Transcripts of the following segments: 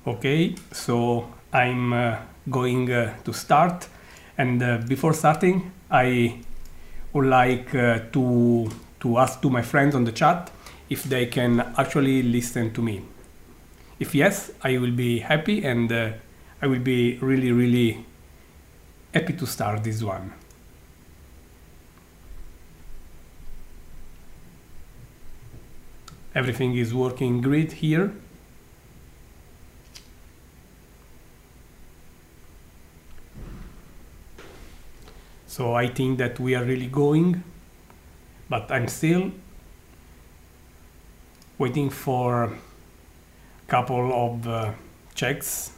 Okay, so I'm going to start, and before starting I would like to ask to my friends on the chat if they can actually listen to me. If yes, I will be happy, and I will be really happy to start this one. Everything is working great here. So I think that we are really going, but I'm still waiting for a couple of checks.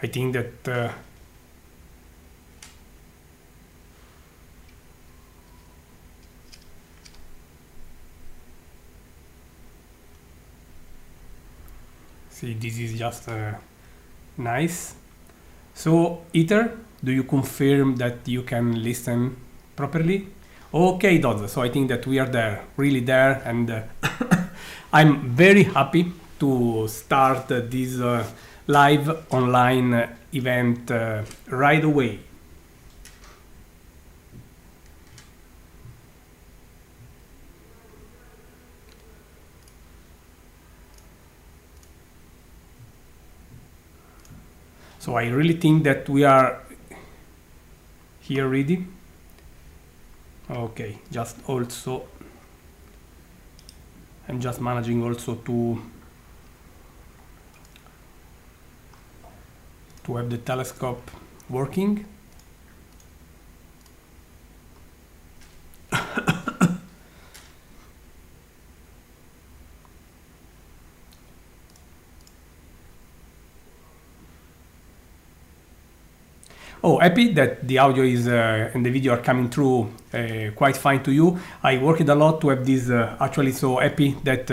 I think that see, this is just nice. So Ether, do you confirm that you can listen properly? Okay, Dodds, so I think that we are there, really there, and I'm very happy to start this live online event right away. So I really think that we are here ready. Okay, just also I'm just managing also to have the telescope working. Oh, happy that the audio is and the video are coming through quite fine to you. I worked a lot to have this actually, so happy that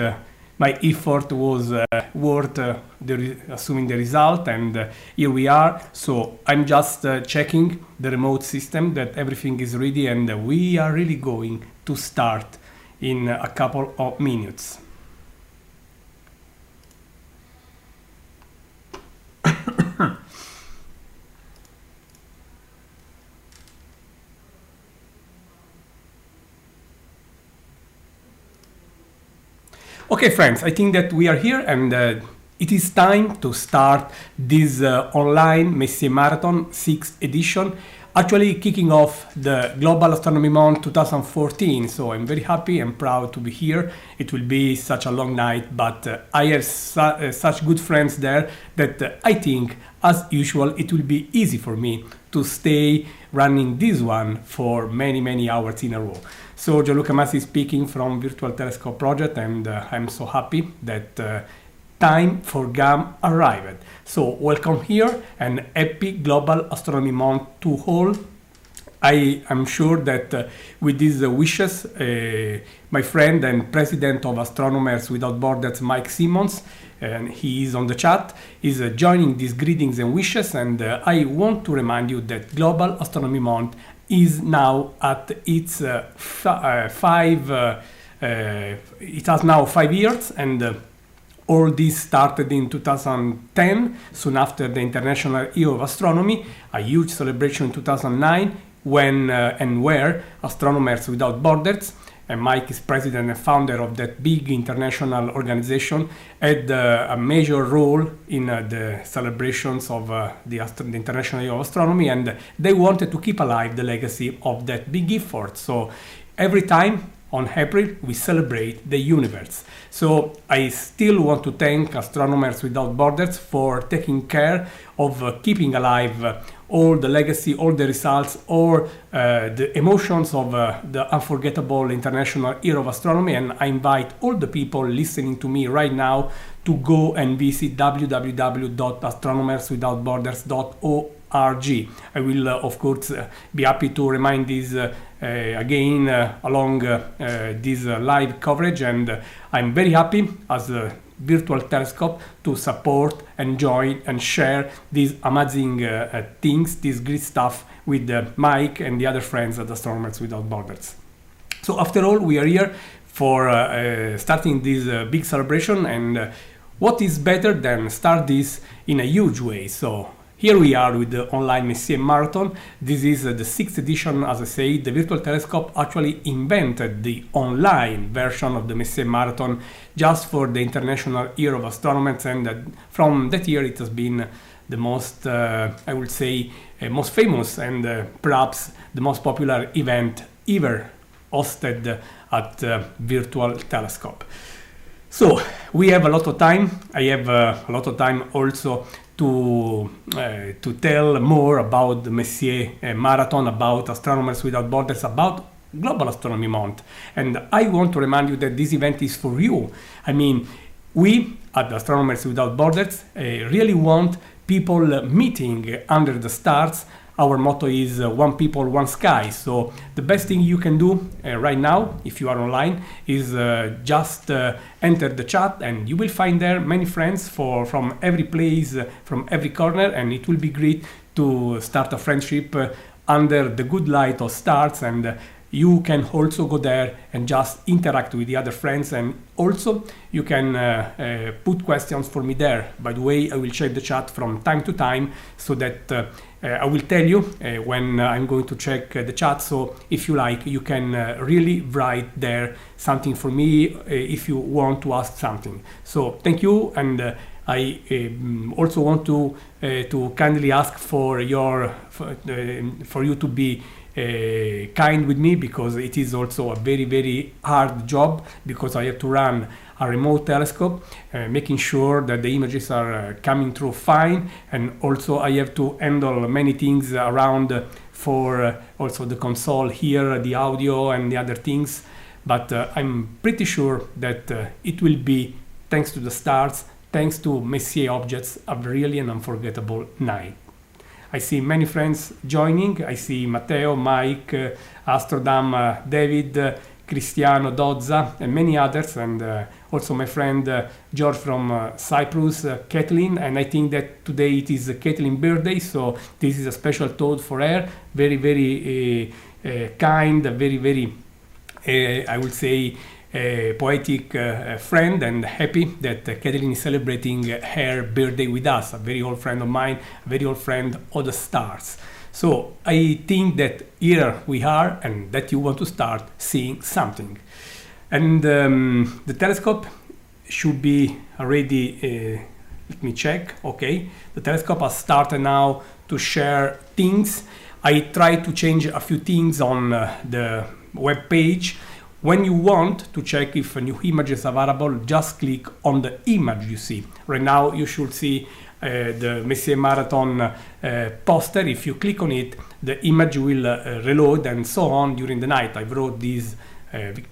my effort was worth assuming the result, and here we are. So I'm just checking the remote system that everything is ready, and we are really going to start in a couple of minutes. Okay, friends, I think that we are here, and it is time to start this online Messier Marathon 6th edition, actually kicking off the Global Astronomy Month 2014. So I'm very happy and proud to be here. It will be such a long night, but I have such good friends there that I think, as usual, it will be easy for me to stay running this one for many hours in a row. So Gianluca Masi speaking from Virtual Telescope Project, and I'm so happy that time for GAM arrived. So welcome here, and happy Global Astronomy Month to all. I am sure that with these wishes, my friend and president of Astronomers Without Borders, Mike Simmons, and he is on the chat, is joining these greetings and wishes. And I want to remind you that Global Astronomy Month is now at its it has now 5 years, and all this started in 2010, soon after the International Year of Astronomy, a huge celebration in 2009, when and where Astronomers Without Borders, and Mike is president and founder of that big international organization, had a major role in the celebrations of the International Year of Astronomy, and they wanted to keep alive the legacy of that big effort. So every time on April we celebrate the universe. So I still want to thank Astronomers Without Borders for taking care of keeping alive all the legacy, all the results, or the emotions of the unforgettable International Year of Astronomy. And I invite all the people listening to me right now to go and visit www.astronomerswithoutborders.org. I will, of course, be happy to remind this again along this live coverage, and I'm very happy as a virtual telescope to support and join and share these amazing things, this great stuff with Mike and the other friends at Astronomers Without Borders. So after all, we are here for starting this big celebration, and what is better than start this in a huge way? So here we are with the online Messier Marathon. This is the 6th edition, as I say. The Virtual Telescope actually invented the online version of the Messier Marathon just for the International Year of Astronomers, and from that year it has been the most, I would say, most famous and perhaps the most popular event ever hosted at Virtual Telescope. So we have a lot of time. I have a lot of time also to tell more about the Messier Marathon, about Astronomers Without Borders, about Global Astronomy Month. And I want to remind you that this event is for you. I mean, we at Astronomers Without Borders really want people meeting under the stars. Our motto is one people, one sky. So the best thing you can do right now, if you are online, is just enter the chat, and you will find there many friends from every place, from every corner, and it will be great to start a friendship under the good light of stars. And you can also go there and just interact with the other friends, and also you can put questions for me there. By the way, I will check the chat from time to time, so that I will tell you when I'm going to check the chat. So if you like, you can really write there something for me if you want to ask something. So thank you, and I also want to kindly ask for you to be kind with me, because it is also a very hard job, because I have to run a remote telescope, making sure that the images are coming through fine, and also I have to handle many things around for also the console here, the audio and the other things. But I'm pretty sure that it will be, thanks to the stars, thanks to Messier objects, a really an unforgettable night. I see many friends joining. I see Matteo, Mike, Astrodam, David, Cristiano, Dozza, and many others, and also my friend George from Cyprus, Kathleen, and I think that today it is Kathleen's birthday, so this is a special thought for her. Very, very kind, very, very, I would say, poetic friend, and happy that Kathleen is celebrating her birthday with us, a very old friend of mine, a very old friend of the stars. So I think that here we are and that you want to start seeing something. And the telescope should be already, let me check, okay. The telescope has started now to share things. I tried to change a few things on the web page. When you want to check if a new image is available, just click on the image you see. Right now you should see the Messier Marathon poster. If you click on it, the image will reload and so on during the night. I wrote this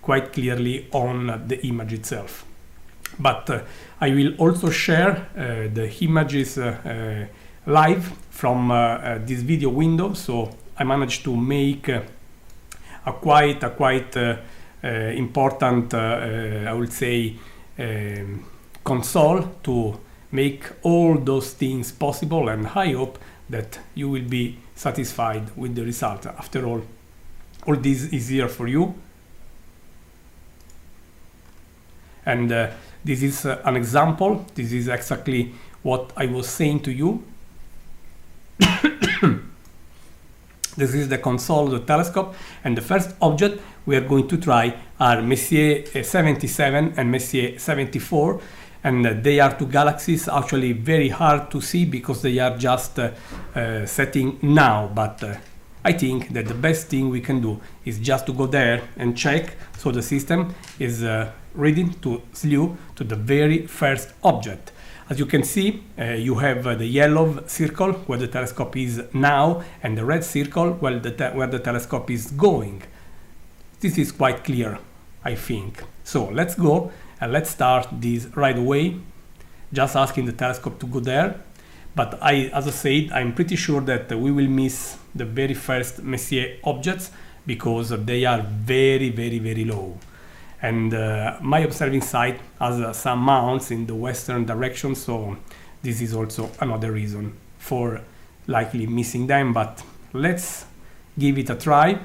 quite clearly on the image itself. But I will also share the images live from this video window. So I managed to make a quite important, I would say, console to make all those things possible, and I hope that you will be satisfied with the result. After all this is here for you, and this is an example. This is exactly what I was saying to you. This is the console of the telescope, and the first object we are going to try are Messier 77 and Messier 74. And they are two galaxies actually very hard to see because they are just setting now, but I think that the best thing we can do is just to go there and check. So the system is ready to slew to the very first object. As you can see, you have the yellow circle where the telescope is now, and the red circle where the telescope is going. This is quite clear, I think. So let's go. And let's start this right away, just asking the telescope to go there. But as I said, I'm pretty sure that we will miss the very first Messier objects because they are very, very, very low. And my observing site has some mounts in the western direction, so this is also another reason for likely missing them. But let's give it a try.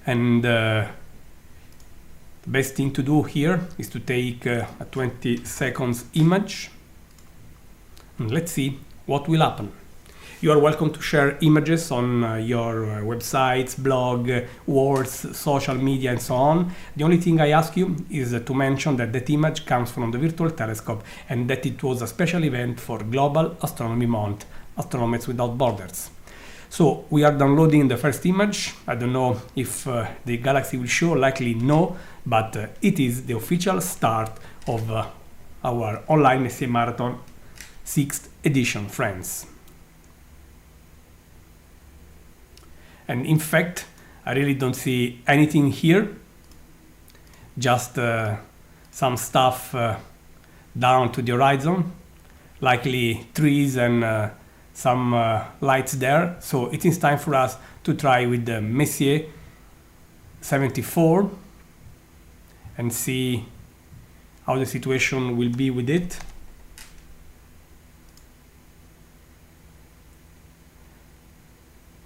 And the best thing to do here is to take a 20 seconds image, and let's see what will happen. You are welcome to share images on your websites, blog, words, social media, and so on. The only thing I ask you is to mention that that image comes from the virtual telescope and that it was a special event for Global Astronomy Month, Astronomers Without Borders. So we are downloading the first image. I don't know if the galaxy will show, likely no, but it is the official start of our online Messier Marathon 6th edition, friends. And in fact, I really don't see anything here, just some stuff down to the horizon, likely trees and some lights there. So it is time for us to try with the Messier 74 and see how the situation will be with it.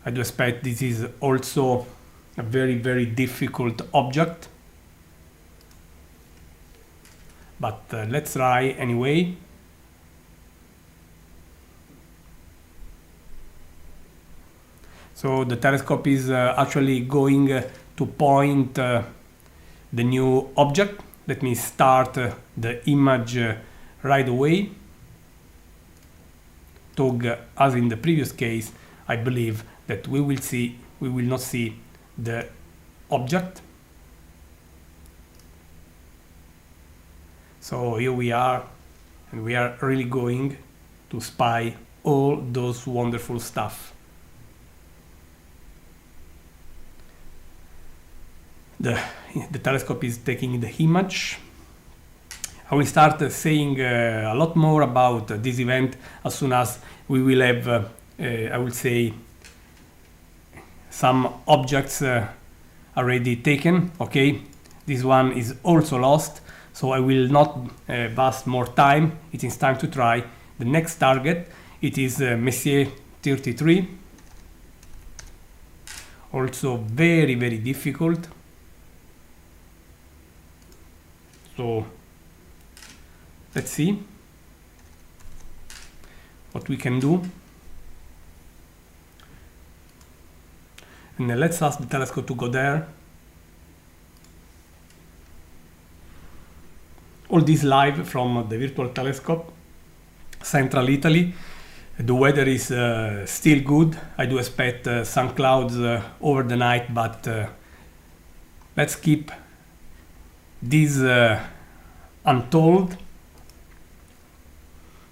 I do expect this is also a very, very difficult object, but let's try anyway. So the telescope is actually going to point the new object. Let me start the image right away. Tog, as in the previous case, I believe that we will not see the object. So here we are, and we are really going to spy all those wonderful stuff. The telescope is taking the image. I will start saying a lot more about this event as soon as we will have I will say, some objects already taken. Okay, this one is also lost, so I will not waste more time. It is time to try the next target. It is Messier 33, also very difficult. So let's see what we can do. And then let's ask the telescope to go there. All this live from the virtual telescope, central Italy. The weather is still good. I do expect some clouds over the night, but let's keep this untold.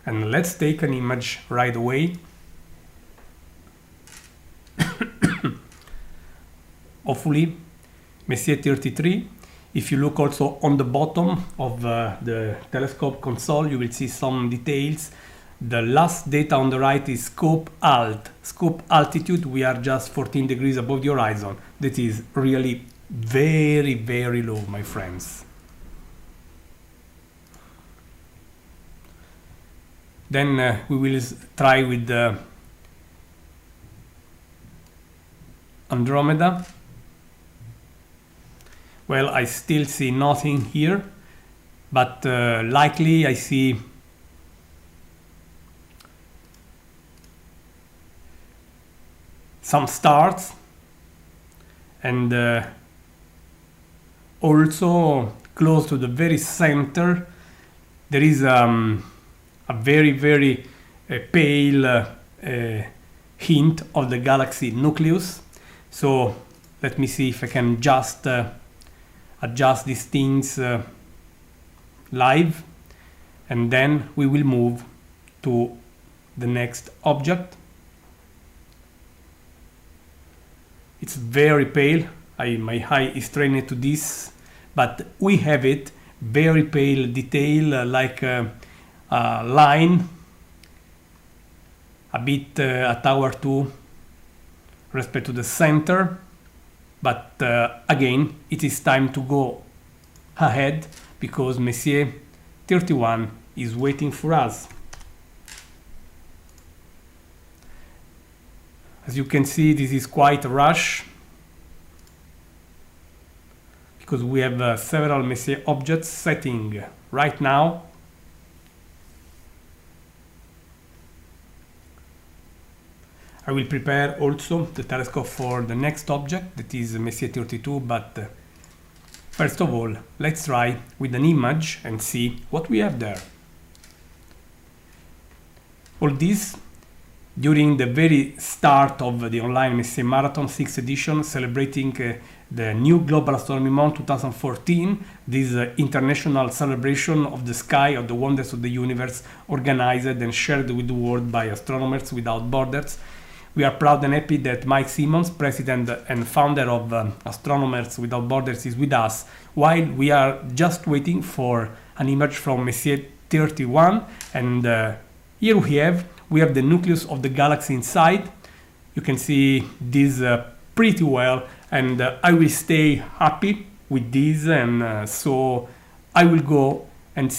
And let's take an image right away. Hopefully, Messier 33. If you look also on the bottom of the telescope console, you will see some details. The last data on the right is scope alt. Scope altitude, we are just 14 degrees above the horizon. That is really very low, my friends. Then we will try with the Andromeda. Well, I still see nothing here, but likely I see some stars, and also close to the very center there is a very pale hint of the galaxy nucleus. So let me see if I can just adjust these things live, and then we will move to the next object. It's very pale. My eye is trained to this, but we have it very pale detail, like a line a bit at hour 2 respect to the center. But again, it is time to go ahead because Messier 31 is waiting for us. As you can see, this is quite a rush because we have several Messier objects setting right now. I will prepare also the telescope for the next object, that is Messier 32, but first of all, let's try with an image and see what we have there. All this during the very start of the online Messier Marathon 6th edition, celebrating the new Global Astronomy Month 2014, this international celebration of the sky, of the wonders of the universe, organized and shared with the world by Astronomers Without Borders. We are proud and happy that Mike Simmons, president and founder of Astronomers Without Borders, is with us, while we are just waiting for an image from Messier 31. And here we have the nucleus of the galaxy inside. You can see this pretty well, and I will stay happy with this, and so I will go and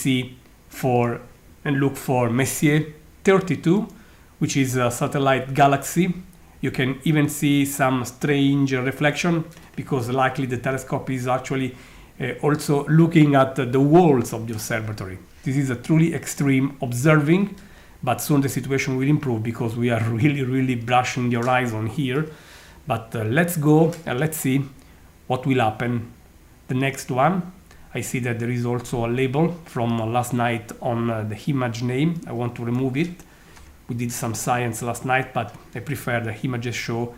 look for Messier 32, which is a satellite galaxy. You can even see some strange reflection because likely the telescope is actually also looking at the walls of the observatory. This is a truly extreme observing, but soon the situation will improve because we are really brushing the horizon here. But let's go and let's see what will happen. The next one, I see that there is also a label from last night on the image name. I want to remove it. We did some science last night, but I prefer the images show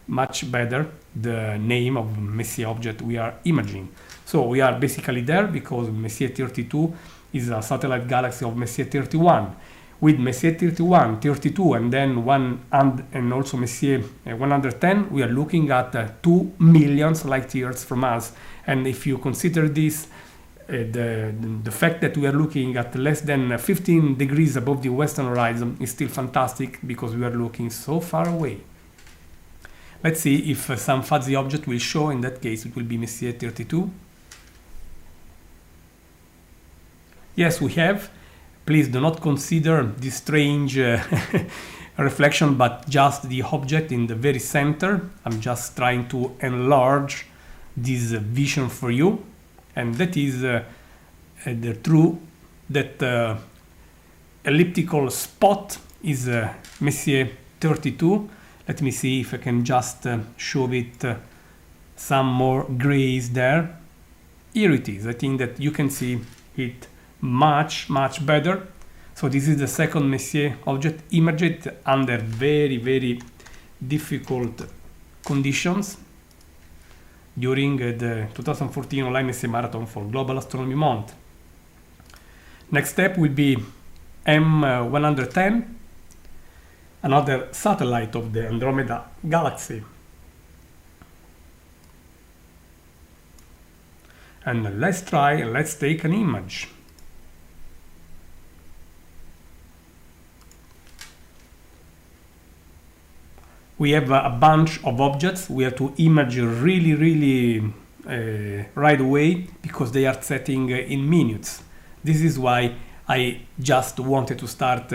much better the name of Messier object we are imaging. So we are basically there because Messier 32 is a satellite galaxy of Messier 31. With Messier 31, 32, and then and also Messier 110, we are looking at 2 million light years from us. And if you consider this the fact that we are looking at less than 15 degrees above the western horizon is still fantastic because we are looking so far away. Let's see if some fuzzy object will show. In that case, it will be Messier 32. Yes, we have. Please do not consider this strange reflection, but just the object in the very center. I'm just trying to enlarge this vision for you. And that is the true, that elliptical spot is Messier 32. Let me see if I can just show it some more grays there. Here it is. I think that you can see it much better. So this is the second Messier object imaged under very difficult conditions during the 2014 online Messier marathon for Global Astronomy Month. Next step will be M110, another satellite of the Andromeda galaxy. And let's try and let's take an image. We have a bunch of objects. We have to image really right away because they are setting in minutes. This is why I just wanted to start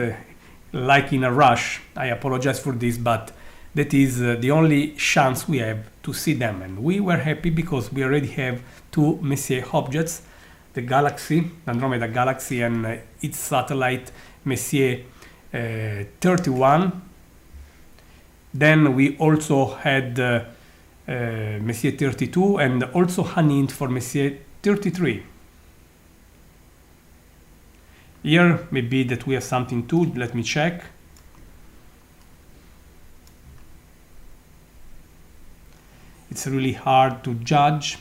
like in a rush. I apologize for this, but that is the only chance we have to see them. And we were happy because we already have two Messier objects, the galaxy, the Andromeda galaxy, and its satellite Messier 31. Then we also had Messier 32 and also a hint for Messier 33. Here maybe that we have something too. Let me check. It's really hard to judge.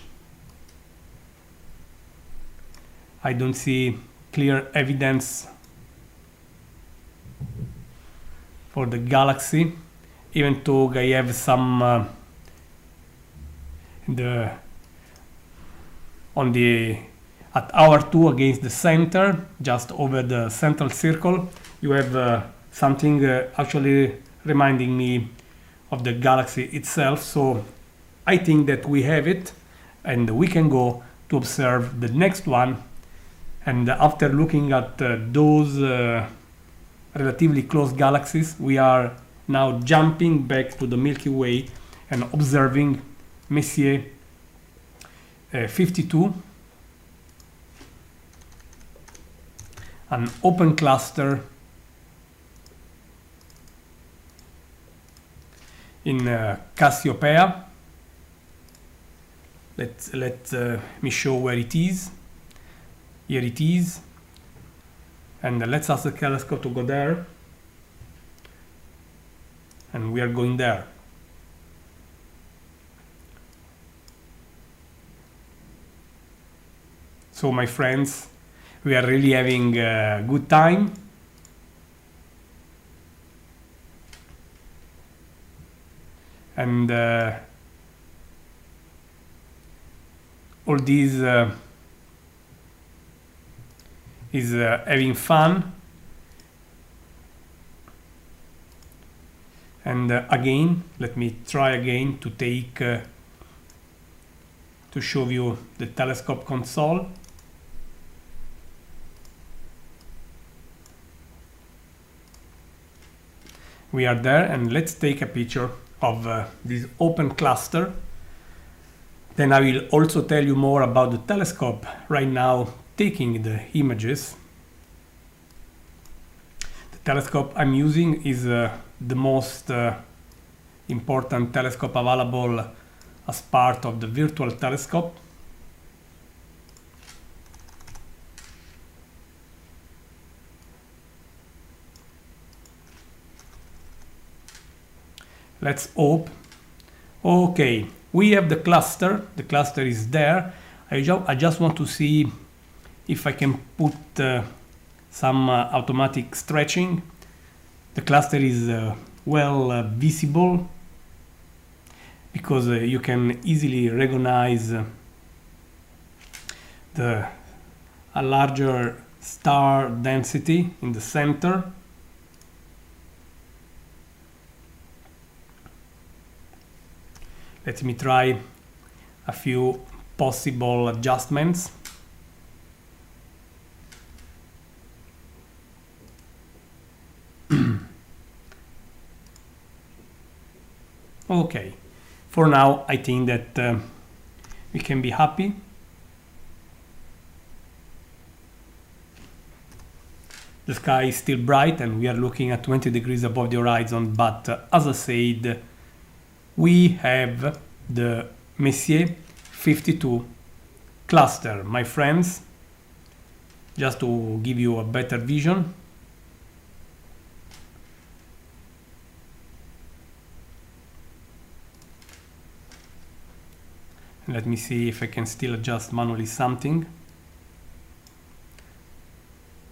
I don't see clear evidence for the galaxy. Even though I have some at hour 2 against the center, just over the central circle, you have something actually reminding me of the galaxy itself. So I think that we have it, and we can go to observe the next one. And after looking at those relatively close galaxies, we are now jumping back to the Milky Way and observing Messier 52, an open cluster in Cassiopeia. Let me show where it is. Here it is, and let's ask the telescope to go there. And we are going there. So my friends, we are really having a good time. And all these is having fun. And again, let me try again to take to show you the telescope console. We are there, and let's take a picture of this open cluster. Then I will also tell you more about the telescope right now taking the images. The telescope I'm using is the most important telescope available as part of the virtual telescope. Let's hope. Okay, we have the cluster. The cluster is there. I just want to see if I can put some automatic stretching. The cluster is well visible because you can easily recognize the a larger star density in the center. Let me try a few possible adjustments. Okay, for now I think that we can be happy. The sky is still bright and we are looking at 20 degrees above the horizon, but as I said, we have the Messier 52 cluster, my friends, just to give you a better vision. Let me see if I can still adjust manually something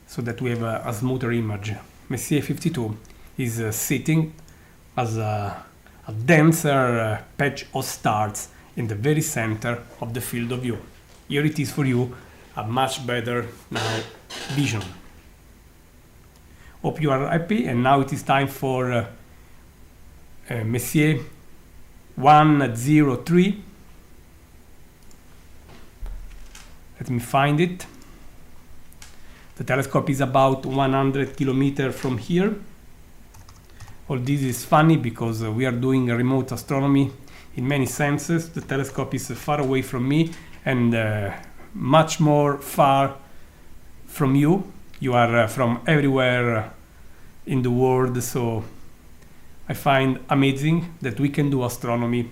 so that we have a smoother image. Messier 52 is sitting as a denser patch of stars in the very center of the field of view. Here it is for you, a much better now vision. Hope you are happy, and now it is time for Messier 103. Let me find it. The telescope is about 100 kilometers from here. All this is funny because we are doing a remote astronomy in many senses. The telescope is far away from me and much more far from you. You are from everywhere in the world, so I find amazing that we can do astronomy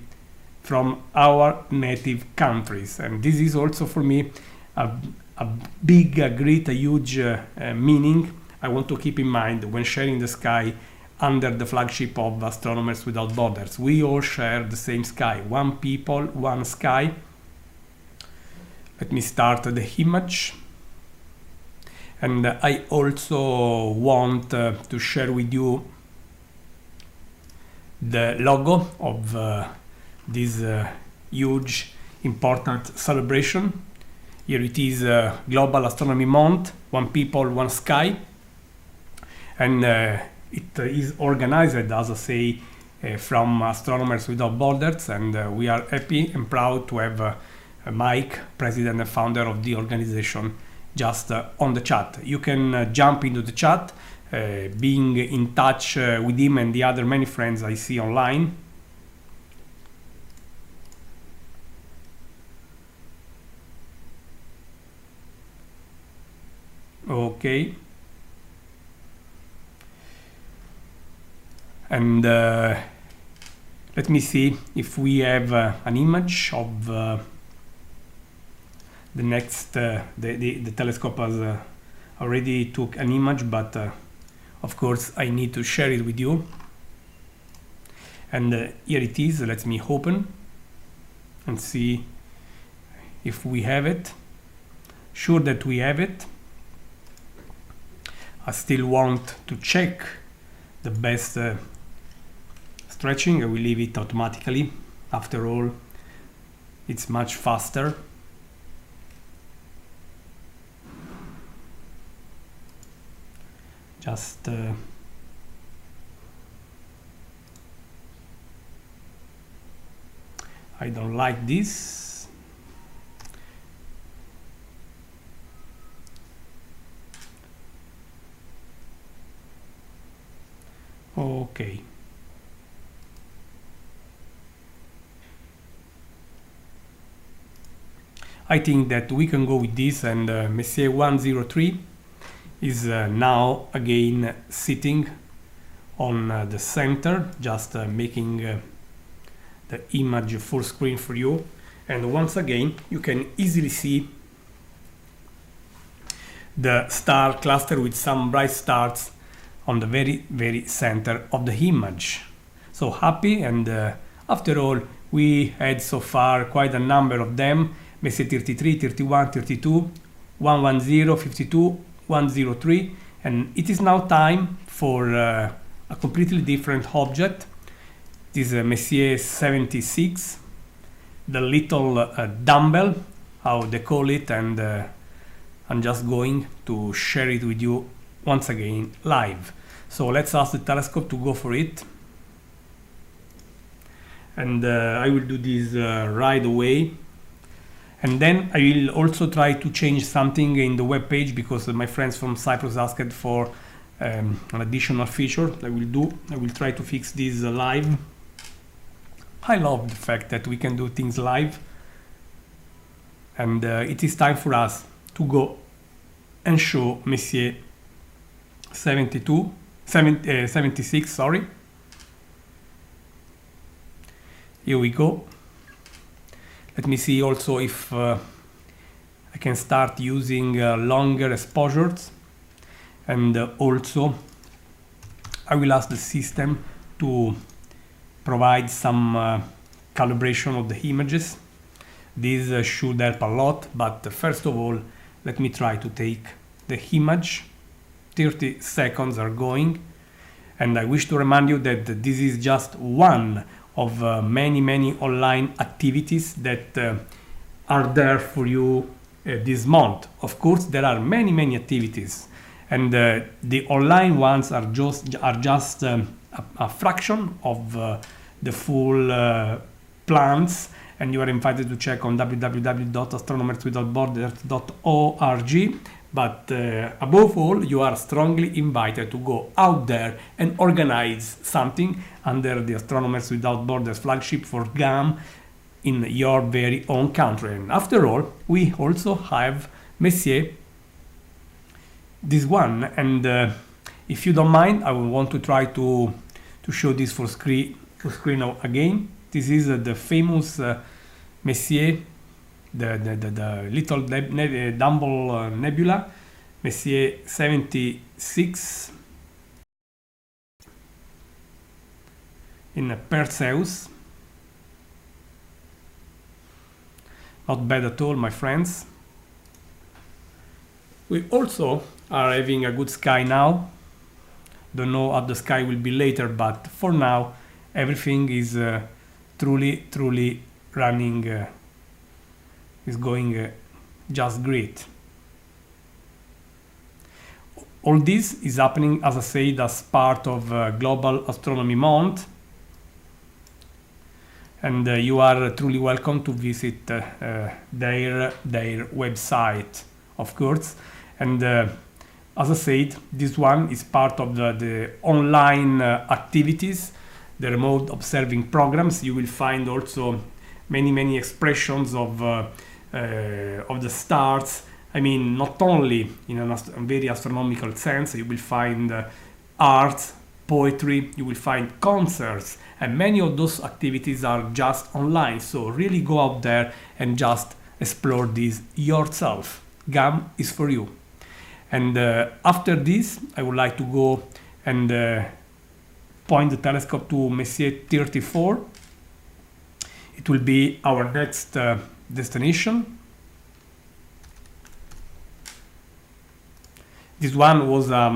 from our native countries, and this is also for me a big, a great, a huge meaning I want to keep in mind when sharing the sky under the flagship of Astronomers Without Borders. We all share the same sky, one people, one sky. Let me start the image. And I also want to share with you the logo of this huge, important celebration. Here it is Global Astronomy Month, one people, one sky. And it is organized, as I say, from Astronomers Without Borders, and we are happy and proud to have Mike, president and founder of the organization, just on the chat. You can jump into the chat, being in touch with him and the other many friends I see online. Okay. And let me see if we have an image of the next. The telescope has already took an image, but of course I need to share it with you. And here it is. Let me open and see if we have it. Sure that we have it. I still want to check the best stretching. I will leave it automatically. After all, it's much faster. Just I don't like this. Okay. I think that we can go with this, and Messier 103 is now again sitting on the center, just making the image full screen for you. And once again, you can easily see the star cluster with some bright stars on the very, very center of the image. So happy, and after all, we had so far quite a number of them: Messier 33, 31, 32, 110, 52, 103, and it is now time for a completely different object. This is Messier 76, the little dumbbell, how they call it, and I'm just going to share it with you once again live. So let's ask the telescope to go for it. And I will do this right away. And then I will also try to change something in the web page, because my friends from Cyprus asked for an additional feature. I will try to fix this live. I love the fact that we can do things live. And it is time for us to go and show Messier 76, sorry. Here we go. Let me see also if I can start using longer exposures. And also I will ask the system to provide some calibration of the images. This should help a lot, but first of all, let me try to take the image. 30 seconds are going, and I wish to remind you that this is just one of many online activities that are there for you this month. Of course, there are many activities, and the online ones are just a fraction of the full plans. And you are invited to check on www.astronomerswithoutborders.org. But above all, you are strongly invited to go out there and organize something under the Astronomers Without Borders flagship for GAM in your very own country. And after all, we also have Messier, this one. And if you don't mind, I will want to try to show this for screen again. This is the famous Messier, the little Dumble nebula, Messier 76 in Perseus. Not bad at all, my friends. We also are having a good sky now. Don't know how the sky will be later, but for now everything is truly running, is going just great. All this is happening, as I said, as part of Global Astronomy Month, and you are truly welcome to visit their website, of course. And as I said, this one is part of the online activities, the remote observing programs. You will find also many expressions of the stars. I mean, not only in a very astronomical sense. You will find art, poetry, you will find concerts, and many of those activities are just online. So really go out there and just explore this yourself. GAM is for you. And after this, I would like to go and point the telescope to Messier 34. It will be our next destination. This one was a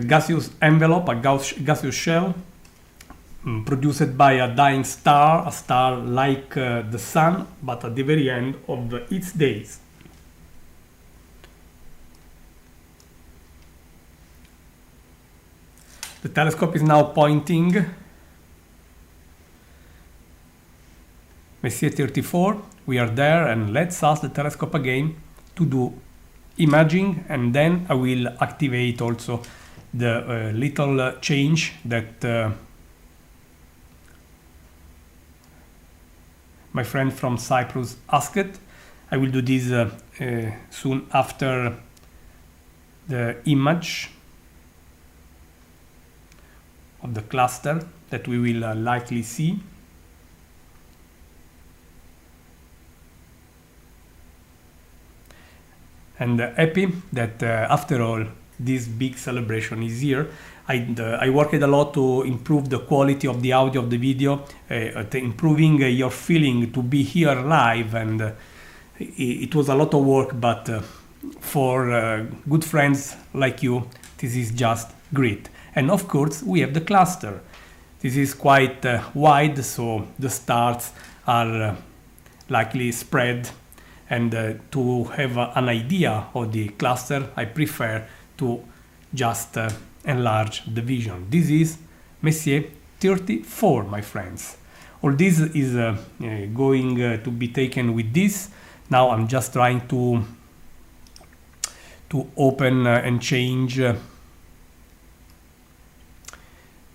gaseous envelope, a gaseous shell, produced by a dying star, a star like the Sun, but at the very end of its days. The telescope is now pointing Messier 34. We are there, and let's ask the telescope again to do imaging, and then I will activate also the little change that my friend from Cyprus asked. I will do this soon after the image of the cluster that we will likely see. And happy that after all this big celebration is here. I worked a lot to improve the quality of the audio of the video, improving your feeling to be here live, and it was a lot of work, but for good friends like you, this is just great. And of course we have the cluster. This is quite wide, so the stars are likely spread, and to have an idea of the cluster, I prefer to just enlarge the vision. This is Messier 34, my friends. All this is going to be taken with this. Now I'm just trying to open and change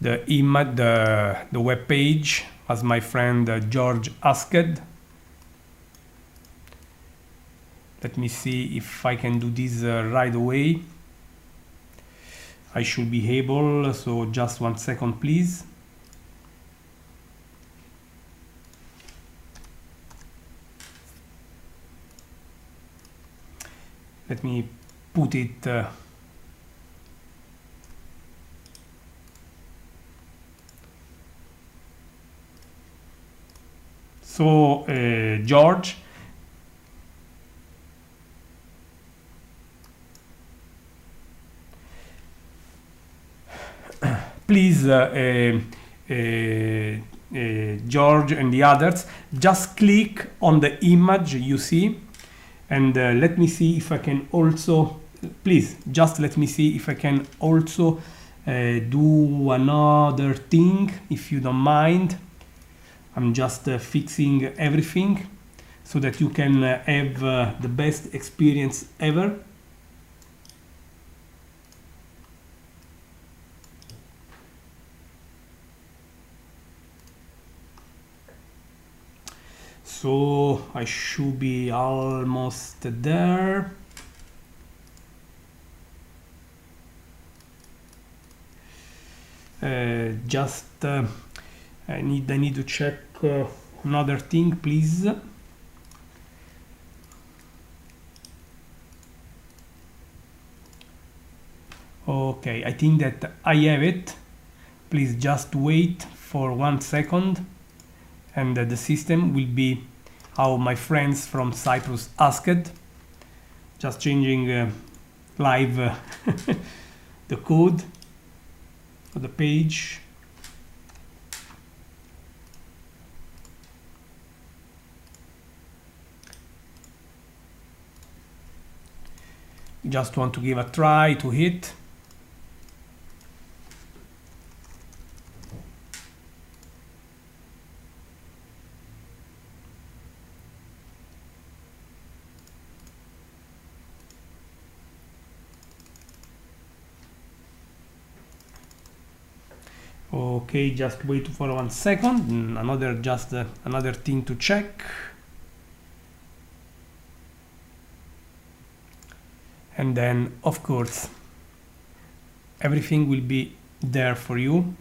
the image, the web page, as my friend George asked. Let me see if I can do this right away. I should be able, so just 1 second, please. Let me put it so George, please George and the others, just click on the image you see, and let me see if I can also, please just let me see if I can also do another thing, if you don't mind. I'm just fixing everything so that you can have the best experience ever. So I should be almost there. I need to check another thing, please. Okay, I think that I have it. Please just wait for 1 second, and the system will be how my friends from Cyprus asked. Just changing live the code of the page. Just want to give a try to hit. Okay, just wait for 1 second. Another thing to check. And then, of course, everything will be there for you.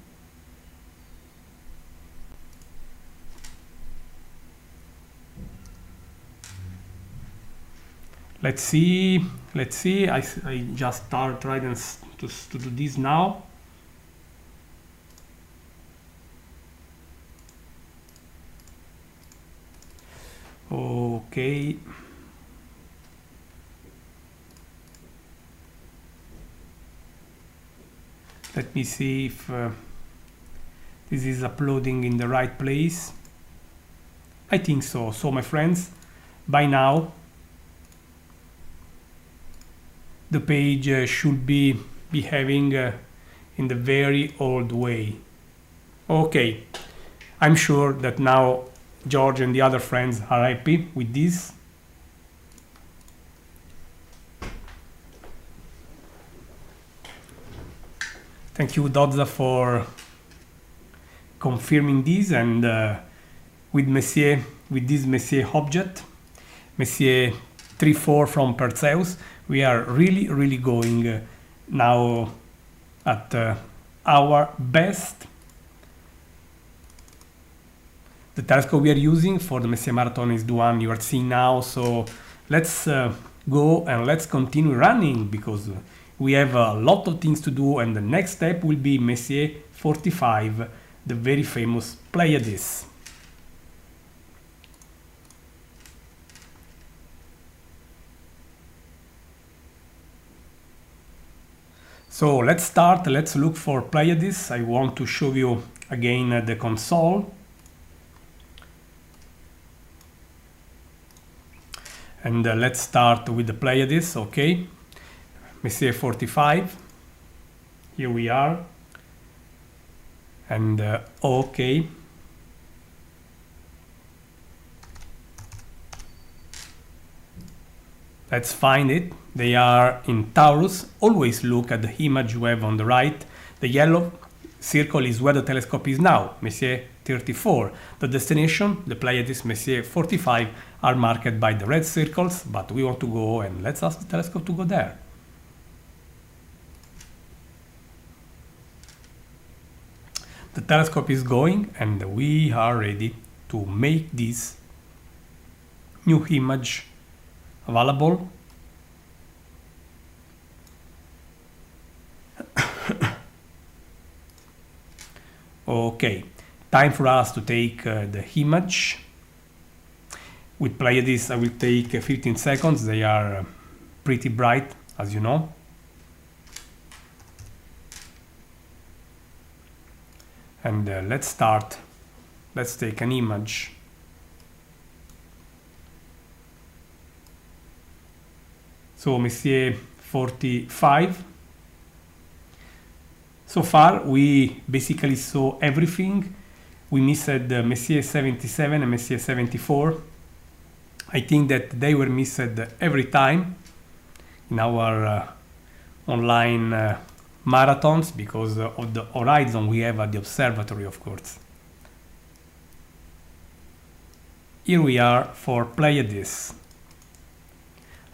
Let's see. I just tried to do this now. Okay. Let me see if this is uploading in the right place. I think so. So, my friends, by now the page should be behaving in the very old way. Okay, I'm sure that now George and the other friends are happy with this. Thank you, Dodza, for confirming this. And with this Messier object, Messier 34 from Perseus, we are really going now at our best. The telescope we are using for the Messier Marathon is the one you are seeing now. So let's go and let's continue running, because we have a lot of things to do, and the next step will be Messier 45, the very famous Pleiades. So let's start. Let's look for Pleiades. I want to show you again the console. And let's start with the Pleiades. Okay, Messier 45. Here we are. And okay. Let's find it. They are in Taurus. Always look at the image you have on the right. The yellow circle is where the telescope is now, Messier 34. The destination, the Pleiades Messier 45, are marked by the red circles, but we want to go, and let's ask the telescope to go there. The telescope is going, and we are ready to make this new image available. Okay, time for us to take the image. With Pleiades I will take 15 seconds. They are pretty bright, as you know. And let's start. Let's take an image. So Messier 45. So far we basically saw everything. We missed Messier 77 and Messier 74. I think that they were missed every time in our online marathons because of the horizon we have at the observatory, of course. Here we are for Pleiades.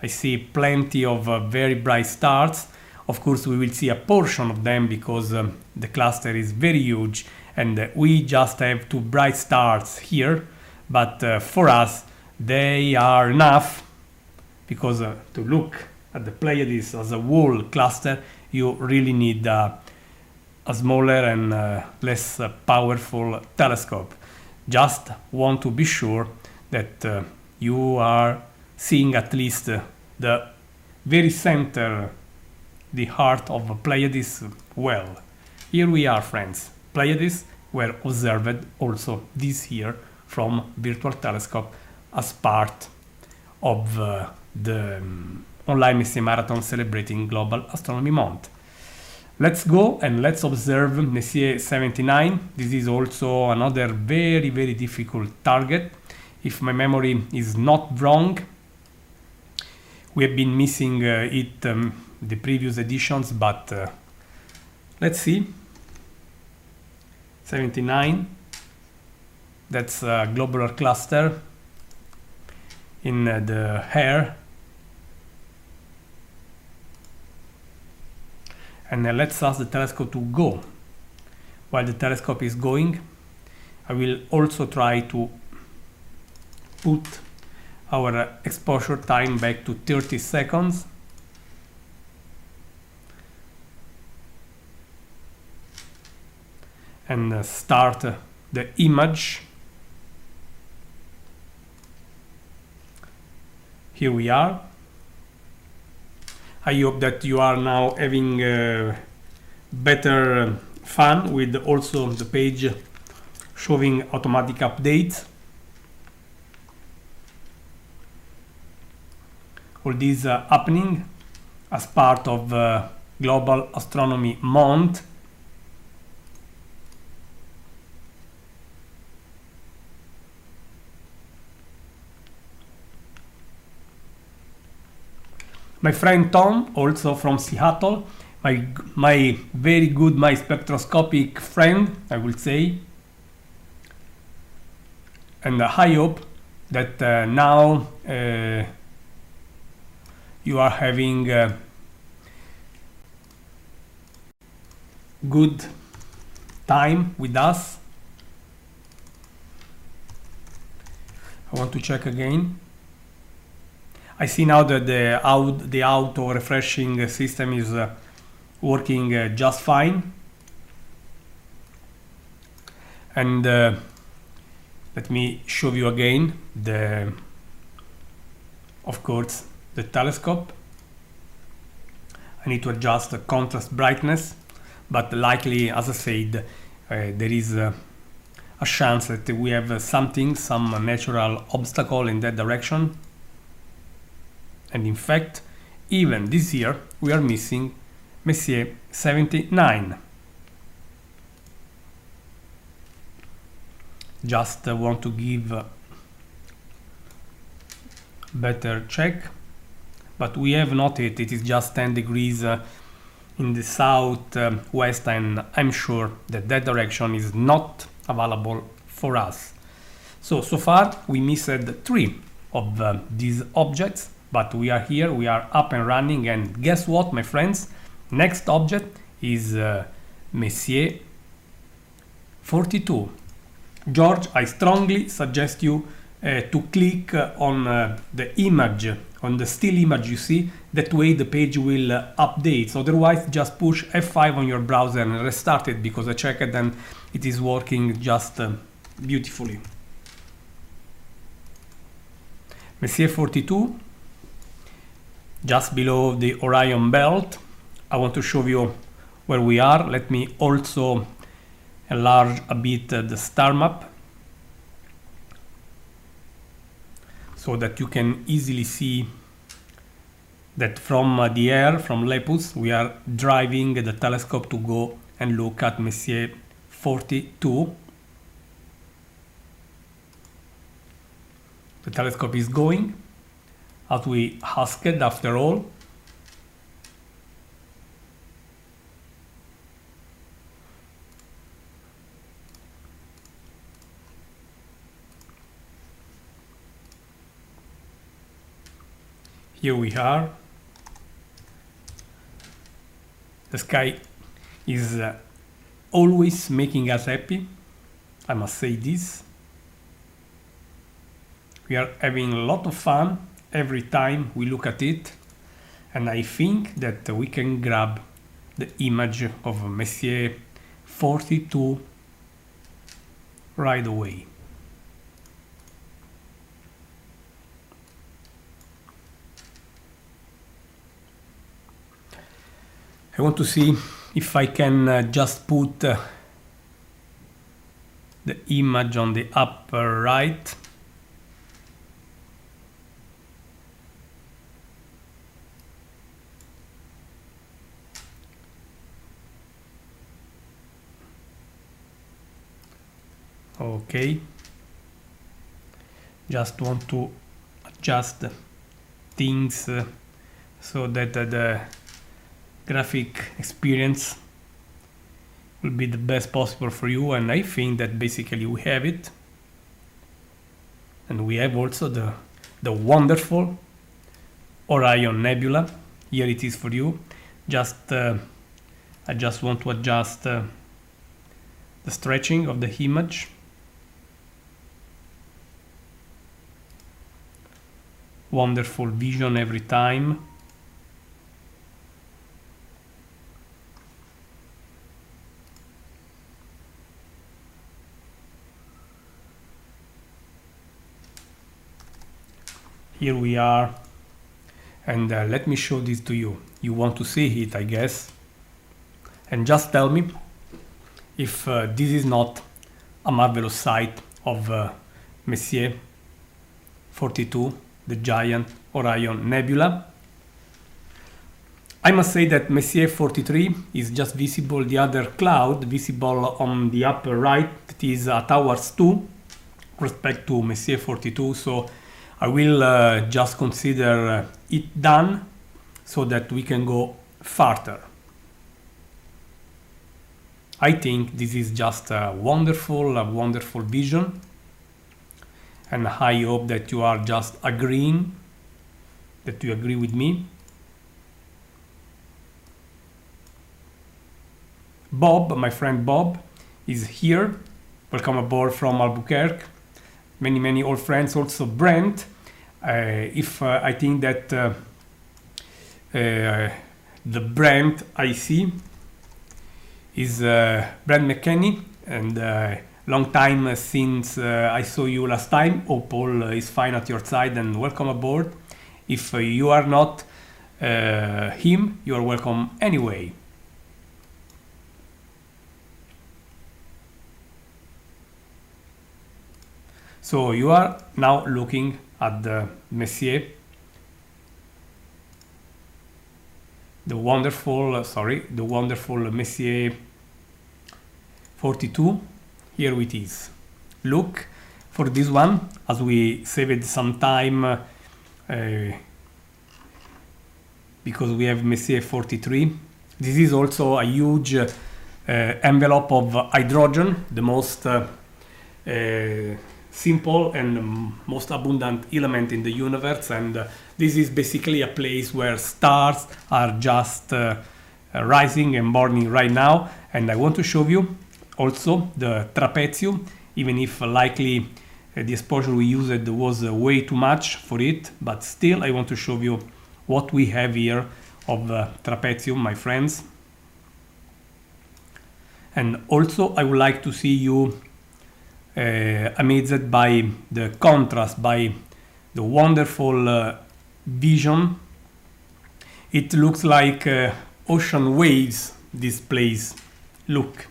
I see plenty of very bright stars. Of course, we will see a portion of them because the cluster is very huge and we just have 2 bright stars here. But for us, they are enough because to look at the Pleiades as a whole cluster, you really need a smaller and less powerful telescope. Just want to be sure that you are seeing at least the very center, the heart of Pleiades well. Here we are, friends. Pleiades were observed also this year from virtual telescope as part of the online Messier Marathon celebrating Global Astronomy Month. Let's go and let's observe Messier 79. This is also another very, very difficult target. If my memory is not wrong, we have been missing it the previous editions, but let's see. 79, that's a globular cluster in the hair. And let's ask the telescope to go. While the telescope is going, I will also try to put our exposure time back to 30 seconds. And start the image. Here we are. I hope that you are now having better fun with also the page showing automatic updates. All this happening as part of Global Astronomy Month. My friend Tom, also from Seattle, my very good, my spectroscopic friend, I will say. And I hope that now you are having good time with us. I want to check again. I see now that the auto refreshing system is working just fine. And let me show you again of course, the telescope. I need to adjust the contrast brightness, but likely, as I said, there is a chance that we have some natural obstacle in that direction. And in fact, even this year we are missing Messier 79. Just want to give a better check, but we have noted it is just 10 degrees in the south west, and I'm sure that that direction is not available for us. So far we missed 3 of these objects, but we are here, we are up and running, and guess what, my friends? Next object is Messier 42. George, I strongly suggest you to click on the image, on the still image you see. That way the page will update. So otherwise just push F5 on your browser and restart it, because I checked it and it is working just beautifully. Messier 42, just below the Orion belt. I want to show you where we are. Let me also enlarge a bit the star map so that you can easily see that from the air, from Lepus, we are driving the telescope to go and look at Messier 42. The telescope is going, as we asked after all. Here we are. The sky is always making us happy, I must say this. We are having a lot of fun every time we look at it, and I think that we can grab the image of Messier 42 right away. I want to see if I can just put the image on the upper right. Okay, just want to adjust things so that the graphic experience will be the best possible for you, and I think that basically we have it. And we have also the wonderful Orion Nebula. Here it is for you. I just want to adjust the stretching of the image. Wonderful vision every time. Here we are, and let me show this to you. You want to see it, I guess, and just tell me if this is not a marvelous sight of Messier 42, the giant Orion Nebula. I must say that Messier 43 is just visible, the other cloud visible on the upper right, that is at hours 2 respect to Messier 42, so I will just consider it done so that we can go further. I think this is just a wonderful vision, and I hope that you are just agreeing, that you agree with me. Bob, my friend Bob, is here. Welcome aboard from Albuquerque. Many old friends, also Brent. I think that the Brent I see is Brent McKenney, and long time since I saw you last time. Hope all is fine at your side, and welcome aboard. If you are not him, you are welcome anyway. So you are now looking at the Messier the wonderful Messier 42. Here it is. Look for this one, as we saved some time because we have Messier 43. This is also a huge envelope of hydrogen, the most simple and most abundant element in the universe, and this is basically a place where stars are just rising and burning right now. And I want to show you also the trapezium, even if likely the exposure we used was way too much for it, but still I want to show you what we have here of trapezium, my friends. And also I would like to see you amazed by the contrast, by the wonderful vision. It looks like ocean waves, this place. Look.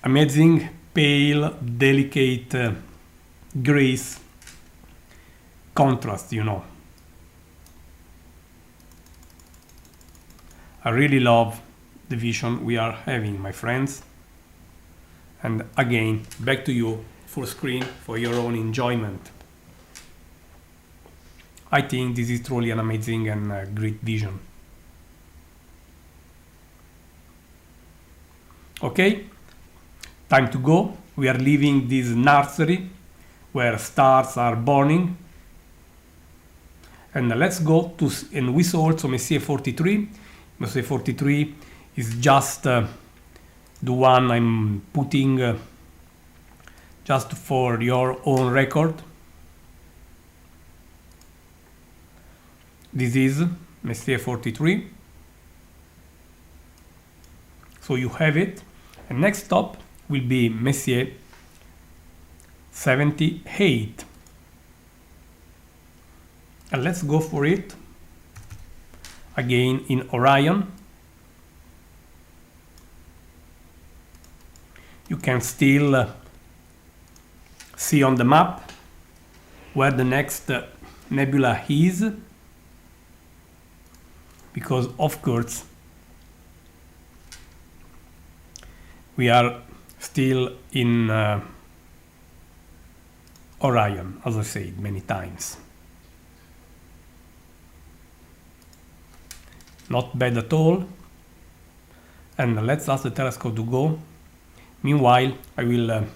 Amazing, pale, delicate grace, contrast, you know. I really love the vision we are having, my friends. And again, back to you, full screen for your own enjoyment. I think this is truly an amazing and great vision. Okay, time to go. We are leaving this nursery where stars are burning. And let's go to, and we saw also Messier 43. Messier 43 is just the one I'm putting just for your own record. This is Messier 43. So you have it. And next stop will be Messier 78. And let's go for it. Again in Orion. You can still see on the map where the next nebula is, because of course we are still in Orion, as I said many times. Not bad at all. And let's ask the telescope to go. Meanwhile, I will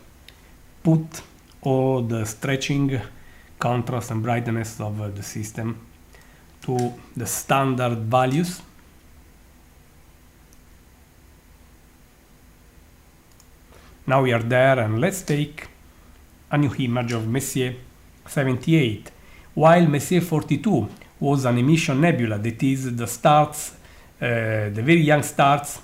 put all the stretching, contrast and brightness of the system to the standard values. Now we are there, and let's take a new image of Messier 78. While Messier 42 was an emission nebula, that is, the stars, the very young stars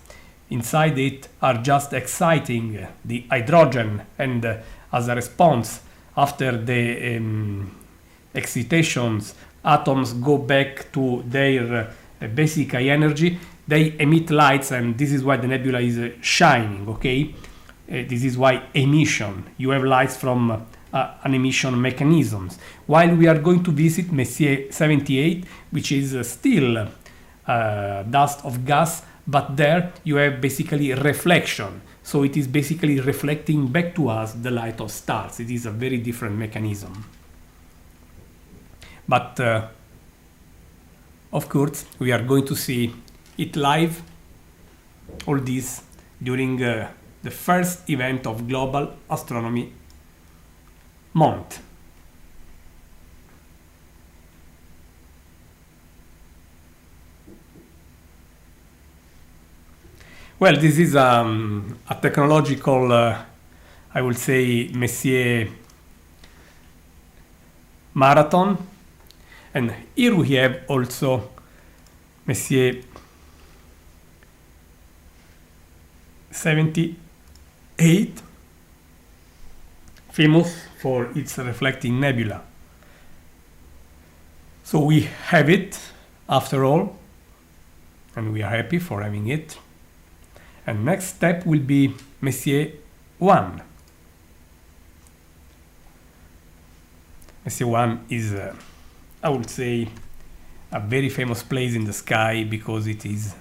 inside it are just exciting the hydrogen, and as a response, after the excitations, atoms go back to their basic high energy, they emit lights, and this is why the nebula is shining, okay? This is why emission, you have lights from an emission mechanisms. While we are going to visit Messier 78, which is still dust of gas, but there you have basically reflection. So it is basically reflecting back to us the light of stars. It is a very different mechanism. But of course, we are going to see it live, all this, during the first event of Global Astronomy Month. Well, this is a technological, I would say, Messier marathon. And here we have also Messier 78, famous for its reflecting nebula. So we have it after all, and we are happy for having it. And next step will be Messier 1. Messier 1 is, I would say, a very famous place in the sky because it is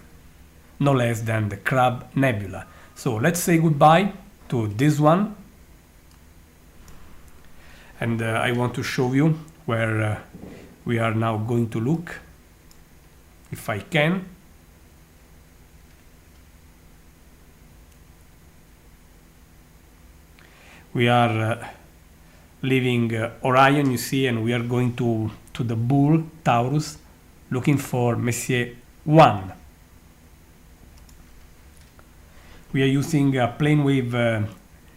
no less than the Crab Nebula. So let's say goodbye to this one, and I want to show you where we are now going to look, if I can. We are leaving Orion, you see, and we are going to the Bull, Taurus, looking for Messier 1. We are using a plane-wave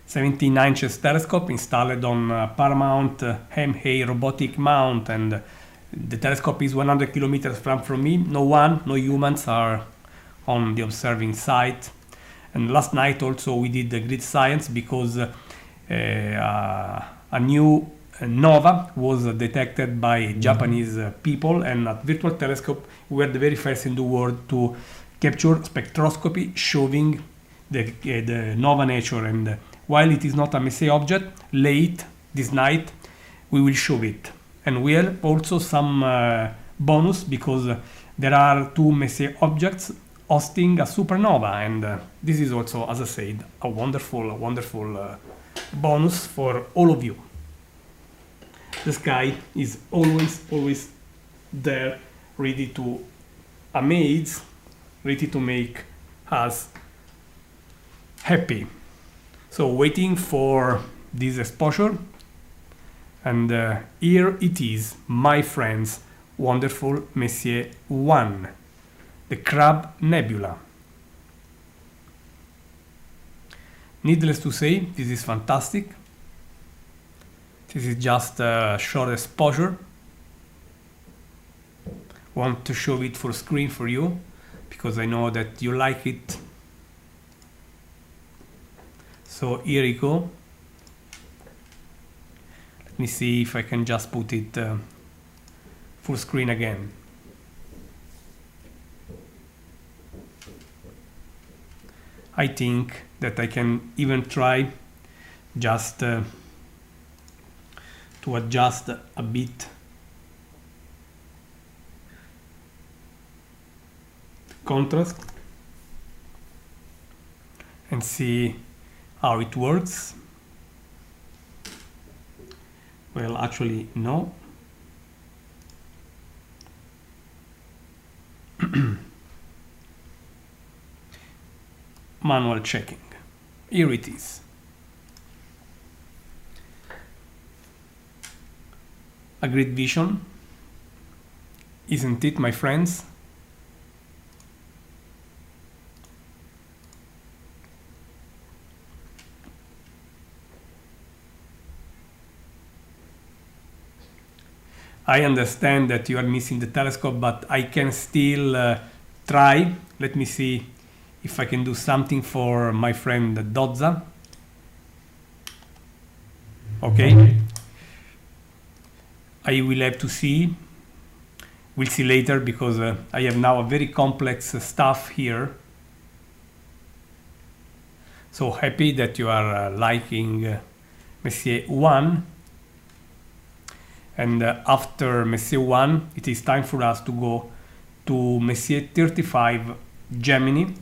17 inches telescope installed on Paramount MA robotic mount, and the telescope is 100 kilometers from me. No humans are on the observing site. And last night also we did the grid science because a new nova was detected by Japanese people, and at Virtual Telescope we were the very first in the world to capture spectroscopy showing the nova nature. And while it is not a Messier object, late this night we will show it. And we have also some bonus because there are two Messier objects hosting a supernova, and this is also, as I said, a wonderful bonus for all of you. The sky is always there, ready to amaze, ready to make us happy. So waiting for this exposure, and here it is, my friends, wonderful Messier 1, the Crab Nebula. Needless to say, this is fantastic. This is just a short exposure. Want to show it full screen for you because I know that you like it. So here you go. Let me see if I can just put it full screen again. I think that I can even try just to adjust a bit contrast and see how it works. Well, actually, no. Manual checking. Here it is. A great vision, isn't it, my friends? I understand that you are missing the telescope, but I can still try. Let me see if I can do something for my friend Dozza. Okay. I will have to see. We'll see later because I have now a very complex stuff here. So happy that you are liking Messier 1. And after Messier 1, it is time for us to go to Messier 35 Gemini.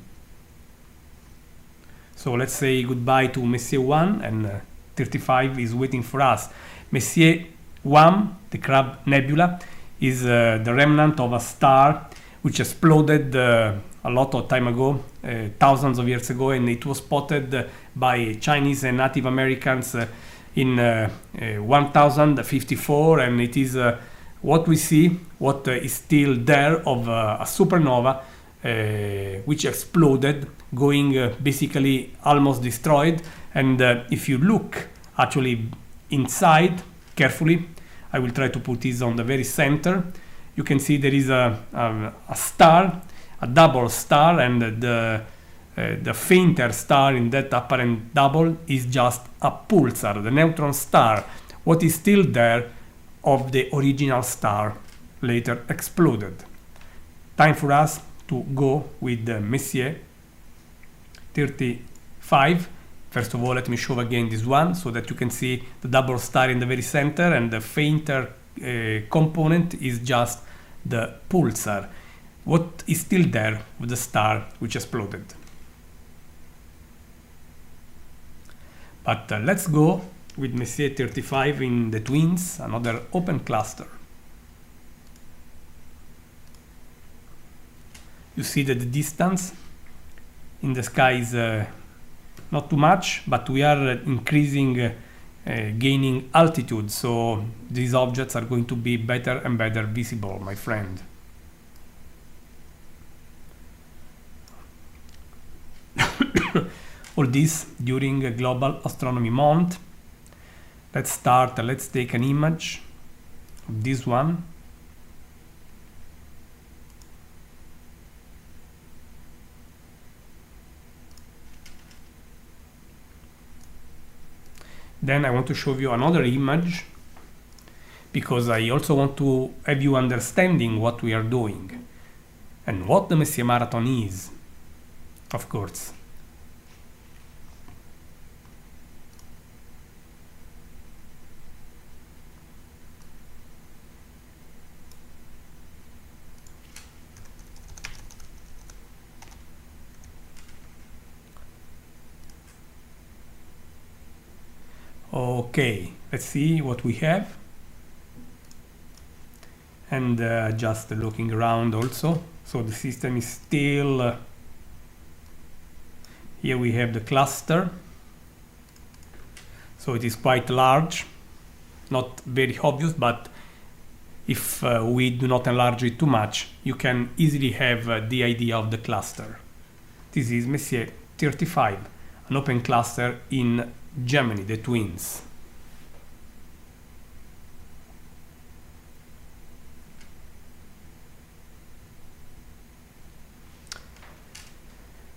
So let's say goodbye to Messier 1, and 35 is waiting for us. Messier 1, the Crab Nebula, is the remnant of a star which exploded a lot of time ago, thousands of years ago, and it was spotted by Chinese and Native Americans in 1054, and it is what we see, what is still there of a supernova which exploded, going basically almost destroyed. And if you look actually inside carefully, I will try to put this on the very center, you can see there is a star, a double star, and the fainter star in that apparent double is just a pulsar, the neutron star, what is still there of the original star later exploded. Time for us to go with the Messier 35. First of all, let me show again this one so that you can see the double star in the very center, and the fainter component is just the pulsar, what is still there with the star which exploded. But let's go with Messier 35 in the twins, another open cluster. You see that the distance in the sky is not too much, but we are increasing, gaining altitude, so these objects are going to be better and better visible, my friend. All this during a global astronomy month. Let's start, let's take an image of this one. Then I want to show you another image, because I also want to have you understanding what we are doing and what the Messier Marathon is, of course. Okay, let's see what we have. And just looking around also. So the system is still... here we have the cluster. So it is quite large. Not very obvious, but if we do not enlarge it too much, you can easily have the idea of the cluster. This is Messier 35, an open cluster in Germany, the twins.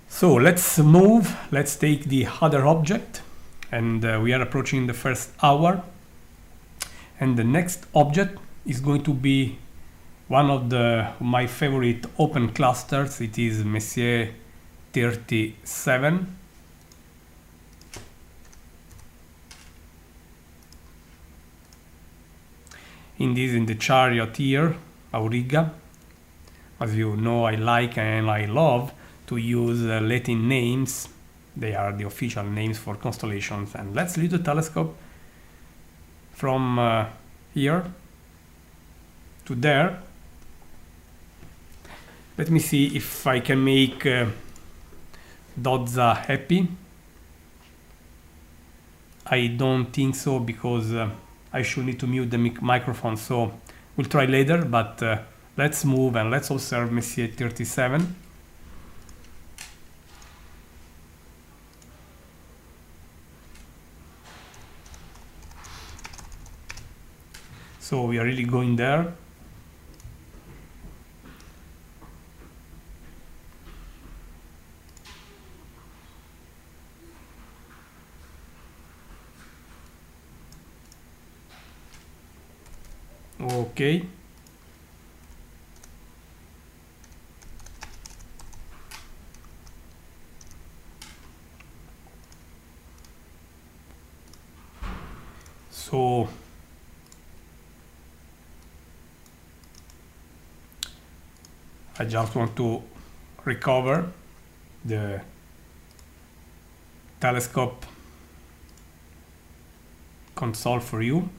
So let's move, let's take the other object, and we are approaching the first hour, and the next object is going to be one of my favorite open clusters. It is Messier 37. In the chariot here, Auriga. As you know, I like and I love to use Latin names. They are the official names for constellations. And let's lead the telescope from here to there. Let me see if I can make Dodza happy. I don't think so, because I should need to mute the microphone, so we'll try later, but let's move and let's observe Messier 37. So we are really going there. Okay. So I just want to recover the telescope console for you.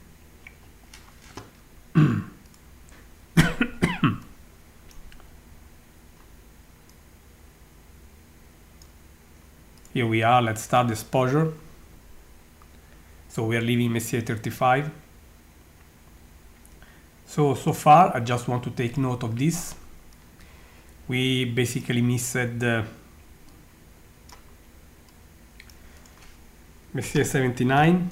Here we are, let's start the exposure. So we are leaving Messier 35. So far, I just want to take note of this. We basically missed Messier 79,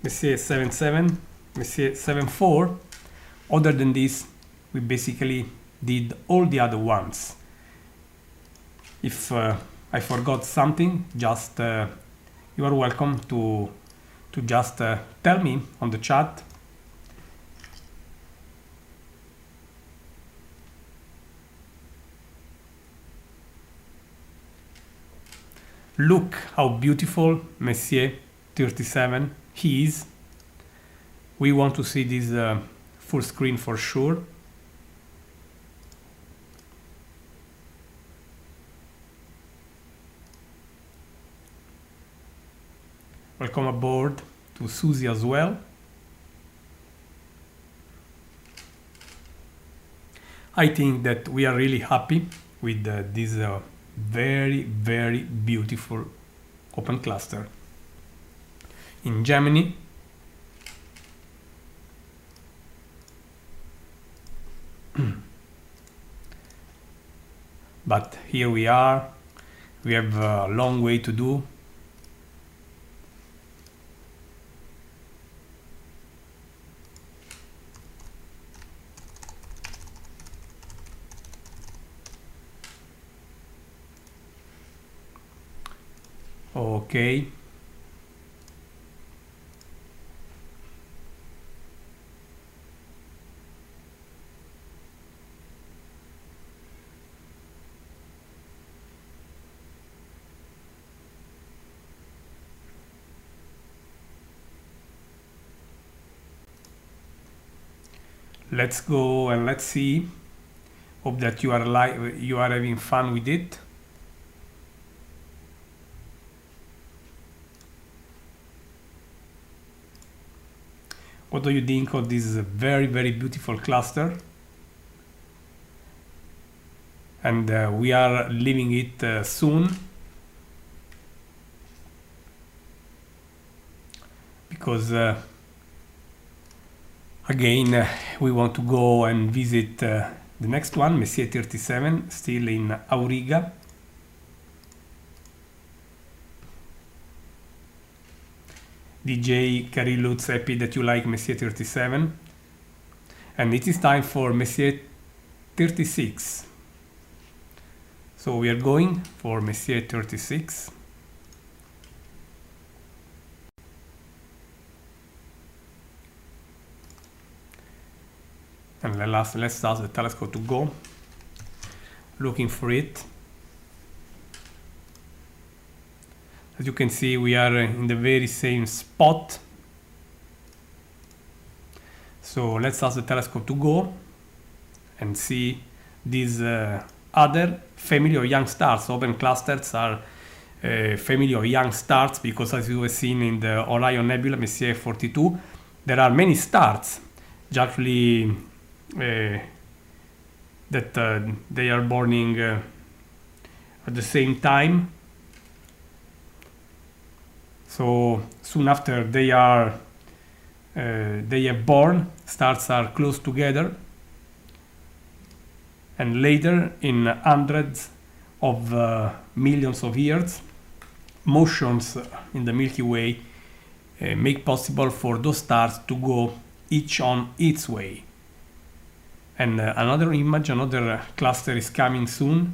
Messier 77, Messier 74. Other than this, we basically did all the other ones. If I forgot something, just you are welcome to just tell me on the chat. Look how beautiful Messier 37 is. We want to see this full screen for sure. Welcome aboard to Susie as well. I think that we are really happy with this very, very beautiful open cluster. In Germany, but here we are. We have a long way to do. Okay. Let's go and let's see. Hope that you are having fun with it. What do you think of this very, very beautiful cluster? And we are leaving it soon, because again we want to go and visit the next one, Messier 37, still in Auriga. DJ Carillo's happy that you like Messier 37. And it is time for Messier 36. So we are going for Messier 36. And let's ask the telescope to go. Looking for it. As you can see, we are in the very same spot. So let's ask the telescope to go and see these other family of young stars. Open clusters are family of young stars because, as you have seen in the Orion Nebula, Messier 42, there are many stars actually that they are burning at the same time. So soon after they have born, stars are close together, and later, in hundreds of millions of years, motions in the Milky Way make possible for those stars to go each on its way. And another image, another cluster is coming soon.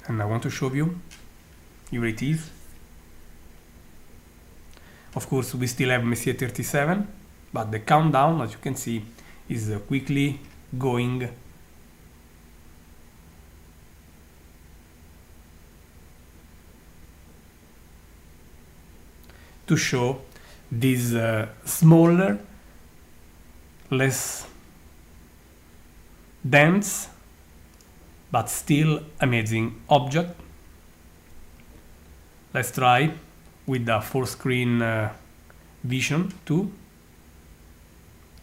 And I want to show you. Here it is. Of course, we still have Messier 37, but the countdown, as you can see, is quickly going. To show this smaller, less dense, but still amazing object. Let's try with the full screen vision too.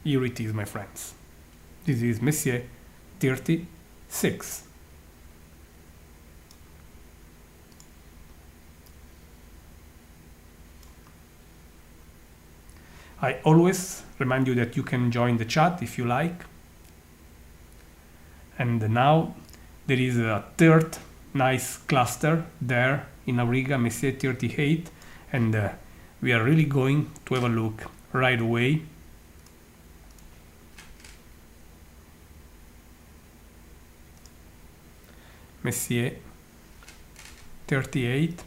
Here it is, my friends. This is Messier 36. I always remind you that you can join the chat if you like. And now there is a third nice cluster there in Auriga, Messier 38, and we are really going to have a look right away. Messier 38.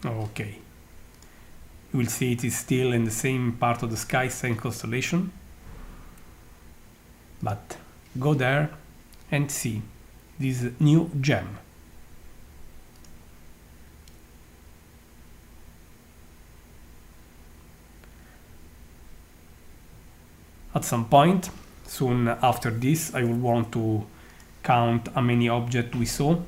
Okay. You will see it is still in the same part of the sky, same constellation. But go there and see this new gem. some point. Soon after this, I will want to count how many objects we saw.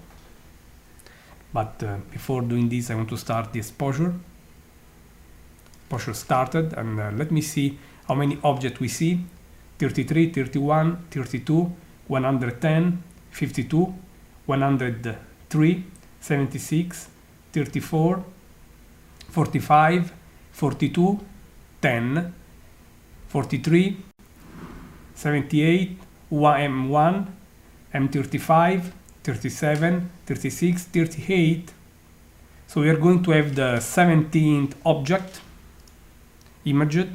But before doing this, I want to start the exposure. Exposure started, and let me see how many objects we see. 33, 31, 32, 110, 52, 103, 76, 34, 45, 42, 10, 43, 78, M1, M35, 37, 36, 38. So we are going to have the 17th object imaged.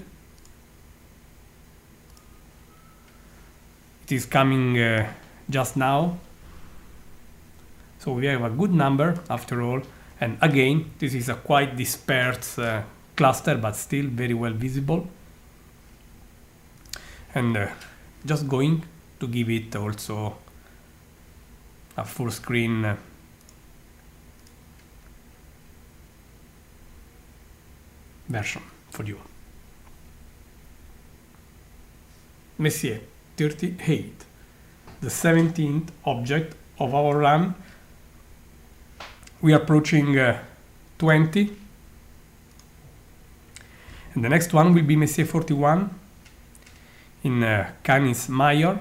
It is coming just now. So we have a good number after all. And again, this is a quite dispersed cluster, but still very well visible. And just going to give it also a full screen version for you. Messier 38, the 17th object of our run. We are approaching 20, and the next one will be Messier 41 in Canis Major.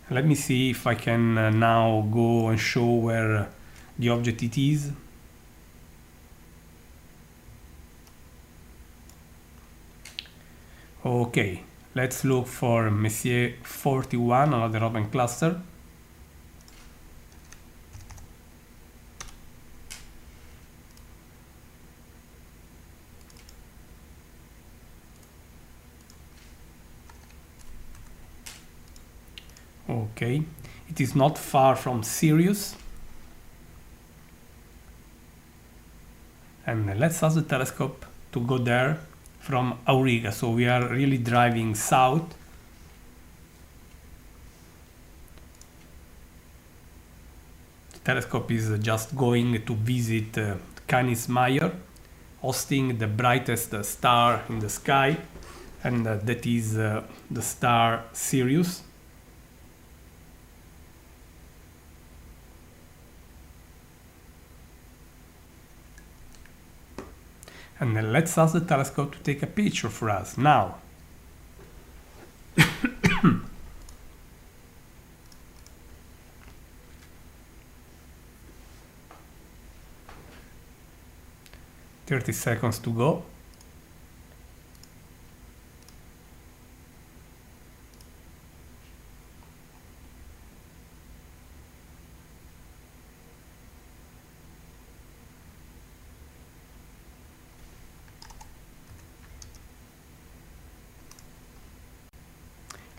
Let me see if I can now go and show where the object it is. Okay, let's look for Messier 41, another open cluster. Okay, it is not far from Sirius. And let's ask the telescope to go there from Auriga. So we are really driving south. The telescope is just going to visit Canis Major, hosting the brightest star in the sky, and that is the star Sirius. And then let's ask the telescope to take a picture for us now. "30 seconds to go.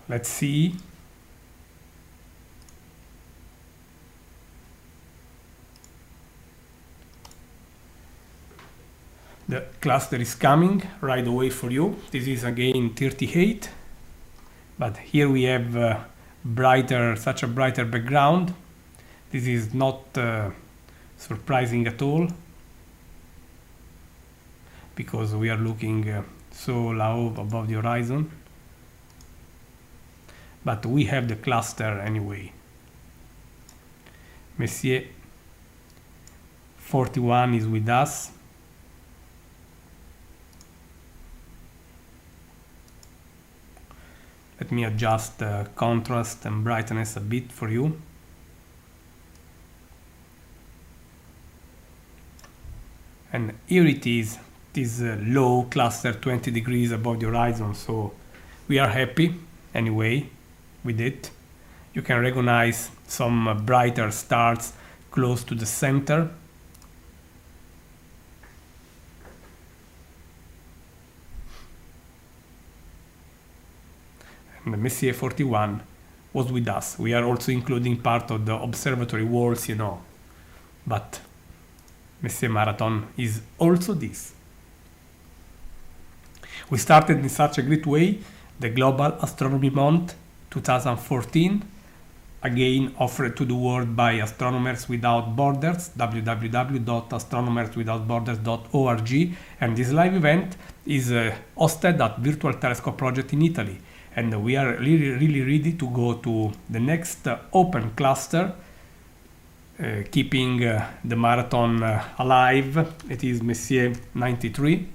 Let's see. The cluster is coming right away for you. This is again 38, but here we have such a brighter background. This is not surprising at all, because we are looking so low above the horizon. But we have the cluster anyway. Messier 41 is with us. Let me adjust contrast and brightness a bit for you. And here it is. It is a low cluster, 20 degrees above the horizon, so we are happy anyway with it. You can recognize some brighter stars close to the center. And the Messier 41 was with us. We are also including part of the observatory walls, you know. But Messier Marathon is also this. We started in such a great way the Global Astronomy Month 2014, again offered to the world by Astronomers Without Borders, www.astronomerswithoutborders.org, and this live event is hosted at Virtual Telescope Project in Italy, and we are really ready to go to the next open cluster, keeping the marathon alive. It is Messier 93.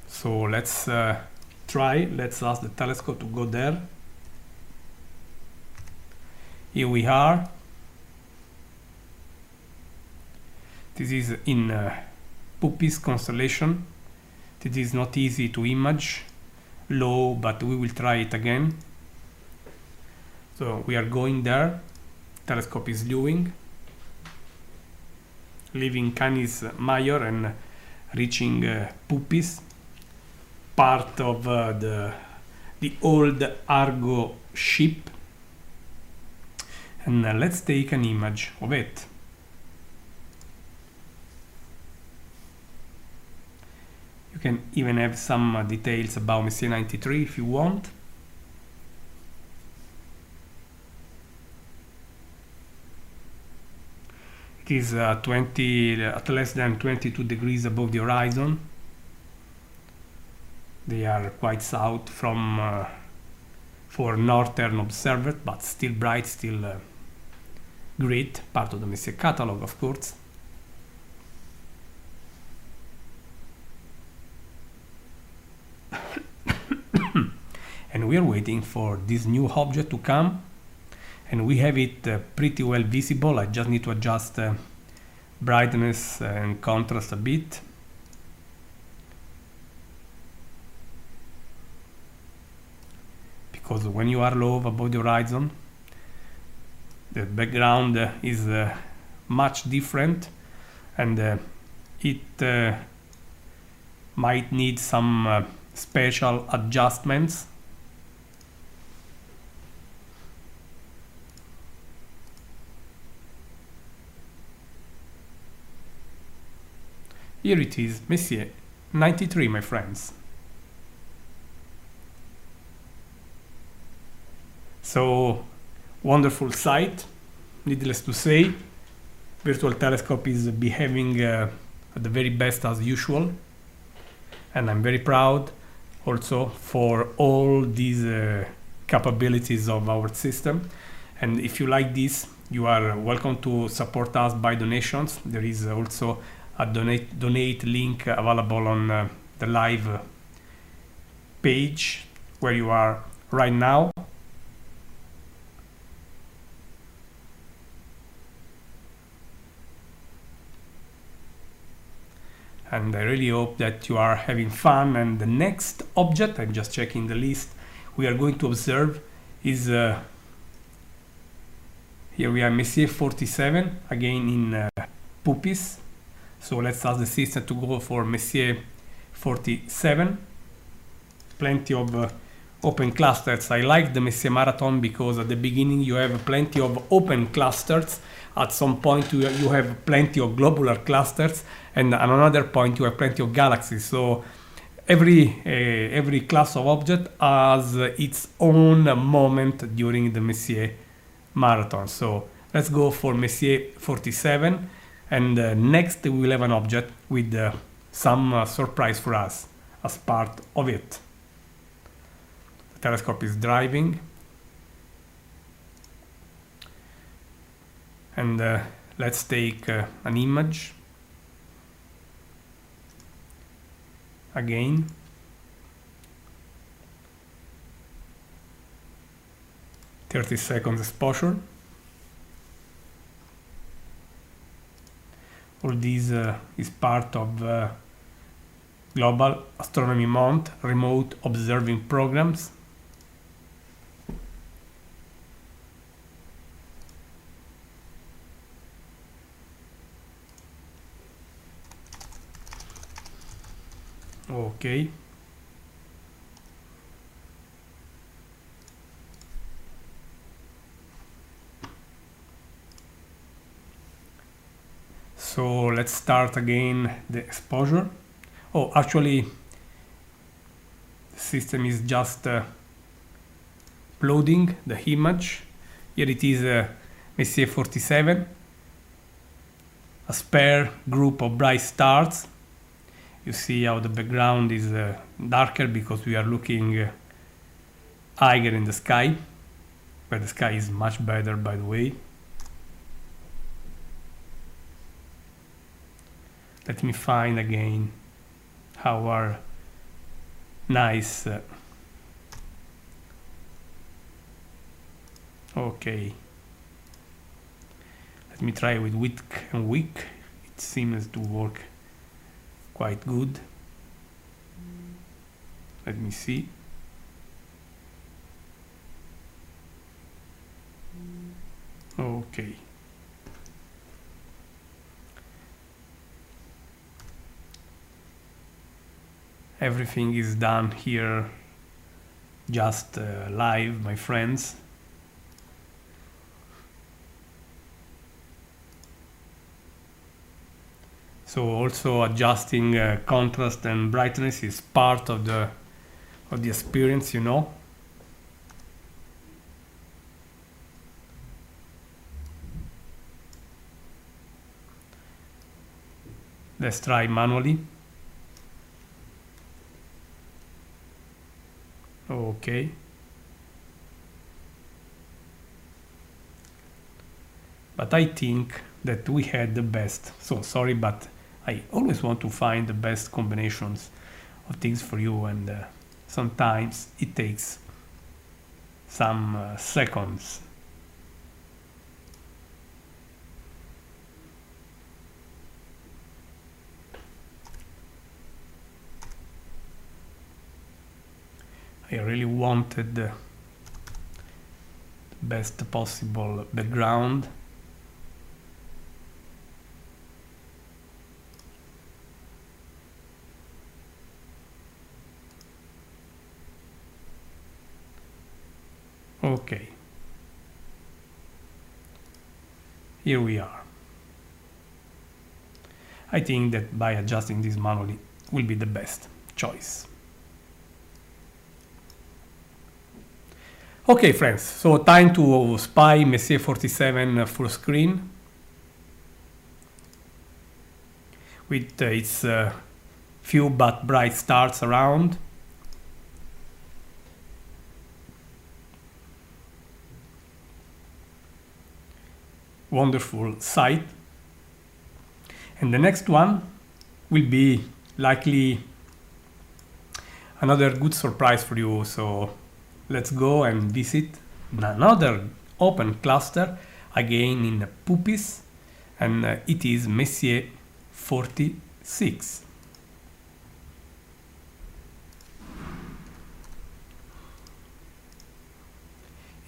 So let's let's ask the telescope to go there. Here we are. This is in Puppis constellation. It is not easy to image low, but we will try it again. So we are going there. Telescope is leaving Canis Major and reaching Puppis, part of the old Argo ship. And let's take an image of it. You can even have some details about Messier 93 if you want. It is at less than 22 degrees above the horizon. They are quite south from for northern observers, but still bright, still great, part of the Messier catalog, of course. And we are waiting for this new object to come, and we have it pretty well visible. I just need to adjust brightness and contrast a bit. Because when you are low above the horizon, the background is much different, and it might need some special adjustments. Here it is, Messier 93, my friends. So, wonderful sight, needless to say. Virtual Telescope is behaving at the very best as usual, and I'm very proud also for all these capabilities of our system. And if you like this, you are welcome to support us by donations. There is also a donate link available on the live page where you are right now. And I really hope that you are having fun. And the next object, I'm just checking the list, we are going to observe is here we are, Messier 47, again in Puppis. So let's ask the system to go for Messier 47. Plenty of open clusters. I like the Messier marathon because at the beginning you have plenty of open clusters. At some point you have plenty of globular clusters, and at another point you have plenty of galaxies. So every class of object has its own moment during the Messier marathon. So let's go for Messier 47, and next we will have an object with some surprise for us as part of it. The telescope is driving, and let's take an image again. "30 seconds exposure." All this is part of Global Astronomy Month remote observing programs. Okay. So let's start again the exposure. Oh, actually, the system is just uploading the image. Here it is Messier 47, a spare group of bright stars. You see how the background is darker because we are looking higher in the sky, where the sky is much better, by the way. Let me find again our nice okay, let me try with width and wick. It seems to work quite good. Let me see. Okay. Everything is done here just live, my friends. So also adjusting contrast and brightness is part of the experience, you know. Let's try manually. Okay. But I think that we had the best. So sorry, but I always want to find the best combinations of things for you, and sometimes it takes some seconds. I really wanted the best possible background. Okay, here we are. I think that by adjusting this manually will be the best choice. Okay, friends, so time to spy Messier 47 full screen with its few but bright stars around. Wonderful sight. And the next one will be likely another good surprise for you. So let's go and visit another open cluster, again in Puppis, and it is Messier 46.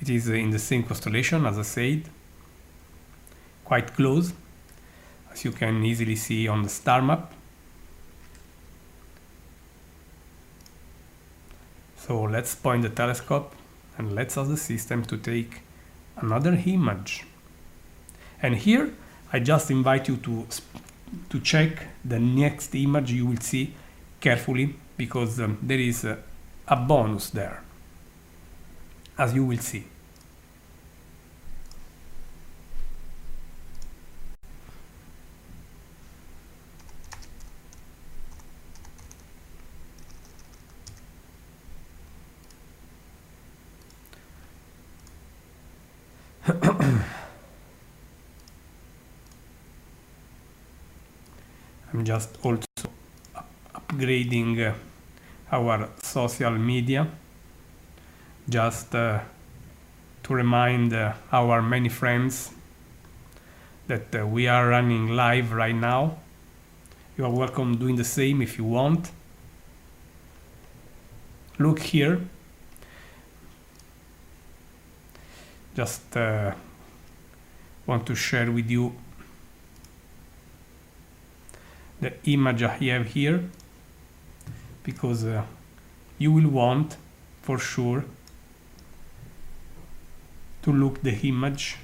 It is in the same constellation, as I said, quite close, as you can easily see on the star map. So let's point the telescope and let's ask the system to take another image. And here I just invite you to check the next image you will see carefully, because there is a bonus there, as you will see. I'm just also upgrading our social media, just to remind our many friends that we are running live right now. You are welcome doing the same if you want. Look here. Just want to share with you the image I have here, because you will want for sure to look the image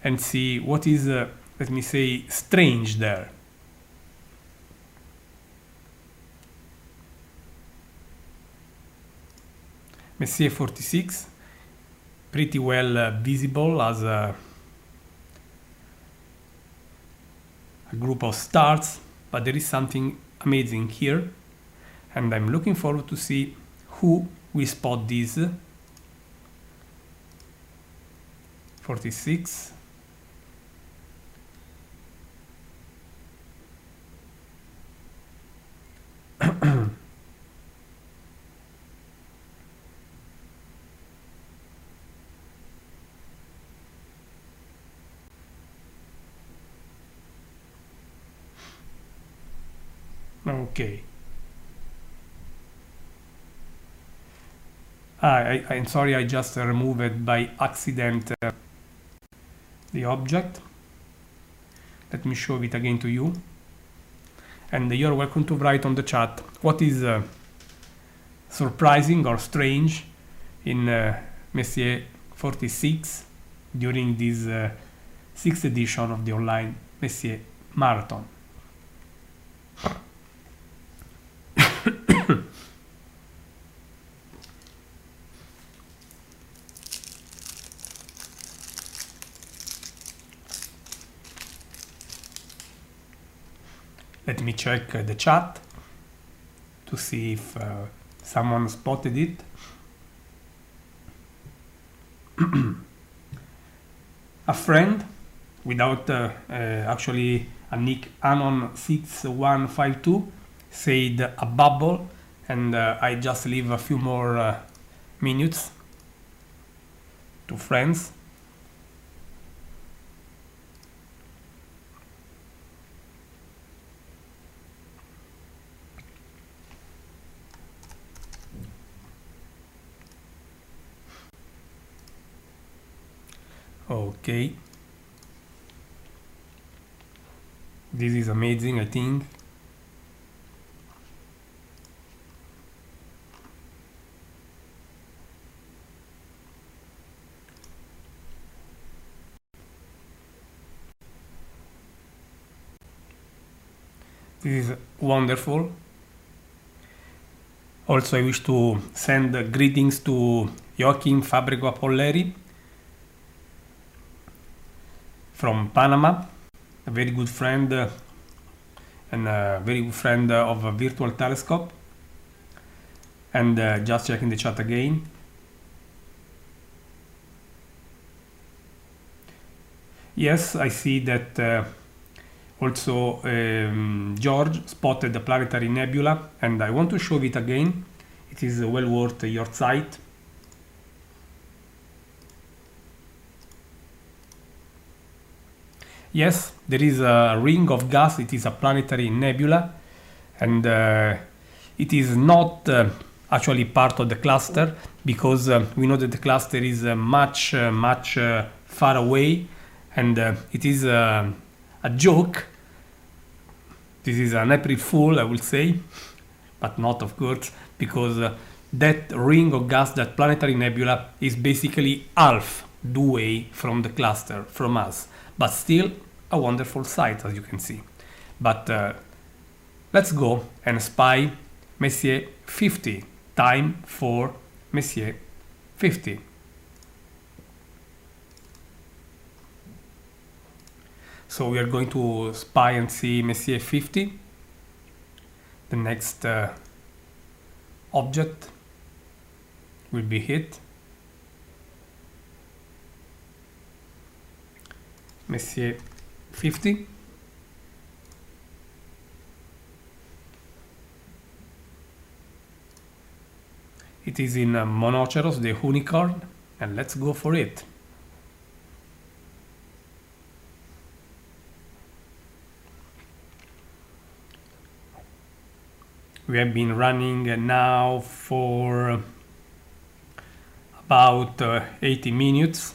and see what is, let me say, strange there. Messier 46 pretty well visible as a group of stars, but there is something amazing here, and I'm looking forward to see who will spot these. 46. Okay. I'm sorry, I just removed by accident the object. Let me show it again to you. And you're welcome to write on the chat what is surprising or strange in Messier 46 during this 6th edition of the online Messier Marathon. Let me check the chat to see if someone spotted it. A friend without actually a nick Anon6152 said a bubble, and I just leave a few more minutes to friends. Okay, this is amazing, I think. This is wonderful. Also, I wish to send greetings to Joaquim Fabrego Apolleri from Panama, a very good friend and a very good friend of a virtual telescope. And just checking the chat again. Yes, I see that also George spotted the planetary nebula, and I want to show it again. It is well worth your sight. Yes, there is a ring of gas. It is a planetary nebula, and it is not actually part of the cluster, because we know that the cluster is much far away, and it is a joke. This is an April Fool, I will say, but not, of course, because that ring of gas, that planetary nebula, is basically half the way from the cluster, from us. But still a wonderful sight, as you can see. But let's go and spy Messier 50. Time for Messier 50. So we are going to spy and see Messier 50. The next object will be hit. Messier 50. It is in Monoceros, the unicorn, and let's go for it. We have been running now for about 80 minutes.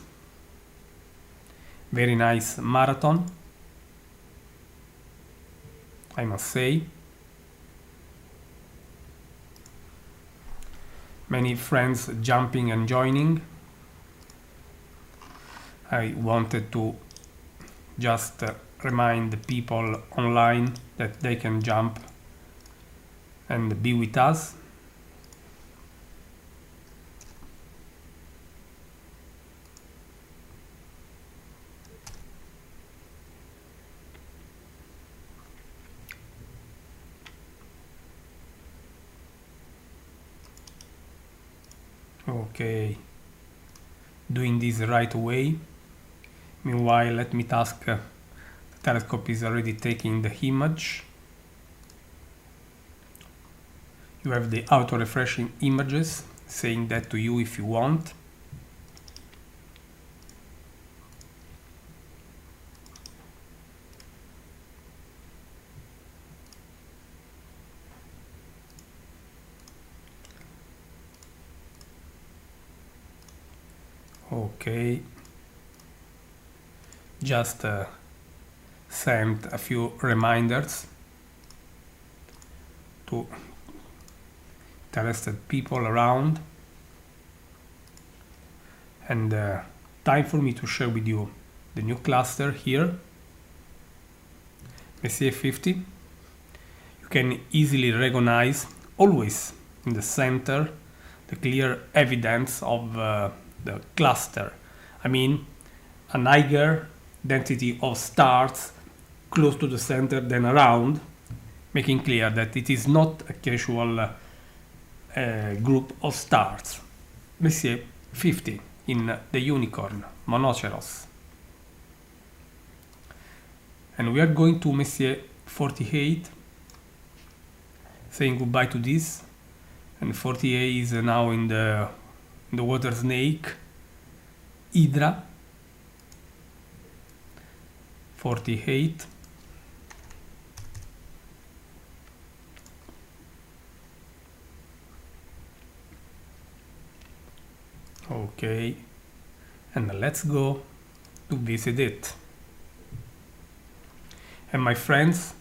Very nice marathon, I must say. Many friends jumping and joining. I wanted to just remind the people online that they can jump and be with us. Okay, doing this right away. Meanwhile, let me task the telescope is already taking the image. You have the auto refreshing images, saying that to you if you want. Okay, just send a few reminders to interested people around, and time for me to share with you the new cluster here, Messier 50. You can easily recognize always in the center the clear evidence of the cluster. I mean, an higher density of stars close to the center than around, making clear that it is not a casual group of stars. Messier 50 in the unicorn, Monoceros. And we are going to Messier 48, saying goodbye to this. And 48 is now in the water snake, Hydra. 48. Okay, and let's go to visit it. And my friends,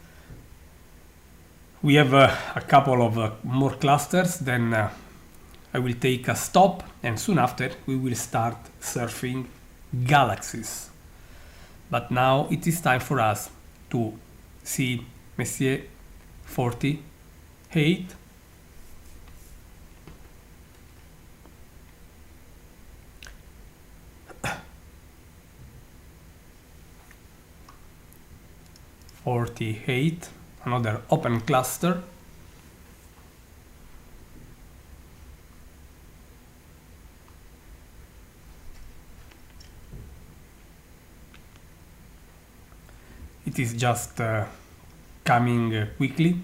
we have a couple of more clusters, then I will take a stop, and soon after we will start surfing galaxies. But now it is time for us to see Messier 48. Another open cluster. It is just coming quickly.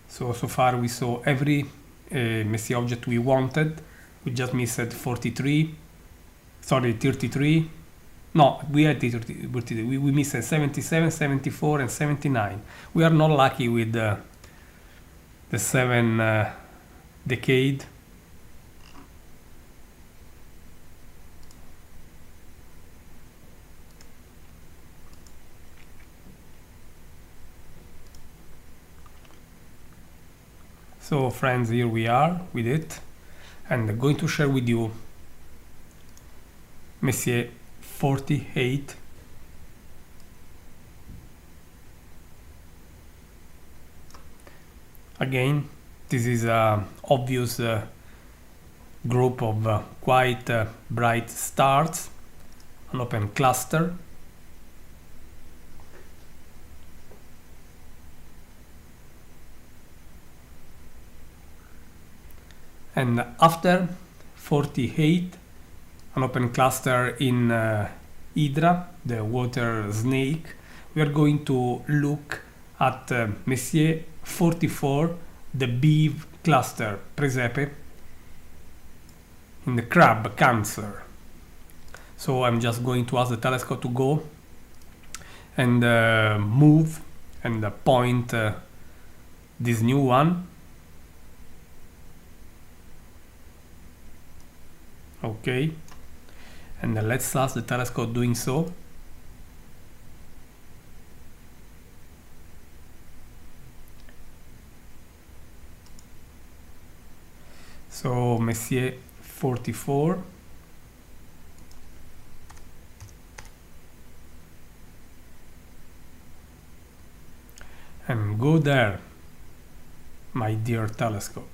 So far we saw every Messier object we wanted. We just missed 43. Sorry, 33. No, we had 33. We missed 77, 74, and 79. We are not lucky with the 7 decade. So friends, here we are with it, and I'm going to share with you Messier 48. Again, this is an obvious group of quite bright stars, an open cluster. And after 48, an open cluster in Hydra, the water snake, we are going to look at Messier 44, the beeve cluster, Presepe, in the crab Cancer. So I'm just going to ask the telescope to go and move and point this new one. Okay, and let's ask the telescope doing so. So Messier 44. And go there, my dear telescope.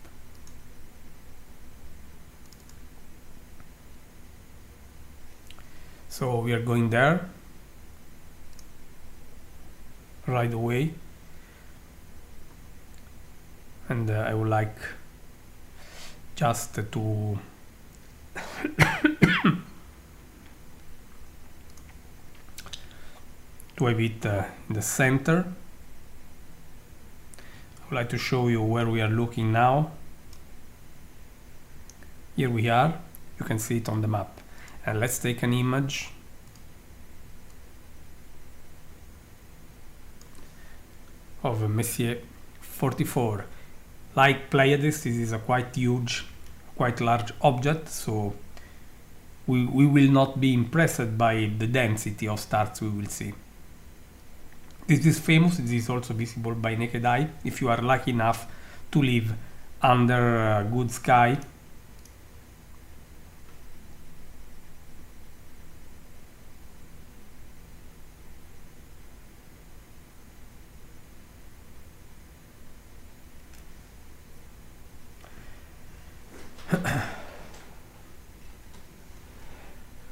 So we are going there right away. and I would like just to to have it in the center. I would like to show you where we are looking now. Here we are, you can see it on the map. And let's take an image. Of Messier 44. Like Pleiades, this is a quite huge, quite large object, so we will not be impressed by the density of stars we will see. This is famous, this is also visible by naked eye, if you are lucky enough to live under a good sky.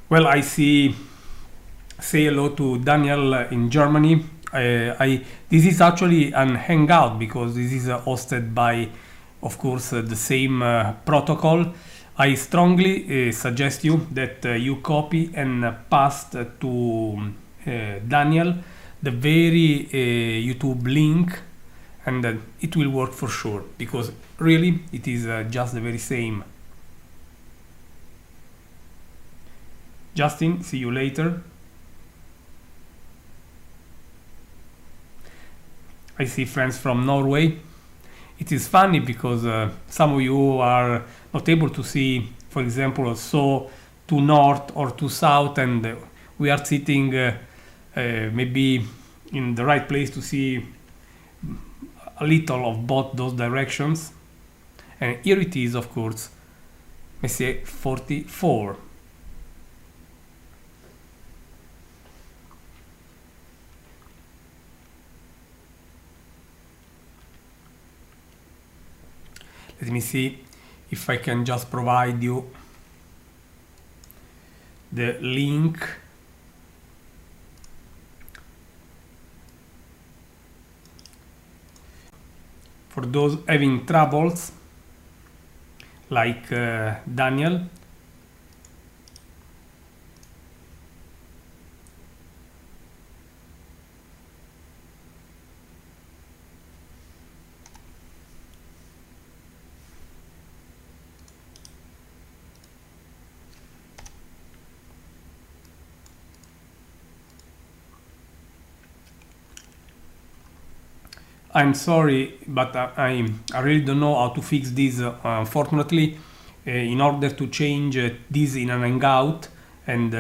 Well, I say hello to Daniel in Germany. This is actually an hangout because this is hosted by, of course, the same protocol. I strongly suggest you that you copy and paste to Daniel the very YouTube link, and it will work for sure, because really it is just the very same. Justin, see you later. I see friends from Norway. It is funny because some of you are not able to see, for example, so to north or to south, and we are sitting maybe in the right place to see a little of both those directions. And here it is, of course, Messier 44. Let me see if I can just provide you the link. For those having troubles, like Daniel, I'm sorry, but I really don't know how to fix this. Unfortunately, in order to change this in an hangout, and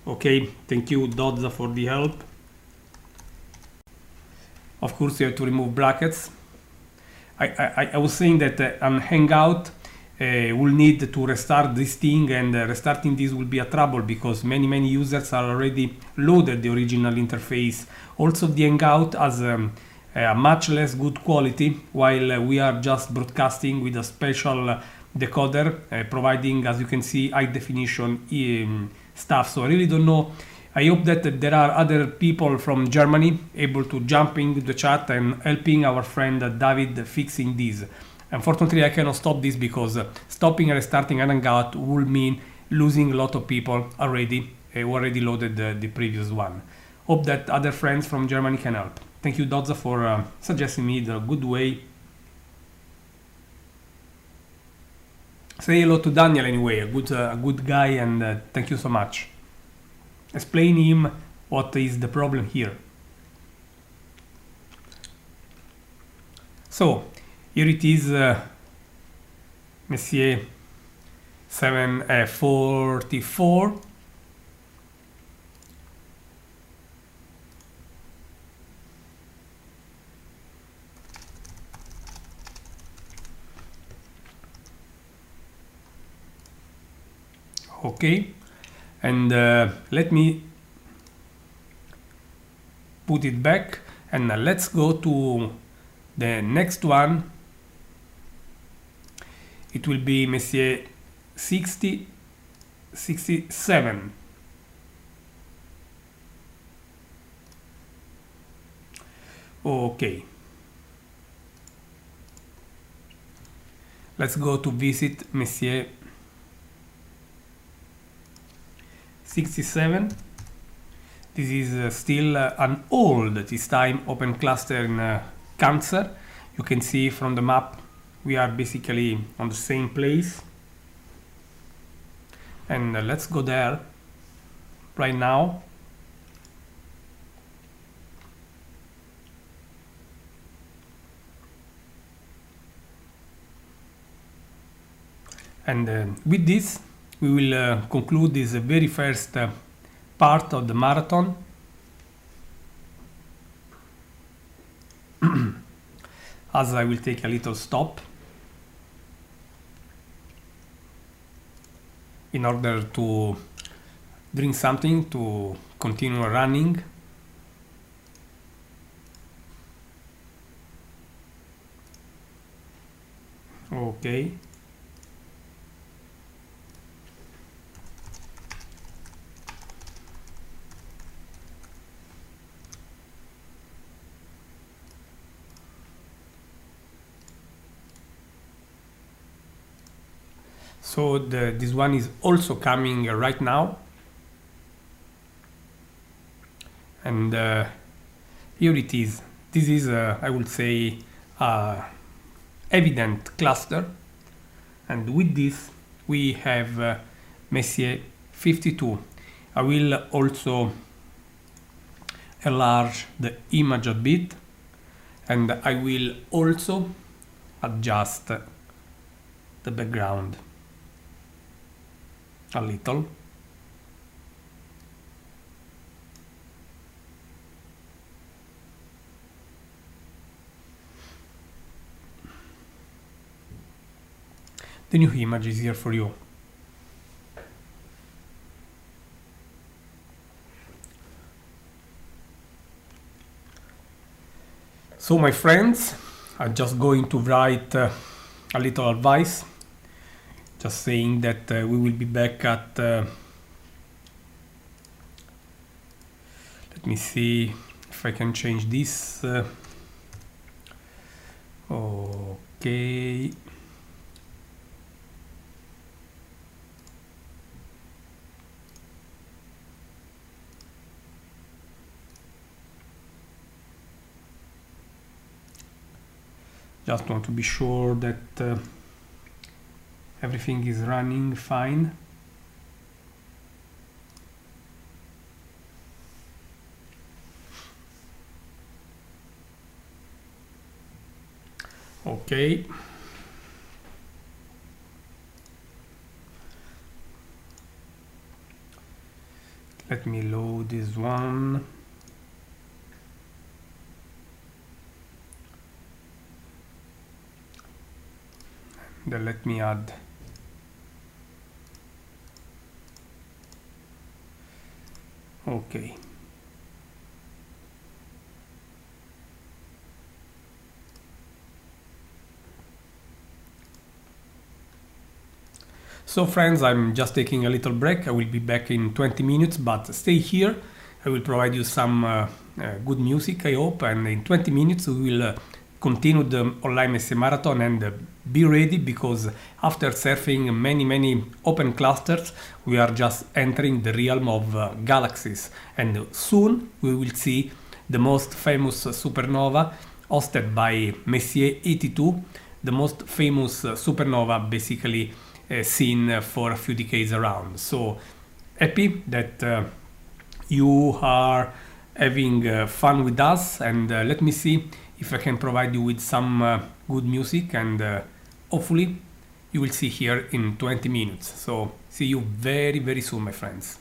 okay, thank you Dodza for the help. Of course, you have to remove brackets. I was saying that an hangout will need to restart this thing, and restarting this will be a trouble because many users are already loaded the original interface. Also, the hangout has a much less good quality, while we are just broadcasting with a special decoder providing, as you can see, high definition stuff. So I really don't know. I hope that there are other people from Germany able to jump into the chat and helping our friend David fixing this. Unfortunately, I cannot stop this because stopping and restarting an hangout will mean losing a lot of people already who already loaded the previous one. Hope that other friends from Germany can help. Thank you, Dodza, for suggesting me the good way. Say hello to Daniel anyway, a good guy, and thank you so much. Explain him what is the problem here. So, here it is, Messier 744. Okay, and let me put it back, and let's go to the next one. It will be Messier 67. Okay. Let's go to visit Messier 67. This is still an old, this time, open cluster in Cancer. You can see from the map we are basically on the same place. And let's go there right now. And with this, we will conclude this very first part of the marathon. As I will take a little stop in order to drink something to continue running. Okay. So this one is also coming right now. And here it is. This is, I would say, evident cluster. And with this, we have Messier 52. I will also enlarge the image a bit. And I will also adjust the background a little. The new image is here for you. So my friends, I'm just going to write a little advice. Just saying that we will be back at, let me see if I can change this. Okay. Just want to be sure that everything is running fine. Okay. Let me load this one. Then let me add okay. So friends, I'm just taking a little break. I will be back in 20 minutes, but stay here. I will provide you some good music, I hope, and in 20 minutes we will continue the online Messier marathon, and be ready, because after surfing many open clusters, we are just entering the realm of galaxies, and soon we will see the most famous supernova hosted by Messier 82, the most famous supernova basically seen for a few decades around. So happy that you are having fun with us, and let me see if I can provide you with some good music, and hopefully you will see here in 20 minutes. So see you very soon, my friends.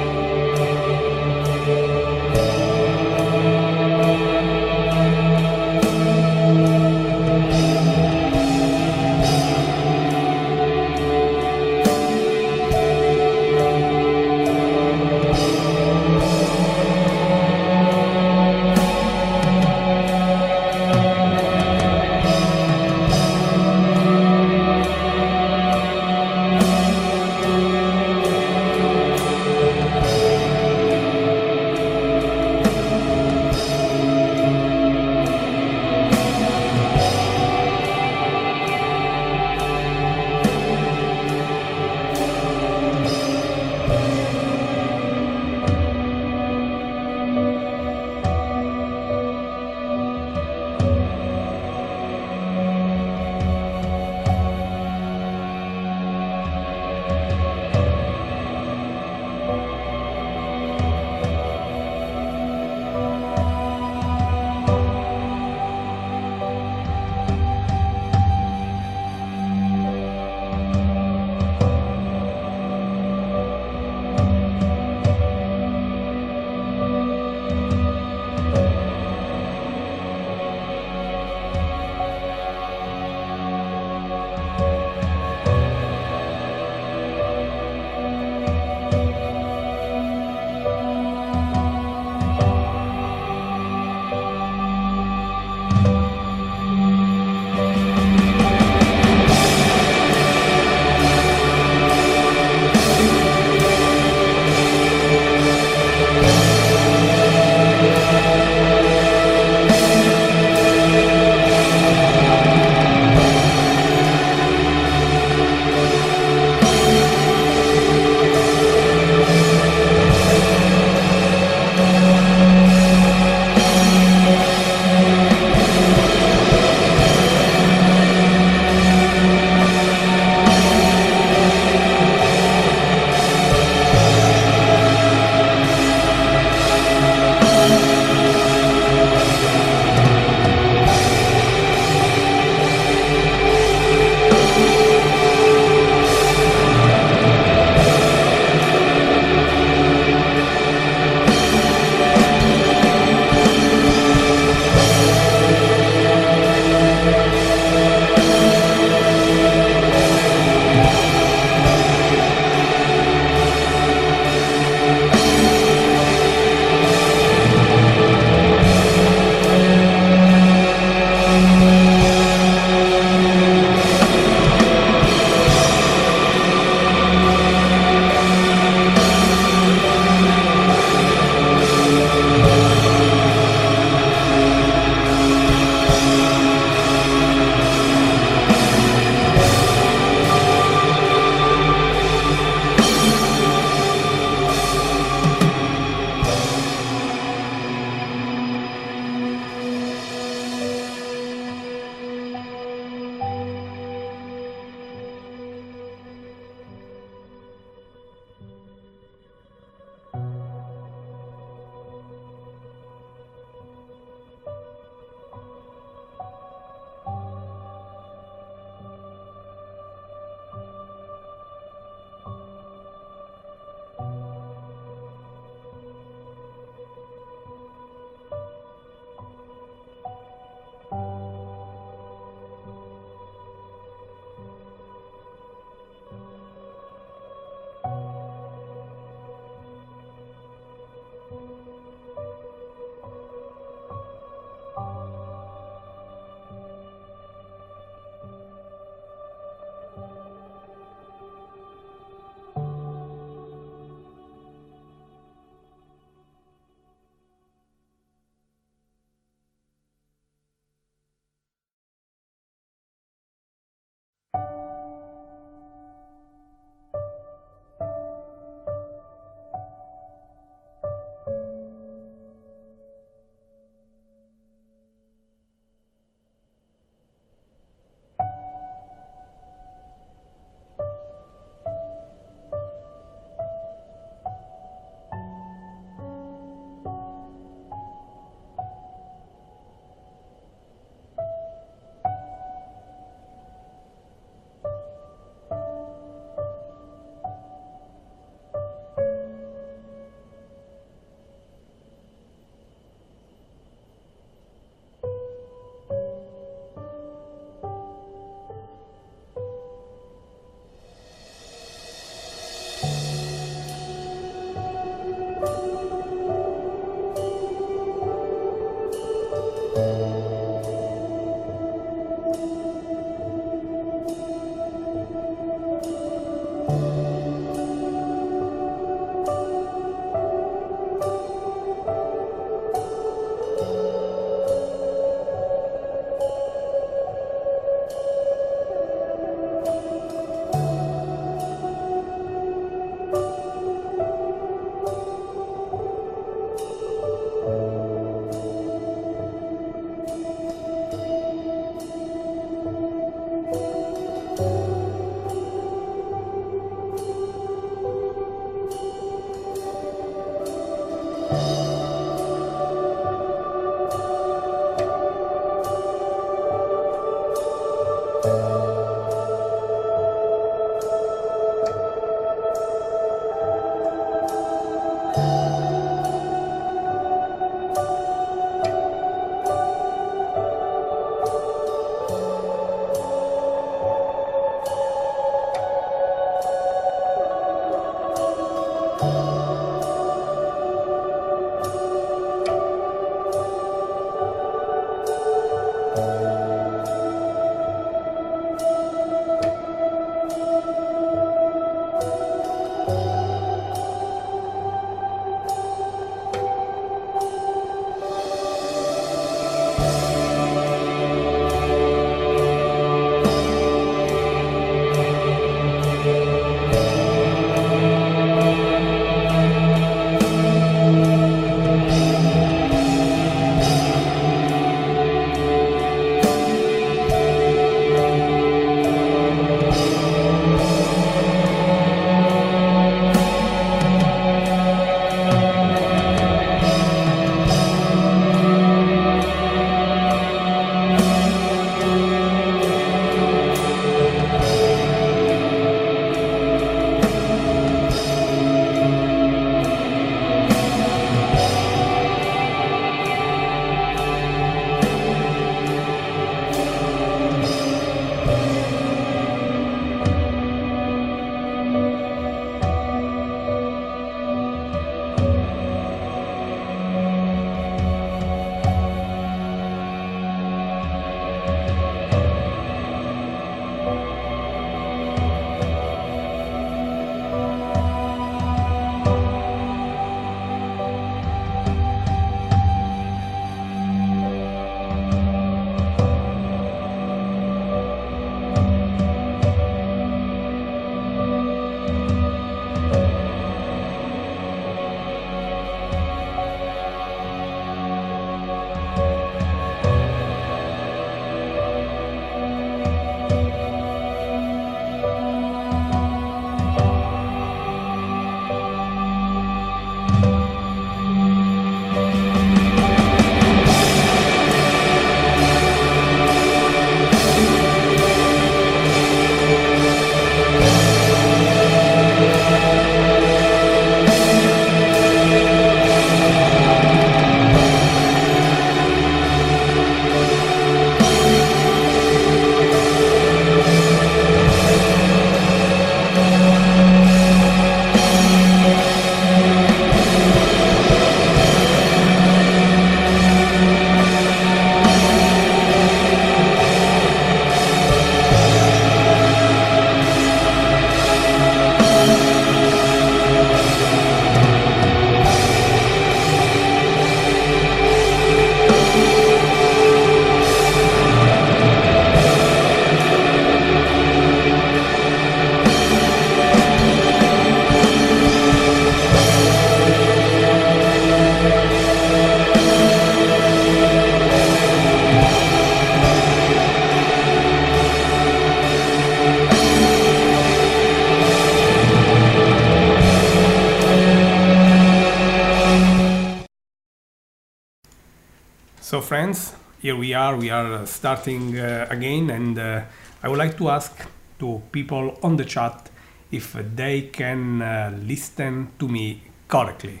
So friends, here we are starting again, and I would like to ask to people on the chat if they can listen to me correctly.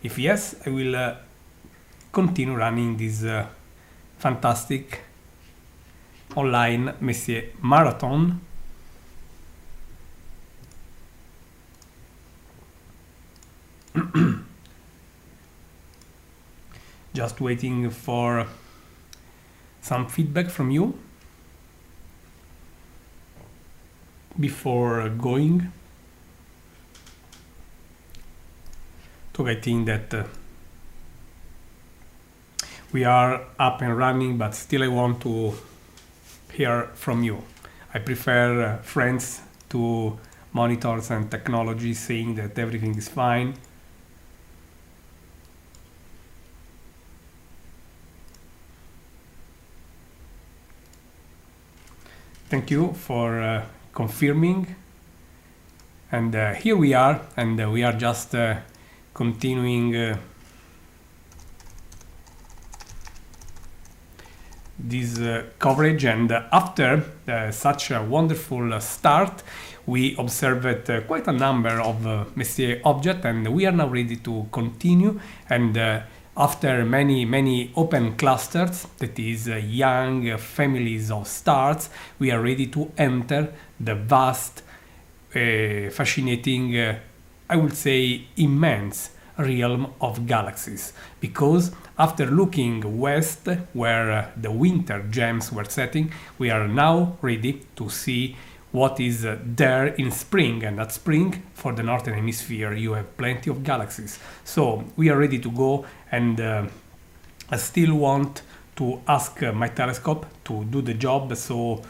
If yes, I will continue running this fantastic online Messier marathon. Just waiting for some feedback from you before going. So I think that we are up and running, but still I want to hear from you. I prefer friends to monitors and technology saying that everything is fine. Thank you for confirming. And here we are, and we are just continuing this coverage. And after such a wonderful start, we observed quite a number of Messier objects, and we are now ready to continue. And after many open clusters, that is young families of stars, we are ready to enter the vast, fascinating, I would say immense realm of galaxies. Because after looking west, where the winter gems were setting, we are now ready to see what is there in spring. And at spring, for the northern hemisphere, you have plenty of galaxies. So we are ready to go, and I still want to ask my telescope to do the job. So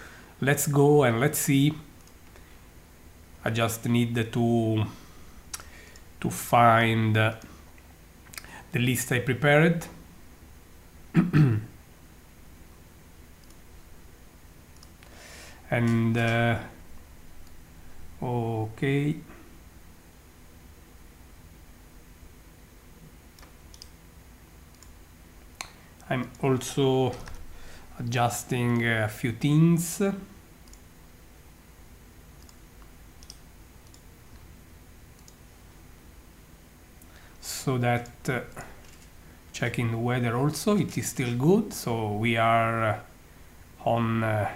let's go and let's see. I just need to find the list I prepared. And okay, I'm also adjusting a few things. So that checking the weather also, it is still good. So we are on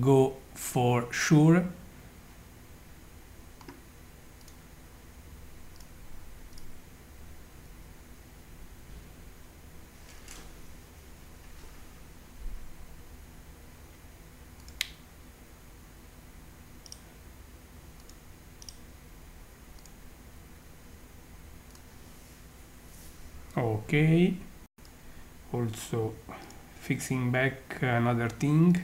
go for sure. Okay, also fixing back another thing.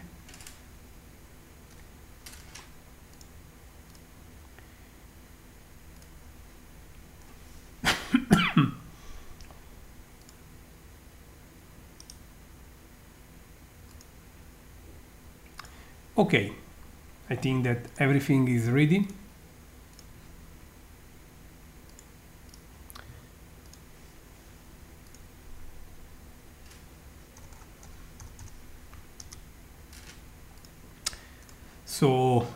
Okay, I think that everything is ready. So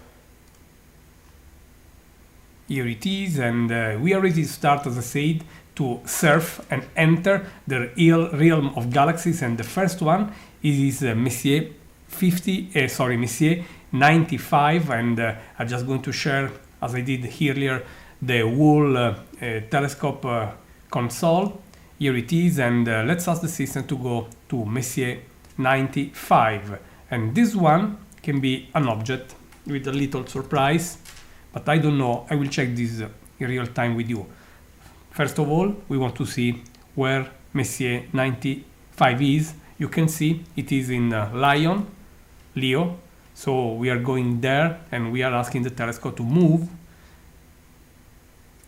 here it is, and we are ready to start, as I said, to surf and enter the real realm of galaxies. And the first one is Messier 95, and I'm just going to share, as I did earlier, the whole telescope console. Here it is, and let's ask the system to go to Messier 95. And this one can be an object with a little surprise, but I don't know. I will check this in real time with you. First of all, we want to see where Messier 95 is. You can see it is in Leo. So we are going there, and we are asking the telescope to move,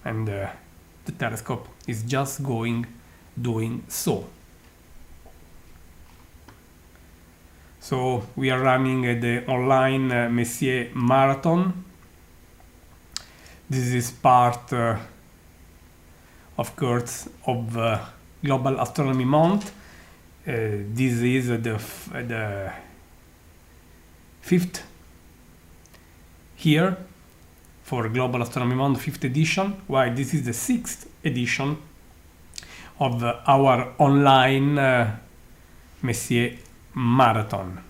and the telescope is just doing so. So we are running the online Messier marathon. This is part, of course, of Global Astronomy Month. This is the fifth here for Global Astronomy Month, 5th edition, while this is the 6th edition of our online Messier Marathon.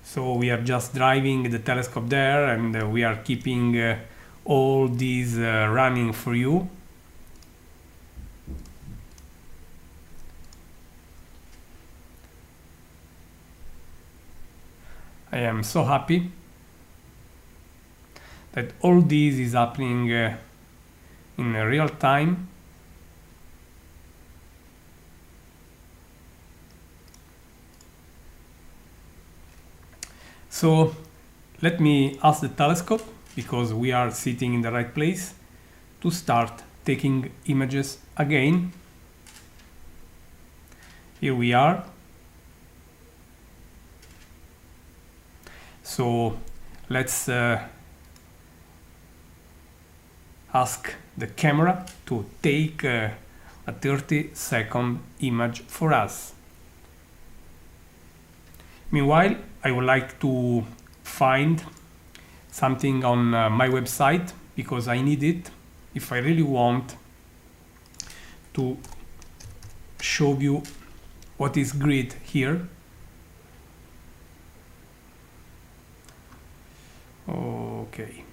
So we are just driving the telescope there, and we are keeping all these running for you. I am so happy that all this is happening in real time. So let me ask the telescope, because we are sitting in the right place, to start taking images again. Here we are. So let's ask the camera to take a 30-second image for us. Meanwhile, I would like to find something on my website, because I need it if I really want to show you what is great here. Okay.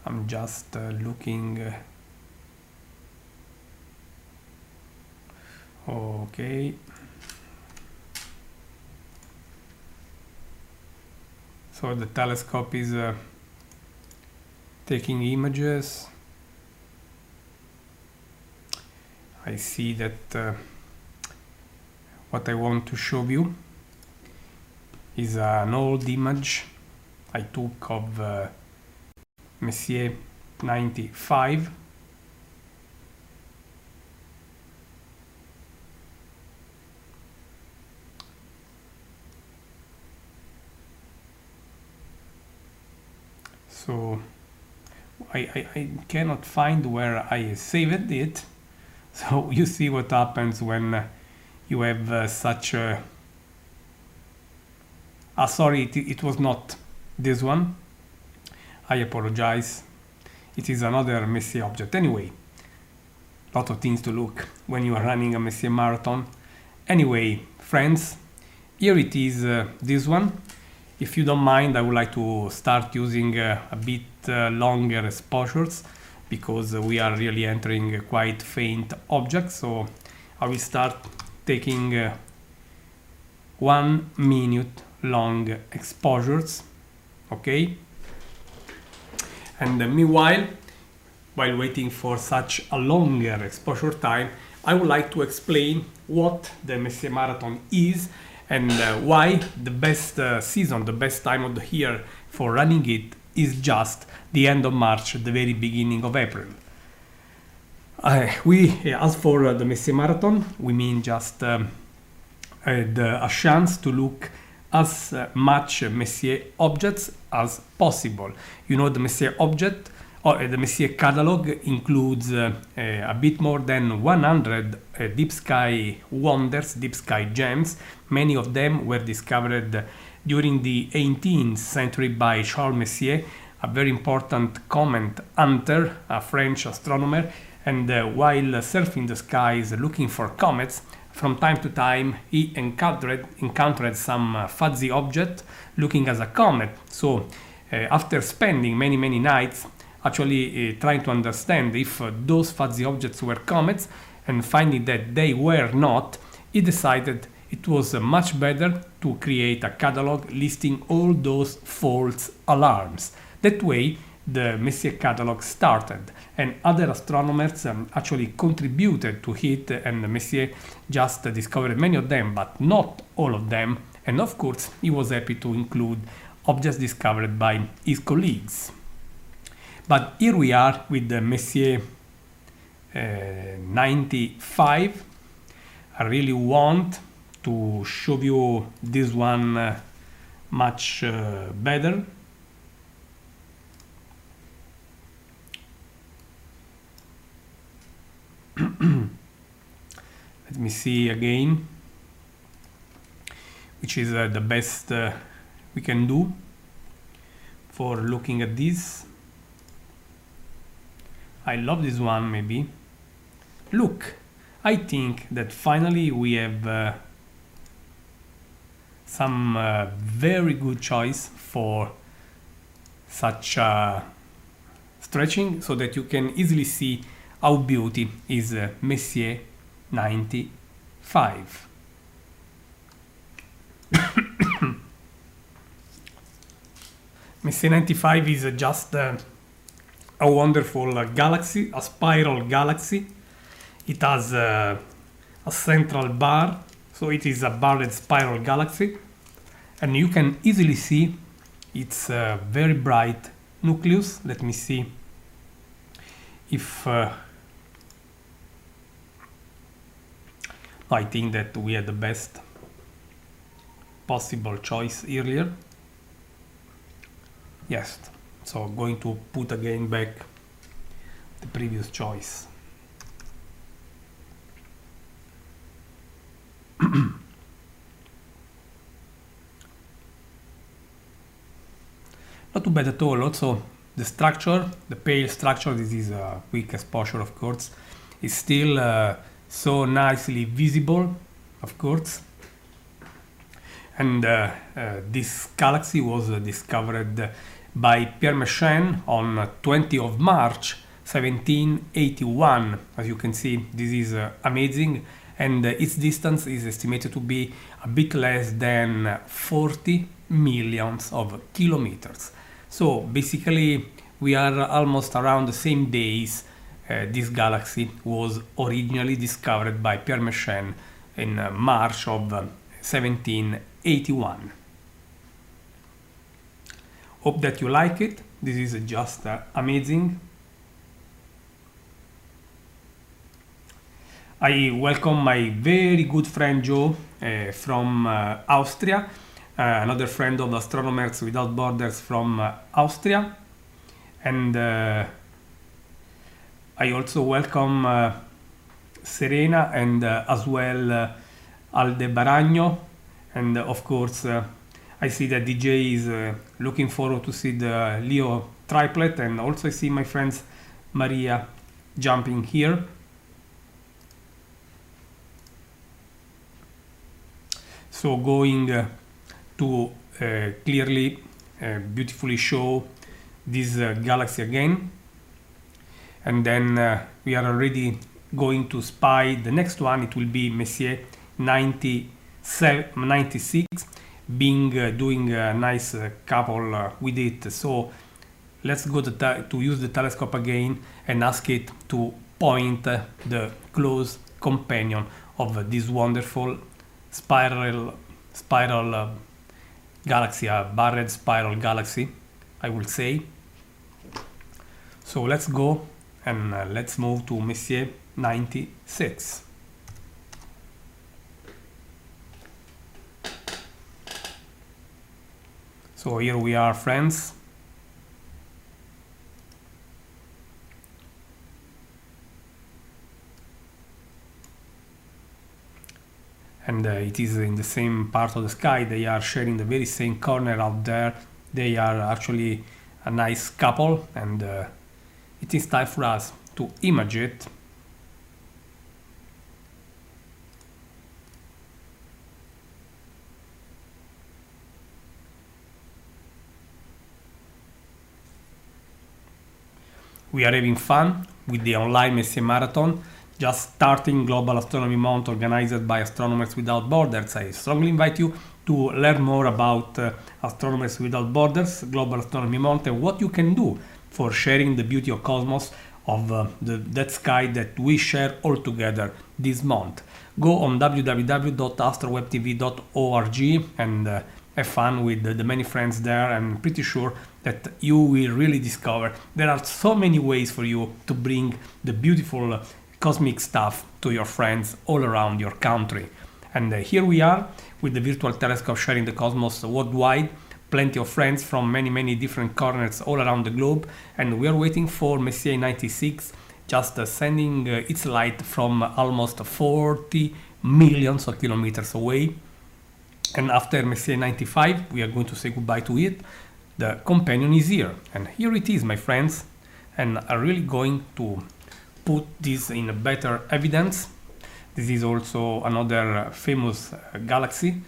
I'm just looking. Okay. So the telescope is taking images. I see that what I want to show you is an old image I took of Messier 95. So I cannot find where I saved it. So you see what happens when you have such a... sorry, it was not this one. I apologize. It is another Messier object. Anyway, lot of things to look when you are running a Messier marathon. Anyway, friends, here it is, this one. If you don't mind, I would like to start using a bit longer exposures, because we are really entering quite faint objects. So I will start taking 1 minute long exposures. Okay. And meanwhile, while waiting for such a longer exposure time, I would like to explain what the Messier Marathon is, and why the best season, the best time of the year for running it is just the end of March, the very beginning of April. As for the Messier Marathon, we mean just a chance to look as much Messier objects as possible. You know, the Messier object, or the Messier catalog, includes a bit more than 100 deep sky wonders, deep sky gems. Many of them were discovered during the 18th century by Charles Messier, a very important comet hunter, a French astronomer, and while surfing the skies looking for comets, from time to time he encountered some fuzzy object looking as a comet. So after spending many nights actually trying to understand if those fuzzy objects were comets, and finding that they were not, he decided it was much better to create a catalog listing all those false alarms. That way the Messier catalog started, and other astronomers actually contributed to it, and Messier just discovered many of them, but not all of them. And of course, he was happy to include objects discovered by his colleagues. But here we are with the Messier 95. I really want to show you this one much better. Let me see again, which is the best we can do for looking at this. I love this one. Maybe look, I think that finally we have some very good choice for such stretching, so that you can easily see how beauty is Messier 95. Messier 95 is just a wonderful galaxy, a spiral galaxy. It has a central bar, so it is a barred spiral galaxy, and you can easily see its very bright nucleus. Let me see if I think that we had the best possible choice earlier. Yes, so going to put again back the previous choice. Not too bad at all. Also, the structure, the pale structure, this is a quick exposure, of course, is still so nicely visible, of course. And this galaxy was discovered by Pierre Messier on 20 of March 1781. As you can see, this is amazing, and its distance is estimated to be a bit less than 40 millions of kilometers. So basically we are almost around the same days this galaxy was originally discovered by Pierre Messier in March of 1781. Hope that you like it. This is just amazing. I welcome my very good friend Joe from Austria, another friend of Astronomers Without Borders from Austria, and I also welcome Serena and as well Aldebaragno, and of course I see that DJ is looking forward to see the Leo triplet, and also I see my friends Maria jumping here. So going to clearly, beautifully show this galaxy again, and then we are already going to spy the next one. It will be Messier 96, being doing a nice couple with it. So let's go to use the telescope again and ask it to point the close companion of this wonderful spiral galaxy, a barred spiral galaxy, I will say. So let's go and let's move to Messier 96. So here we are, friends. And it is in the same part of the sky. They are sharing the very same corner out there. They are actually a nice couple, and it is time for us to image it. We are having fun with the online Messier Marathon, just starting Global Astronomy Month organized by Astronomers Without Borders. I strongly invite you to learn more about Astronomers Without Borders, Global Astronomy Month, and what you can do for sharing the beauty of cosmos, of that sky that we share all together this month. Go on www.astrowebtv.org and have fun with the many friends there. I'm pretty sure that you will really discover there are so many ways for you to bring the beautiful cosmic stuff to your friends all around your country. And here we are with the virtual telescope sharing the cosmos worldwide. Plenty of friends from many different corners all around the globe, and we are waiting for Messier 96 just sending its light from almost 40 millions of kilometers away. And after Messier 95 we are going to say goodbye to it. The companion is here, and here it is, my friends, and I'm really going to put this in a better evidence. This is also another famous galaxy.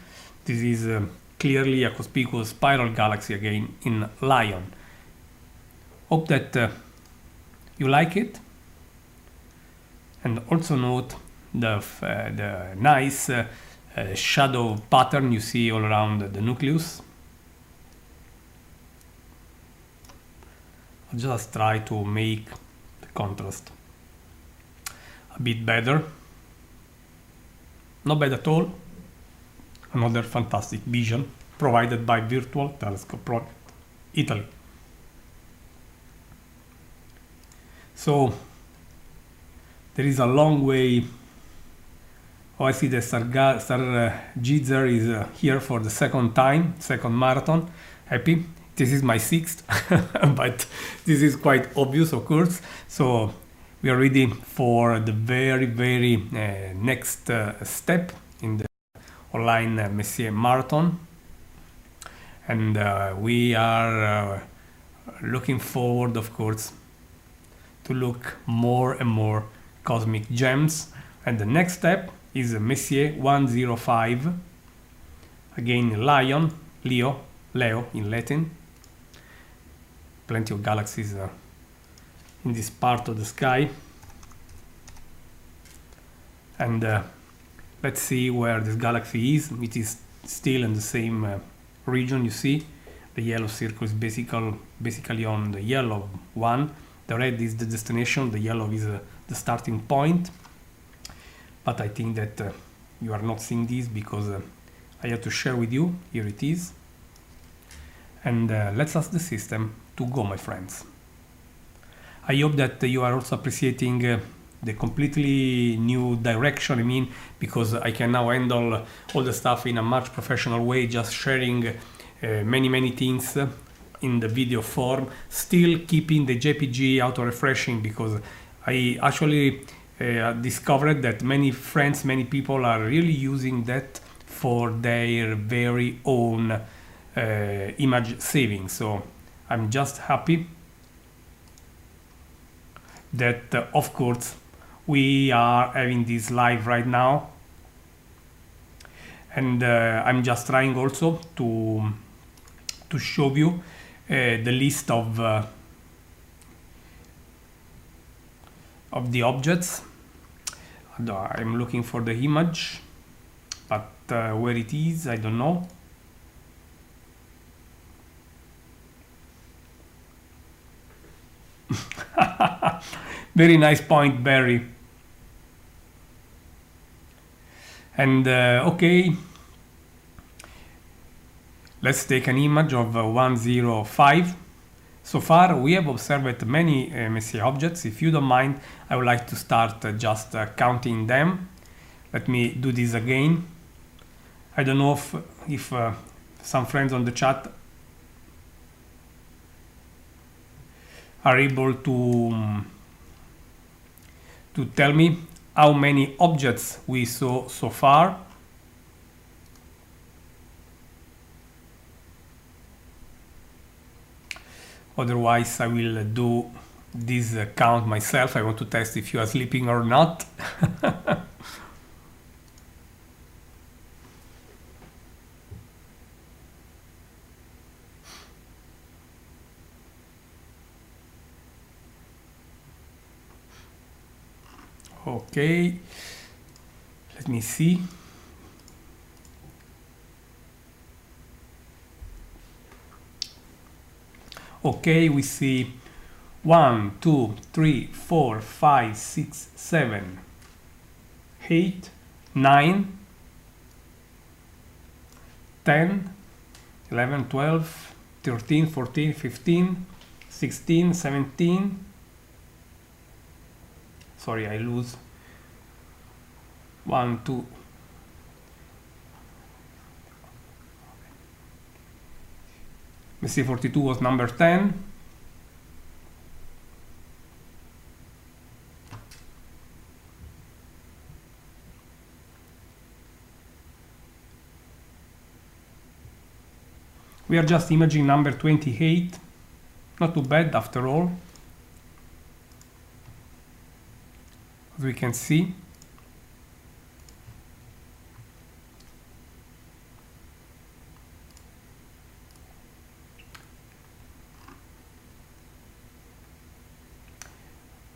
This is clearly a conspicuous spiral galaxy again in Lion. Hope that you like it, and also note the nice shadow pattern you see all around the nucleus. I'll just try to make the contrast a bit better. Not bad at all. Another fantastic vision provided by Virtual Telescope Project Italy. So there is a long way. Oh, I see the Star Gitzer is here for the second marathon. Happy. This is my sixth, but this is quite obvious, of course. So we are ready for the very next step in the online Messier marathon, and we are looking forward, of course, to look more and more cosmic gems. And the next step is Messier 105, again Lion, Leo in Latin. Plenty of galaxies in this part of the sky, and let's see where this galaxy is. It is still in the same region. You see the yellow circle is basically on the yellow one. The red is the destination, the yellow is the starting point. But I think that you are not seeing this because I have to share with you. Here it is, and let's ask the system to go, my friends. I hope that you are also appreciating the completely new direction. I mean, because I can now handle all the stuff in a much professional way, just sharing many things in the video form, still keeping the JPG auto refreshing, because I actually discovered that many friends, many people are really using that for their very own image saving. So I'm just happy that of course we are having this live right now, and I'm just trying also to show you the list of the objects. I'm looking for the image, but where it is I don't know. Very nice point, Barry. And okay, let's take an image of 105. So far we have observed many Messier objects. If you don't mind, I would like to start just counting them. Let me do this again. I don't know if some friends on the chat are able to tell me how many objects we saw so far. Otherwise I will do this count myself. I want to test if you are sleeping or not. Okay, let me see. Okay, we see 1, 2, 3, 4, 5, 6, 7, 8, 9, 10, 11, 12, 13, 14, 15, 16, 17. Sorry, I lose 1, 2. Messier 42 was number 10. We are just imaging number 28. Not too bad after all, as we can see.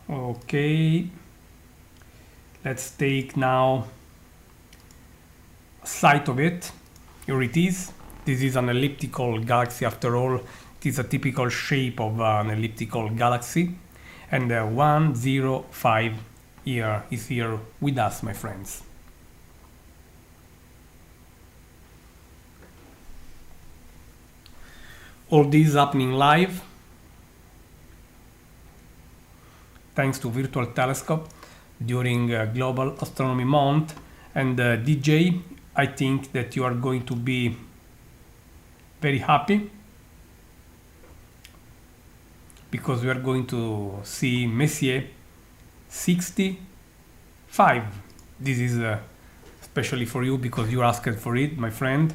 Okay, let's take now a sight of it. Here it is. This is an elliptical galaxy after all. It is a typical shape of an elliptical galaxy. And 105 here is here with us, my friends. All this happening live, thanks to Virtual Telescope during Global Astronomy Month. And DJ, I think that you are going to be very happy because we are going to see Messier 65. This is especially for you because you asked for it, my friend.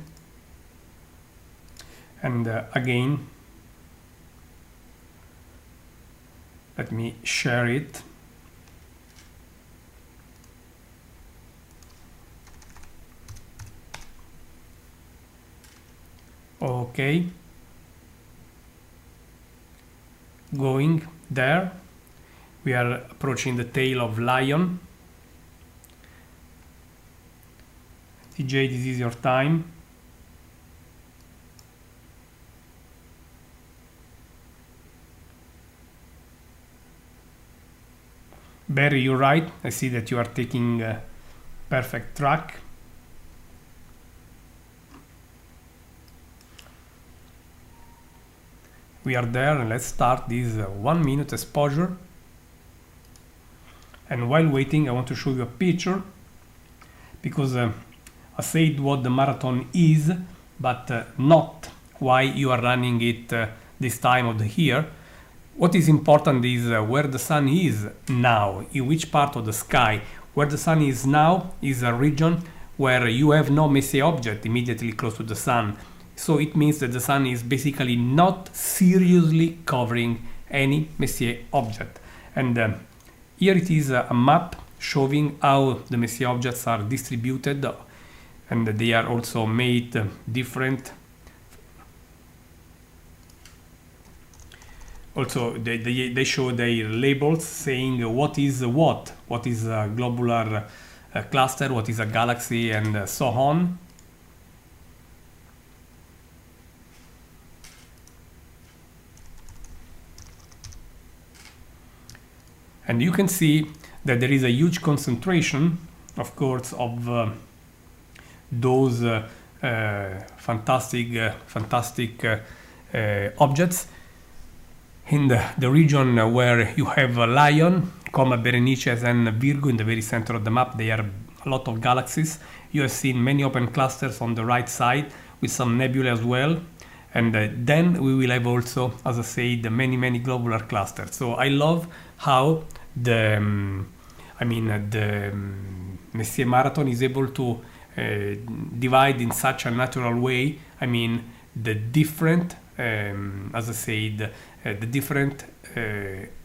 And again, let me share it. Okay, going there, we are approaching the tail of lion. DJ, this is your time. Barry, you're right. I see that you are taking perfect track. We are there, and let's start this 1 minute exposure. And while waiting, I want to show you a picture because I said what the marathon is, but not why you are running it this time of the year. What is important is where the sun is now, in which part of the sky. Where the sun is now is a region where you have no Messier object immediately close to the sun. So it means that the sun is basically not seriously covering any Messier object. And here it is a map showing how the Messier objects are distributed, and they are also made different. Also, they show their labels saying what is a globular cluster, what is a galaxy, and so on. And you can see that there is a huge concentration, of course, of those fantastic objects in the region where you have Lion, Berenices, and Virgo in the very center of the map. There are a lot of galaxies. You have seen many open clusters on the right side with some nebulae as well. And then we will have also, as I said, many globular clusters. So I love how the Messier Marathon is able to divide in such a natural way. I mean, the different, as I said, the different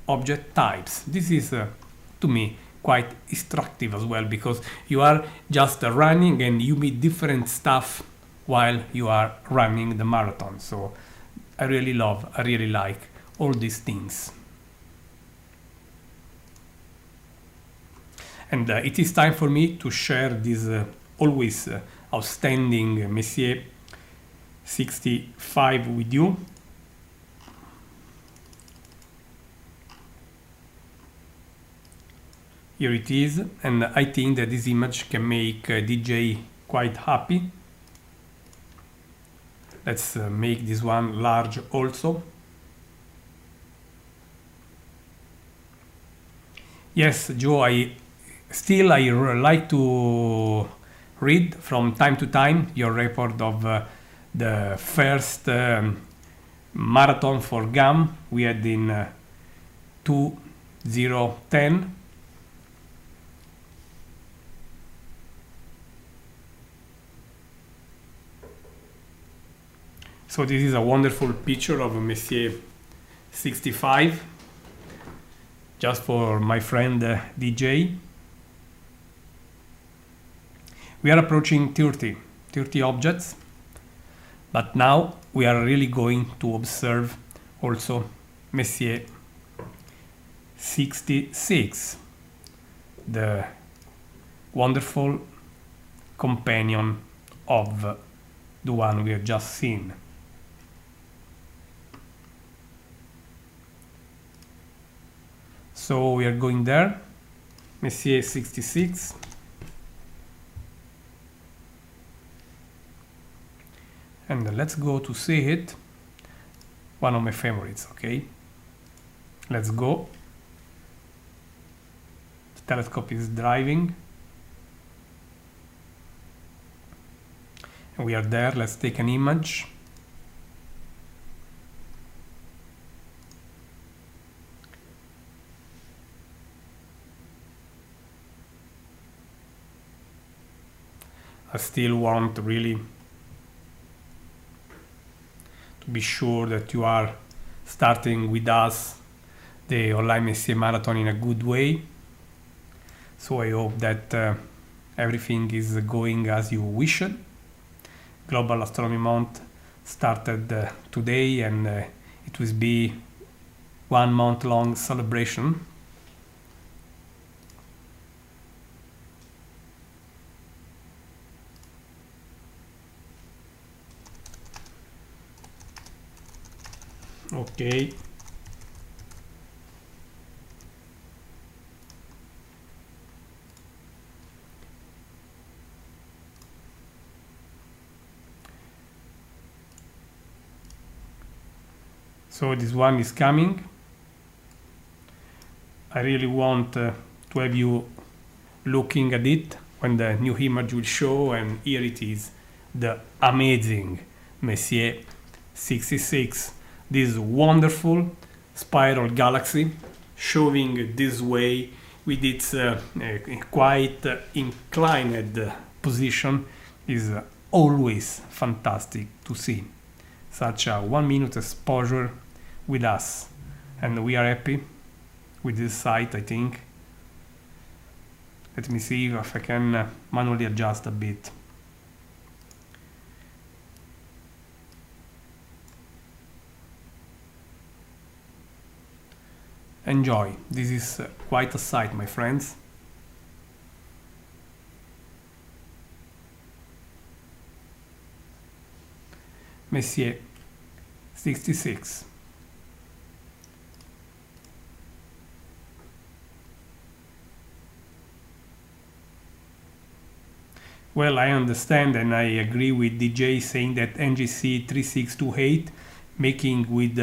object types. This is, to me, quite instructive as well, because you are just running and you meet different stuff while you are running the marathon. So I really like all these things. And it is time for me to share this always outstanding Messier 65 with you. Here it is, and I think that this image can make DJ quite happy. Let's make this one large also. Yes, Joe, I like to read from time to time your report of the first marathon for GAM we had in 2010. So this is a wonderful picture of a Messier 65, just for my friend DJ. We are approaching 30 objects, but now we are really going to observe also Messier 66, the wonderful companion of the one we have just seen. So we are going there, Messier 66. And let's go to see it. One of my favorites, okay? Let's go. The telescope is driving. And we are there, let's take an image. I still want really to be sure that you are starting with us the online Messier Marathon in a good way. So I hope that everything is going as you wished. Global Astronomy Month started today, and it will be 1 month long celebration. Okay. So this one is coming. I really want to have you looking at it when the new image will show, and here it is, the amazing Messier 66. This wonderful spiral galaxy showing this way with its quite inclined position is always fantastic to see. Such a 1 minute exposure with us, and we are happy with this sight, I think. Let me see if I can manually adjust a bit. Enjoy. This is quite a sight, my friends. Messier 66. Well, I understand and I agree with DJ saying that NGC 3628, making with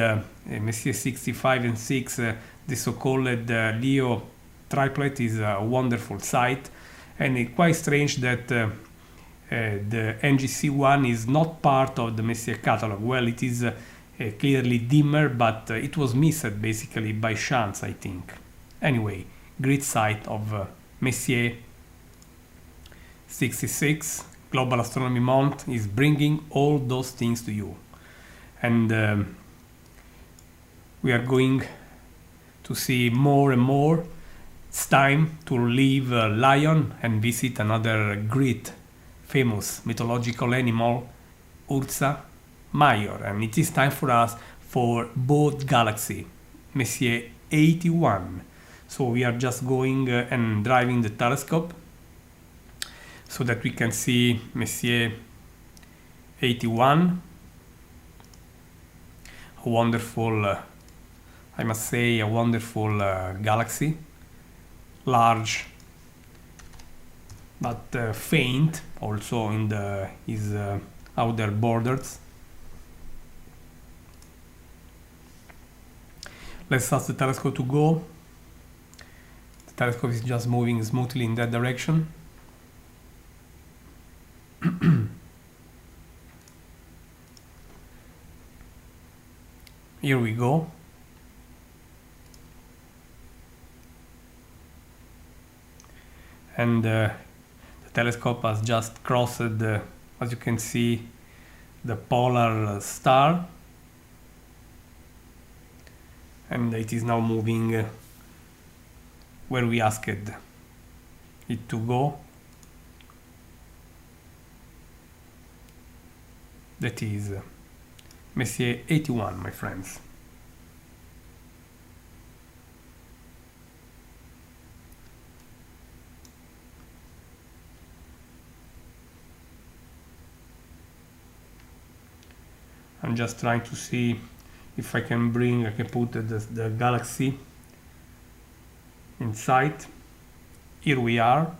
Messier 65 and 6 the so-called Leo triplet, is a wonderful sight, and it's quite strange that the NGC one is not part of the Messier catalog. Well, it is clearly dimmer, but it was missed basically by chance, I think. Anyway, great sight of Messier 66. Global Astronomy Month is bringing all those things to you, and we are going to see more and more. It's time to leave Lion and visit another great famous mythological animal, Ursa Major, and it is time for us for both galaxy, Messier 81. So we are just going and driving the telescope so that we can see Messier 81, a wonderful, I must say, a wonderful galaxy, large but faint also in his outer borders. Let's ask the telescope to go. The telescope is just moving smoothly in that direction. Here we go. And the telescope has just crossed, as you can see, the polar star, and it is now moving where we asked it to go. That is Messier 81, my friends. I'm just trying to see if I can put the galaxy inside. Here we are.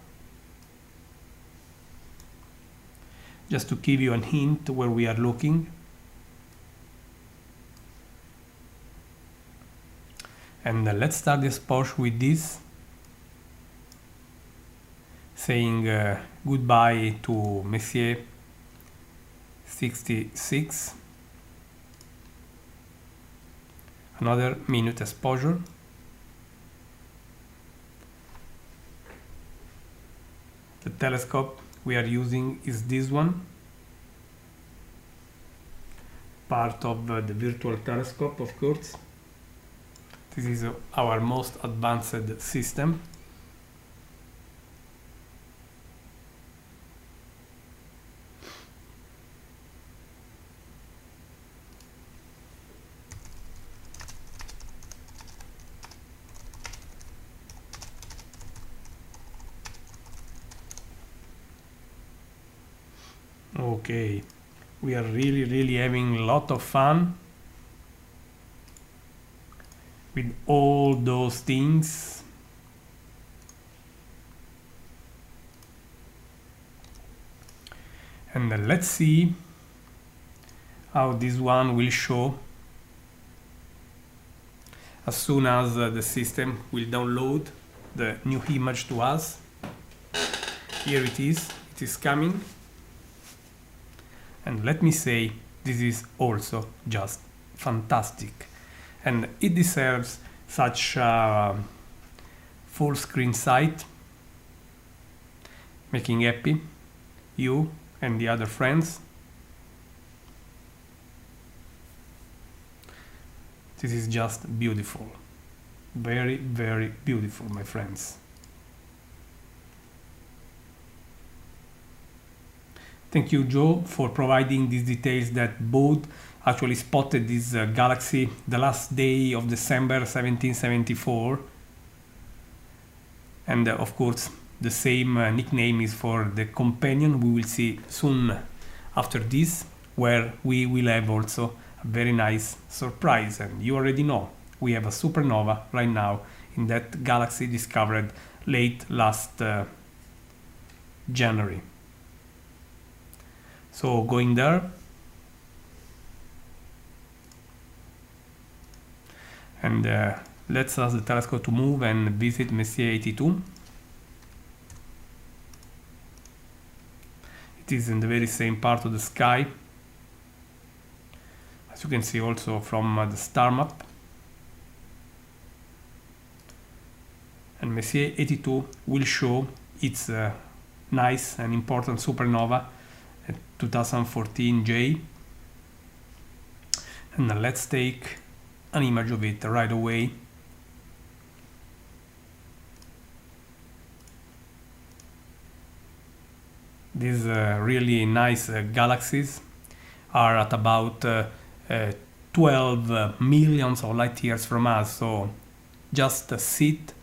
Just to give you a hint where we are looking. And let's start the exposure with this, saying goodbye to Messier 66. Another minute exposure. The telescope we are using is this one, part of the virtual telescope, of course. This is our most advanced system. Okay, we are really having a lot of fun with all those things. And let's see how this one will show as soon as the system will download the new image to us. Here it is coming. And let me say, this is also just fantastic. And it deserves such a full screen sight, making happy you and the other friends. This is just beautiful. Very beautiful, my friends. Thank you, Joe, for providing these details that Bode actually spotted this galaxy the last day of December 1774. And of course, the same nickname is for the companion we will see soon after this, where we will have also a very nice surprise. And you already know, we have a supernova right now in that galaxy discovered late last January. So going there, and let's ask the telescope to move and visit Messier 82. It is in the very same part of the sky, as you can see also from the star map. And Messier 82 will show its nice and important supernova 2014 J, and let's take an image of it right away. These really nice galaxies are at about 12 millions of light years from us, so just sit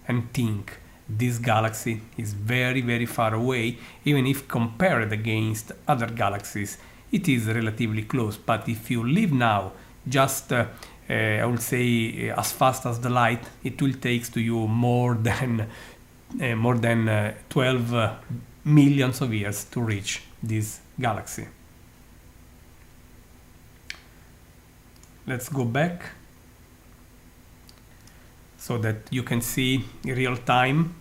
and think. This galaxy is very far away. Even if compared against other galaxies, it is relatively close. But if you live now, just I would say as fast as the light, it will take to you more than 12 millions of years to reach this galaxy. Let's go back. so that you can see in real time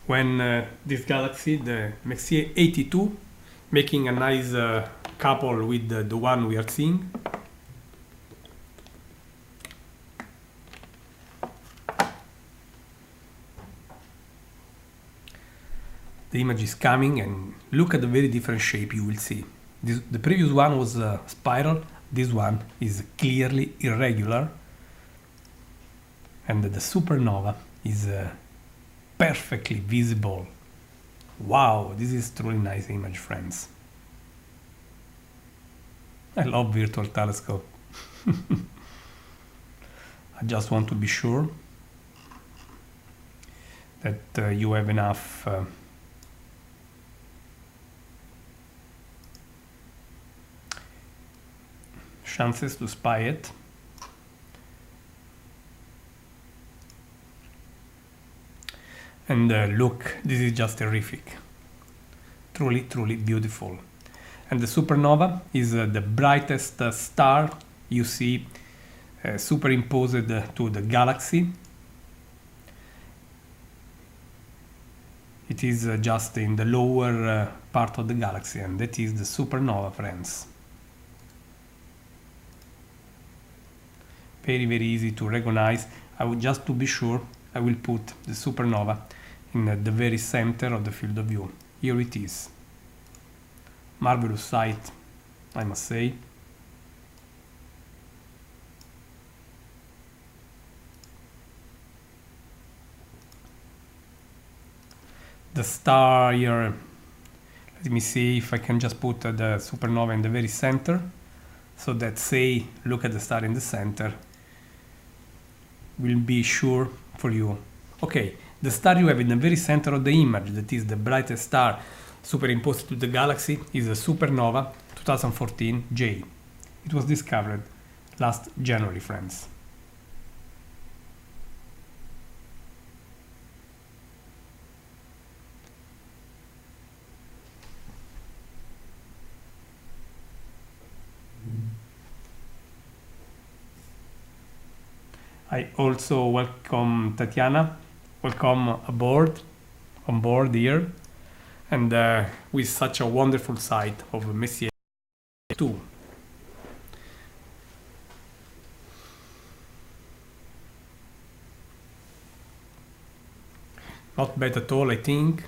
when this galaxy, the Messier 82, making a nice couple with the one we are seeing. The image is coming, and look at the very different shape you will see. The previous one was a spiral, this one is clearly irregular, and the supernova is perfectly visible. Wow, this is truly nice image, friends. I love virtual telescope. I just want to be sure that you have enough chances to spy it. And look, this is just terrific. Truly, truly beautiful. And the supernova is the brightest star you see superimposed to the galaxy. It is just in the lower part of the galaxy, and that is the supernova, friends. Very, very easy to recognize. I would just to be sure, I will put the supernova in the very center of the field of view. Here it is. Marvelous sight, I must say. The star here, let me see if I can just put the supernova in the very center, so that, say, look at the star in the center, will be sure for you. Okay, the star you have in the very center of the image, that is the brightest star superimposed to the galaxy, is a supernova 2014 J. It was discovered last January, friends. I also welcome Tatiana. Welcome on board here, and with such a wonderful sight of Messier 2. Not bad at all, I think.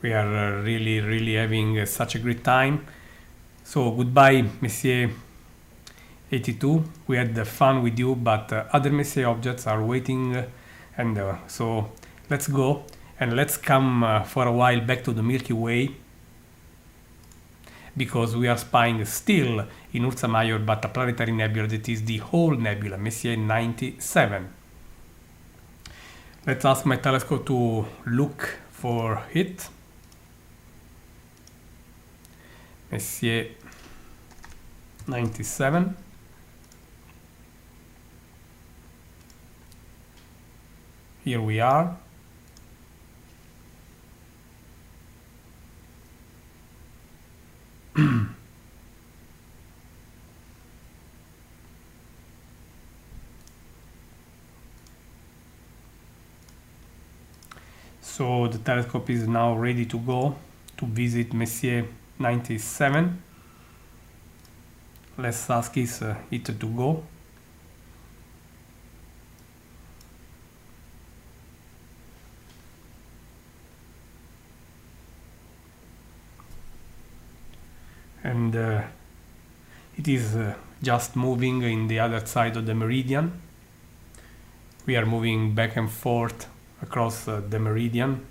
We are really, really having such a great time. So goodbye, Messier 82. We had fun with you, but other Messier objects are waiting, and so let's go and let's come for a while back to the Milky Way, because we are spying still in Ursa Major, but a planetary nebula that is the whole nebula, Messier 97. Let's ask my telescope to look for it. Messier 97. Here we are. So the telescope is now ready to go to visit Messier 97. Let's ask it to go. And it is just moving in the other side of the meridian. We are moving back and forth across the meridian.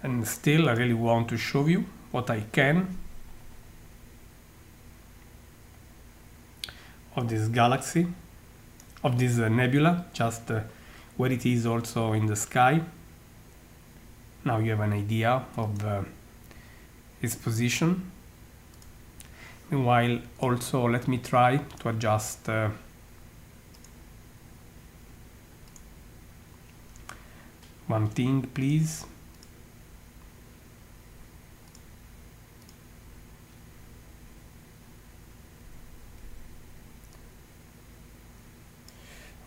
And still, I really want to show you what I can of this galaxy, of this nebula, just where it is also in the sky. Now you have an idea of its position. Meanwhile, also let me try to adjust one thing, please.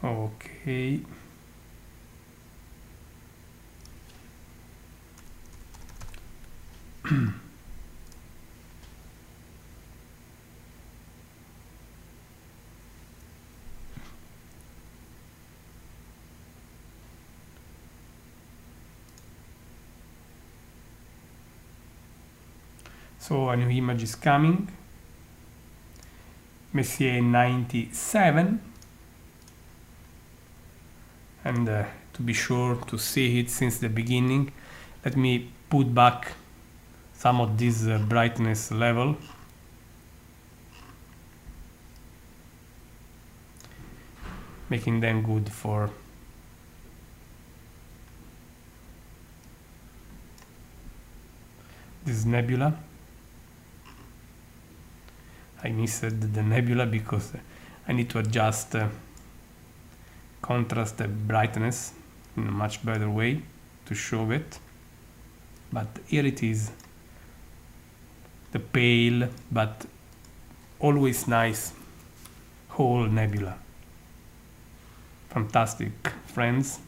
Okay. So a new image is coming. Messier 97. And to be sure to see it since the beginning, let me put back some of this brightness level. Making them good for this nebula. I missed the nebula because I need to adjust contrast brightness in a much better way to show it. But here it is, the pale but always nice whole nebula. Fantastic, friends.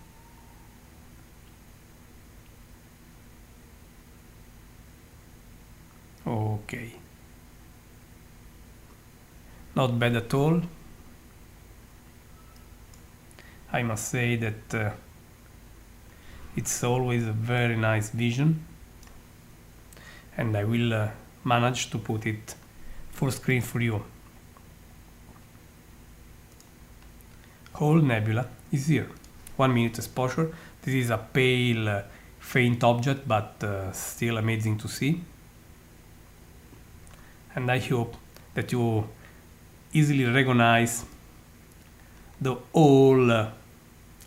Okay. Not bad at all. I must say that it's always a very nice vision, and I will manage to put it full screen for you. Whole nebula is here. 1 minute exposure. This is a pale, faint object, but still amazing to see. And I hope that you easily recognize the whole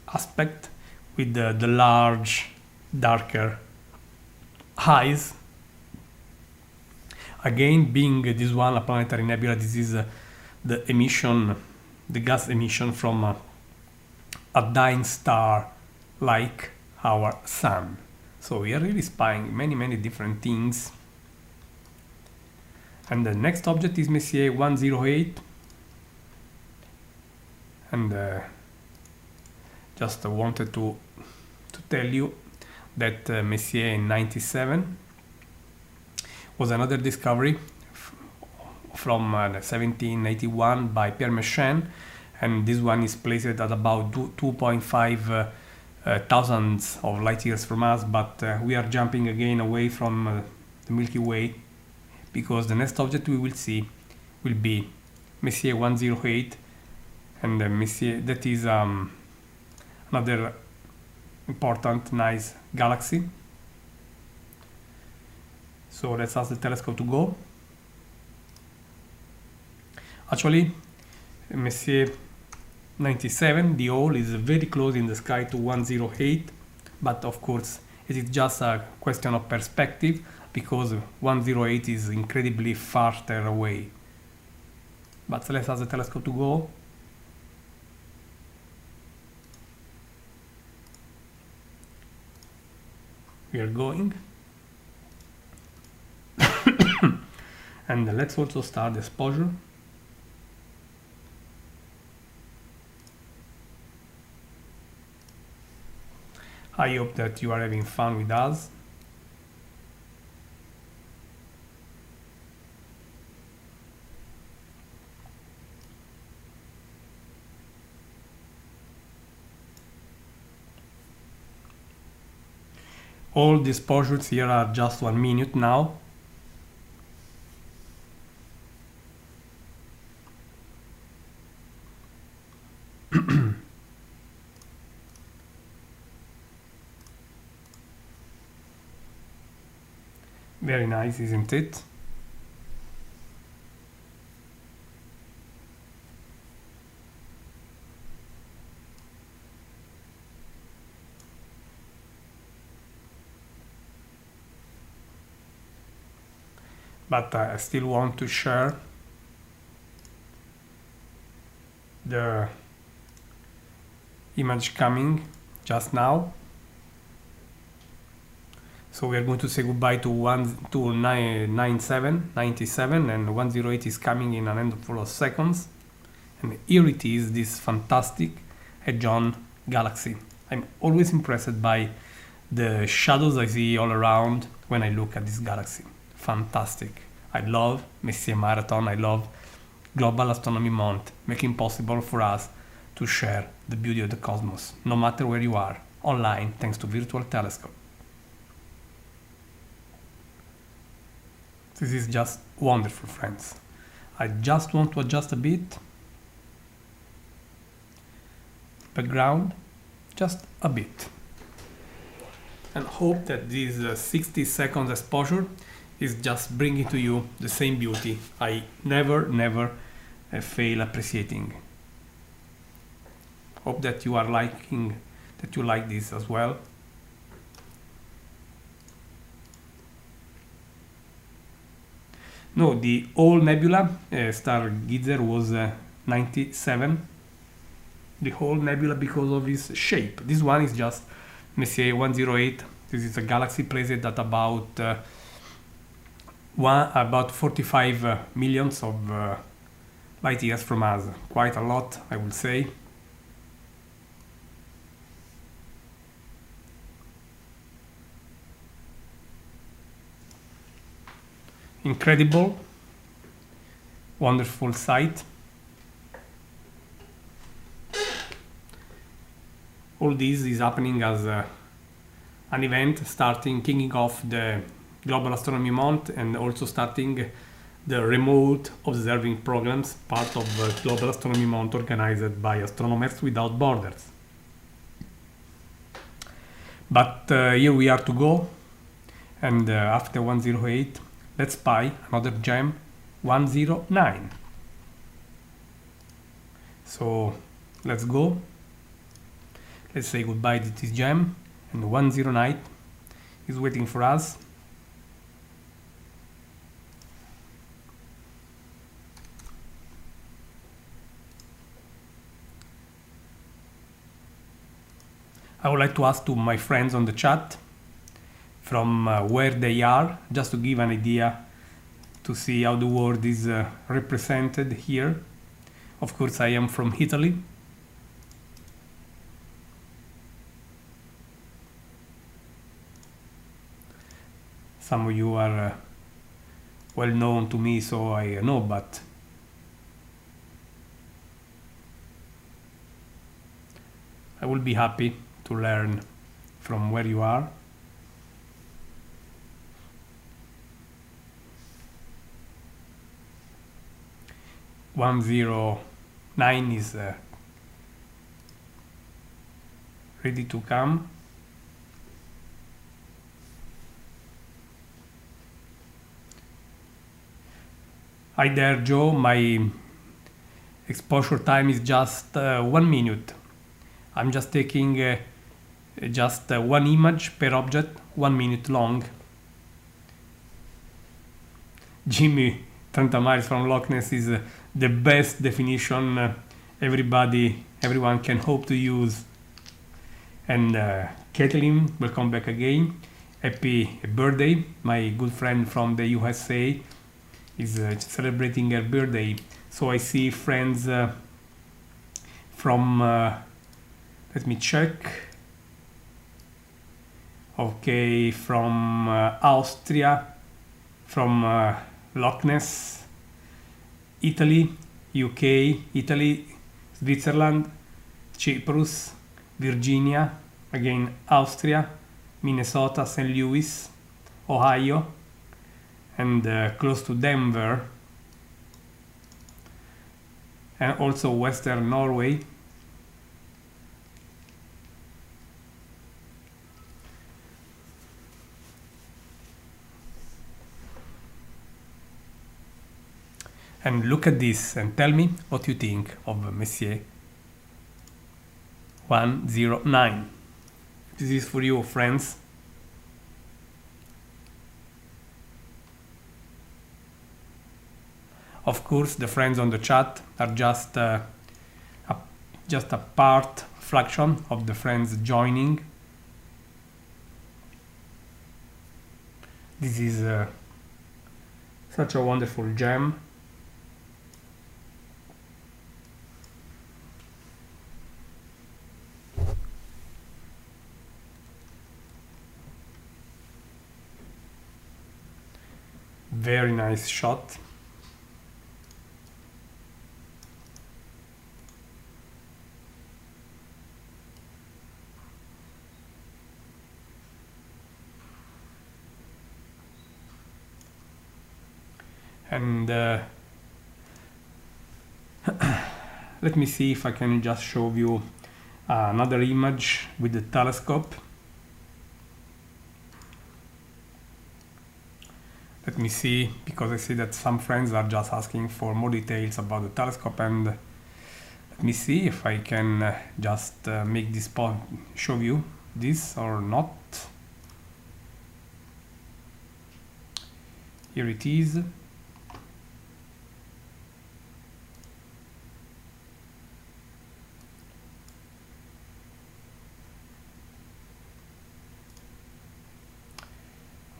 aspect with the large, darker eyes. Again, being this one a planetary nebula, this is the emission, the gas emission from a dying star like our sun. So we are really spying many different things. And the next object is Messier 108. And just wanted to tell you that Messier 97 was another discovery from 1781 by Pierre Messier, and this one is placed at about 2.5 thousands of light years from us, but we are jumping again away from the Milky Way, because the next object we will see will be Messier 108, and Messier, that is another important, nice galaxy. So let's ask the telescope to go. Actually, Messier 97, the hole is very close in the sky to 108, but of course it is just a question of perspective, because 108 is incredibly farther away. But let's ask the telescope to go. We are going. And let's also start the exposure. I hope that you are having fun with us. All the exposures here are just 1 minute now. Very nice, isn't it? But I still want to share the image coming just now. So we are going to say goodbye to 97, and 108 is coming in a handful of seconds. And here it is, this fantastic Hadron galaxy. I'm always impressed by the shadows I see all around when I look at this galaxy. Fantastic. I love Messier Marathon. I love Global Astronomy Month, making possible for us to share the beauty of the cosmos, no matter where you are, online, thanks to virtual telescope. This is just wonderful, friends. I just want to adjust a bit. Background, just a bit. And hope that this 60 seconds exposure is just bringing to you the same beauty I never fail appreciating. Hope that you are liking, that you like this as well. No, the whole nebula, star Gitzer, was 97. The whole nebula because of its shape. This one is just Messier 108. This is a galaxy placed at about 45 millions of light years from us. Quite a lot, I would say. Incredible, wonderful sight. All this is happening as an event kicking off the Global Astronomy Month, and also starting the remote observing programs, part of the Global Astronomy Month organized by Astronomers Without Borders. But here we are to go, and after 108, let's spy another gem, 109. So let's go. Let's say goodbye to this gem, and 109 is waiting for us. I would like to ask to my friends on the chat from where they are, just to give an idea to see how the world is represented here. Of course, I am from Italy. Some of you are well known to me, so I know, but I will be happy to learn from where you are. "109 is ready to come. Hi there, Joe. My exposure time is just 1 minute. I'm just taking just one image per object, 1 minute long. Jimmy 30 miles from Loch Ness is the best definition everyone can hope to use. And Kathleen, welcome back again. Happy birthday. My good friend from the USA is celebrating her birthday. So I see friends from, let me check. Okay, from Austria, from Loch Ness, Italy, UK, Italy, Switzerland, Cyprus, Virginia, again Austria, Minnesota, St. Louis, Ohio, and close to Denver, and also Western Norway. And look at this and tell me what you think of Messier 109. This is for you, friends. Of course, the friends on the chat are just a just a fraction of the friends joining. This is such a wonderful gem. Very nice shot. And let me see if I can just show you another image with the telescope. Let me see, because I see that some friends are just asking for more details about the telescope, and let me see if I can just make this show you this or not. Here it is.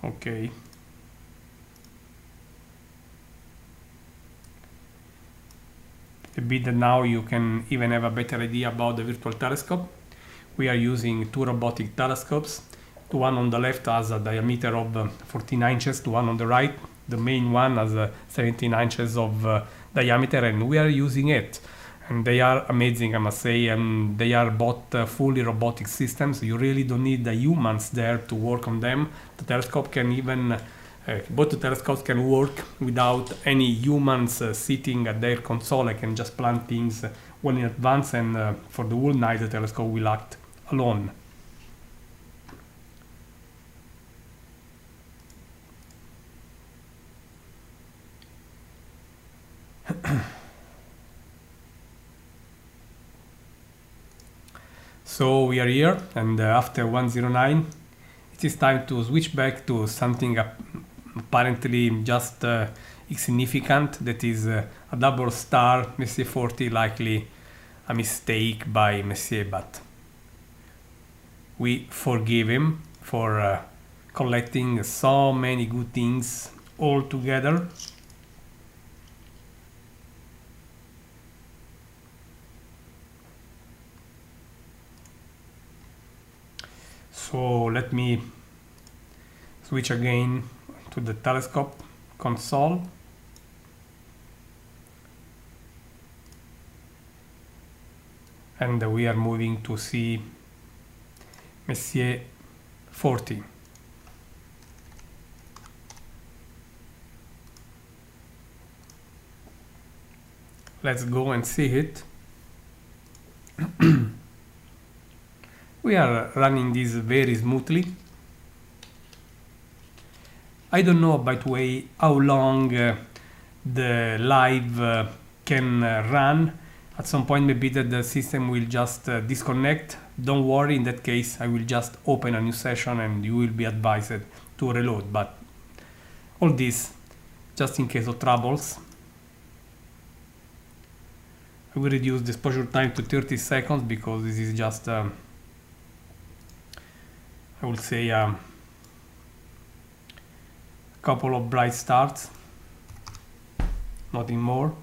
Okay. A bit now you can even have a better idea about the virtual telescope. We are using two robotic telescopes. The one on the left has a diameter of 14 inches, the one on the right, the main one has 17 inches of diameter, and we are using it. And they are amazing, I must say, and they are both fully robotic systems. You really don't need the humans there to work on them. The telescope can even both the telescopes can work without any humans sitting at their console. I can just plan things well in advance, and for the whole night the telescope will act alone. So we are here, and after 109 it is time to switch back to something apparently just insignificant, that is a double star Messier 40, likely a mistake by Messier, but we forgive him for collecting so many good things all together. So let me switch again to the telescope console. And we are moving to see Messier 40. Let's go and see it. We are running this very smoothly. I don't know, by the way, how long the live can run. At some point maybe that the system will just disconnect. Don't worry, in that case I will just open a new session and you will be advised to reload, but all this just in case of troubles. I will reduce the exposure time to 30 seconds because this is just I would say a couple of bright starts, nothing more.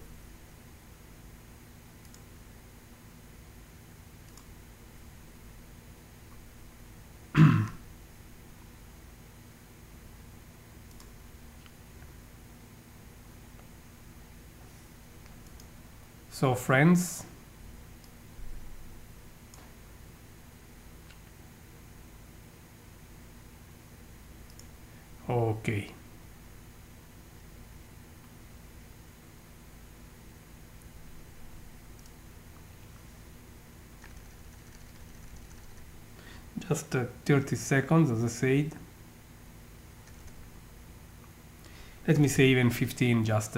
So friends, okay. Just 30 seconds, as I said. Let me say even 15, just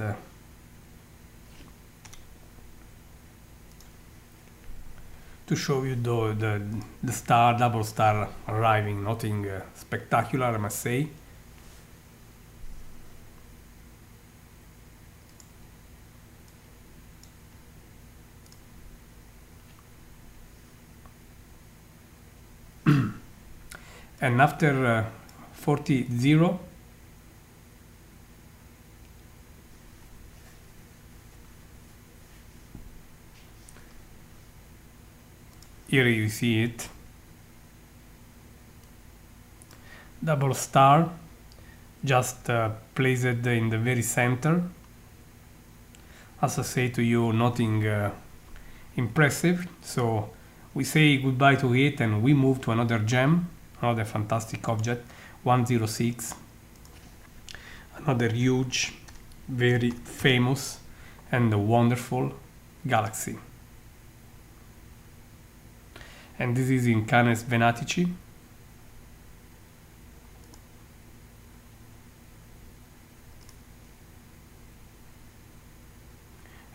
to show you the star, double star arriving. Nothing spectacular, I must say. And after 40, 0, here you see it, double star, just placed in the very center. As I say to you, nothing impressive. So we say goodbye to it and we move to another gem, another fantastic object, 106, another huge, very famous and wonderful galaxy. And this is in Canes Venatici.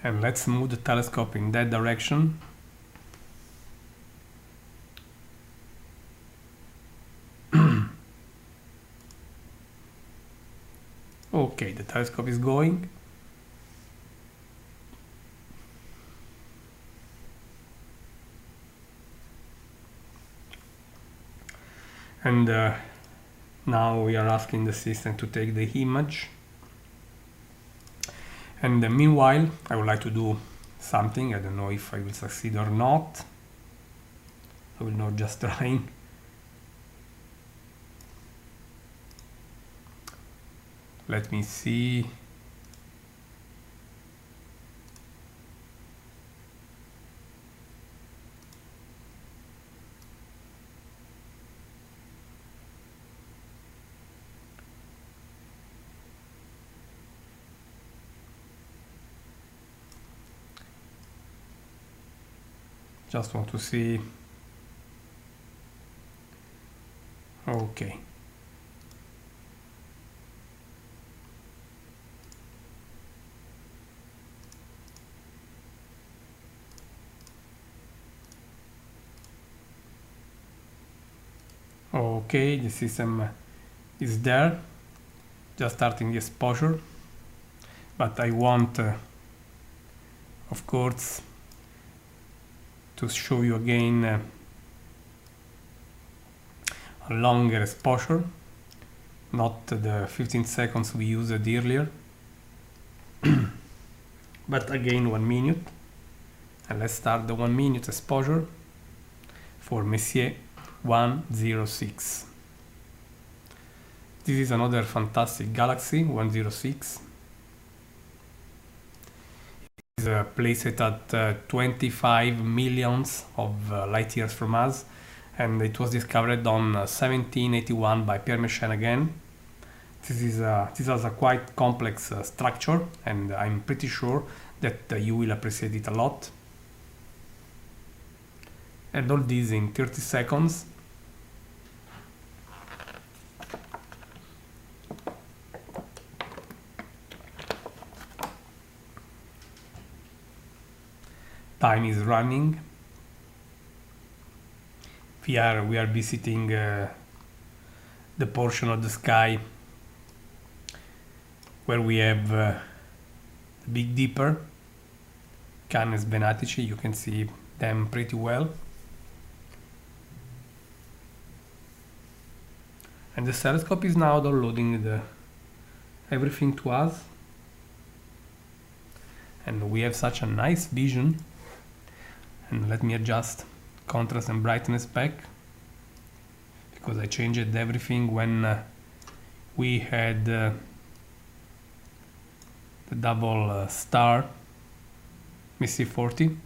And let's move the telescope in that direction. Okay, the telescope is going. And now we are asking the system to take the image. And meanwhile, I would like to do something. I don't know if I will succeed or not. I will not just trying. Let me see. Just want to see. Okay. Okay, the system is there, just starting the exposure, but I want, of course, to show you again a longer exposure, not the 15 seconds we used earlier, but again 1 minute. And let's start the 1 minute exposure for Messier 106. This is another fantastic galaxy, 106. It is placed at 25 millions of light years from us, and it was discovered on 1781 by Pierre Messier again. This has a quite complex structure, and I'm pretty sure that you will appreciate it a lot. And all this in 30 seconds. Time is running. We are visiting the portion of the sky where we have the Big Dipper, Canes Venatici. You can see them pretty well. And the telescope is now downloading everything to us. And we have such a nice vision. And let me adjust contrast and brightness back, because I changed everything when we had the double star Messier 40.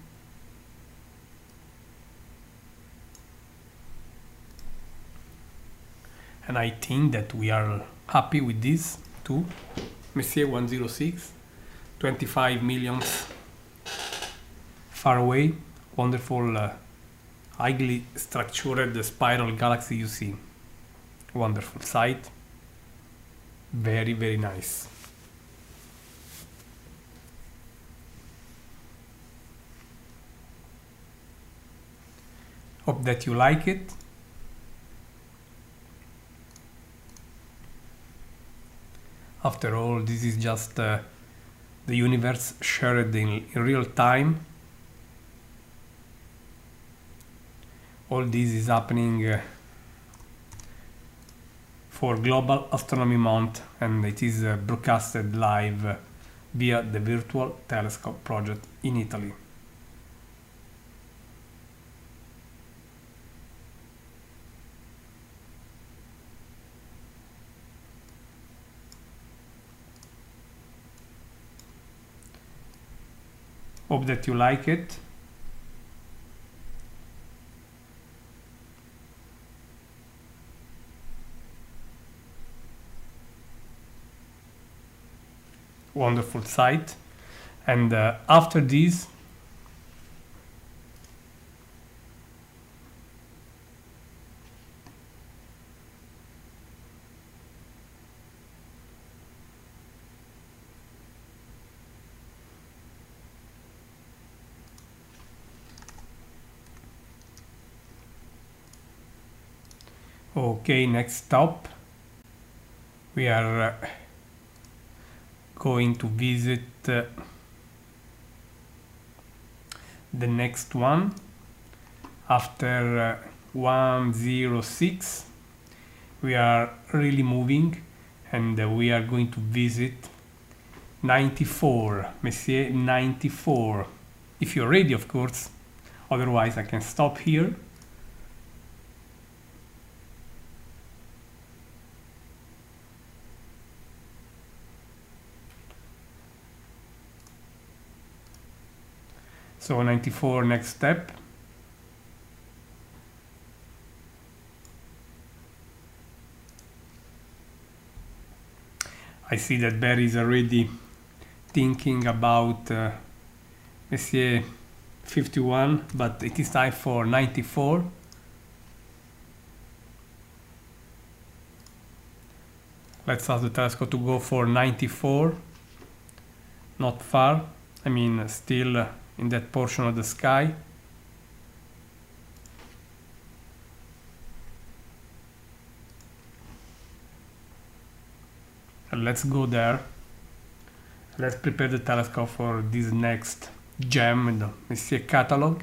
And I think that we are happy with this too. Messier 106, 25 million far away, wonderful, highly structured spiral galaxy you see. Wonderful sight, very, very nice. Hope that you like it. After all, this is just the universe shared in real time. All this is happening for Global Astronomy Month, and it is broadcasted live via the Virtual Telescope project in Italy. Hope that you like it. Wonderful site. And after this, okay, next stop, we are going to visit the next one. After 106, we are really moving, and we are going to visit 94, Messier 94. If you're ready, of course. Otherwise, I can stop here. So 94, next step. I see that Barry is already thinking about Messier 51, but it is time for 94. Let's ask the telescope to go for 94. Not far. I mean, still in that portion of the sky. And let's go there. Let's prepare the telescope for this next gem in the Messier catalog.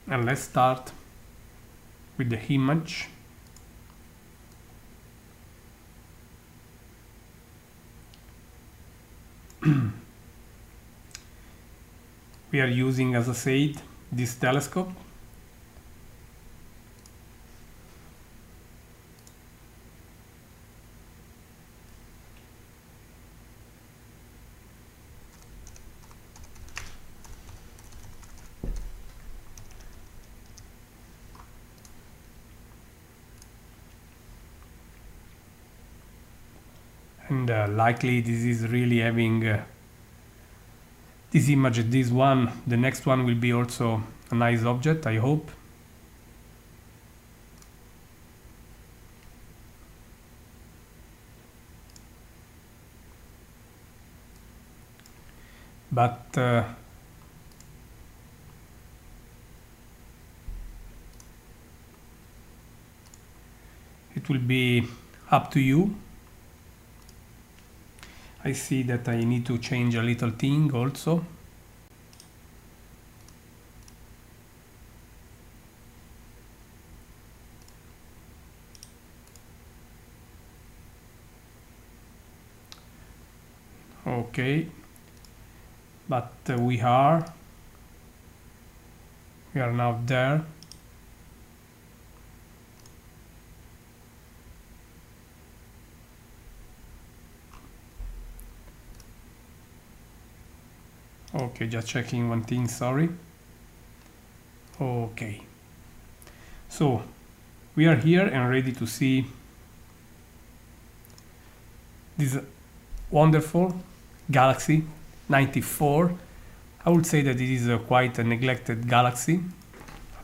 And let's start with the image. We are using, as I said, this telescope. And likely this is really having this image, this one, the next one will be also a nice object, I hope. But it will be up to you. I see that I need to change a little thing also. Okay, but we are now there. Okay, just checking one thing, sorry. Okay, so we are here and ready to see this wonderful galaxy 94. I would say that it is quite a neglected galaxy.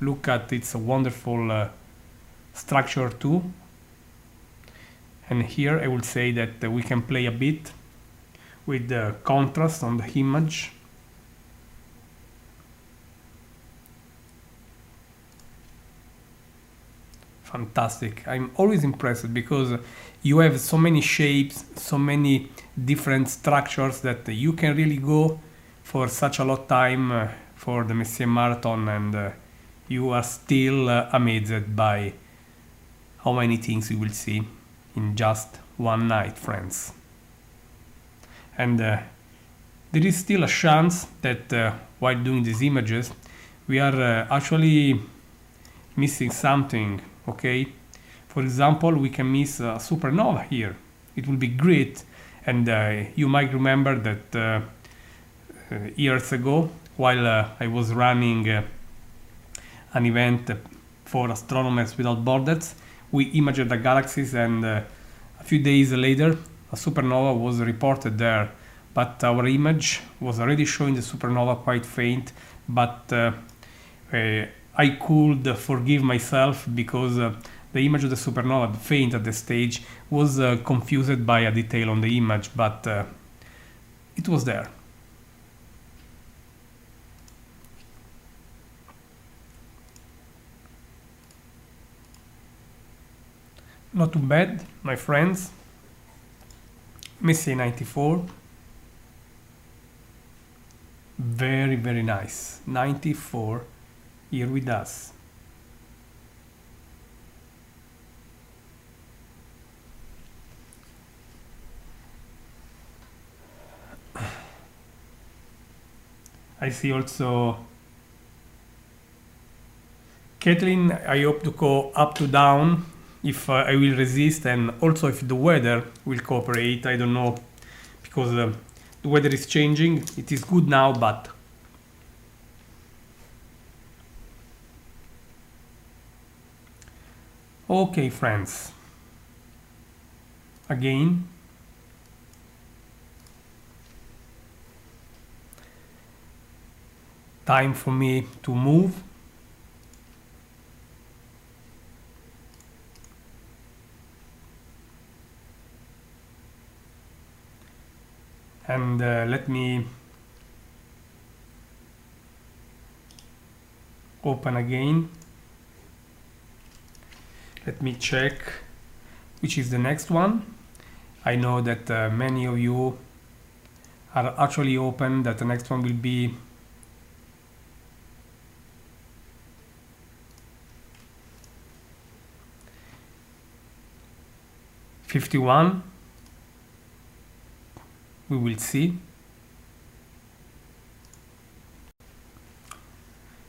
Look at its wonderful structure too. And here I would say that we can play a bit with the contrast on the image. Fantastic. I'm always impressed because you have so many shapes, so many different structures that you can really go for such a lot of time for the Messier marathon, and you are still amazed by how many things you will see in just one night, friends. And there is still a chance that while doing these images, we are actually missing something, okay? For example, we can miss a supernova here. It will be great, and you might remember that years ago, while I was running an event for Astronomers Without Borders, we imaged the galaxies, and a few days later, a supernova was reported there. But our image was already showing the supernova quite faint, but I could forgive myself because the image of the supernova faint at the stage was confused by a detail on the image, but it was there. Not too bad, my friends. Messier 94. Very, very nice. 94 here with us. I see also Kathleen, I hope to go up to down if I will resist, and also if the weather will cooperate. I don't know, because the weather is changing. It is good now, but okay, friends. Again, time for me to move. And let me open again. Let me check which is the next one. I know that many of you are actually open that the next one will be '51. We will see.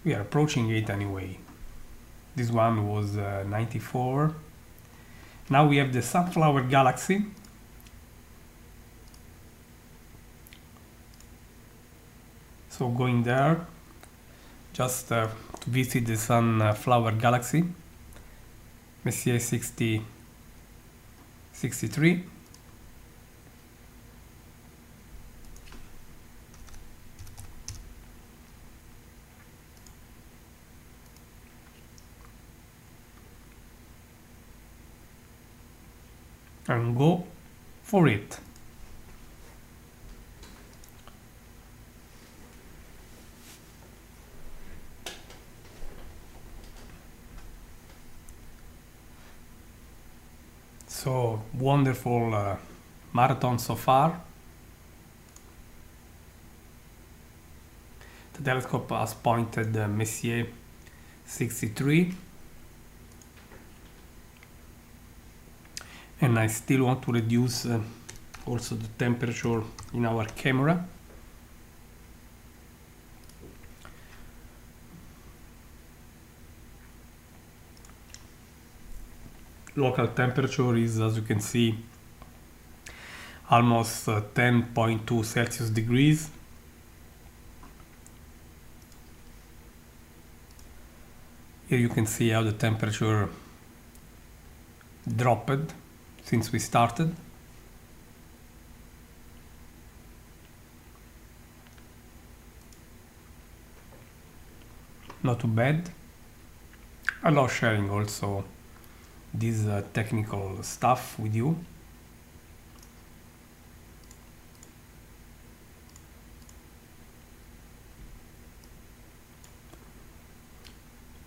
We are approaching it anyway. This one was 94. Now we have the Sunflower Galaxy. So going there, just to visit the Sunflower Galaxy. Messier 63. And go for it. So wonderful marathon so far. The telescope has pointed Messier 63. And I still want to reduce also the temperature in our camera. Local temperature is, as you can see, almost 10.2 Celsius degrees. Here you can see how the temperature dropped since we started. Not too bad. I love sharing also this technical stuff with you.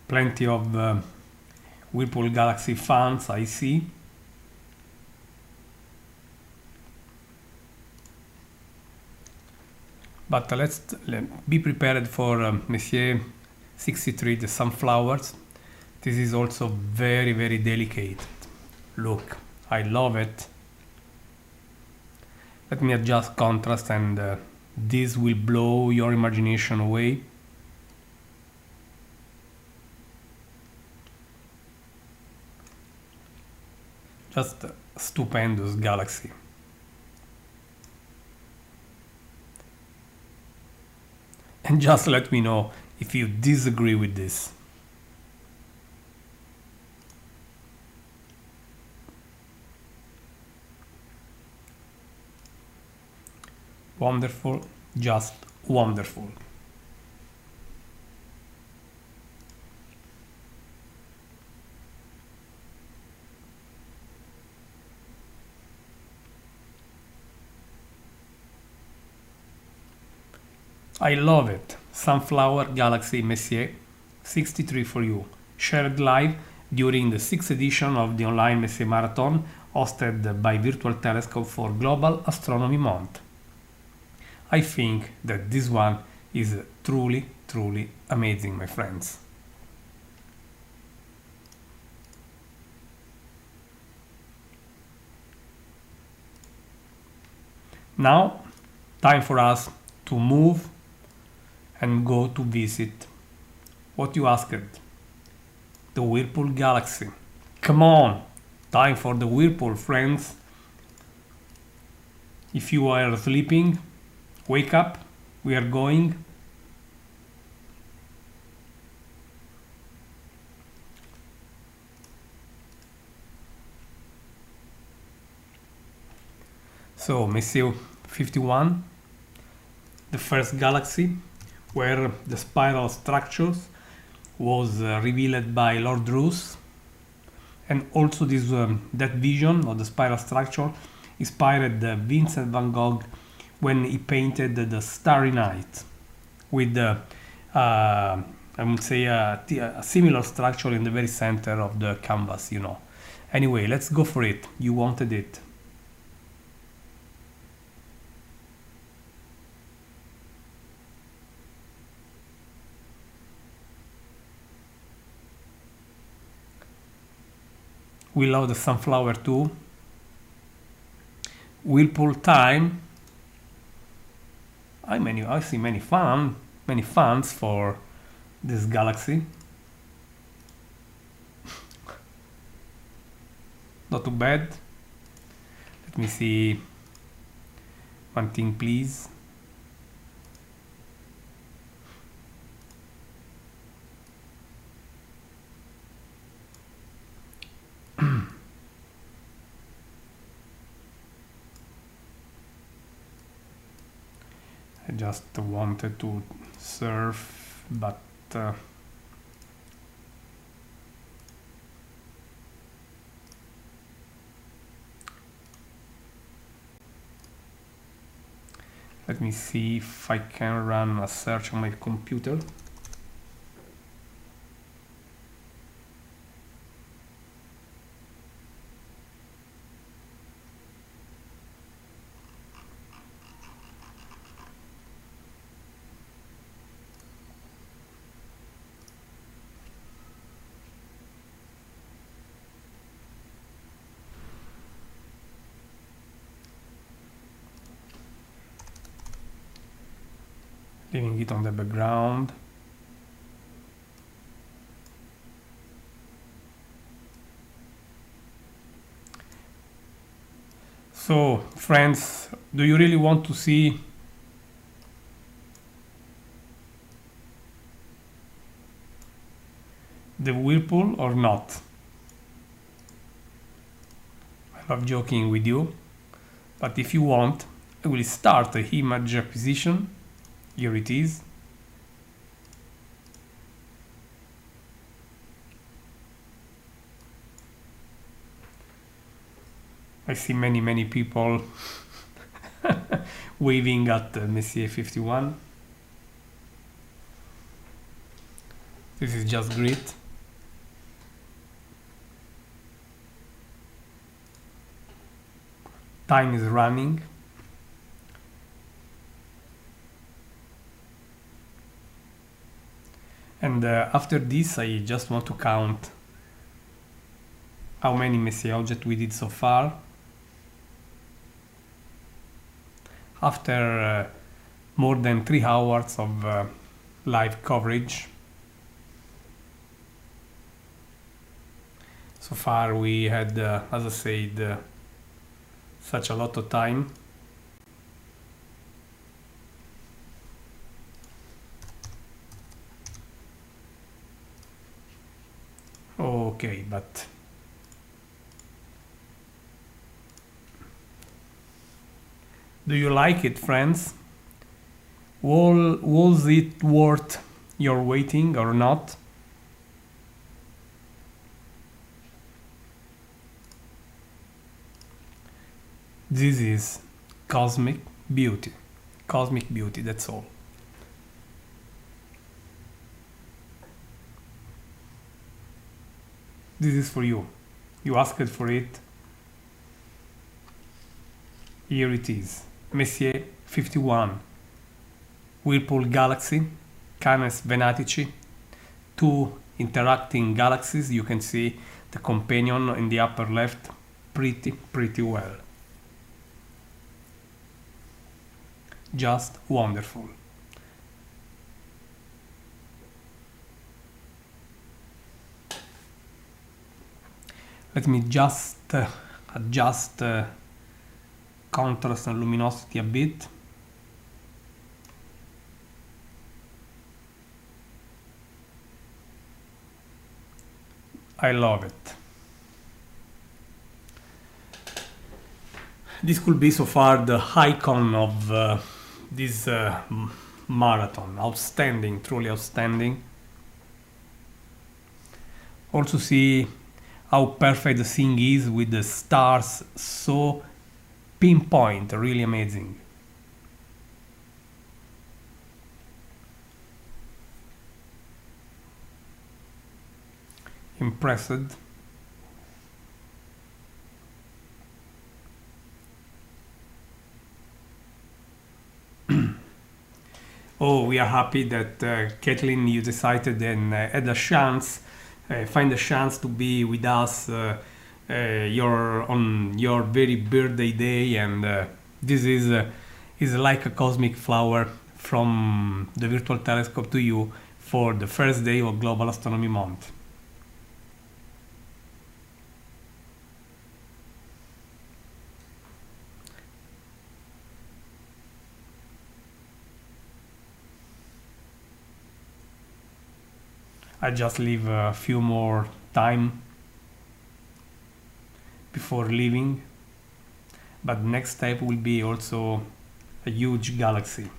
Plenty of Whirlpool Galaxy fans, I see. But let's be prepared for Messier 63, the sunflowers. This is also very, very delicate. Look, I love it. Let me adjust contrast, and this will blow your imagination away. Just a stupendous galaxy. And just let me know if you disagree with this. Wonderful, just wonderful. I love it. Sunflower Galaxy Messier 63 for you. Shared live during the 6th edition of the online Messier Marathon hosted by Virtual Telescope for Global Astronomy Month. I think that this one is truly, truly amazing, my friends. Now, time for us to move and go to visit what you asked, the Whirlpool Galaxy. Come on, time for the Whirlpool, friends. If you are sleeping, wake up, we are going. So, Messier 51, the first galaxy where the spiral structures was revealed by Lord Roos, and also this that vision of the spiral structure inspired Vincent van Gogh when he painted the Starry Night with I would say a similar structure in the very center of the canvas, you know. Anyway, let's go for it. You wanted it. We love the sunflower too. Whirlpool time. I see many fans for this galaxy. Not too bad. Let me see one thing, please. I just wanted to surf, but let me see if I can run a search on my computer. Leaving it on the background. So, friends, do you really want to see the Whirlpool or not? I love joking with you, but if you want, I will start the image acquisition. Here it is. I see many people waving at Messier 51. This is just great. Time is running. And after this, I just want to count how many Messier objects we did so far. After more than 3 hours of live coverage, so far we had, as I said, such a lot of time. Okay, but do you like it, friends? Was it worth your waiting or not? This is cosmic beauty. Cosmic beauty, that's all. This is for you. You asked for it. Here it is. Messier 51. Whirlpool Galaxy. Canes Venatici. 2 interacting galaxies. You can see the companion in the upper left pretty well. Just wonderful. Let me just adjust contrast and luminosity a bit. I love it. This could be so far the icon of this marathon. Outstanding, truly outstanding. Also see how perfect the thing is with the stars, so pinpoint, really amazing. Impressed. Oh, we are happy that Kathleen, you decided and had a chance, find a chance to be with us on your very birthday day, and this is like a cosmic flower from the virtual telescope to you for the first day of Global Astronomy Month. I just leave a few more time before leaving, but next step will be also a huge galaxy.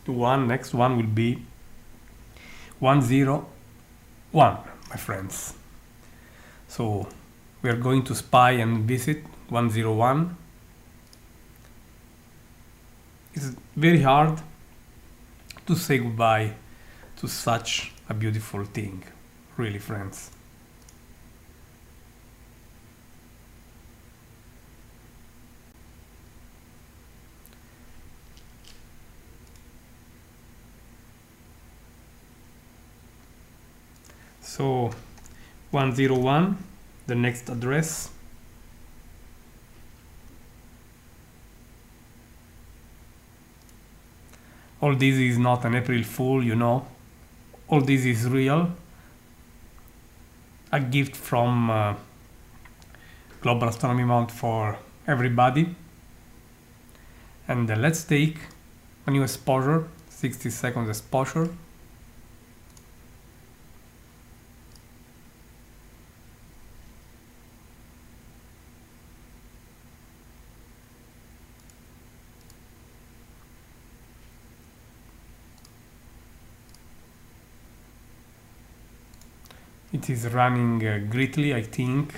Next one will be 101, my friends. So we are going to spy and visit 101. It's very hard to say goodbye to such a beautiful thing, really, friends. So 101, the next address. All this is not an April Fool, you know. All this is real. A gift from Global Astronomy Month for everybody. And let's take a new exposure, 60 seconds exposure. It is running greatly, I think.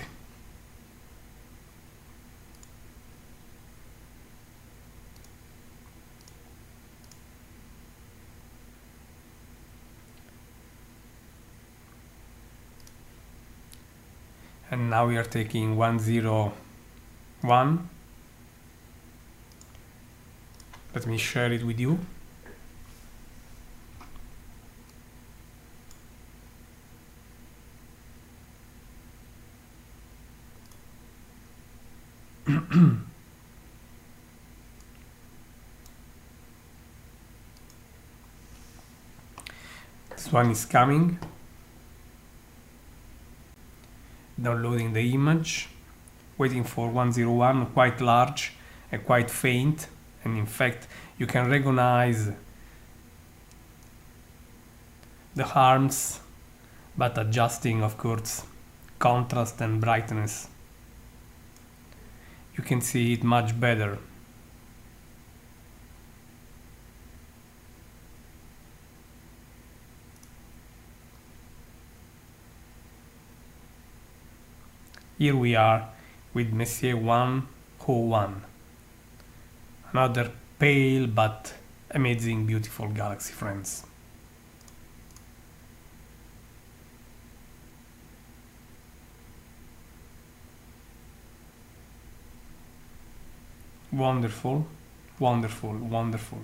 And now we are taking 101. Let me share it with you. This one is coming. Downloading the image. Waiting for 101, quite large and quite faint. And in fact, you can recognize the arms, but adjusting, of course, contrast and brightness. You can see it much better. Here we are with Messier 101. Another pale but amazing, beautiful galaxy, friends. Wonderful, wonderful, wonderful.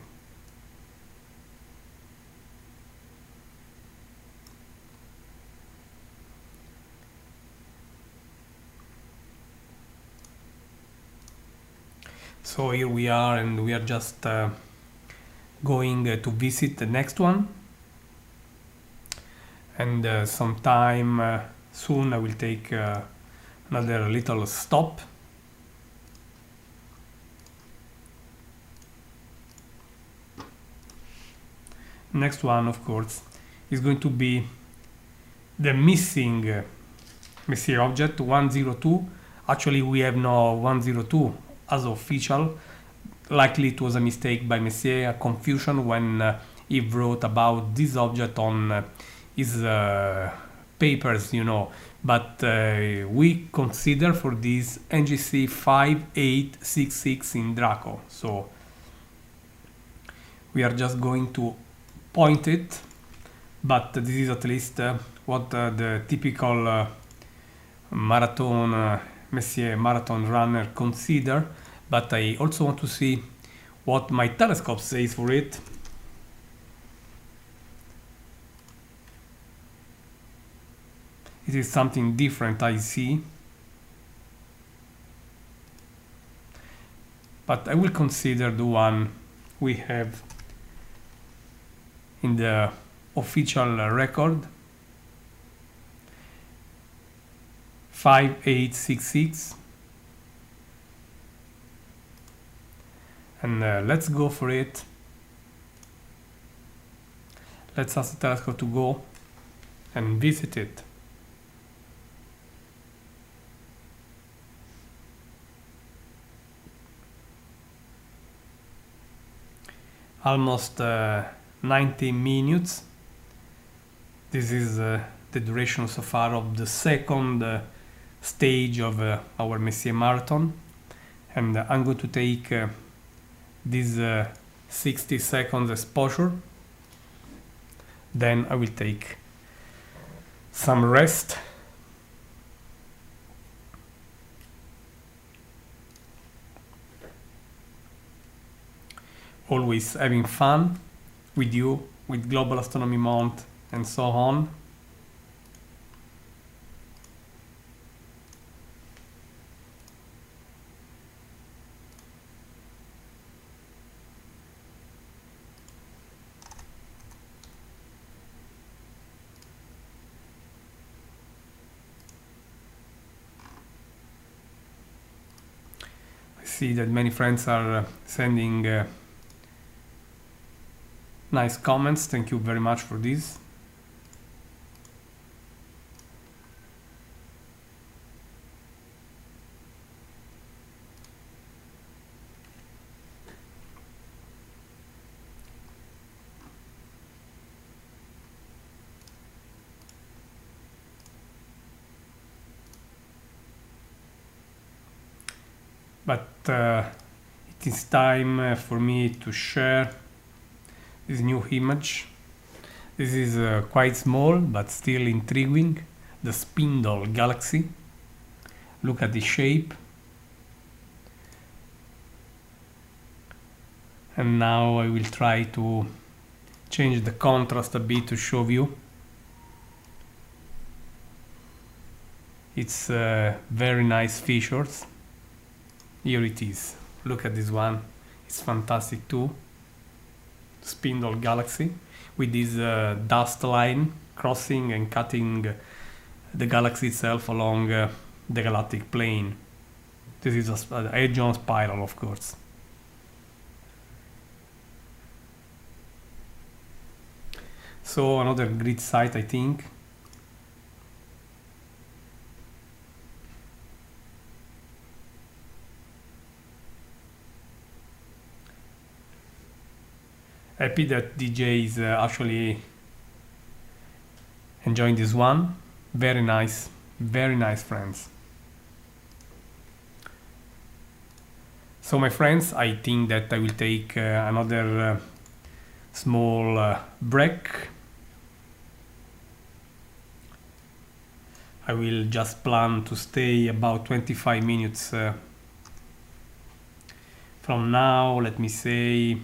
So here we are, and we are just going to visit the next one. And sometime soon I will take another little stop. Next one, of course, is going to be the missing Messier object 102. Actually, we have no 102 as official. Likely it was a mistake by Messier, a confusion when he wrote about this object on his papers, you know. But we consider for this NGC 5866 in Draco. So we are just going to point it, but this is at least what the typical marathon Messier marathon runner consider. But I also want to see what my telescope says for it. It is something different, I see, but I will consider the one we have in the official record, 5866, and let's go for it. Let's ask the telescope to go and visit it. Almost 90 minutes. This is the duration so far of the second stage of our Messier marathon, and I'm going to take this 60 seconds exposure. Then I will take some rest. Always having fun with you, with Global Astronomy Month and so on. I see that many friends are sending nice comments. Thank you very much for this. But it is time for me to share this new image. This is quite small but still intriguing. The Spindle Galaxy. Look at the shape. And now I will try to change the contrast a bit to show you. It's very nice features. Here it is. Look at this one. It's fantastic too. Spindle galaxy with this dust line crossing and cutting the galaxy itself along the galactic plane. This is a Hadron spiral, of course. So another great site, I think. Happy that DJ is actually enjoying this one. Very nice friends. So my friends, I think that I will take another small break. I will just plan to stay about 25 minutes from now. Let me say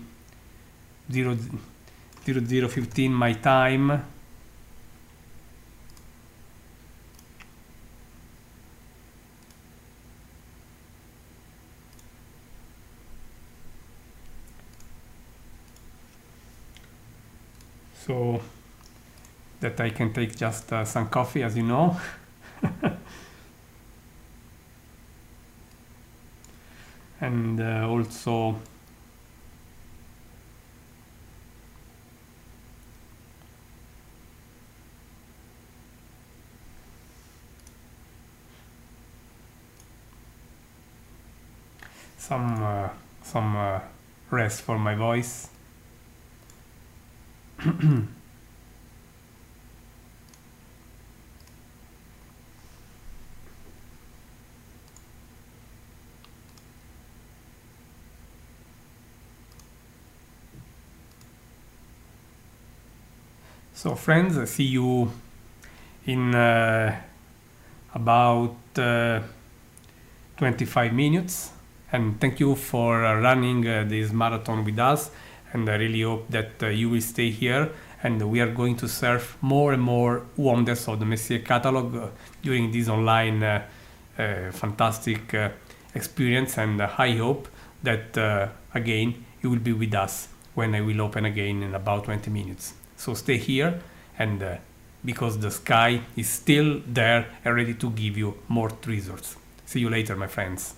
00:15 my time. So that I can take just some coffee, as you know. And also some rest for my voice. So friends, I see you in about 25 minutes, and thank you for running this marathon with us, and I really hope that you will stay here, and we are going to serve more and more wonders of the Messier catalog during this online fantastic experience, and I hope that again you will be with us when I will open again in about 20 minutes. So stay here, and because the sky is still there and ready to give you more treasures. See you later, my friends.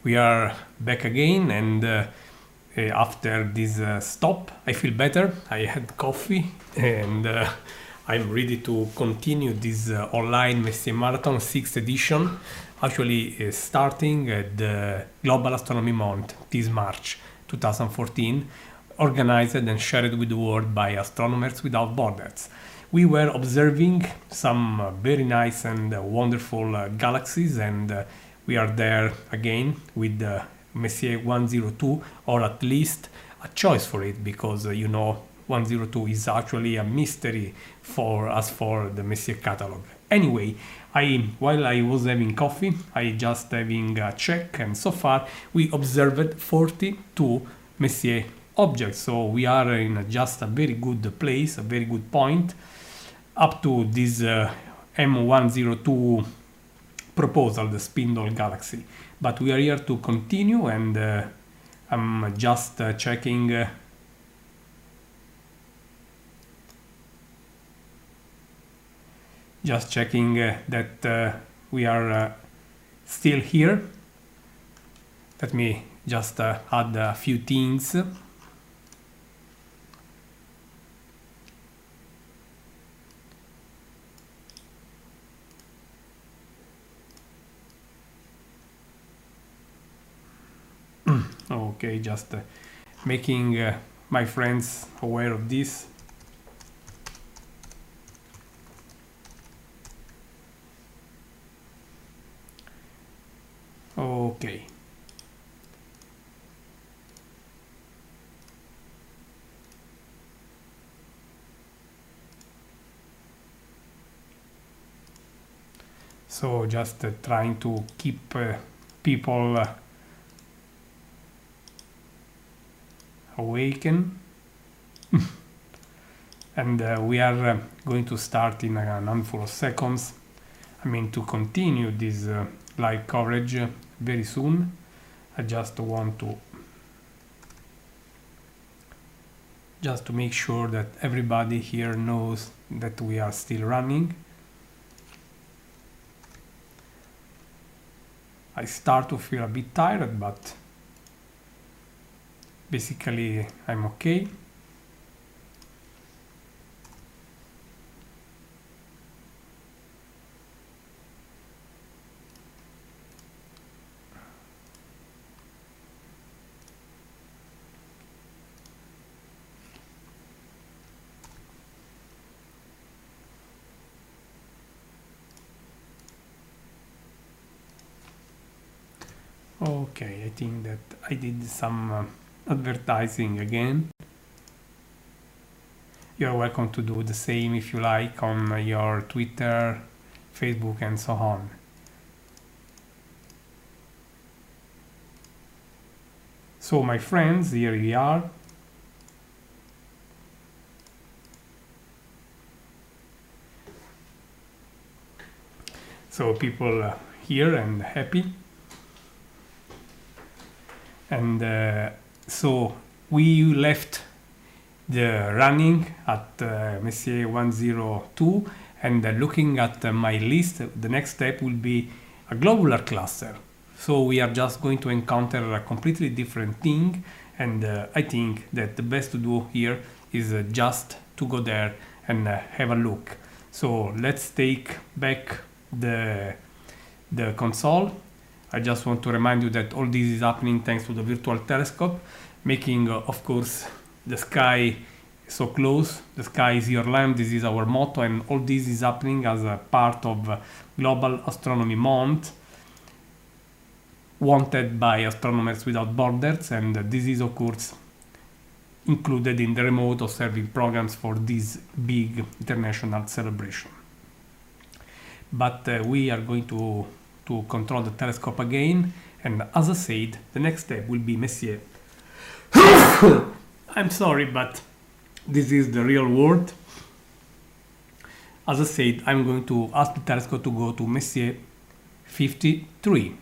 we are back again, and after this stop, I feel better. I had coffee, and I'm ready to continue this online Messier Marathon 6th edition, actually starting at the Global Astronomy Month this March 2014, organized and shared with the world by Astronomers Without Borders. We were observing some very nice and wonderful galaxies, and we are there again with Messier 102, or at least a choice for it, because 102 is actually a mystery for us for the Messier catalog. Anyway, while I was having coffee, I just having a check, and so far we observed 42 Messier objects. So we are in just a very good place, a very good point, up to this M102 proposal, the Spindle Galaxy. But we are here to continue, and I'm just checking that we are still here. Let me just add a few things. Okay, just making my friends aware of this. Okay. So just trying to keep people awaken. And we are going to start in a handful of seconds. I mean, to continue this live coverage very soon. I just want to make sure that everybody here knows that we are still running. I start to feel a bit tired, but basically I'm okay. Okay, I think that I did some advertising again. You're welcome to do the same if you like on your Twitter, Facebook, and so on. So my friends, here we are. So people here and happy. And so we left the running at Messier 102, and looking at my list, the next step will be a globular cluster. So we are just going to encounter a completely different thing, and I think that the best to do here is just to go there and have a look. So let's take back the console. I just want to remind you that all this is happening thanks to the virtual telescope, making, of course, the sky so close. The sky is your lamp. This is our motto, and all this is happening as a part of Global Astronomy Month, wanted by Astronomers Without Borders, and this is, of course, included in the remote observing programs for this big international celebration. But we are going to control the telescope again, and as I said, the next step will be Messier. I'm sorry, but this is the real world. As I said, I'm going to ask the telescope to go to Messier 53.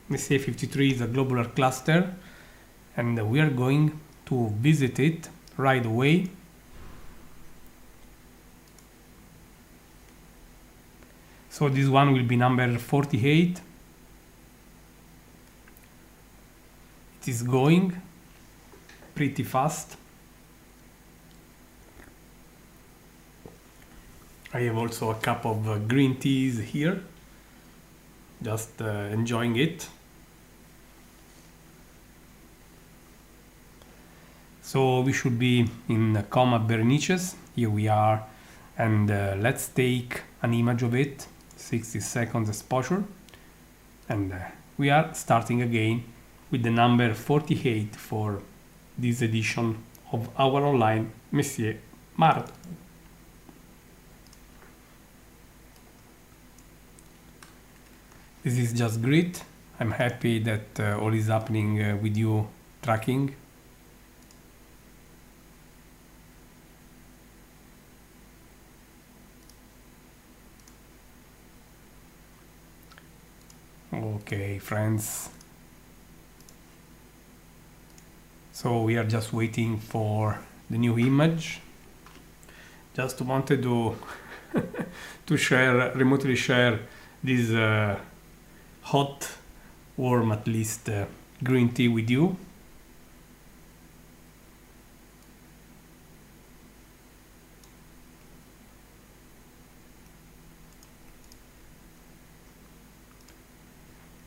Messier 53 is a globular cluster, and we are going to visit it right away. So this one will be number 48. It is going pretty fast. I have also a cup of green teas here, just enjoying it. So we should be in Coma Berenices. Here we are, and let's take an image of it, 60 seconds exposure, and we are starting again with the number 48 for this edition of our online Messier Marathon. This is just great. I'm happy that all is happening with you tracking. Okay, friends. So we are just waiting for the new image. Just wanted to remotely share this hot, warm at least, green tea with you.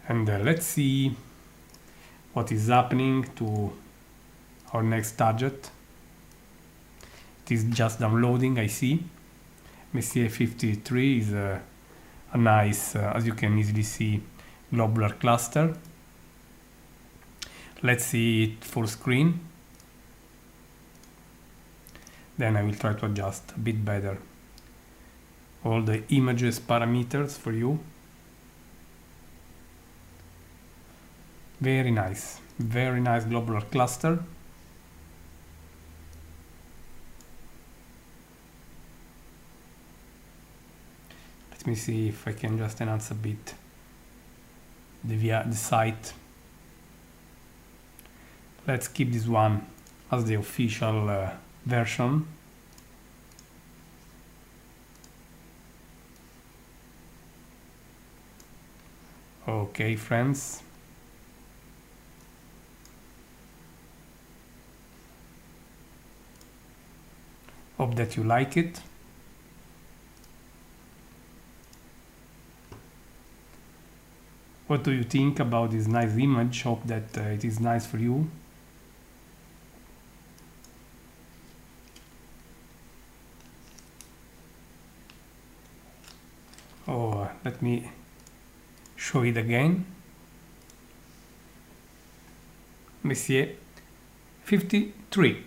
And let's see what is happening to our next target. It is just downloading, I see. Messier 53 is a nice, as you can easily see, globular cluster. Let's see it full screen. Then I will try to adjust a bit better all the images parameters for you. Very nice globular cluster. Let me see if I can just enhance a bit the site. Let's keep this one as the official version. Okay, friends. Hope that you like it. What do you think about this nice image? Hope that it is nice for you. Oh, let me show it again. Messier 53.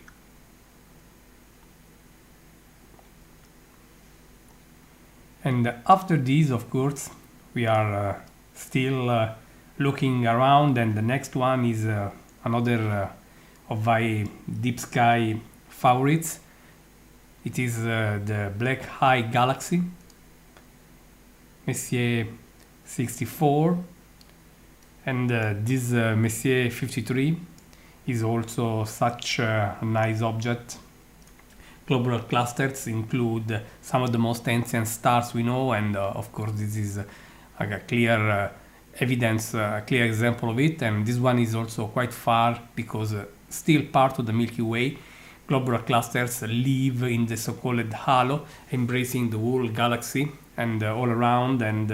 And after this, of course, we are still looking around, and the next one is another of my deep sky favorites. It is the Black Eye Galaxy, Messier 64, and this Messier 53 is also such a nice object. Globular clusters include some of the most ancient stars we know, and of course this is a clear evidence, a clear example of it. And this one is also quite far because still part of the Milky Way. Globular clusters live in the so-called halo, embracing the whole galaxy and all around. And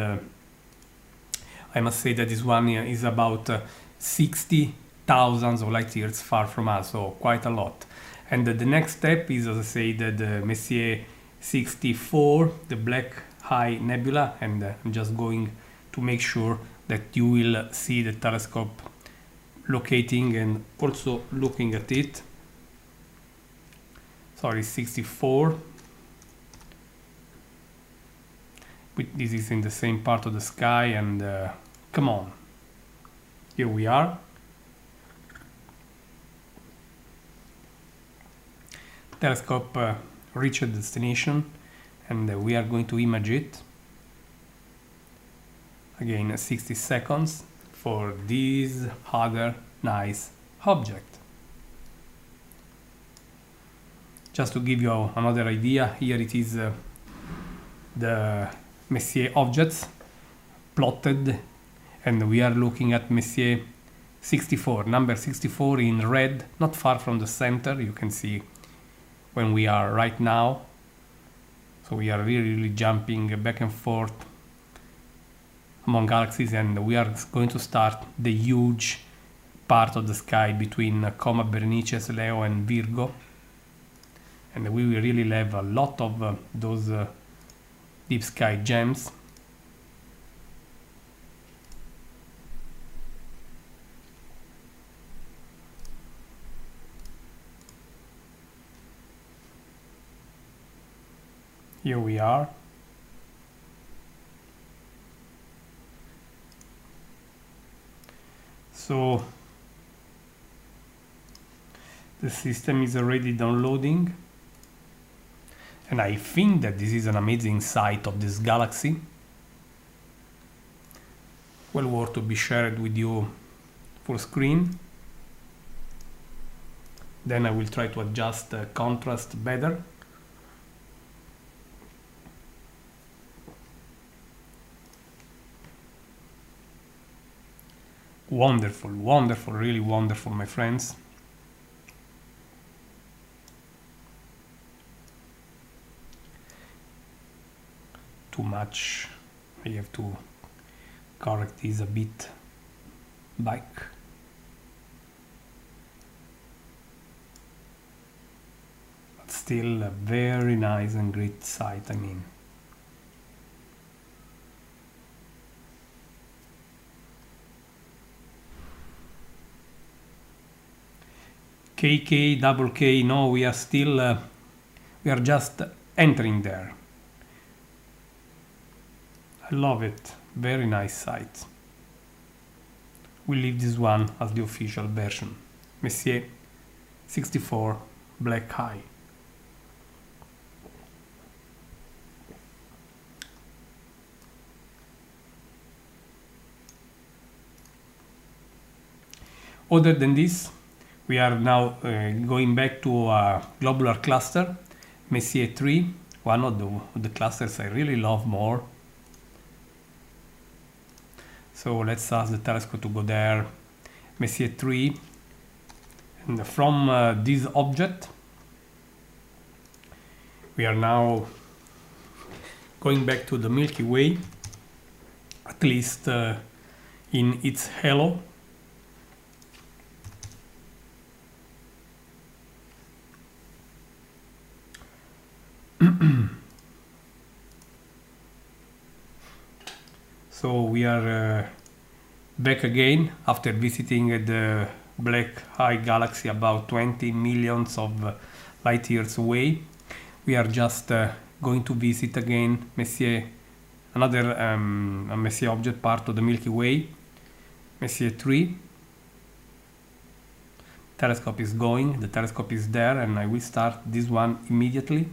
I must say that this one is about 60,000 of light years far from us, so quite a lot. And the next step is, as I said, the Messier 64, the Black Eye Nebula, and I'm just going to make sure that you will see the telescope locating and also looking at it. Sorry, 64. This is in the same part of the sky, and come on, here we are. Telescope reached the destination, and we are going to image it again 60 seconds for this other nice object. Just to give you another idea, here it is the Messier objects plotted, and we are looking at Messier 64, number 64 in red, not far from the center. You can see when we are right now. So we are really jumping back and forth among galaxies, and we are going to start the huge part of the sky between Coma Berenices, Leo and Virgo. And we will really have a lot of those deep sky gems. Here we are. So the system is already downloading, and I think that this is an amazing sight of this galaxy, well worth to be shared with you full screen. Then I will try to adjust the contrast better. Wonderful, wonderful, really wonderful, my friends. Too much. I have to correct this a bit back. But still a very nice and great sight, I mean. KK, double K, no, we are still, we are just entering there. I love it, very nice sight. We'll leave this one as the official version. Messier 64, Black Eye. Other than this, we are now going back to a globular cluster, Messier 3, one of the clusters I really love more. So let's ask the telescope to go there, Messier 3, and from this object, we are now going back to the Milky Way, at least in its halo. So we are back again after visiting the Black Eye galaxy about 20 millions of light years away. We are just going to visit again Messier, another a Messier object part of the Milky Way, Messier 3. Telescope is going, the telescope is there, and I will start this one immediately.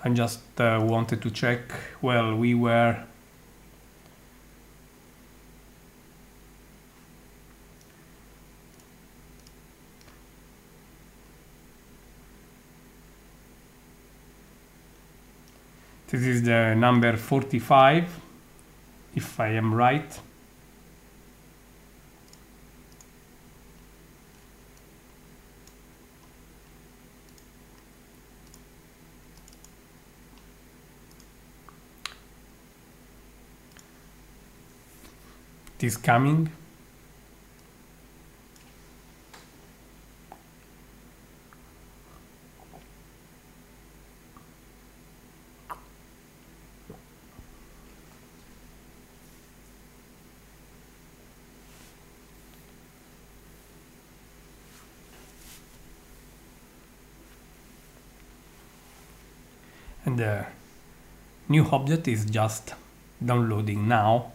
I just wanted to check, well, we were this is the number 45, if I am right. It is coming. And the new object is just downloading now.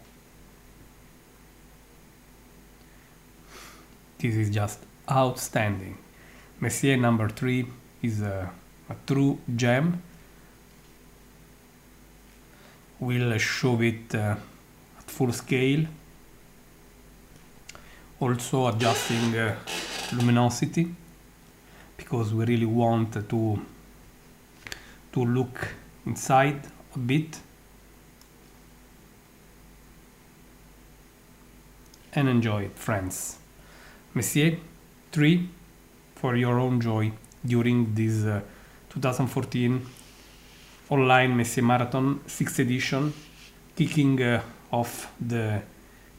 This is just outstanding. Messier number 3 is a true gem. We'll show it at full scale. Also adjusting luminosity, because we really want to to look inside a bit and enjoy, friends. Messier 3 for your own joy during this 2014 online Messier Marathon 6th edition, kicking off the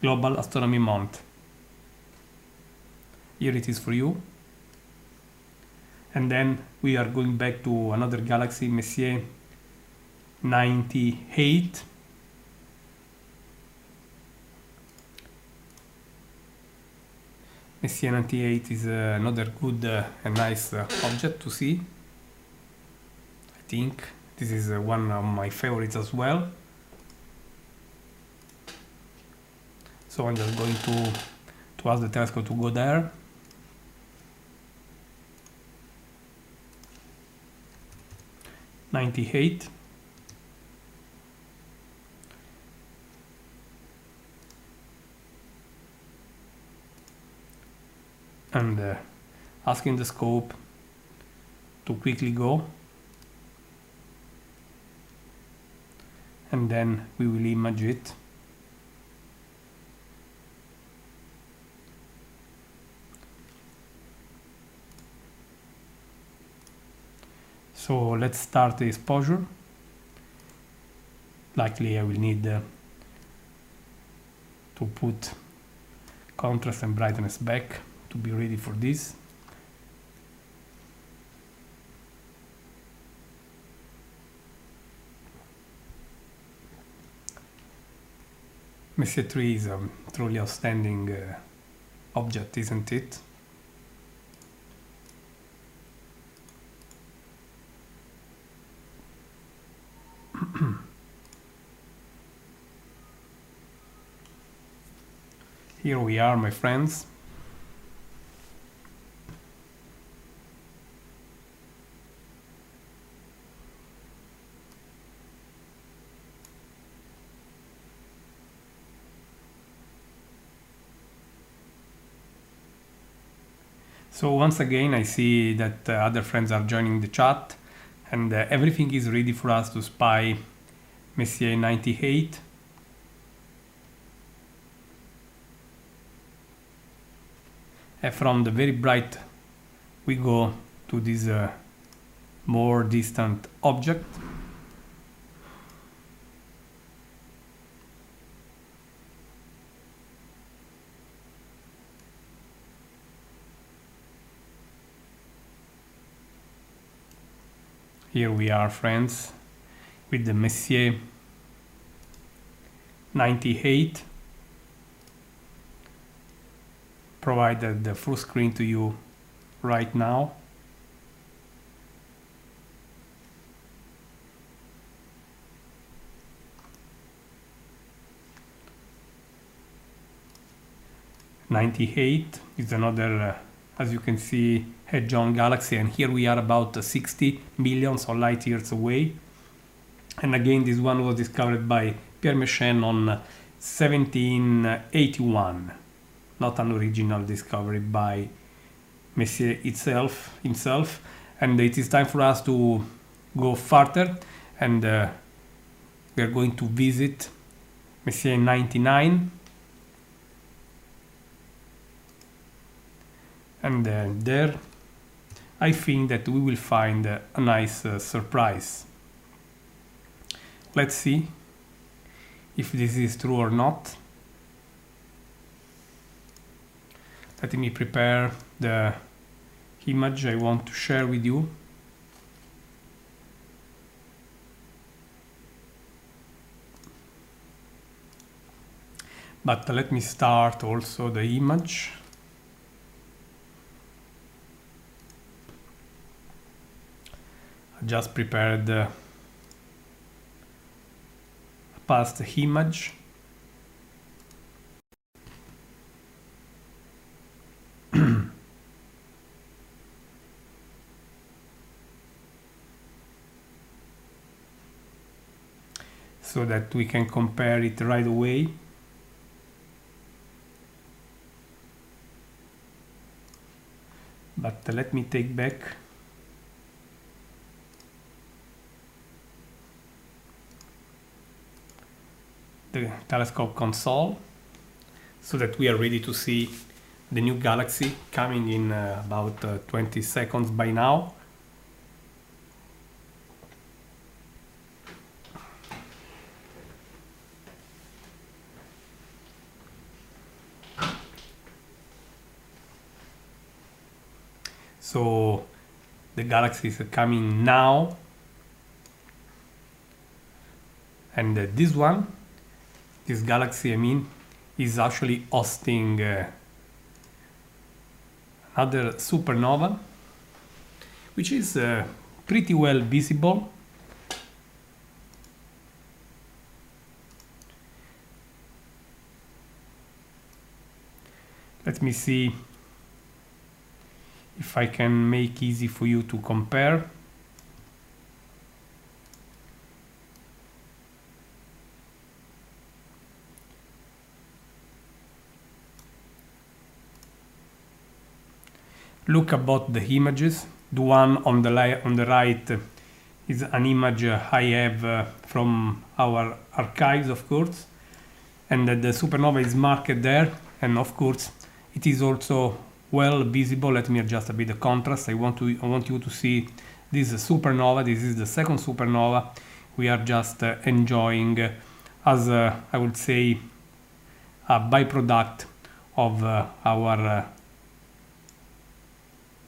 Global Astronomy Month. Here it is for you. And then we are going back to another galaxy, Messier 98. Messier 98 is another good and nice object to see. I think this is one of my favorites as well. So I'm just going to ask the telescope to go there. '98. And asking the scope to quickly go, and then we will image it. So let's start the exposure. Likely I will need to put contrast and brightness back to be ready for this. Messier 3 is a truly outstanding object, isn't it? Here we are, my friends. So once again, I see that other friends are joining the chat, and everything is ready for us to spy Messier 98. And from the very bright, we go to this more distant object. Here we are, friends, with the Messier 98. Provided the full screen to you right now. '98 is another, as you can see, head-on galaxy, and here we are about 60 millions of light years away. And again, this one was discovered by Pierre Messier on 1781. Not an original discovery by Messier himself, and it is time for us to go further, and we are going to visit Messier 99, and there I think that we will find a nice surprise. Let's see if this is true or not. Let me prepare the image I want to share with you. But let me start also the image. I just prepared a past image. So that we can compare it right away. But let me take back the telescope console so that we are ready to see the new galaxy coming in about 20 seconds by now. So the galaxy is coming now, and this galaxy, I mean, is actually hosting another supernova, which is pretty well visible. Let me see if I can make easy for you to compare. Look about the images. The one on the right is an image I have from our archives, of course, and the supernova is marked there, and of course it is also well visible. Let me adjust a bit the contrast. I want you to see this supernova. This is the second supernova we are just enjoying as I would say a byproduct of our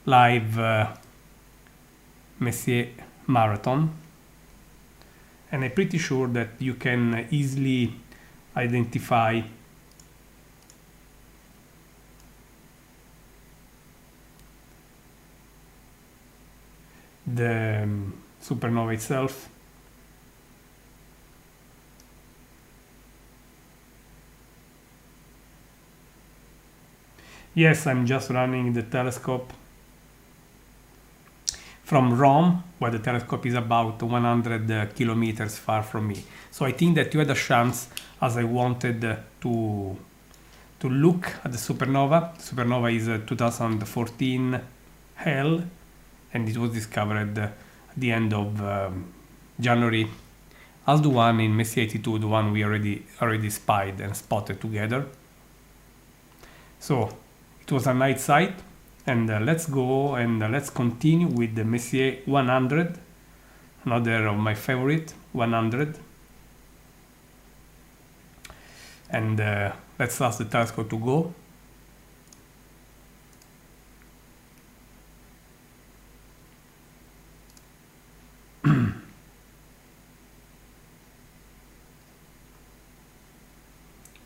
live Messier marathon, and I'm pretty sure that you can easily identify the supernova itself. Yes, I'm just running the telescope from Rome, where the telescope is about 100 kilometers far from me. So I think that you had a chance, as I wanted to look at the supernova. Supernova is 2014 Hell, and it was discovered at the end of January, as the one in Messier 82, the one we already spied and spotted together. So it was a night sight. And let's go and let's continue with the Messier 100, another of my favorite, 100. And let's ask the telescope to go.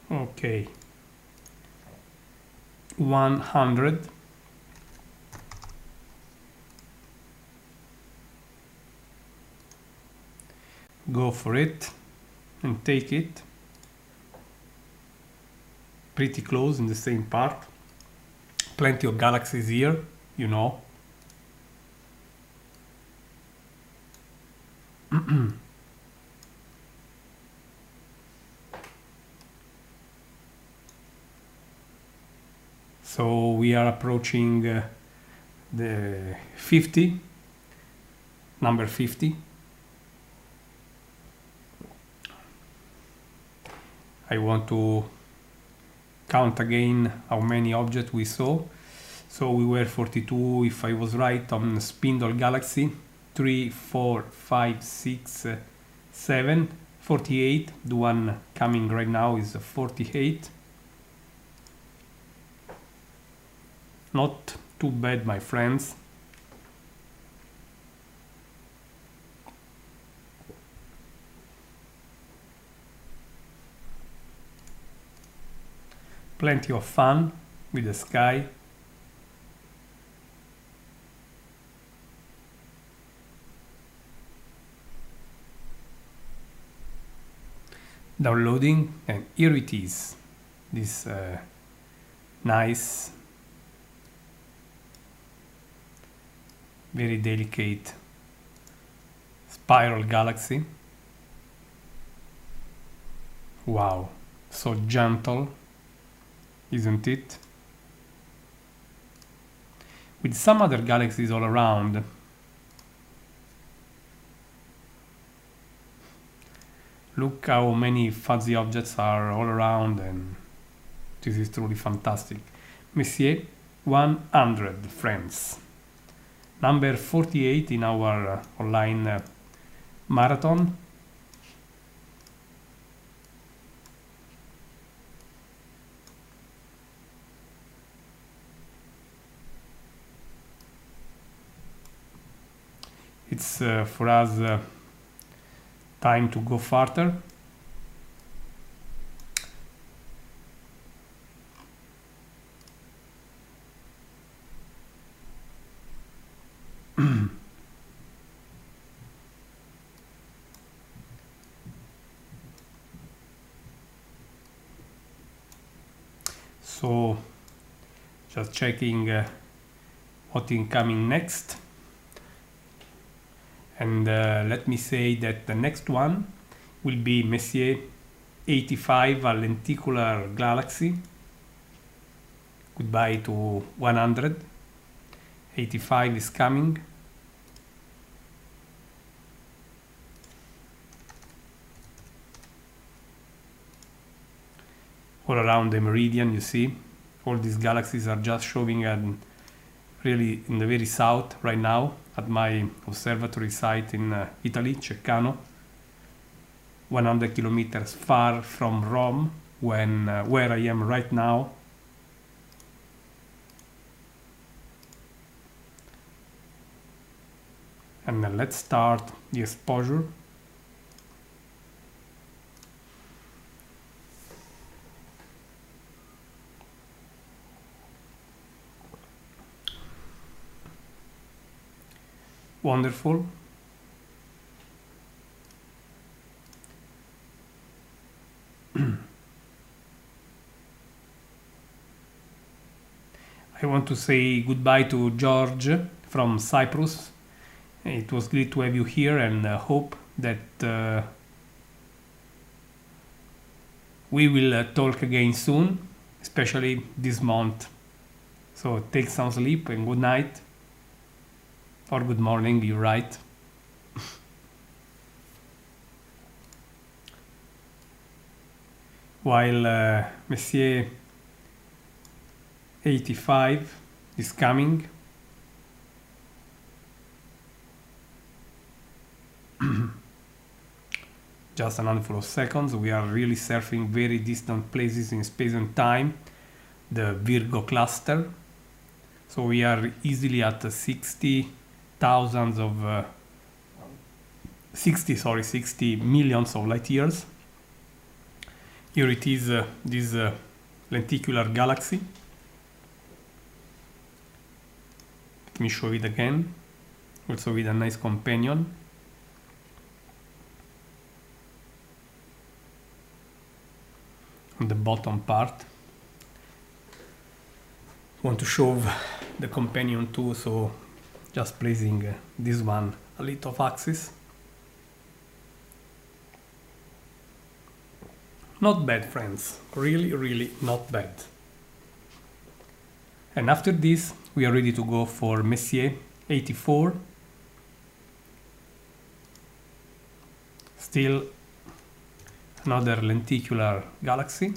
Okay. 100. Go for it and take it. Pretty close in the same part. Plenty of galaxies here, you know. So we are approaching the 50, number 50. I want to count again how many objects we saw. So we were 42, if I was right, on Spindle Galaxy. 3, 4, 5, 6, 7, 48. The one coming right now is 48. Not too bad, my friends. Plenty of fun with the sky. Downloading, and here it is. This nice, very delicate spiral galaxy. Wow, so gentle, isn't it? With some other galaxies all around. Look how many fuzzy objects are all around, and this is truly fantastic. Messier 100 friends. Number 48 in our online marathon. It's for us time to go further. So just checking what is coming next, and let me say that the next one will be Messier 85, a lenticular galaxy. Goodbye to 100. 85 is coming. All around the meridian, you see, all these galaxies are just showing really in the very south right now at my observatory site in Italy, Ceccano, 100 kilometers far from Rome, where I am right now. And let's start the exposure. Wonderful. I want to say goodbye to George from Cyprus. It was great to have you here, and hope that we will talk again soon, especially this month. So take some sleep and good night. Or good morning, you're right. While Messier 85 is coming, just a handful of seconds, we are really surfing very distant places in space and time, the Virgo cluster. So we are easily at 60 millions of light years. Here it is, this lenticular galaxy. Let me show it again, also with a nice companion. On the bottom part, want to show the companion too, so just placing this one a little off axis. Not bad, friends, really not bad. And after this we are ready to go for Messier 84. Still another lenticular galaxy.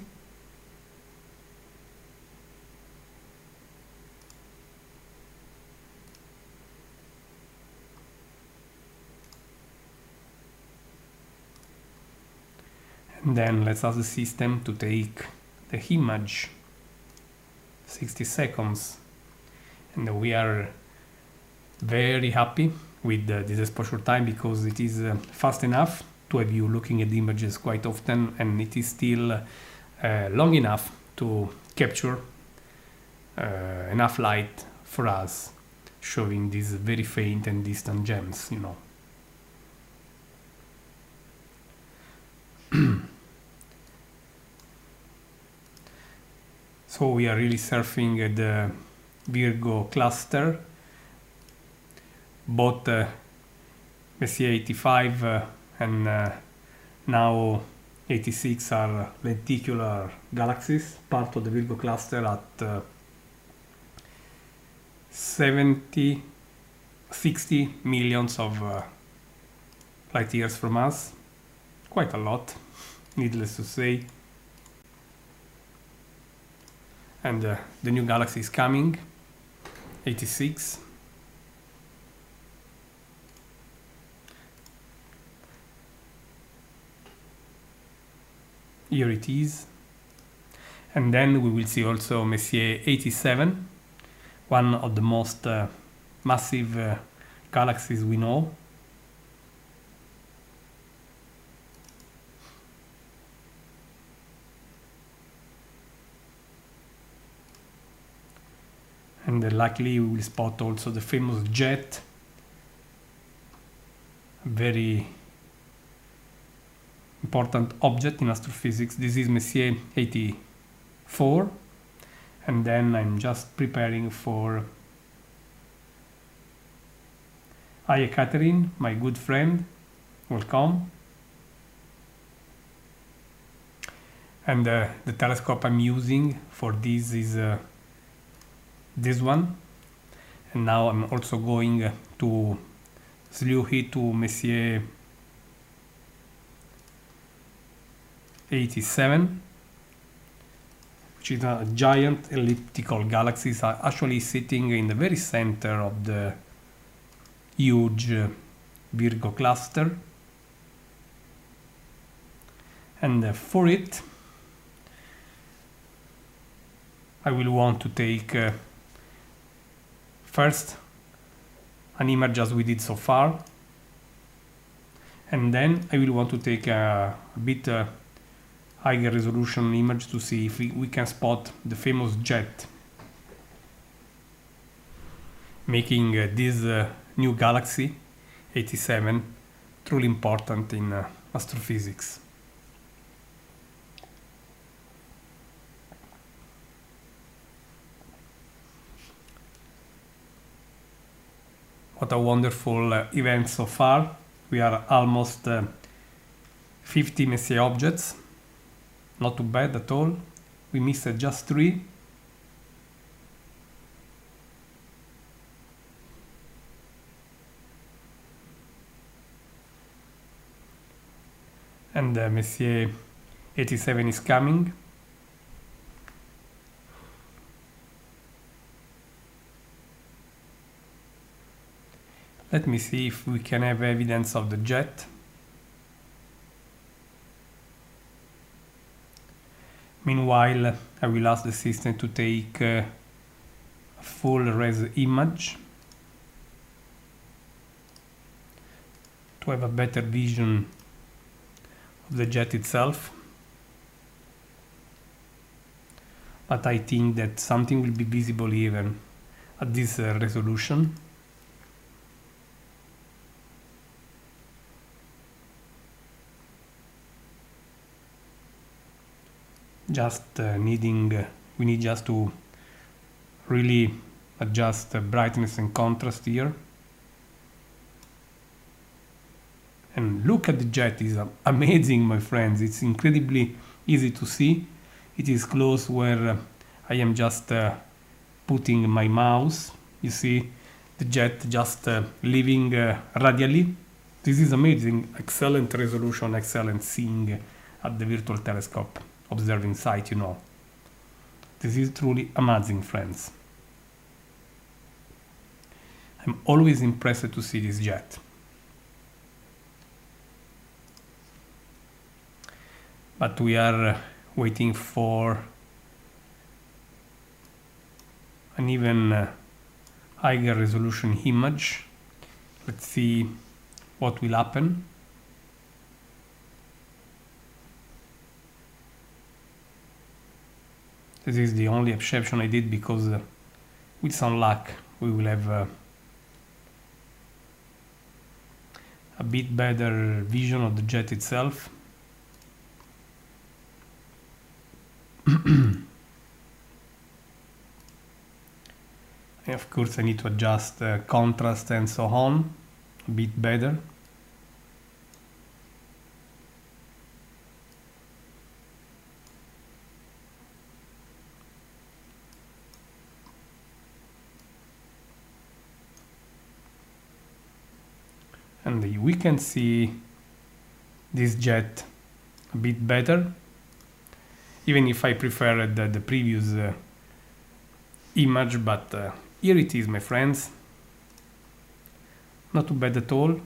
And then let's ask the system to take the image, 60 seconds. And we are very happy with this exposure time, because it is fast enough to have you looking at the images quite often, and it is still long enough to capture enough light for us, showing these very faint and distant gems, you know. So we are really surfing at the Virgo cluster. Both Messier 85 and now 86 are lenticular galaxies, part of the Virgo cluster at 60 millions of light years from us. quite a lot, needless to say. And the new galaxy is coming, 86. Here it is. And then we will see also Messier 87, one of the most massive galaxies we know. And luckily we will spot also the famous jet, a very important object in astrophysics. This is Messier 84, and then I'm just preparing for Hi Catherine, my good friend, welcome. And the telescope I'm using for this is this one, and now I'm also going to slew it to Messier 87, which is a giant elliptical galaxy. It's actually sitting in the very center of the huge Virgo cluster. And for it I will want to take first an image as we did so far, and then I will want to take a bit higher resolution image to see if we can spot the famous jet, making this new galaxy 87 truly important in astrophysics. What a wonderful event so far. We are almost 50 Messier objects. Not too bad at all. We missed just 3. And Messier 87 is coming. Let me see if we can have evidence of the jet. Meanwhile, I will ask the system to take a full res image to have a better vision of the jet itself. But I think that something will be visible even at this resolution. Just we need just to really adjust the brightness and contrast here. And look at the jet, it's amazing, my friends. It's incredibly easy to see. It is close where I am just putting my mouse. You see the jet just leaving radially. This is amazing, excellent resolution, excellent seeing at the virtual telescope. Observing site, you know. This is truly amazing, friends. I'm always impressed to see this jet. But we are waiting for an even higher resolution image. Let's see what will happen. This is the only exception I did because with some luck we will have a bit better vision of the jet itself. And of course I need to adjust contrast and so on a bit better. And we can see this jet a bit better, even if I preferred the previous image, but here it is, my friends. Not too bad at all.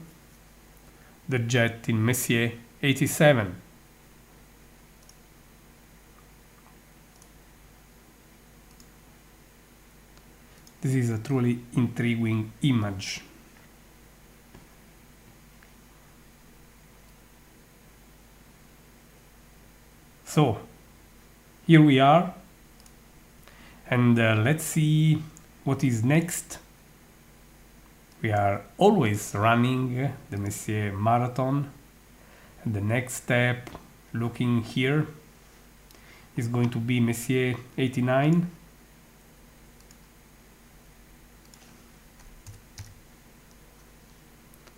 The jet in Messier 87. This is a truly intriguing image. So, here we are, and let's see what is next. We are always running the Messier marathon, and the next step, looking here, is going to be Messier 89.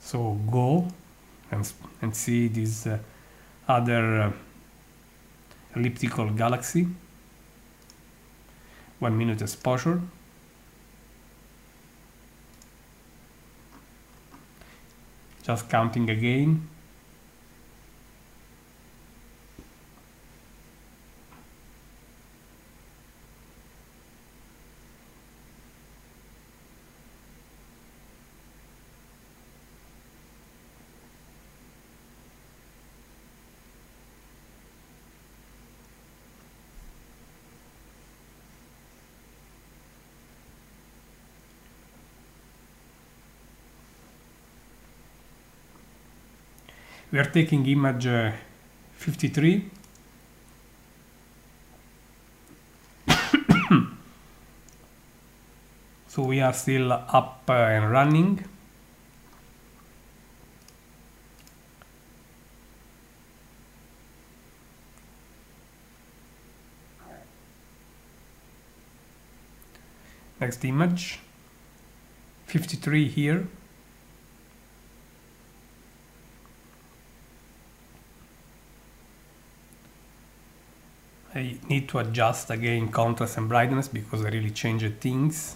So go and see this other elliptical galaxy. 1 minute exposure. Just counting again. We are taking image 53. So we are still up and running. Next image, 53 here. I need to adjust again contrast and brightness because I really changed things.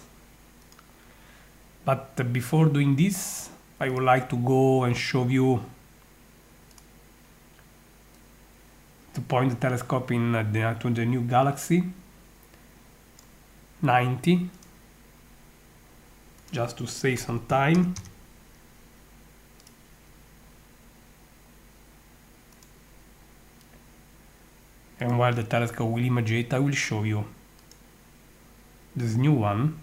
But before doing this, I would like to go and show you, to point the telescope in to the new galaxy 90, just to save some time. And while the telescope will image it, I will show you this new one.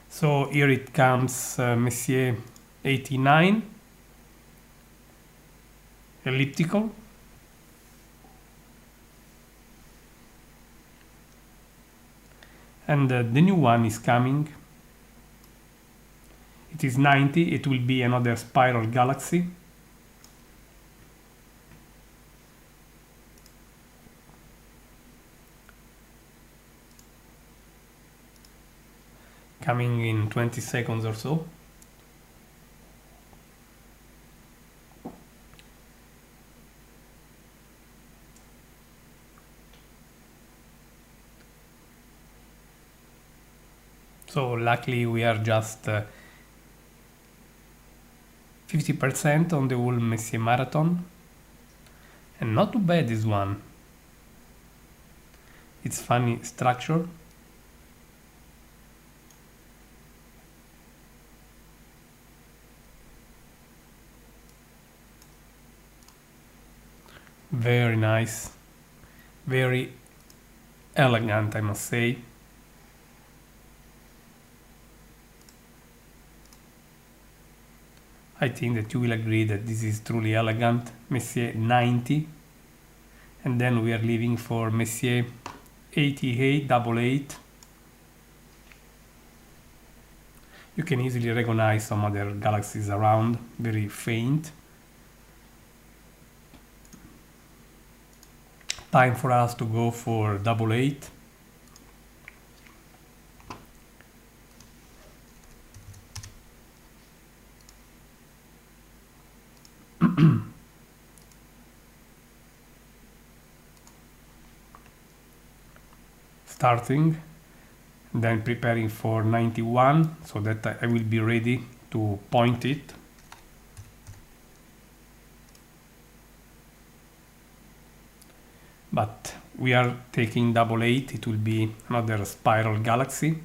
So here it comes, Messier 89. Elliptical. And the new one is coming. It is 90. It will be another spiral galaxy. Coming in 20 seconds or so. So luckily we are just 50% on the whole Messier marathon, and not too bad this one. It's funny structure. Very nice, very elegant, I must say. I think that you will agree that this is truly elegant. Messier 90, and then we are leaving for Messier 88, double 8. You can easily recognize some other galaxies around, very faint. Time for us to go for double 8. Starting, then preparing for 91 so that I will be ready to point it. But we are taking 88, it will be another spiral galaxy.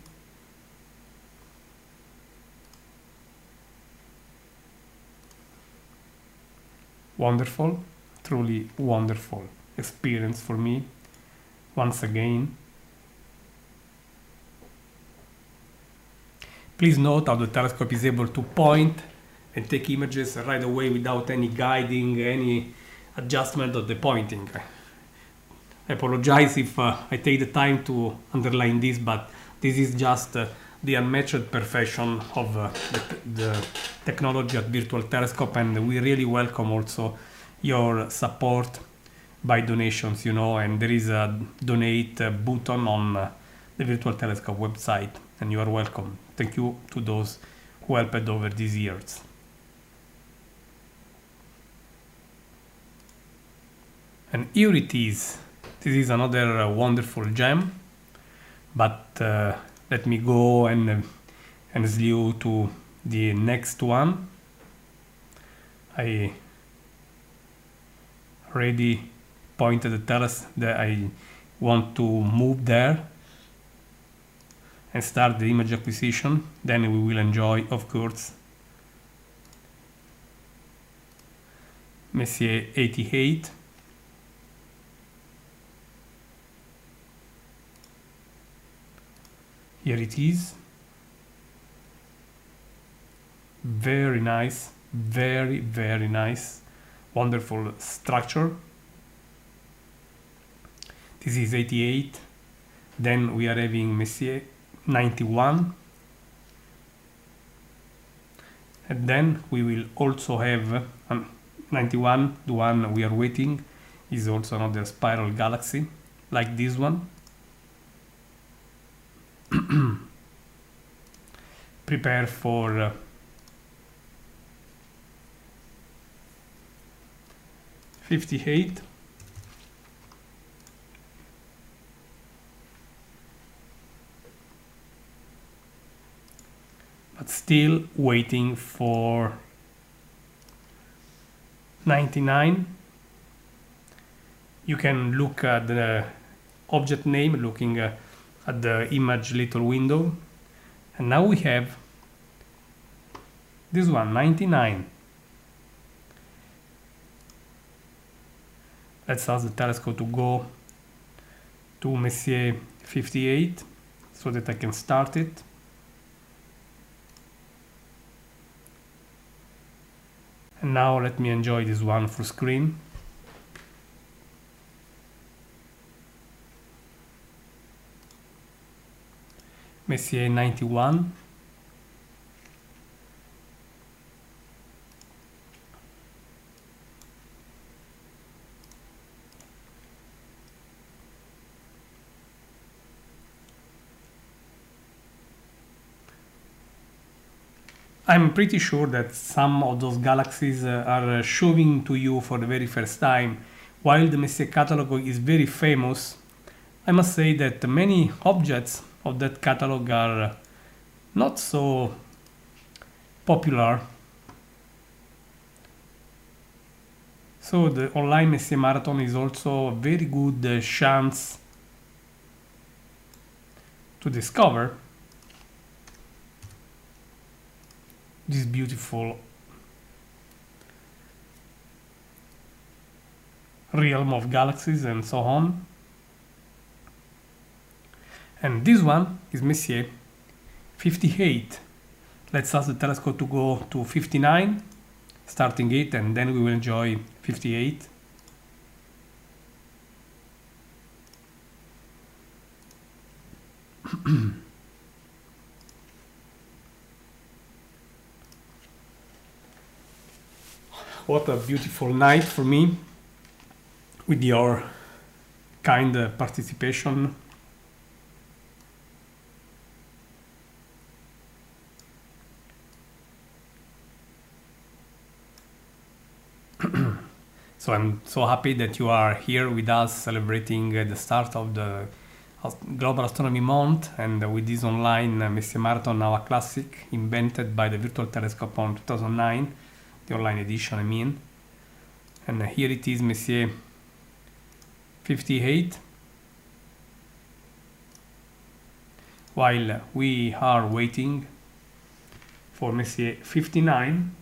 Wonderful, truly wonderful experience for me once again. Please note how the telescope is able to point and take images right away without any guiding, any adjustment of the pointing. I apologize if I take the time to underline this, but this is just the unmatched perfection of the technology at Virtual Telescope, and we really welcome also your support by donations, and there is a donate button on the Virtual Telescope website, and you are welcome. Thank you to those who helped over these years. And here it is. This is another wonderful gem, but let me go and slew to the next one. I already pointed the telescope that I want to move there and start the image acquisition. Then we will enjoy, of course, Messier 88. Here it is. Very nice, very, very nice, wonderful structure. This is 88. Then we are having Messier 91. And then we will also have 91, the one we are waiting, is also another spiral galaxy, like this one. Prepare for 58. But still waiting for 99. You can look at the object name, looking at the image little window, and now we have this one, 99. Let's ask the telescope to go to Messier 58 so that I can start it. And now let me enjoy this one full screen. Messier 91. I'm pretty sure that some of those galaxies are showing to you for the very first time. While the Messier catalog is very famous, I must say that many objects of that catalog are not so popular. So the online Messier Marathon is also a very good chance to discover this beautiful realm of galaxies and so on. And this one is Messier 58. Let's ask the telescope to go to 59, starting it, and then we will enjoy 58. What a beautiful night for me, with your kind participation. So I'm so happy that you are here with us celebrating the start of the Global Astronomy Month, and with this online Messier Marathon, now a classic invented by the Virtual Telescope on 2009, the online edition I mean. And here it is, Messier 58. While we are waiting for Messier 59,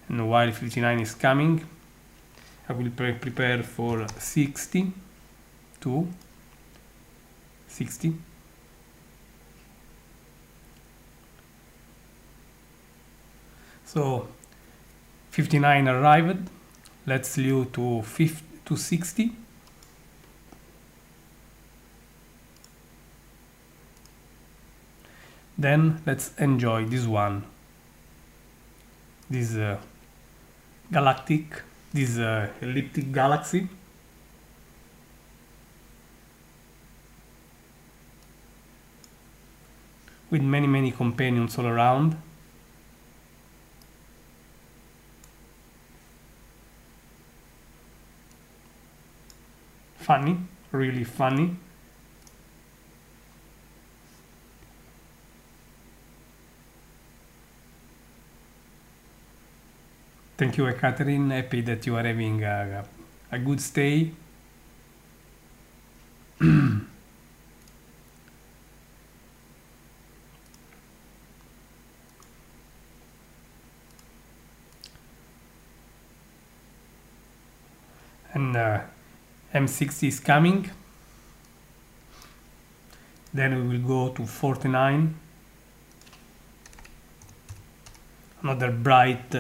and while 59 is coming, I will prepare for 60 to 60. So 59 arrived. Let's slew to 60. Then let's enjoy this one. This this elliptic galaxy. With many companions all around. Funny, really funny. Thank you, Catherine. Happy that you are having a good stay. And M60 is coming. Then we will go to 49. Another bright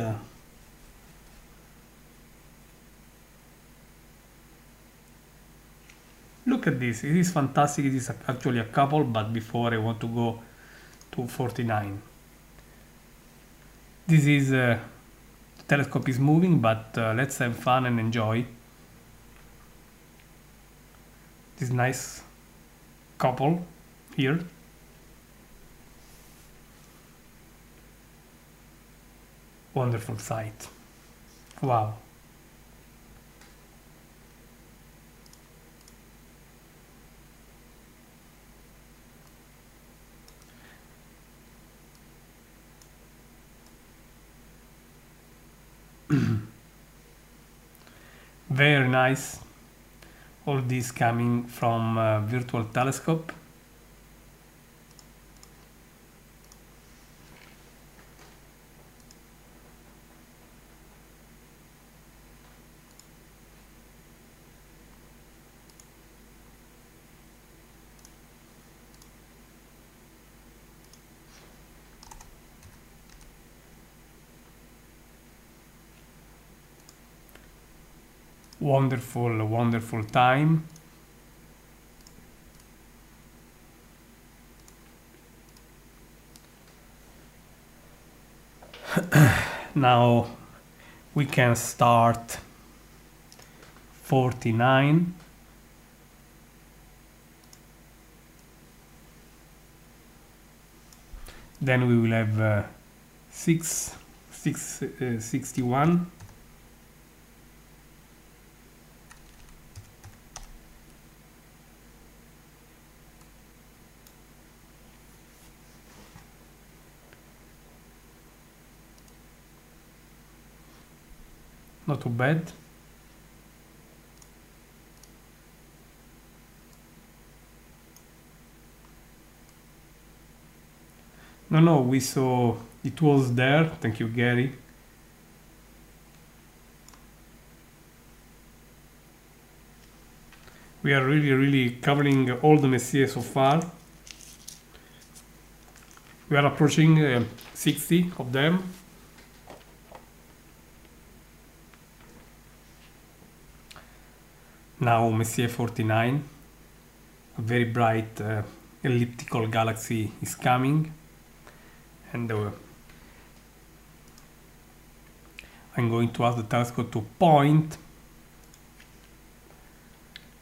look at this. It is fantastic. It is actually a couple, but before I want to go to 49. This is the telescope is moving, but let's have fun and enjoy this nice couple here. Wonderful sight. Wow. Very nice. All this coming from virtual telescope. Wonderful time. Now we can start 49. Then we will have 61. Not too bad. No, we saw it was there. Thank you, Gary. We are really covering all the Messier so far. We are approaching 60 of them. Now Messier 49, a very bright elliptical galaxy is coming, and I'm going to ask the telescope to point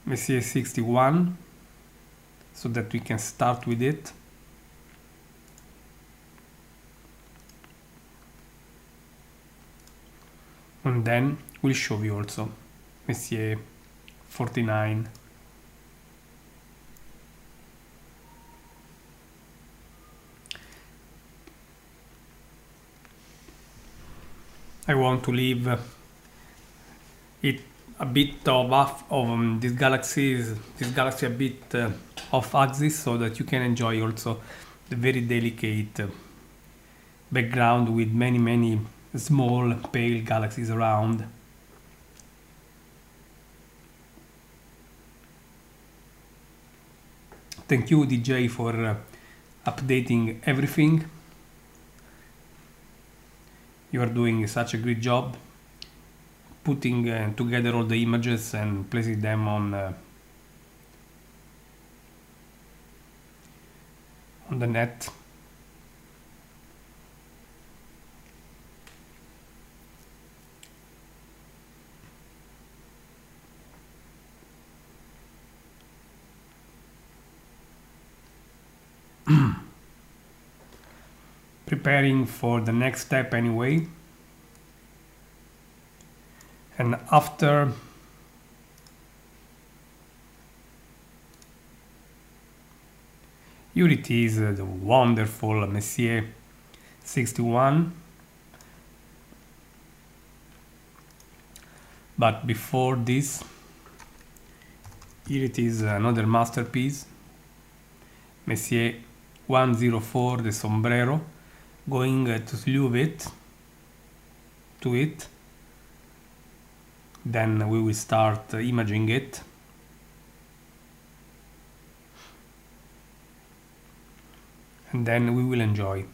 Messier 61 so that we can start with it. and then we'll show you also Messier 49. I want to leave it a bit of this galaxy a bit off axis, so that you can enjoy also the very delicate background with many small pale galaxies around. Thank you, DJ, for updating everything. You are doing such a great job putting together all the images and placing them on the net. Preparing for the next step anyway. And after here it is, the wonderful Messier 61. But before this, here it is another masterpiece, Messier 104, the sombrero, going to sleeve it to it. Then we will start imaging it. And then we will enjoy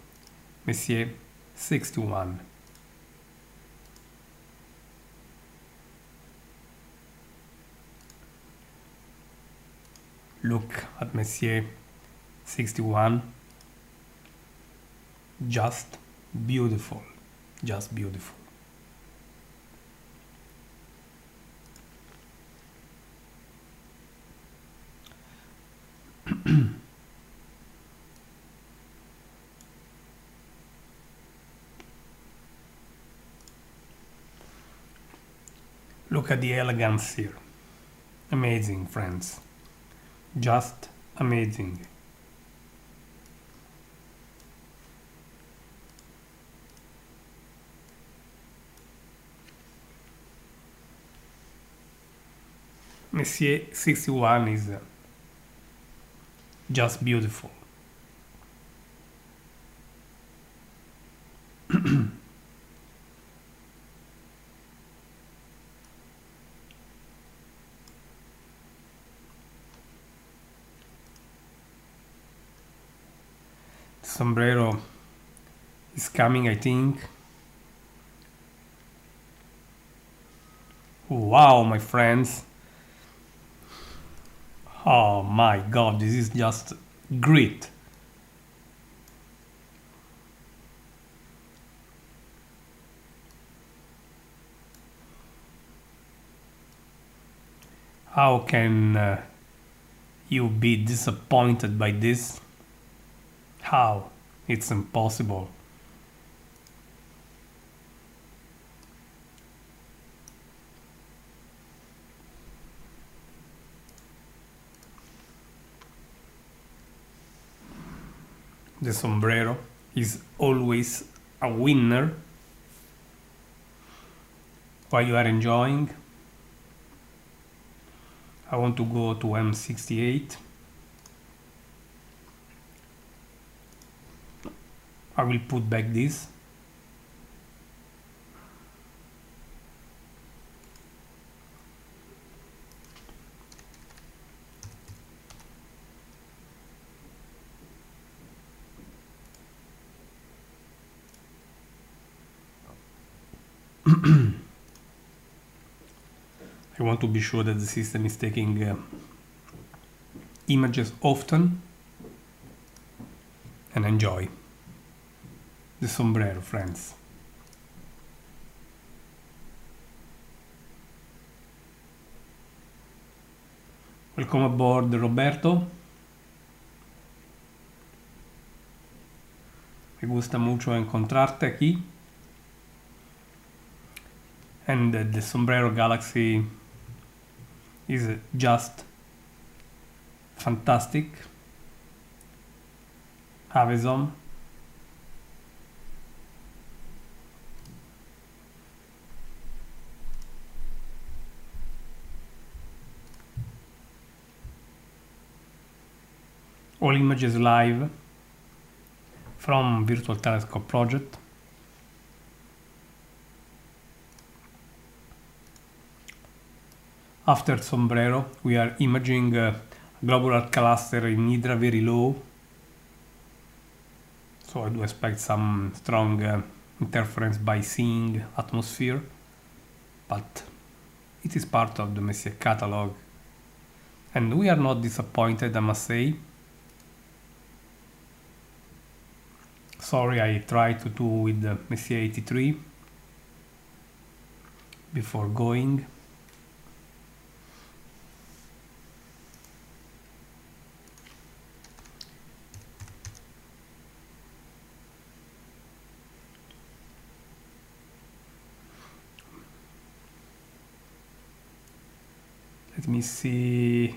Messier 61. Look at Messier 61. Just beautiful. Just beautiful. Look at the elegance here. Amazing, friends. Just amazing. Messier 61 is just beautiful. Sombrero is coming, I think. Wow, my friends. Oh my god, this is just great. How can you be disappointed by this? How? It's impossible. The sombrero is always a winner while you are enjoying. I want to go to M68. I will put back this. I want to be sure that the system is taking images often, and enjoy the sombrero, friends. Welcome aboard, Roberto. Me gusta mucho encontrarte aquí. And the Sombrero Galaxy is just fantastic. Havison. All images live from Virtual Telescope project. After Sombrero, we are imaging a globular cluster in Hydra very low. So I do expect some strong interference by seeing atmosphere, but it is part of the Messier catalog. And we are not disappointed, I must say. Sorry, I tried to do with the Messier 83 before going. Let me see.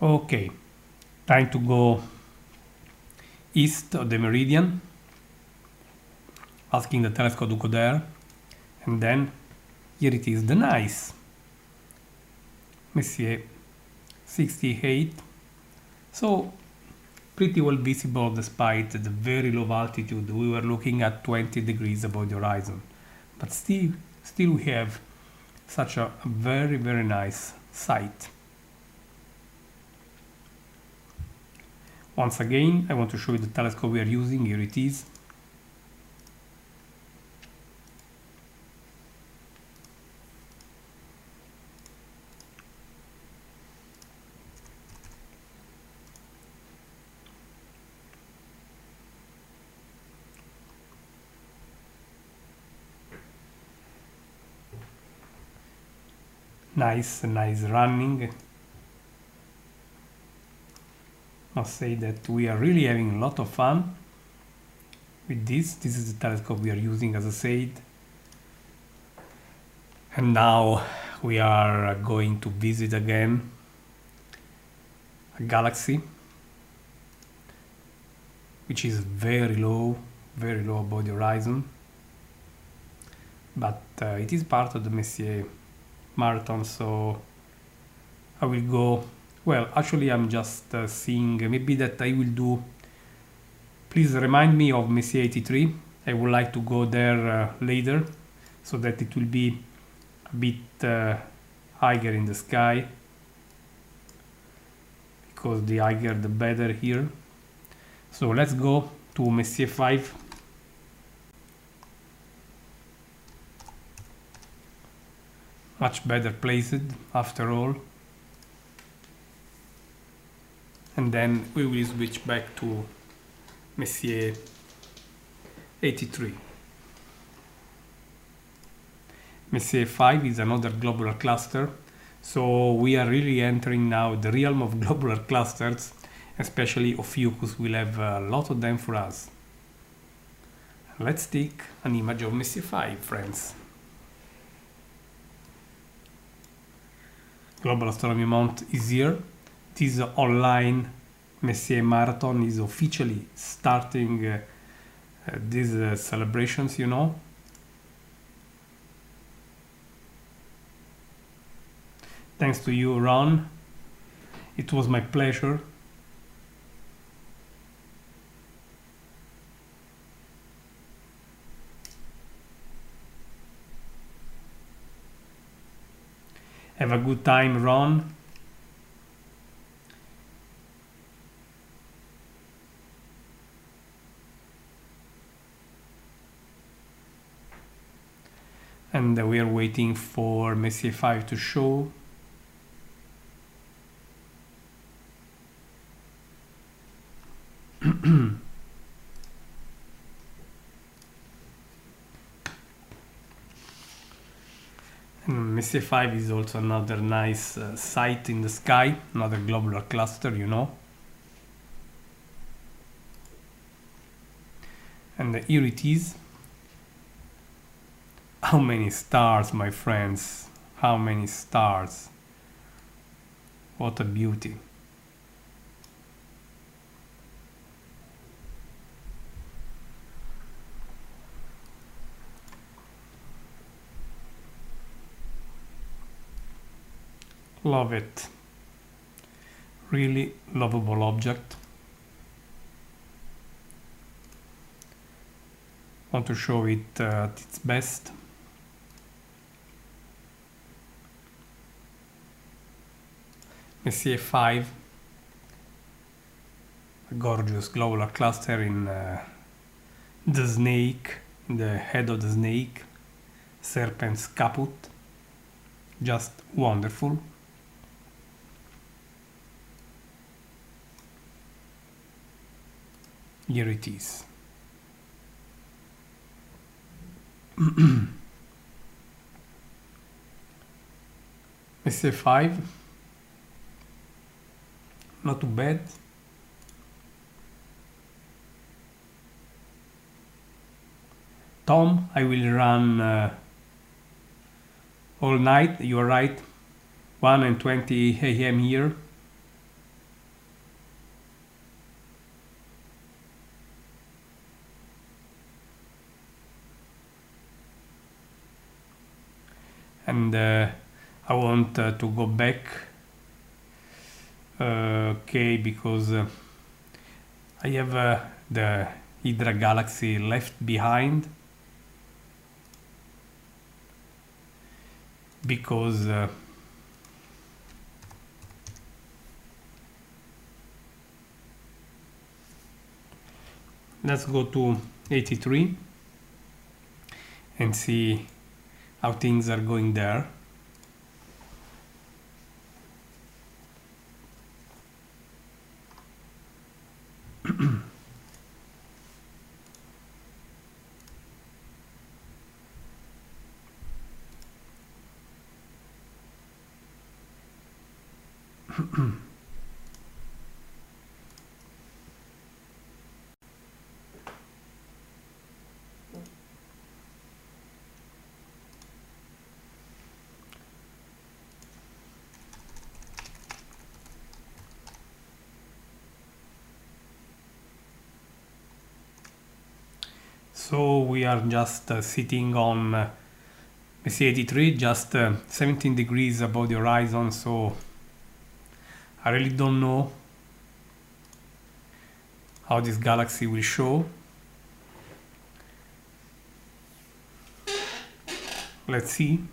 Okay, time to go east of the meridian, asking the telescope to go there, and then here it is, the nice Messier 68. So pretty well visible despite the very low altitude. We were looking at 20 degrees above the horizon, but still we have such a very nice sight. Once again, I want to show you the telescope we are using. Here it is. Nice running. Must say that we are really having a lot of fun with this. This is the telescope we are using, as I said. And now we are going to visit again a galaxy which is very low above the horizon. But it is part of the Messier marathon, so I will go. Well, actually I'm just seeing maybe that I will do. Please remind me of Messier 83. I would like to go there later, so that it will be a bit higher in the sky, because the higher the better here. So let's go to Messier 5. Much better placed after all. And then we will switch back to Messier 83. Messier 5 is another globular cluster, so we are really entering now the realm of globular clusters, especially Ophiuchus will have a lot of them for us. Let's take an image of Messier 5, friends. Global Astronomy Month is here. This online Messier Marathon is officially starting these celebrations, you know. Thanks to you, Ron. It was my pleasure. Have a good time, Ron. And we are waiting for Messier 5 to show. And Messier 5 is also another nice sight in the sky, another globular cluster, you know. And here it is. How many stars, my friends? How many stars? What a beauty. Love it. Really lovable object. Want to show it at its best. Messier 5, a gorgeous globular cluster in the snake, the head of the snake, serpent's caput, just wonderful. Here it is. Messier 5, not too bad. Tom, I will run all night, you are right, 1:20 a.m. here. And I want to go back, okay, because I have the Hydra galaxy left behind, because let's go to 83 and see how things are going there. So we are just sitting on Messier 83, just 17 degrees above the horizon, so I really don't know how this galaxy will show. Let's see.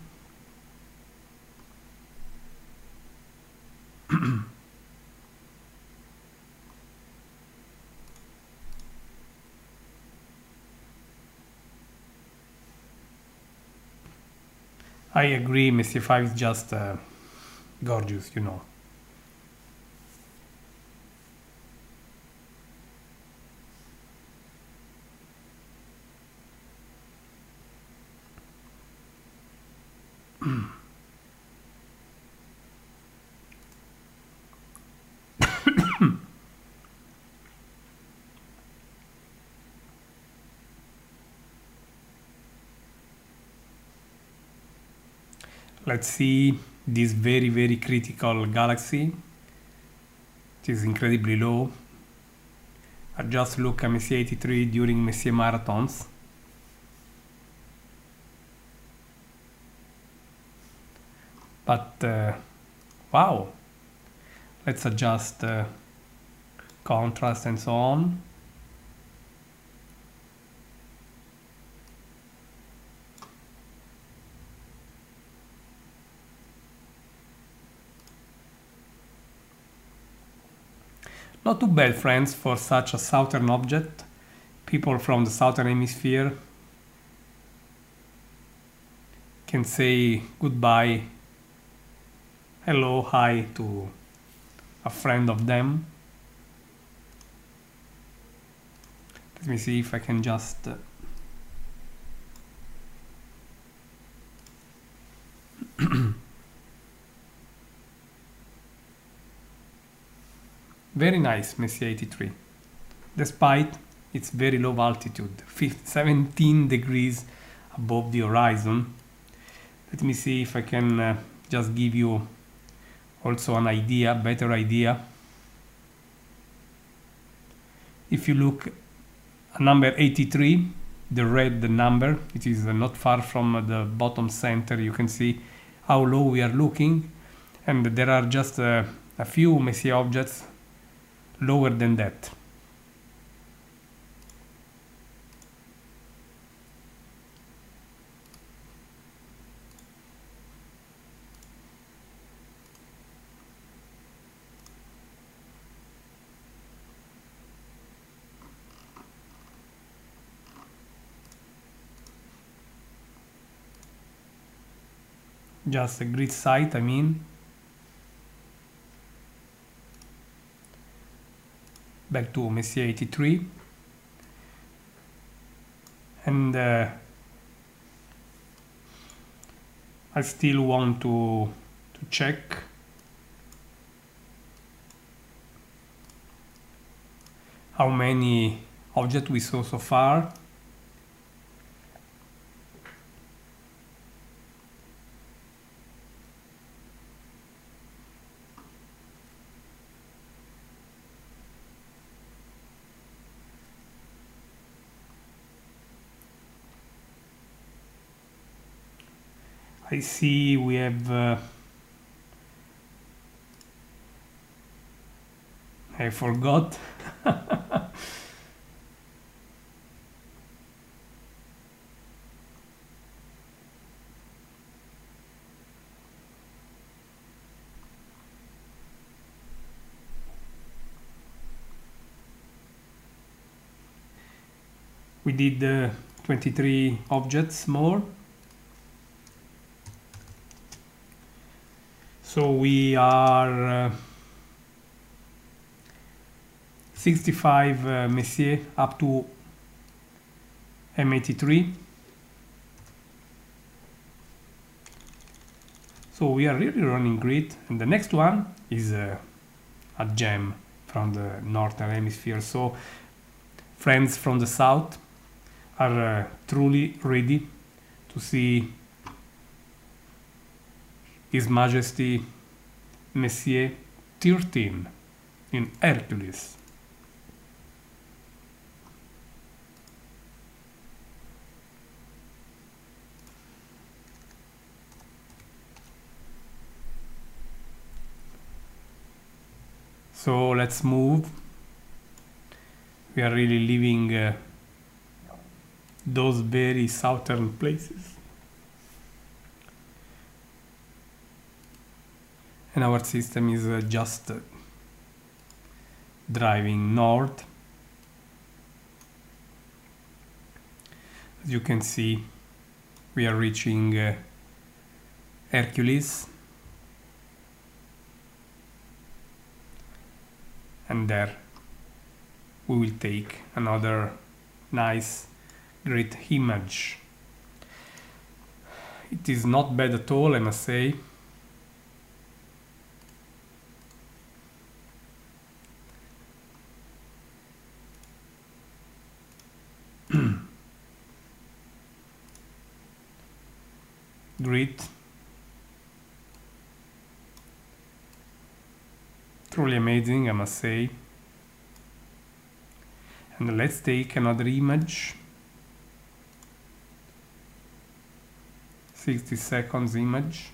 I agree, Messier 5 is just gorgeous, you know. Let's see this very critical galaxy. It is incredibly low. I just look at Messier 83 during Messier marathons. But wow, let's adjust contrast and so on. Not too bad, friends, for such a southern object. People from the southern hemisphere can say goodbye, hello, hi to a friend of them. Let me see if I can just very nice, Messier 83, despite its very low altitude, 17 degrees above the horizon. Let me see if I can just give you also an idea, better idea. If you look at number 83, the red number, it is not far from the bottom center, you can see how low we are looking, and there are just a few Messier objects lower than that. Just a grid sight, I mean. Back to Messier 83. And I still want to check how many objects we saw so far. I see we have I forgot. We did 23 objects more. So we are 65 Messier up to M83. So we are really running great. And the next one is a gem from the northern hemisphere. So friends from the south are truly ready to see His Majesty Messier 13 in Hercules. So let's move. We are really leaving those very southern places. And our system is just driving north. As you can see, we are reaching Hercules. And there we will take another nice, great image. It is not bad at all, I must say. Great. Truly amazing, I must say. And let's take another image. 60 seconds image.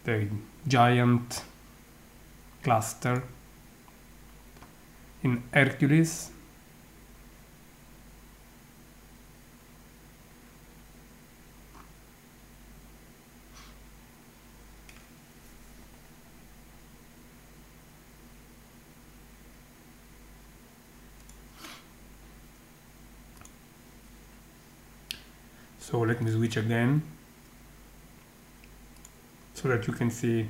The giant cluster in Hercules. So let me switch again so that you can see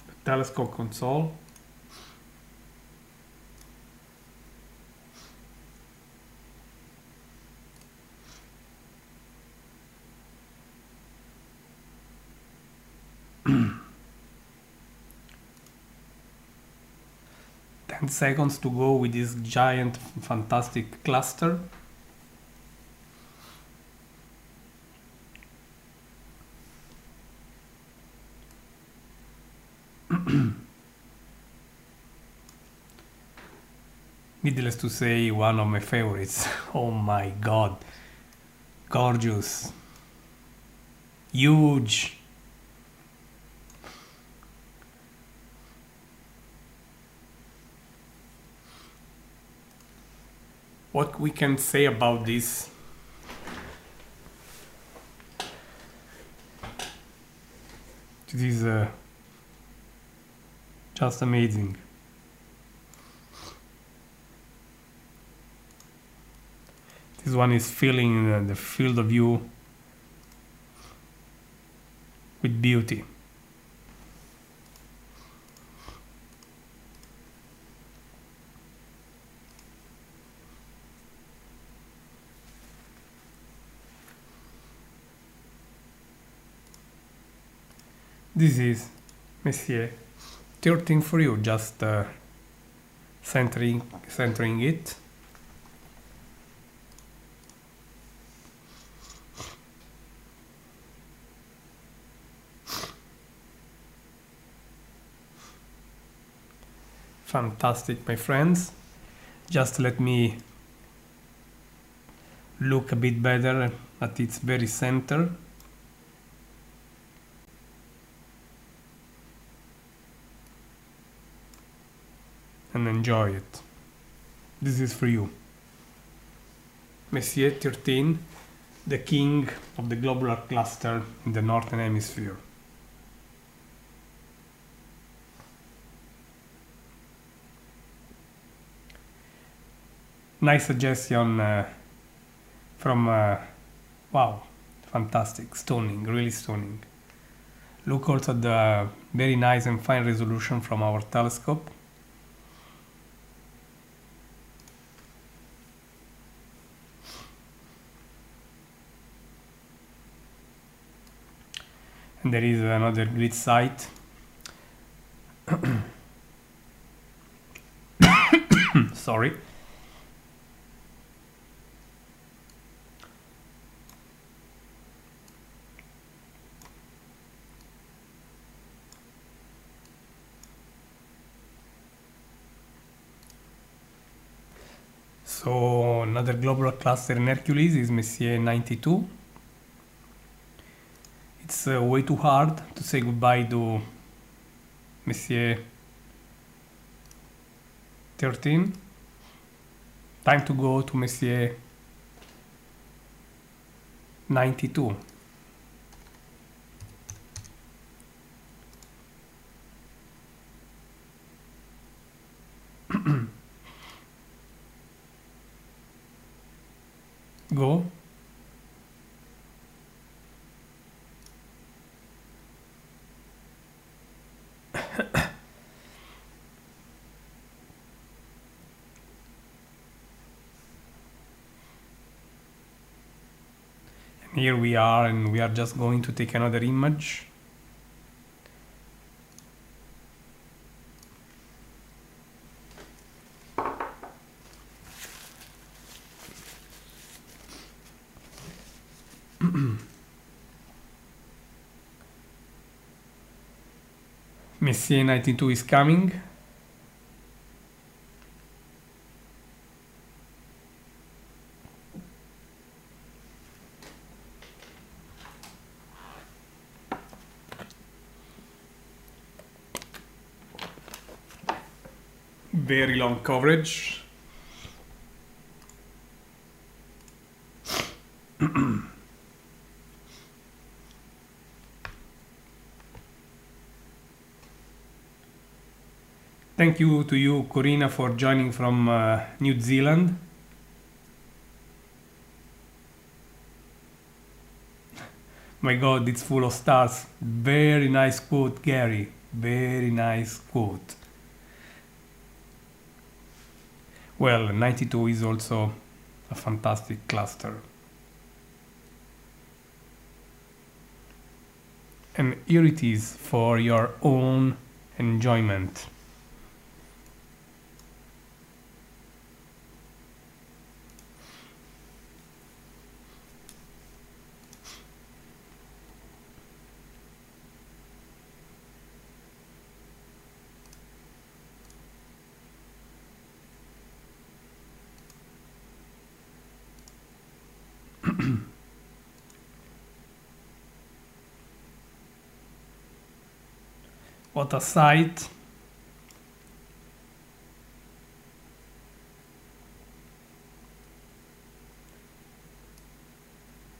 the telescope console. 10 seconds to go with this giant fantastic cluster. Needless to say, one of my favorites. Oh my god. Gorgeous. Huge. What we can say about this? This is just amazing. This one is filling the field of view with beauty. This is Messier 13 for you, just centering it. Fantastic, my friends. Just let me look a bit better at its very center. And enjoy it. This is for you. Messier 13, the king of the globular cluster in the northern hemisphere. Nice suggestion from wow, fantastic, stunning, really stunning. Look also at the very nice and fine resolution from our telescope. And there is another great site. Sorry. So another globular cluster in Hercules is Messier 92. It's way too hard to say goodbye to Messier 13. Time to go to Messier 92. Go. Here we are, and we are just going to take another image. Messier 92 is coming. Very long coverage. Thank you to you, Corina, for joining from New Zealand. My God, it's full of stars. Very nice quote, Gary. Very nice quote. Well, 92 is also a fantastic cluster. And here it is for your own enjoyment. What a sight!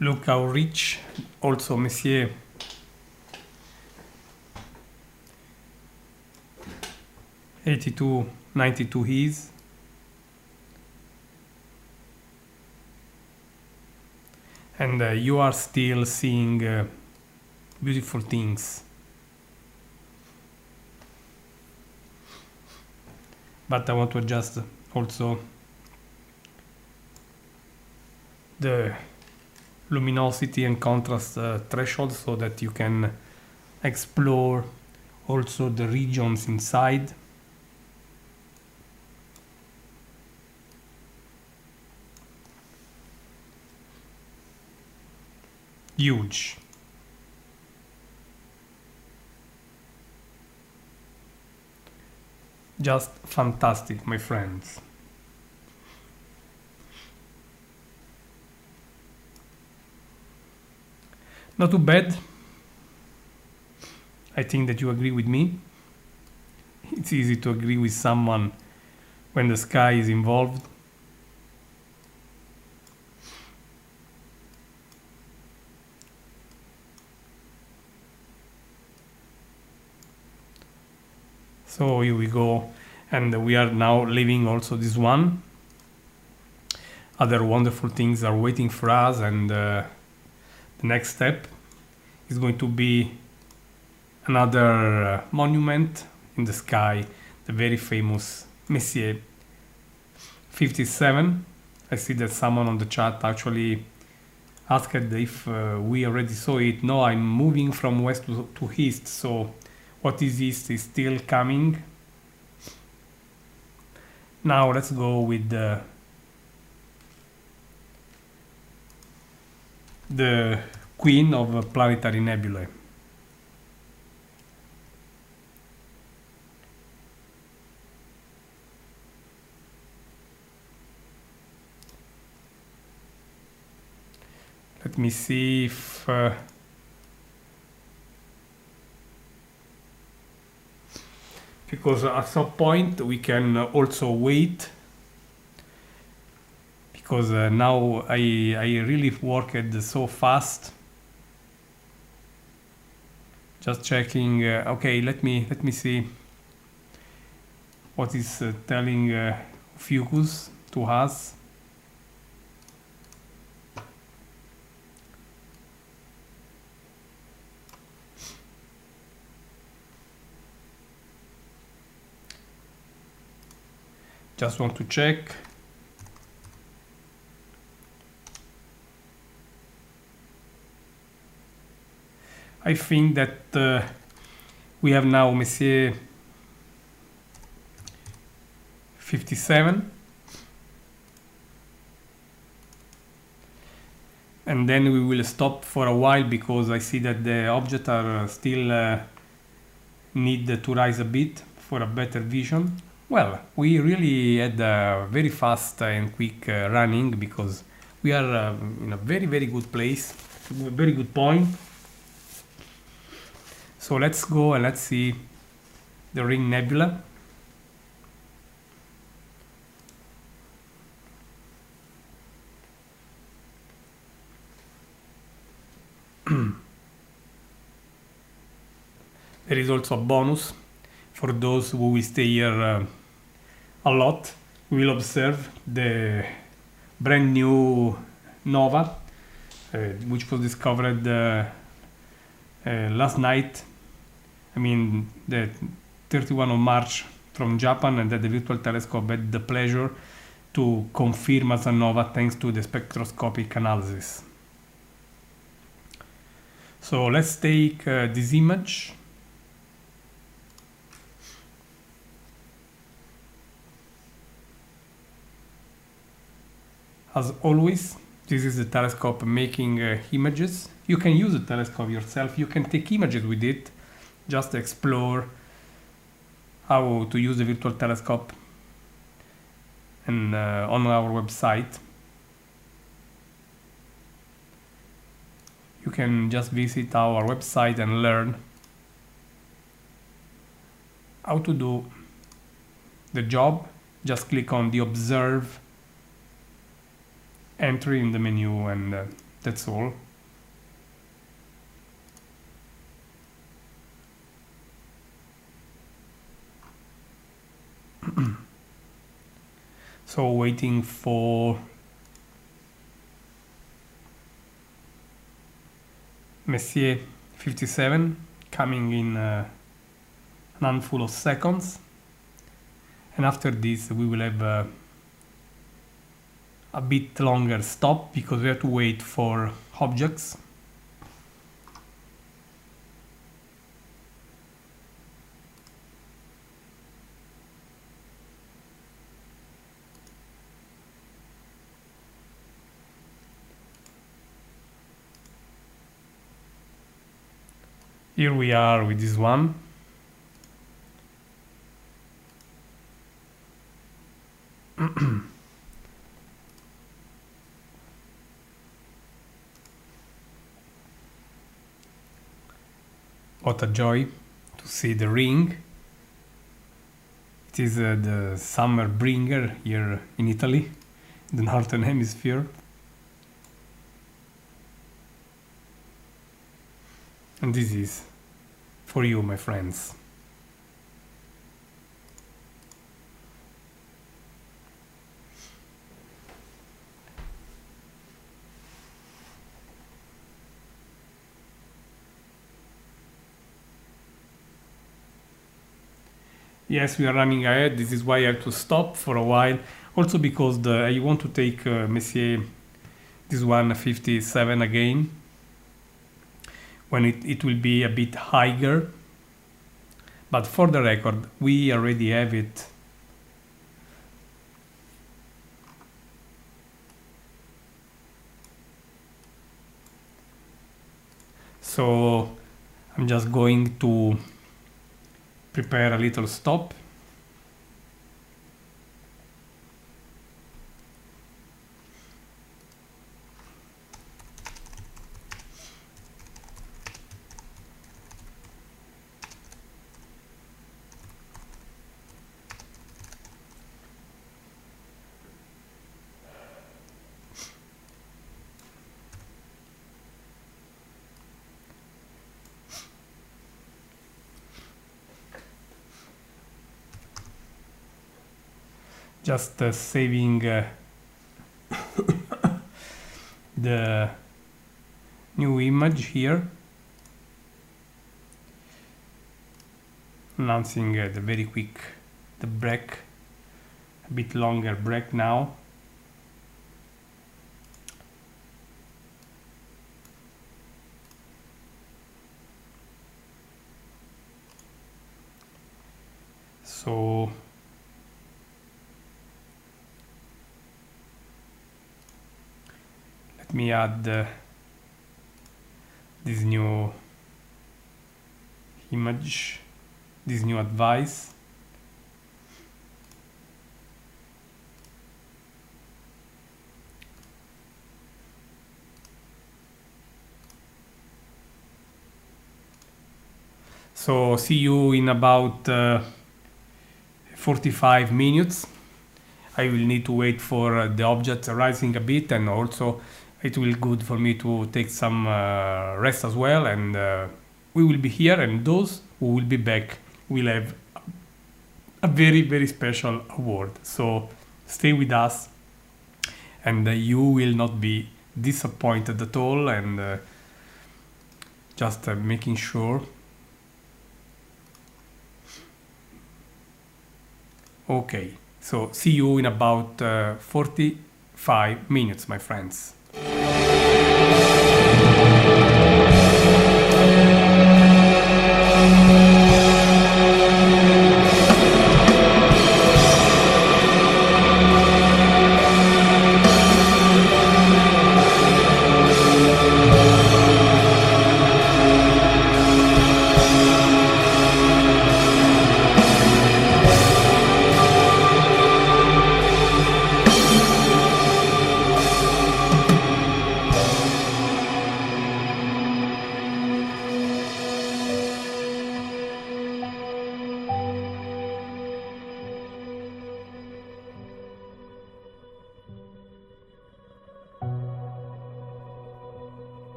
Look how rich also Messier 8292 is. And you are still seeing beautiful things. But I want to adjust also the luminosity and contrast threshold so that you can explore also the regions inside. Huge. Just fantastic, my friends. Not too bad. I think that you agree with me. It's easy to agree with someone when the sky is involved. So here we go, and we are now leaving also this one. Other wonderful things are waiting for us, and the next step is going to be another monument in the sky, the very famous Messier 57. I see that someone on the chat actually asked if we already saw it. No, I'm moving from west to east, so what is east is still coming. Now let's go with the queen of planetary nebulae. Let me see if because at some point we can also wait, because now I really worked so fast. Just checking. Okay, let me see what is telling Fucus to us. Just want to check. I think that we have now Messier 57, and then we will stop for a while because I see that the objects are still need to rise a bit for a better vision. Well, we really had a very fast and quick running because we are in a very, very good place, a very good point. So let's go and let's see the Ring Nebula. There is also a bonus for those who will stay here a lot. We will observe the brand new nova, which was discovered last night. I mean, the 31 of March from Japan, and that the virtual telescope had the pleasure to confirm as a nova thanks to the spectroscopic analysis. So let's take this image. As always, this is the telescope making images. You can use the telescope yourself. You can take images with it. Just explore how to use the virtual telescope and on our website. you can just visit our website and learn how to do the job. Just click on the observe entry in the menu, and that's all. So waiting for Messier 57 coming in a handful of seconds, and after this we will have a bit longer stop because we have to wait for objects. Here we are with this one. What a joy to see the ring. It is the summer bringer here in Italy, the northern hemisphere. And this is for you, my friends. Yes, we are running ahead. This is why I have to stop for a while. Also because I want to take Messier, this one 57 again, when it will be a bit higher. But for the record, we already have it. So I'm just going to prepare a little stop. Just saving the new image here, announcing the very quick, the break, a bit longer break now. So let me add this new image, this new advice. So see you in about 45 minutes. I will need to wait for the object rising a bit, and also it will be good for me to take some rest as well, and we will be here, and those who will be back will have a very, very special award. So stay with us, and you will not be disappointed at all, and just making sure. Okay, so see you in about 45 minutes, my friends.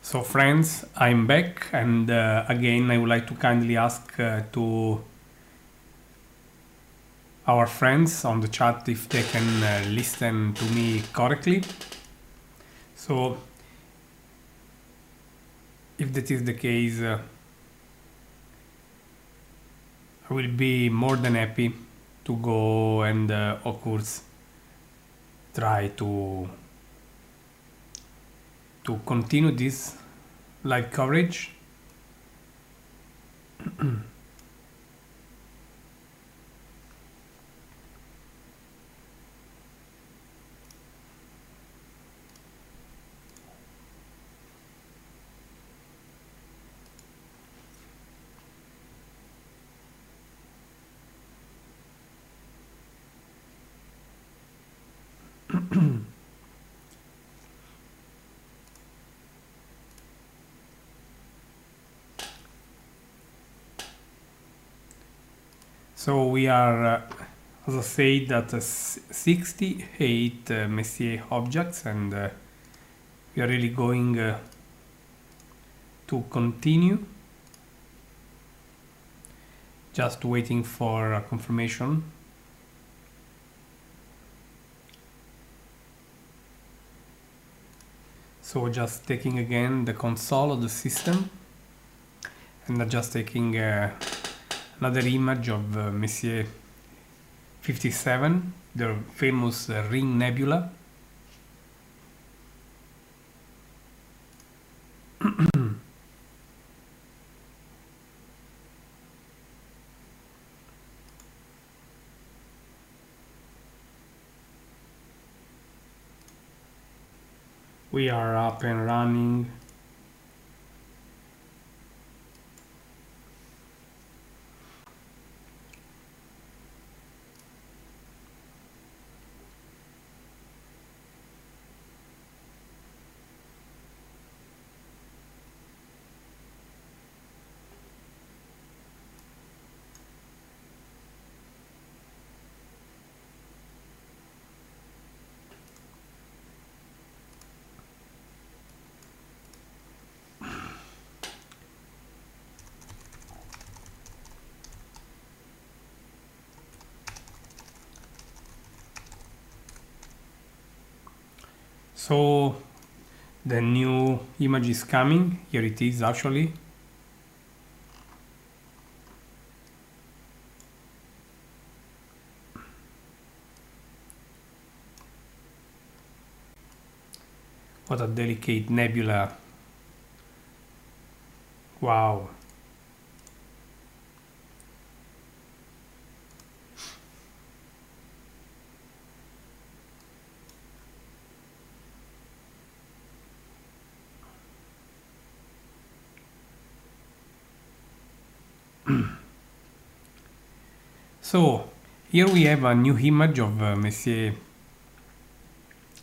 So friends, I'm back, and again I would like to kindly ask to our friends on the chat if they can listen to me correctly. So if that is the case, I will be more than happy to go and of course try to continue this live coverage. So we are, as I said, at 68 Messier objects, and we are really going to continue. Just waiting for confirmation. So just taking again the console of the system, and just taking another image of Messier 57, the famous Ring Nebula. We are up and running. So the new image is coming. Here it is actually. What a delicate nebula. Wow. So here we have a new image of Messier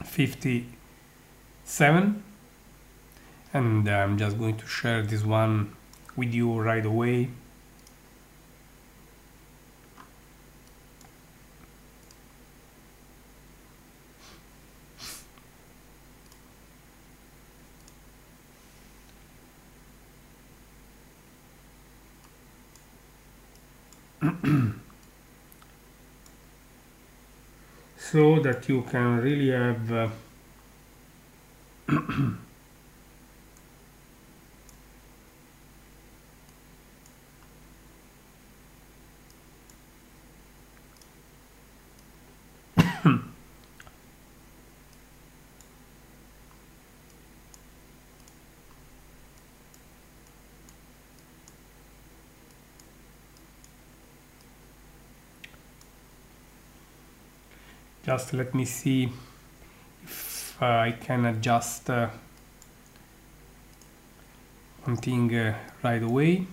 57, and I'm just going to share this one with you right away. So that you can really have just let me see if I can adjust one thing right away.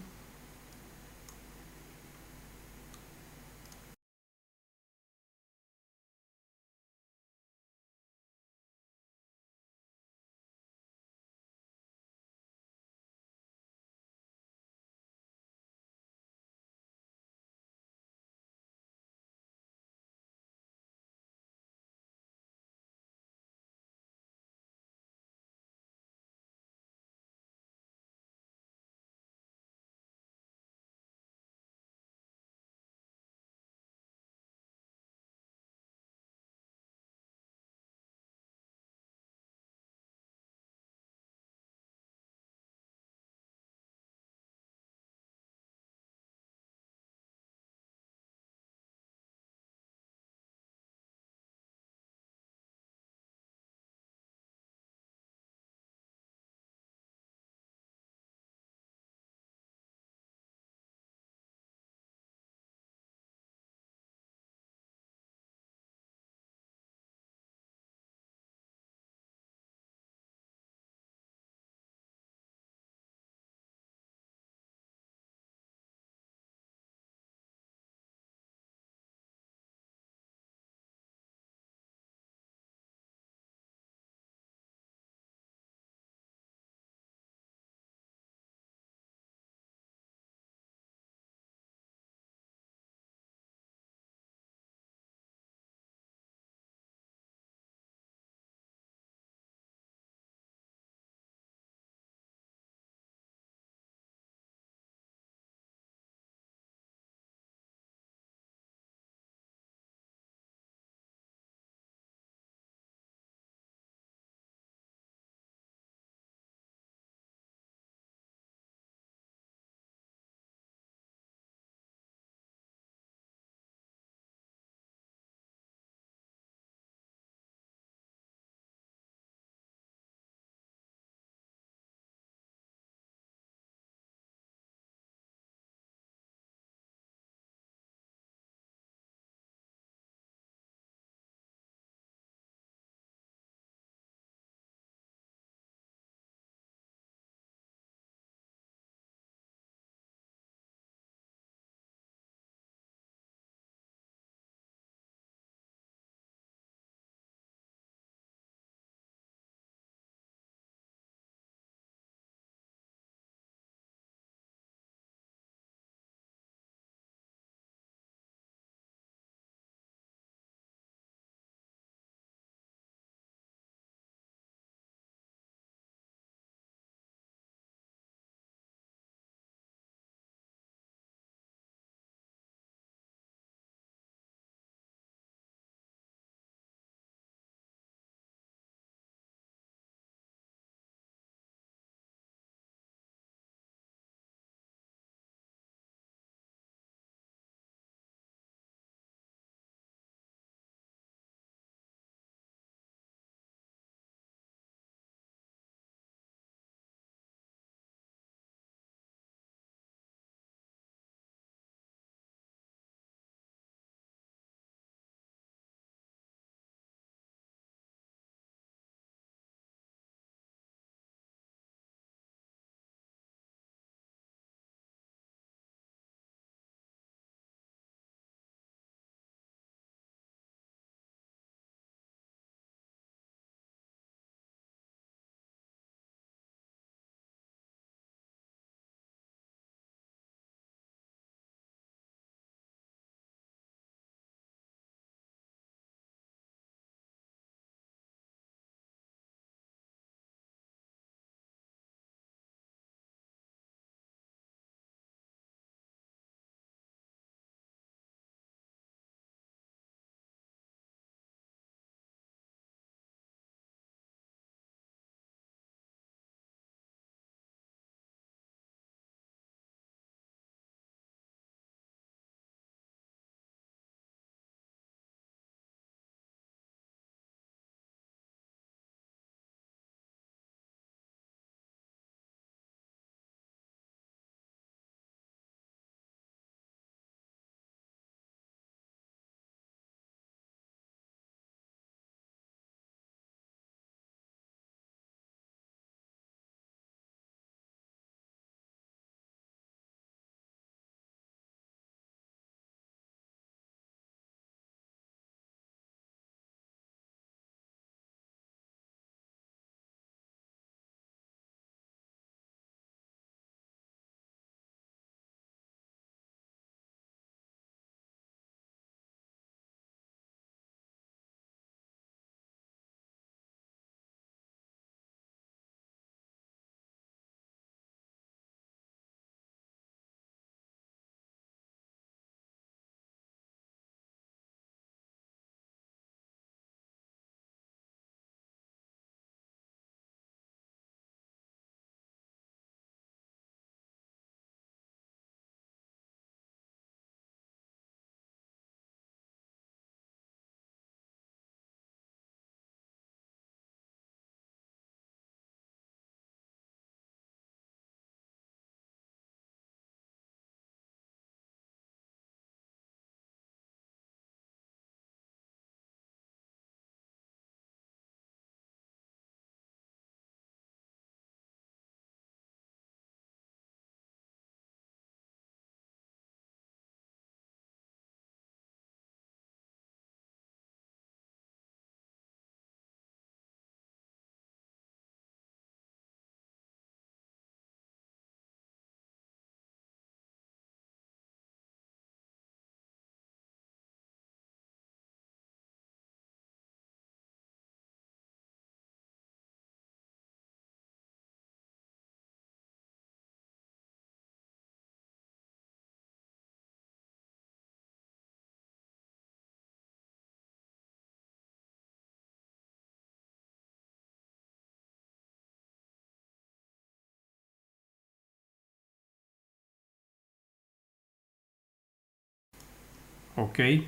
Okay.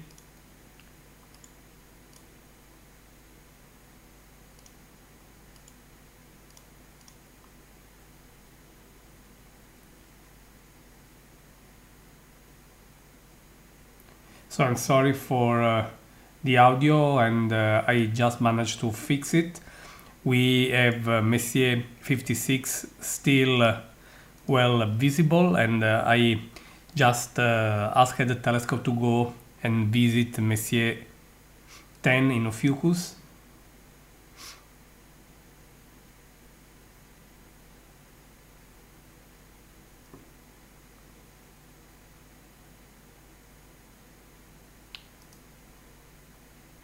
So I'm sorry for the audio, and I just managed to fix it. We have Messier 56 still well visible, and I just asked the telescope to go and visit Messier 10 in Ophiuchus.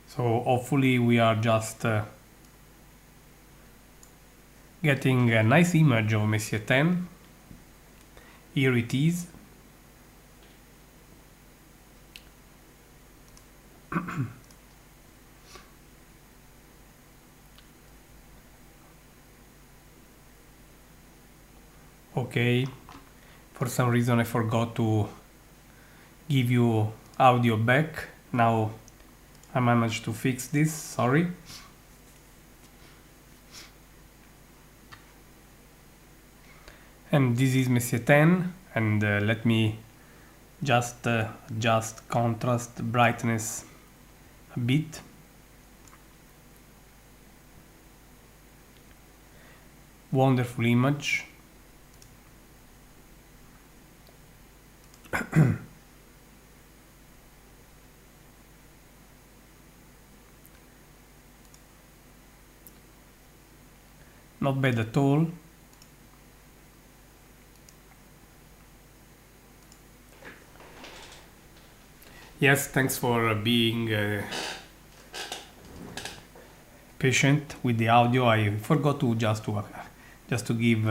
So hopefully we are just getting a nice image of Messier 10. Here it is. Okay, for some reason I forgot to give you audio back. Now I managed to fix this, sorry. And this is Messier 10, and let me just adjust contrast brightness a bit. Wonderful image. Not bad at all. Yes, thanks for being patient with the audio. I forgot to just to give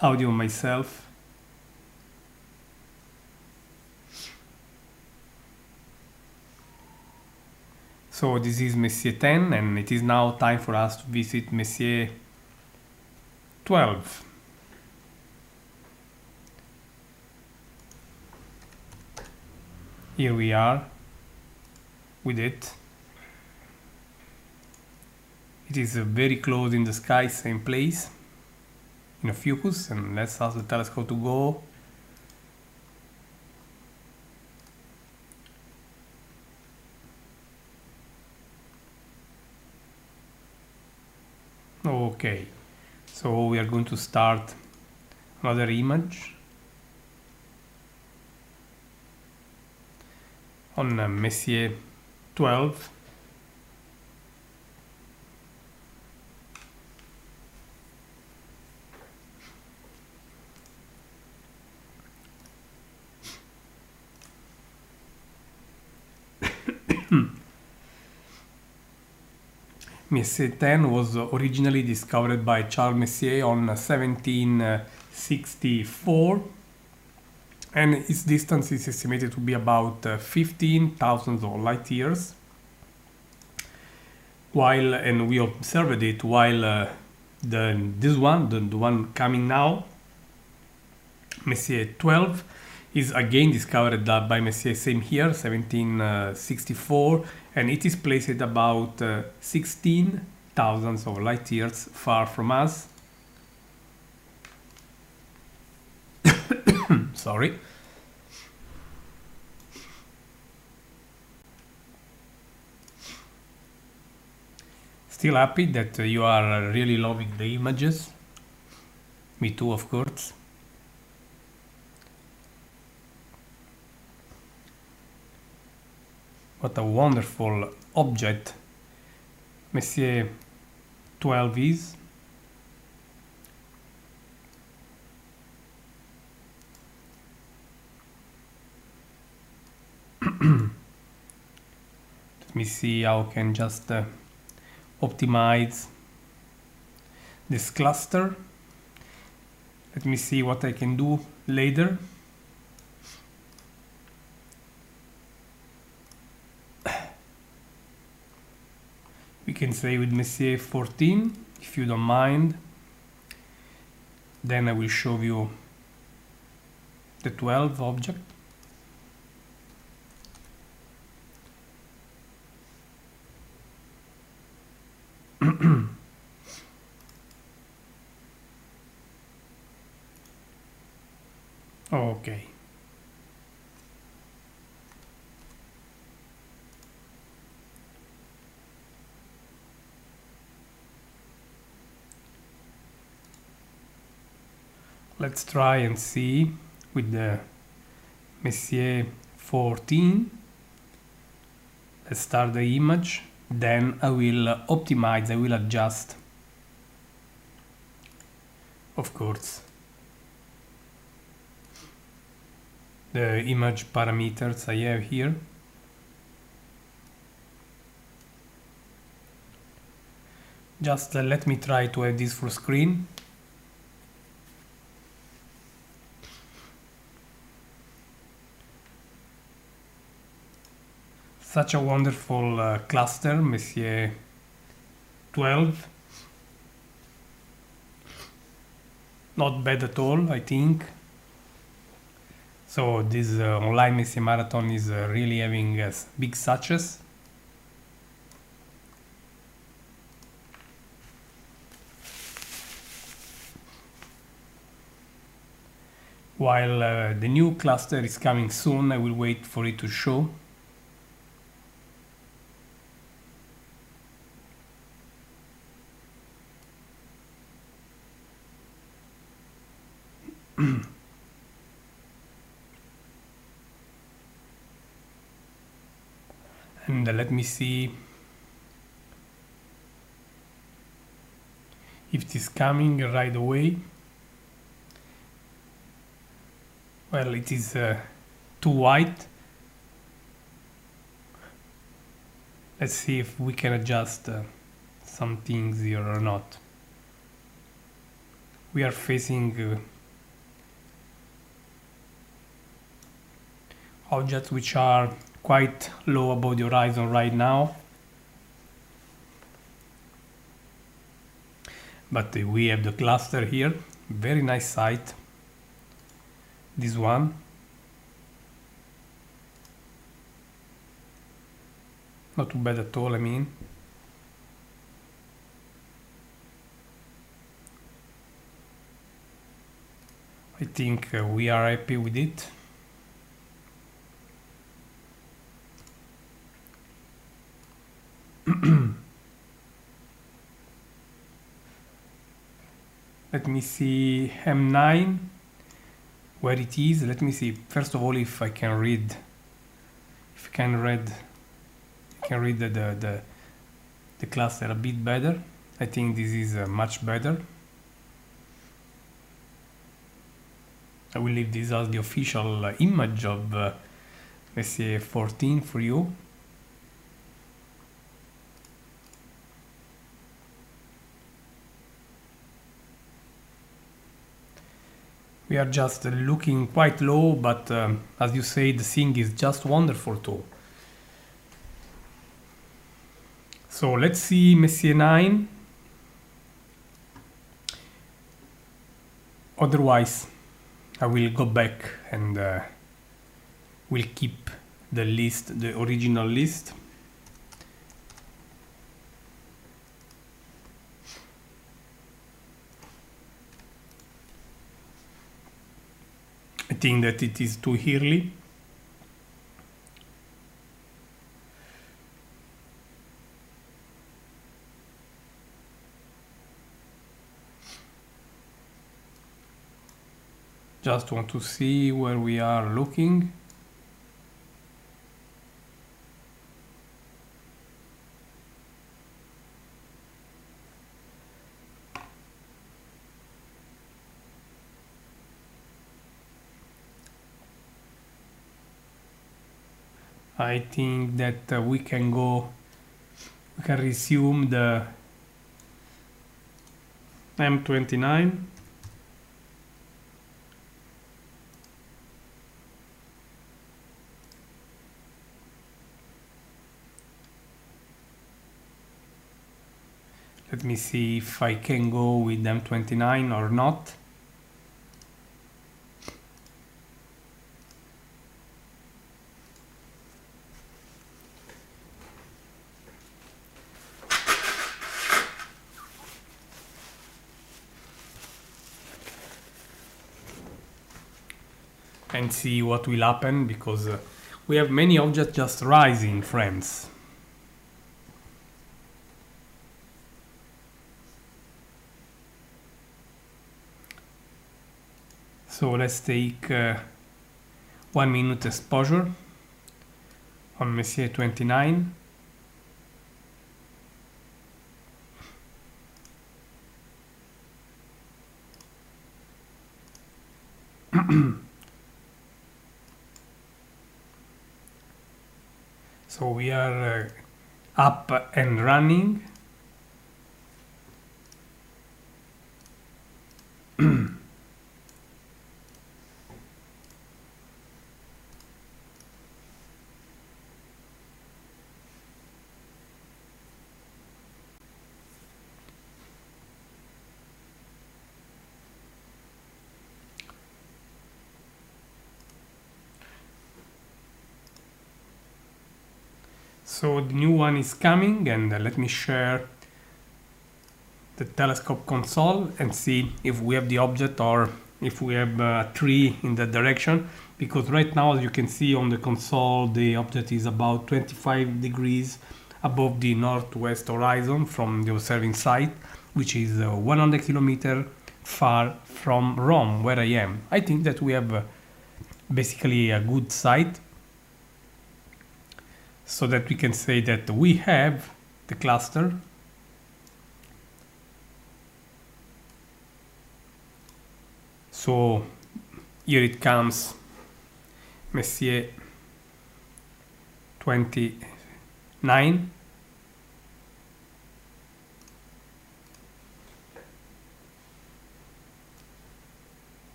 audio myself. So this is Messier 10, and it is now time for us to visit Messier 12. Here we are with it. It is very close in the sky, same place, in Ophiuchus, and let's ask the telescope to go. Okay, so we are going to start another image on Messier 12. Messier 10 was originally discovered by Charles Messier on 1764, and its distance is estimated to be about 15,000 light years. And we observed it while the one coming now, Messier 12, is again discovered by Messier, same here, 1764, and it is placed at about 16,000 light years far from us. Sorry. Still happy that you are really loving the images. Me too, of course. What a wonderful object Messier 12 is. Let me see how I can just optimize this cluster. Let me see what I can do later. We can say with Messier 14, if you don't mind. Then I will show you the 12 object. Okay. Let's try and see with the Messier 14. Let's start the image, then I will optimize, I will adjust, of course, the image parameters I have here. Just let me try to have this full screen. Such a wonderful cluster, Messier 12. Not bad at all, I think. So this online Messier marathon is really having big success. While the new cluster is coming soon, I will wait for it to show. And let me see if it is coming right away. Well, it is too white. Let's see if we can adjust some things here or not. We are facing objects which are quite low above the horizon right now. But we have the cluster here, very nice site. This one. Not too bad at all, I mean. I think we are happy with it. Let me see M9 where it is. Let me see first of all if I can read the cluster a bit better. I think this is much better. I will leave this as the official image of Messier 14 for you. We are just looking quite low, but as you say, the thing is just wonderful too. So let's see Messier 9. Otherwise, I will go back and will keep the list, the original list. I think that it is too early. Just want to see where we are looking. I think that we can resume the M29. Let me see if I can go with M29 or not. and see what will happen, because we have many objects just rising, friends. So let's take 1 minute exposure on Messier 29. So we are up and running. So the new one is coming, and let me share the telescope console and see if we have the object or if we have a tree in that direction, because right now, as you can see on the console, the object is about 25 degrees above the northwest horizon from the observing site, which is 100 kilometers far from Rome, where I am. I think that we have basically a good site, so that we can say that we have the cluster. So here it comes, Messier 29.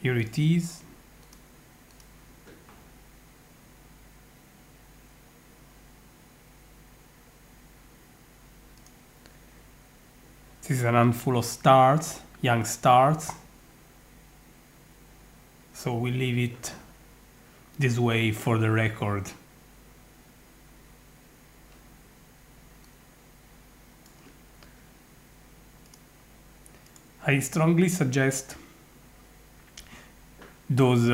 Here it is. This is an handful of stars, young stars. So we leave it this way for the record. I strongly suggest those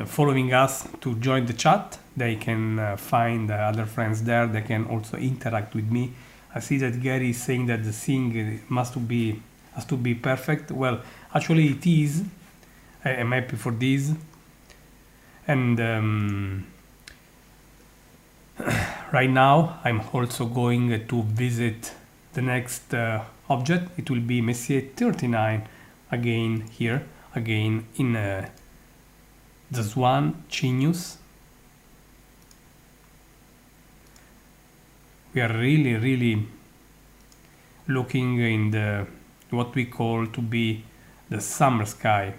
following us to join the chat. They can find other friends there. They can also interact with me. I see that Gary is saying that the thing has to be perfect. Well, actually it is. I'm happy for this. And right now I'm also going to visit the next object. It will be Messier 39 again here, again in the Swan Genius. We are really looking in the what we call to be the summer sky.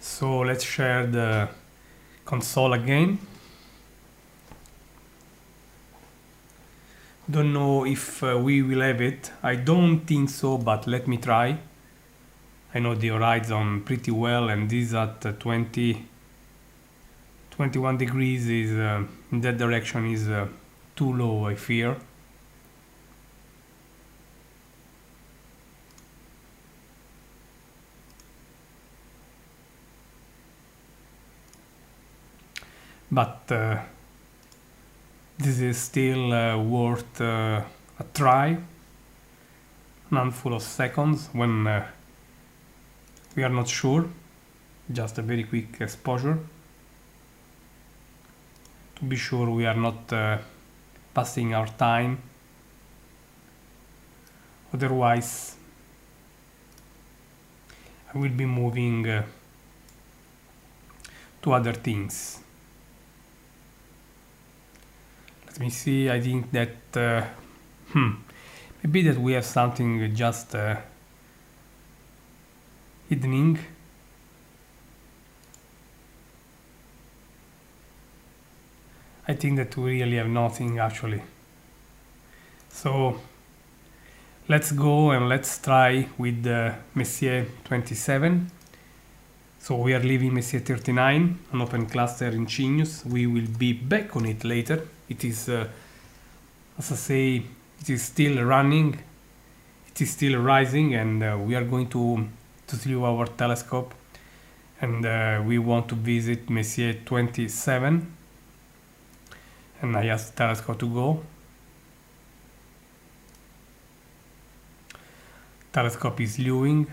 So let's share the console again. Don't know if we will have it. I don't think so, but let me try. I know the horizon pretty well, and this at 21 degrees is in that direction is too low, I fear. But this is still worth a try. A handful of seconds when we are not sure. Just a very quick exposure to be sure we are not passing our time. Otherwise, I will be moving to other things. Let me see. I think that maybe that we have something just hidden. I think that we really have nothing actually. So let's go and let's try with the Messier 27. So we are leaving Messier 39, an open cluster in Genius. We will be back on it later. It is, as I say, it is still running, it is still rising, and we are going to slew our telescope, and we want to visit Messier 27. And I asked the telescope to go. Telescope is slewing.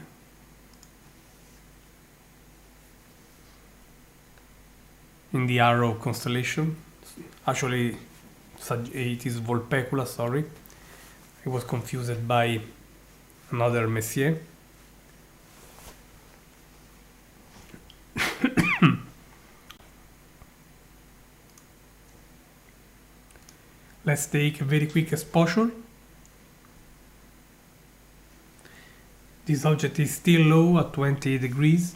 In the Arrow constellation. Actually, it is Vulpecula, sorry. I was confused by another Messier. Let's take a very quick exposure. This object is still low at 20 degrees.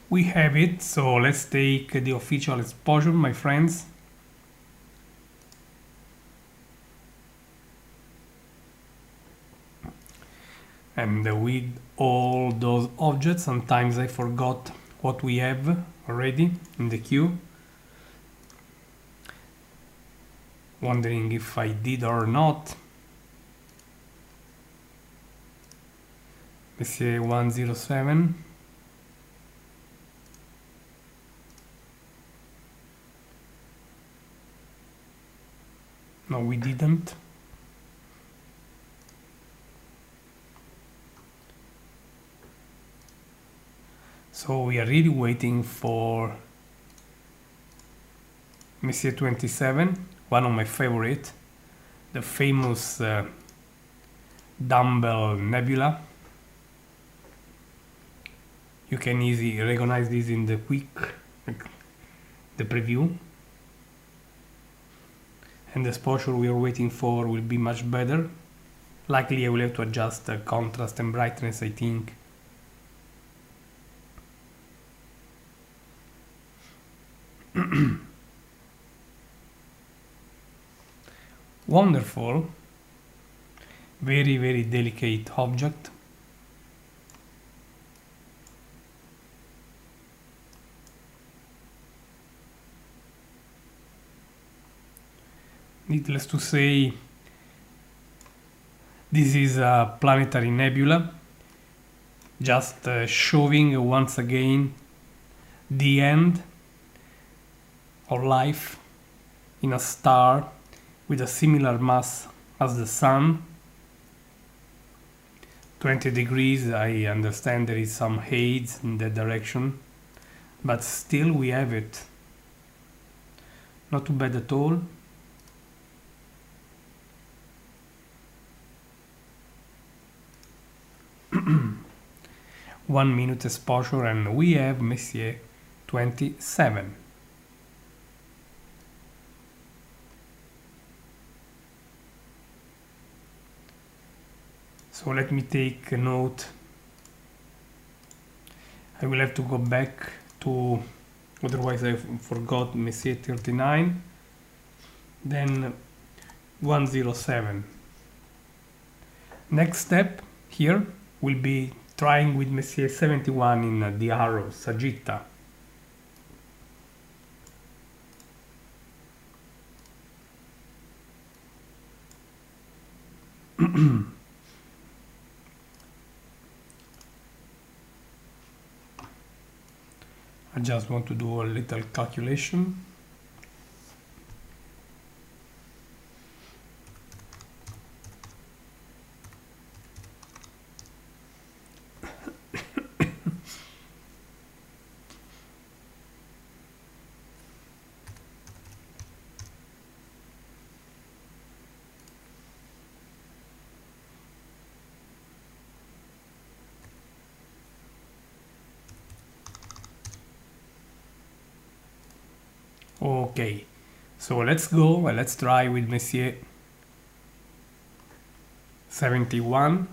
We have it, so let's take the official exposure, my friends. And with all those objects, sometimes I forgot what we have already in the queue. Wondering if I did or not. Messier 107. No, we didn't. So we are really waiting for Messier 27, one of my favorite, the famous dumbbell nebula. You can easily recognize this in the preview. And the exposure we are waiting for will be much better. Likely I will have to adjust the contrast and brightness, I think. Wonderful, very, very delicate object. Needless to say, this is a planetary nebula, just showing once again the end of life in a star with a similar mass as the Sun. 20 degrees, I understand there is some haze in that direction, but still we have it. Not too bad at all. One minute exposure and we have Messier 27. So let me take a note. I will have to go back to, otherwise I forgot Messier 39, then 107. Next step here will be trying with Messier 71 in the Arrow, Sagitta. I just want to do a little calculation. Okay, so let's go and let's try with Messier 71.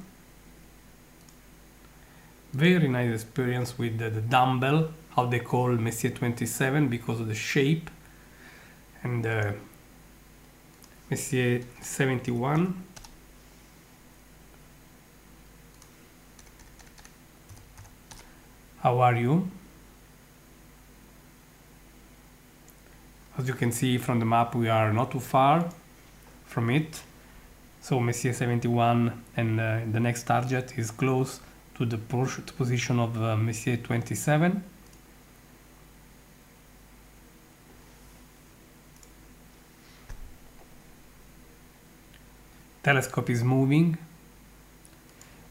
Very nice experience with the dumbbell, how they call Messier 27 because of the shape, and Messier 71. How are you? As you can see from the map, we are not too far from it. So Messier 71 and the next target is close to the position of Messier 27. Telescope is moving,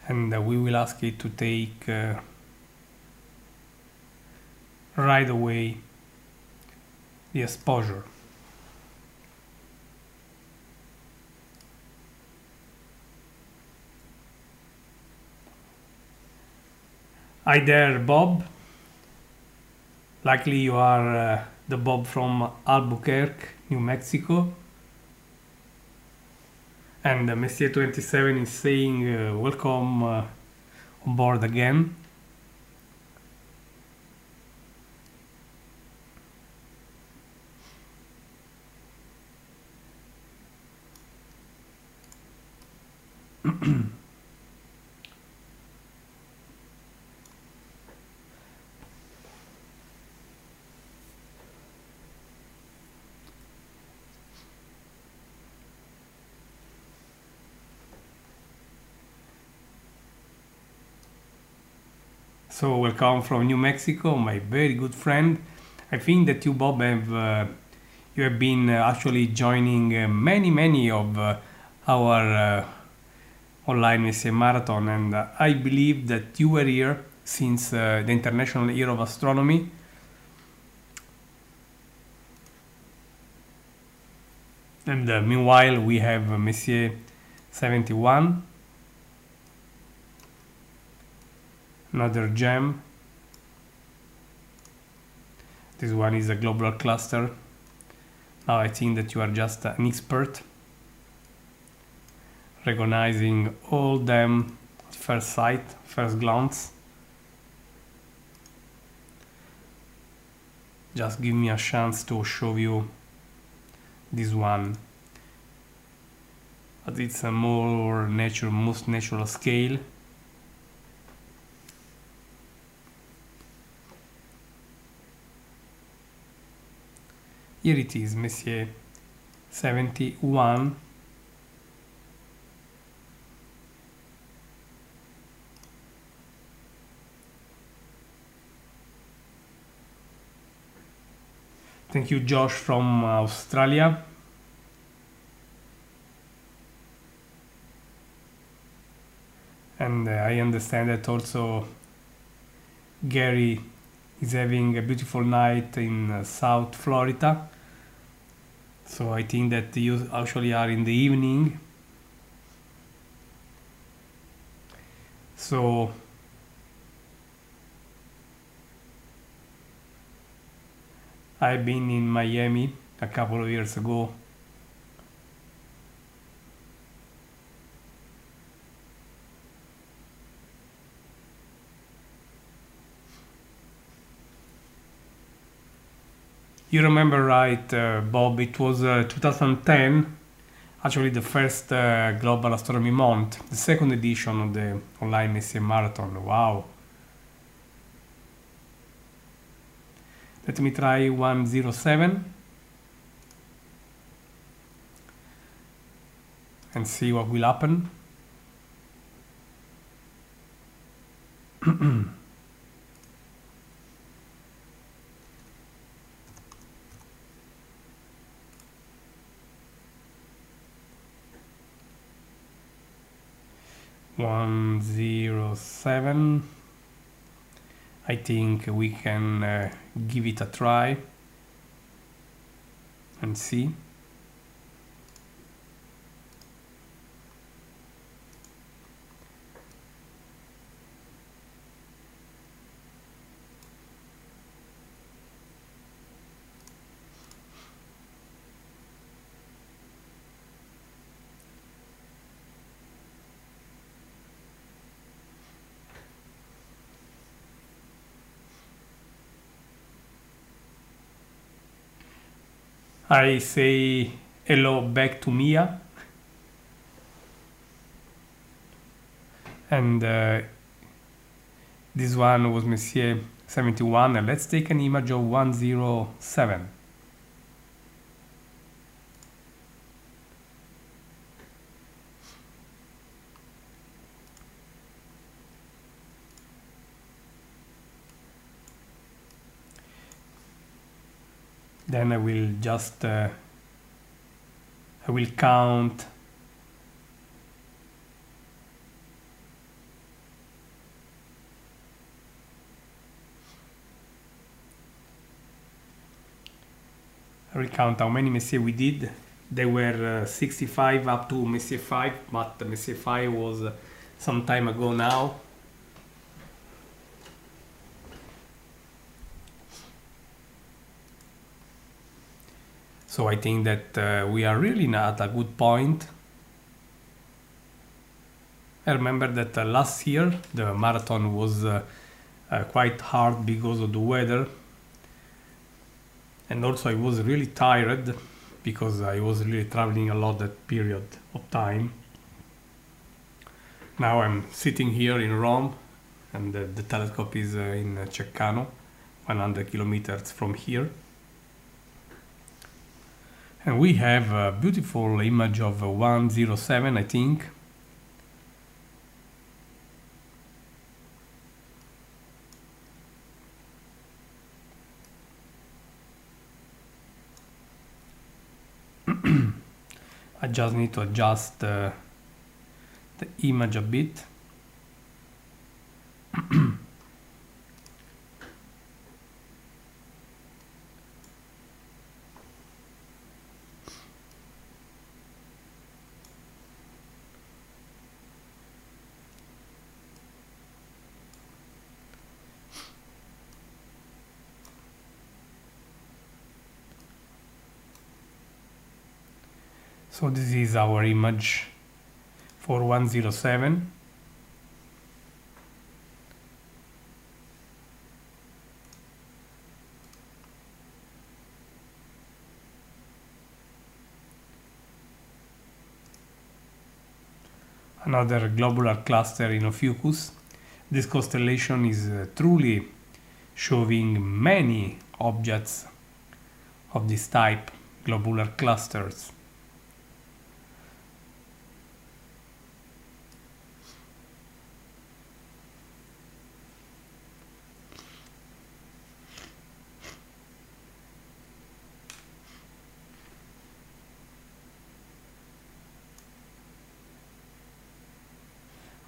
and we will ask it to take right away the exposure. Hi there, Bob. Likely you are the Bob from Albuquerque, New Mexico. And Messier 27 is saying welcome on board again. So welcome from New Mexico, my very good friend. I think that you, Bob, have been actually joining many of our online Messier Marathon, and I believe that you were here since the International Year of Astronomy. And meanwhile, we have Messier 71. Another gem. This one is a global cluster. Now I think that you are just an expert, recognizing all them at first sight, first glance. Just give me a chance to show you this one. But it's a most natural scale. Here it is, Messier 71. Thank you, Josh from Australia. And I understand that also Gary is having a beautiful night in South Florida. So I think that you actually are in the evening. So I've been in Miami a couple of years ago. You remember right, Bob, it was 2010, actually the first Global Astronomy Month, the second edition of the online Messier Marathon. Wow. Let me try 107 and see what will happen. One zero seven. I think we can give it a try and see. I say hello back to Mia, and this one was Messier 71, and let's take an image of 107. Then I will just I will count how many Messier we did. There were 65 up to Messier 5, but Messier 5 was some time ago now. So I think that we are really at a good point. I remember that last year the marathon was quite hard because of the weather, and also I was really tired because I was really traveling a lot that period of time. Now I'm sitting here in Rome, and the telescope is in Ceccano, 100 kilometers from here. And we have a beautiful image of 107, I think. I just need to adjust the image a bit. So this is our image for 107. Another globular cluster in Ophiuchus. This constellation is truly showing many objects of this type, globular clusters.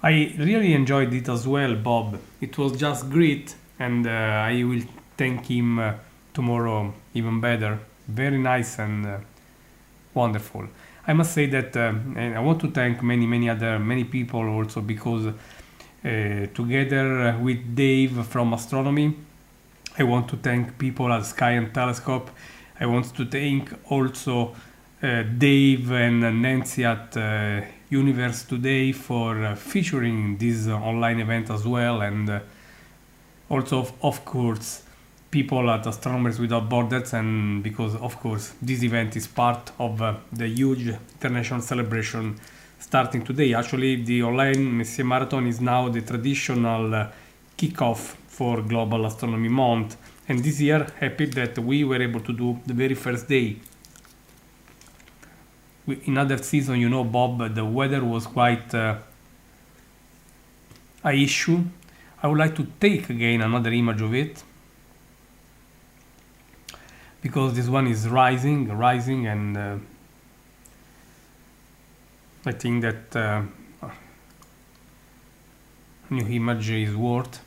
I really enjoyed it as well, Bob. It was just great, and I will thank him tomorrow even better. Very nice and wonderful. I must say that and I want to thank many people also, because together with Dave from Astronomy, I want to thank people at Sky and Telescope. I want to thank also Dave and Nancy at Universe Today for featuring this online event as well, and also of course people at Astronomers Without Borders, and because of course this event is part of the huge international celebration starting today. Actually, the online Messier Marathon is now the traditional kickoff for Global Astronomy Month, and this year happy that we were able to do the very first day. In other season, you know, Bob, the weather was quite a issue. I would like to take again another image of it, because this one is rising, and I think that new image is worth.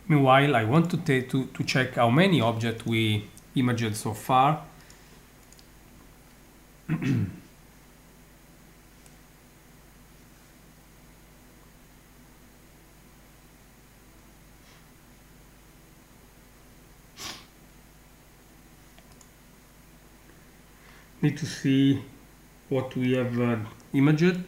Meanwhile, I want to check how many objects we imaged so far. Need to see what we have imaged.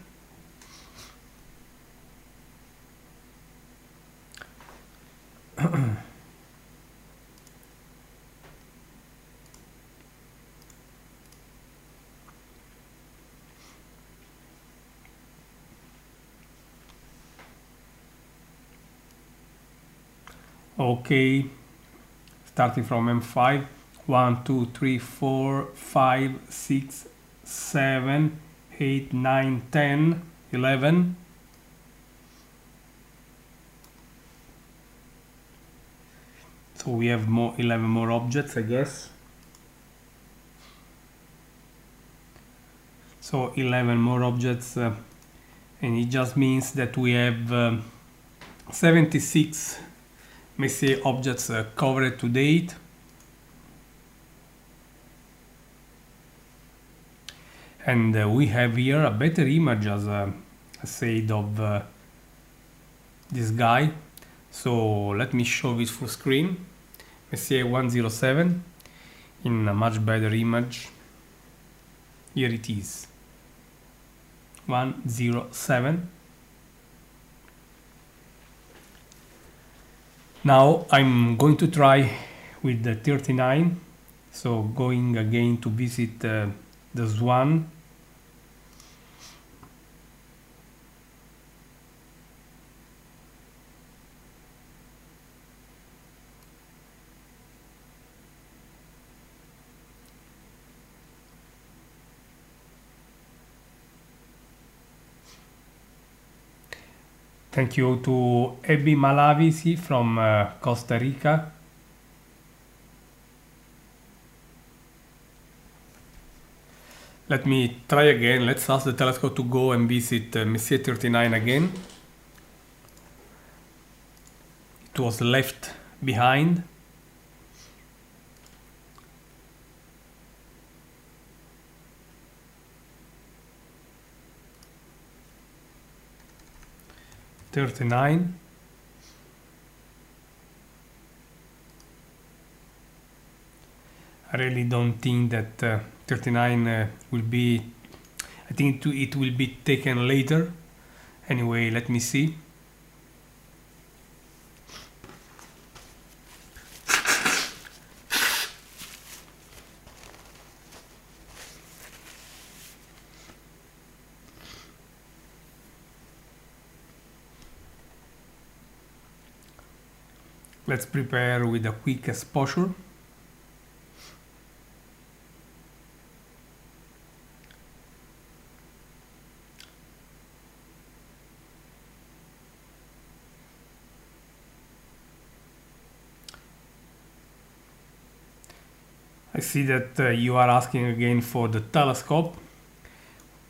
Okay, starting from M5. 1, 2, 3, 4, 5, 6, 7, 8, 9, 10, 11. So we have 11 more objects, I guess. So 11 more objects, and it just means that we have 76 Messier objects covered to date. And we have here a better image, as I said, of this guy. So let me show this full screen. Messier 107 in a much better image. Here it is. 107. Now I'm going to try with the 39. So going again to visit the Swan. Thank you to Ebi Malavisi from Costa Rica. Let me try again. Let's ask the telescope to go and visit Messier 39 again. It was left behind. '39. I really don't think that 39 will be. I think it will be taken later. Anyway, let me see. Let's prepare with a quick exposure. I see that you are asking again for the telescope.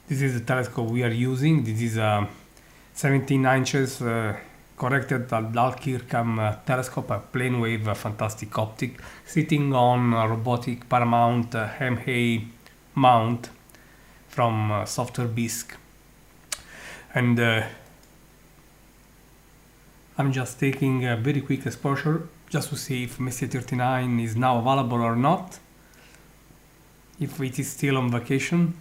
This is the telescope we are using. This is a 17 inches corrected adult Kirkham telescope, a plane wave, fantastic optic, sitting on a robotic Paramount MA mount from Software Bisque. And I'm just taking a very quick exposure just to see if Messier 39 is now available or not, if it is still on vacation.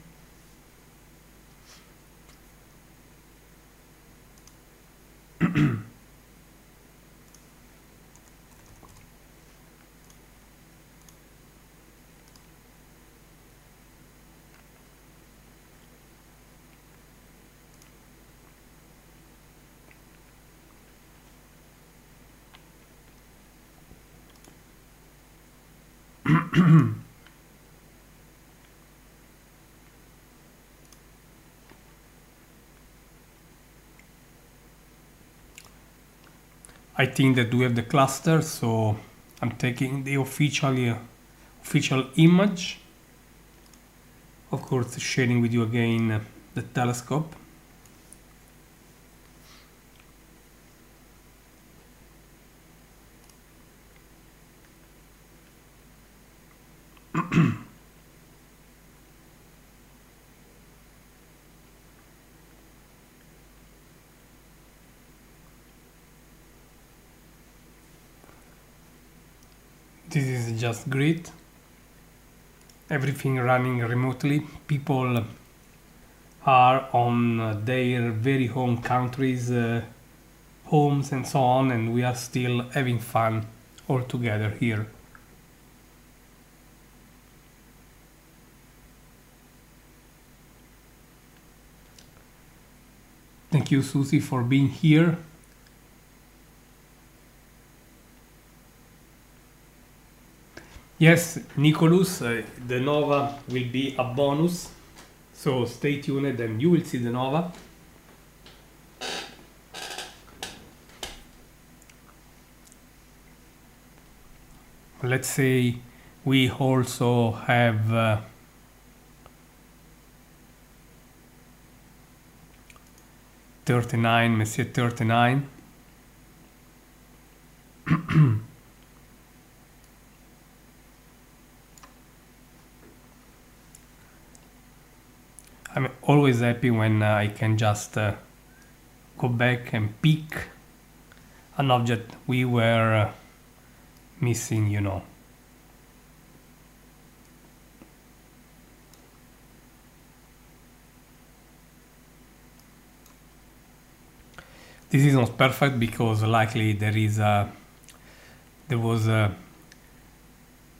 I think that we have the cluster, so I'm taking the official image. Of course, sharing with you again the telescope. This is just great. Everything running remotely. People are on their very home countries, homes and so on, and we are still having fun all together here. Thank you, Susie, for being here. Yes, Nicholas, the Nova will be a bonus, so stay tuned and you will see the Nova. Let's say we also have 39, Messier 39. I'm always happy when I can just go back and pick an object we were missing, you know. This is not perfect because likely there was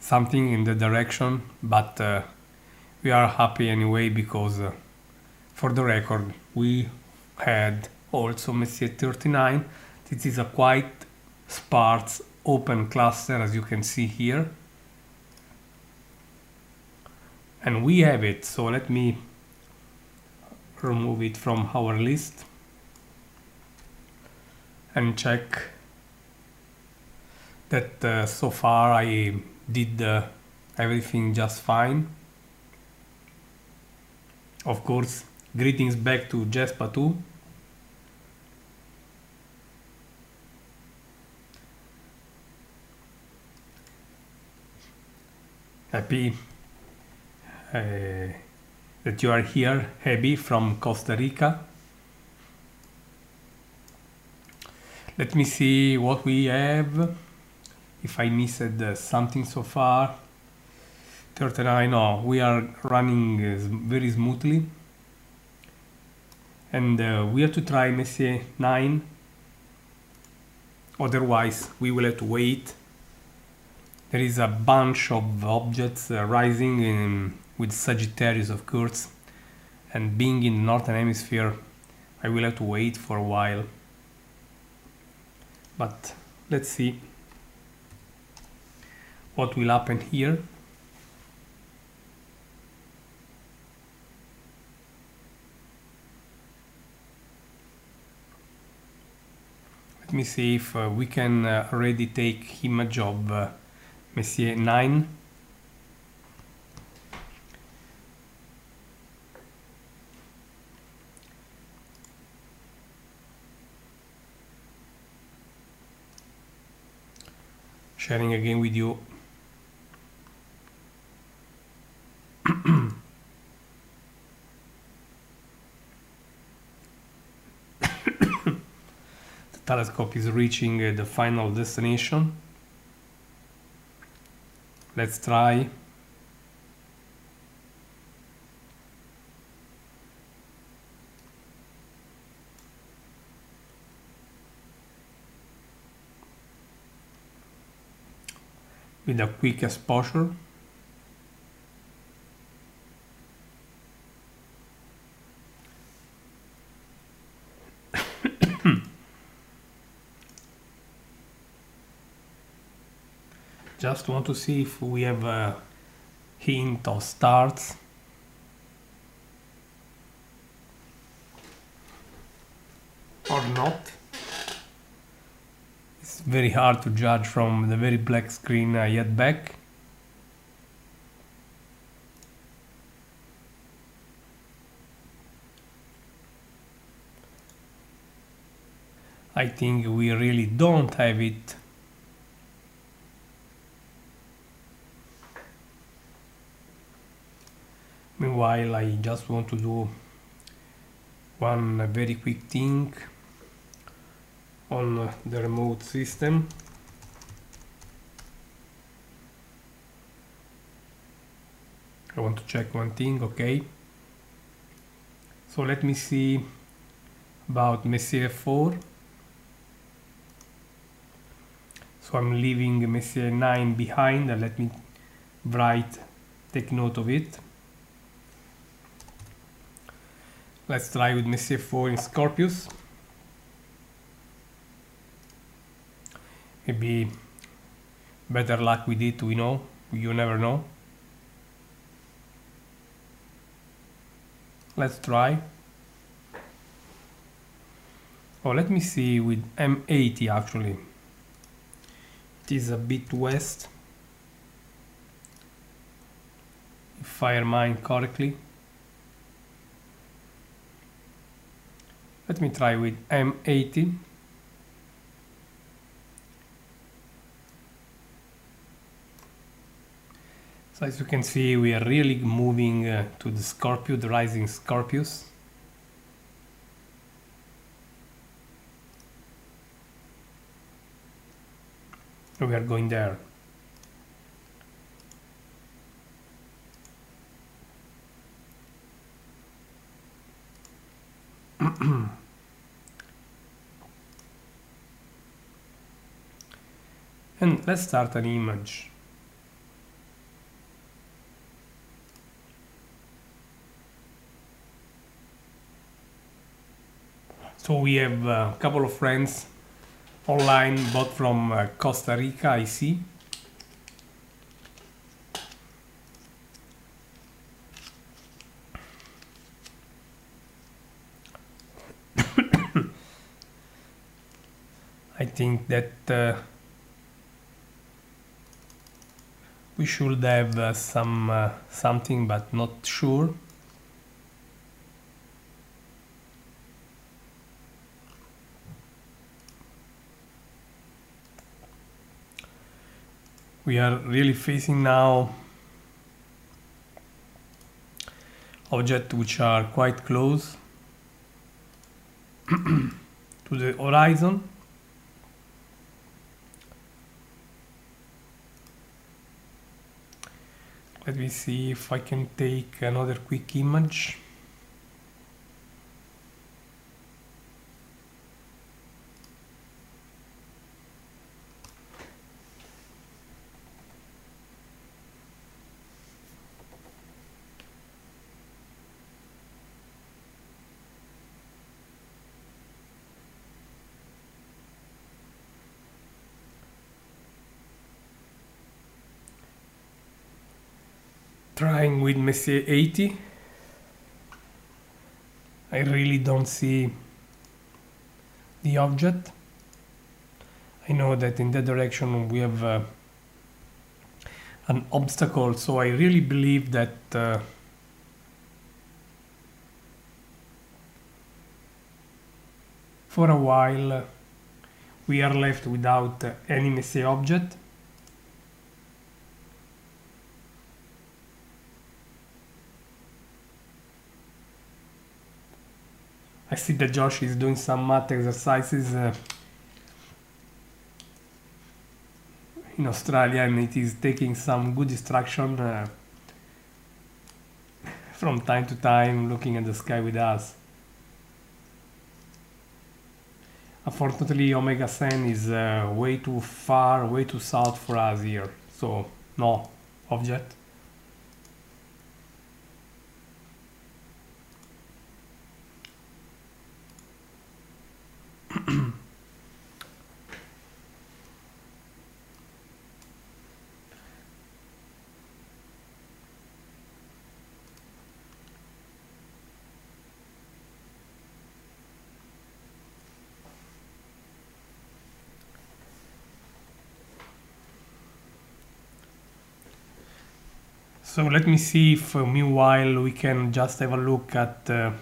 something in the direction, but we are happy anyway because for the record we had also Messier 39. This is a quite sparse open cluster, as you can see here, and we have it. So let me remove it from our list and check that so far I did everything just fine. Of course, greetings back to Jespa too. Happy that you are here, Hebi from Costa Rica. Let me see what we have. If I missed something so far. 39, no, we are running very smoothly. And we have to try Messier 9. Otherwise, we will have to wait. There is a bunch of objects rising with Sagittarius, of course. And being in the Northern Hemisphere, I will have to wait for a while. But let's see what will happen here. Let me see if we can already take image of Messier 9. Sharing again with you. The telescope is reaching the final destination. Let's try. With a quick exposure. Just want to see if we have a hint of stars. Or not. It's very hard to judge from the very black screen I had back. I think we really don't have it. Meanwhile, I just want to do one very quick thing on the remote system. I want to check one thing, okay. So let me see about Messier 4. So I'm leaving Messier 9 behind, and let me take note of it. Let's try with Messier 4 in Scorpius. Maybe better luck with it, we know. you never know. Let's try. Oh, let me see with M80 actually. It is a bit west, if I remind correctly. Let me try with M80. So as you can see, we are really moving to the Scorpio, the rising Scorpius. We are going there. And let's start an image. So we have a couple of friends online, both from Costa Rica, I see. I think that we should have something, but not sure. We are really facing now objects which are quite close to the horizon. Let me see if I can take another quick image. Trying with Messier 80. I really don't see the object. I know that in that direction we have an obstacle, so I really believe that for a while we are left without any Messier object. I see that Josh is doing some math exercises in Australia, and it is taking some good instruction from time to time, looking at the sky with us. Unfortunately, Omega Sen is way too far, way too south for us here, so no object. So let me see if meanwhile we can just have a look at the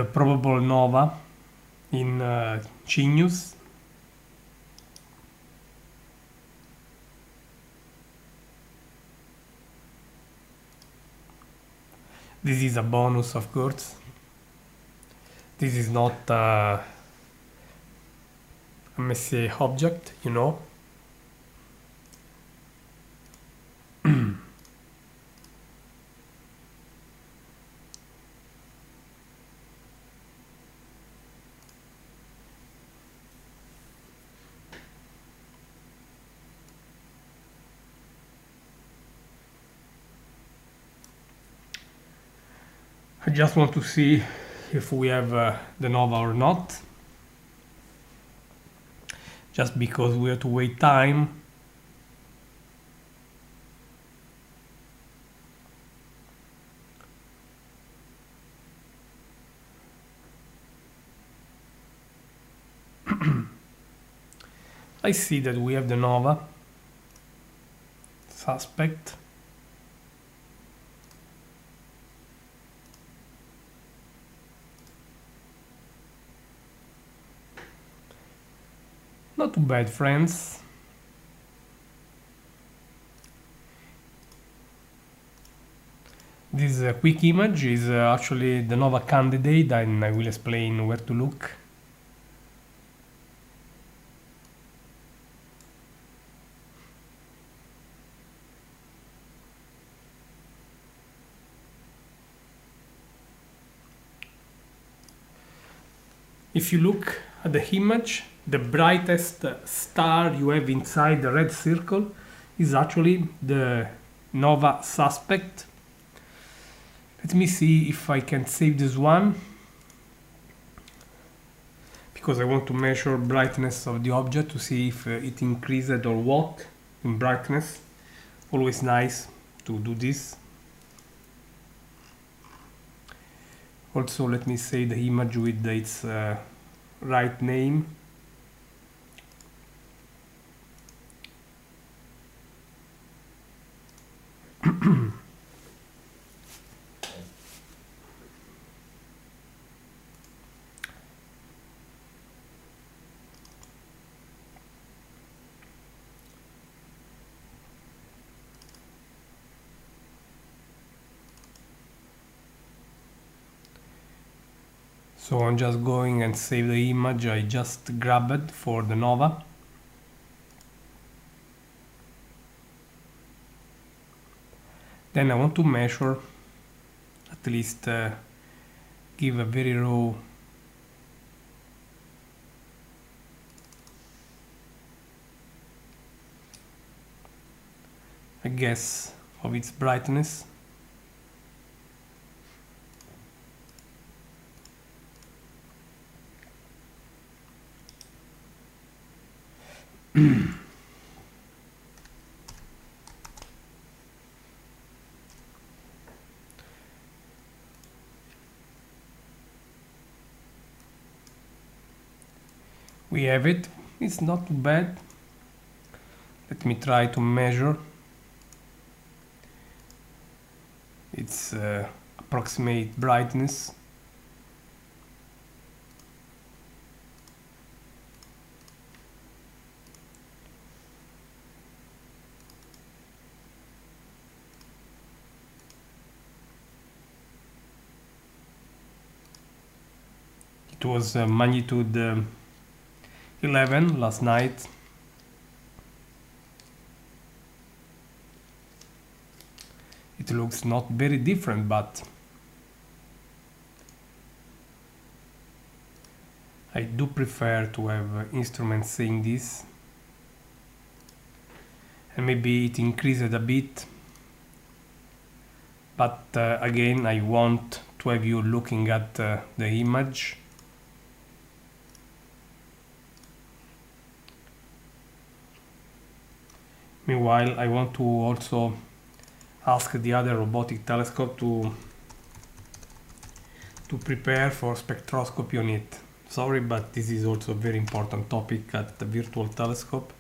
probable nova in Cygnus. This is a bonus, of course. This is not a Messier object, you know. I just want to see if we have the nova or not, just because we have to wait time. I see that we have the nova suspect. Not too bad, friends. This quick image is actually the nova candidate, and I will explain where to look. If you look at the image, the brightest star you have inside the red circle is actually the nova suspect. Let me see if I can save this one, because I want to measure brightness of the object to see if it increased or what in brightness. Always nice to do this. Also, let me say the image with its right name. So I'm just going and save the image I just grabbed for the nova. Then I want to measure, at least give a very raw guess of its brightness. We have it. It's not too bad. Let me try to measure its approximate brightness. It was magnitude 11 last night. It looks not very different, but I do prefer to have instruments saying this, and maybe it increased a bit, but again I want to have you looking at the image. Meanwhile, I want to also ask the other robotic telescope to prepare for spectroscopy on it. Sorry, but this is also a very important topic at the virtual telescope.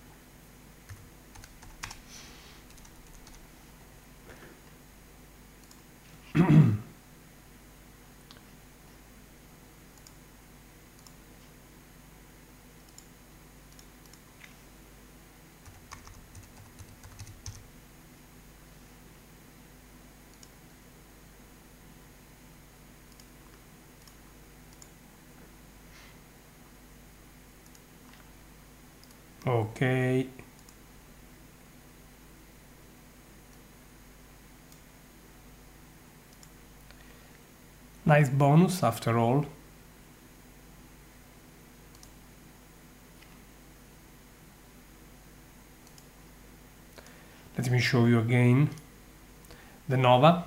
Okay. Nice bonus after all. Let me show you again the nova.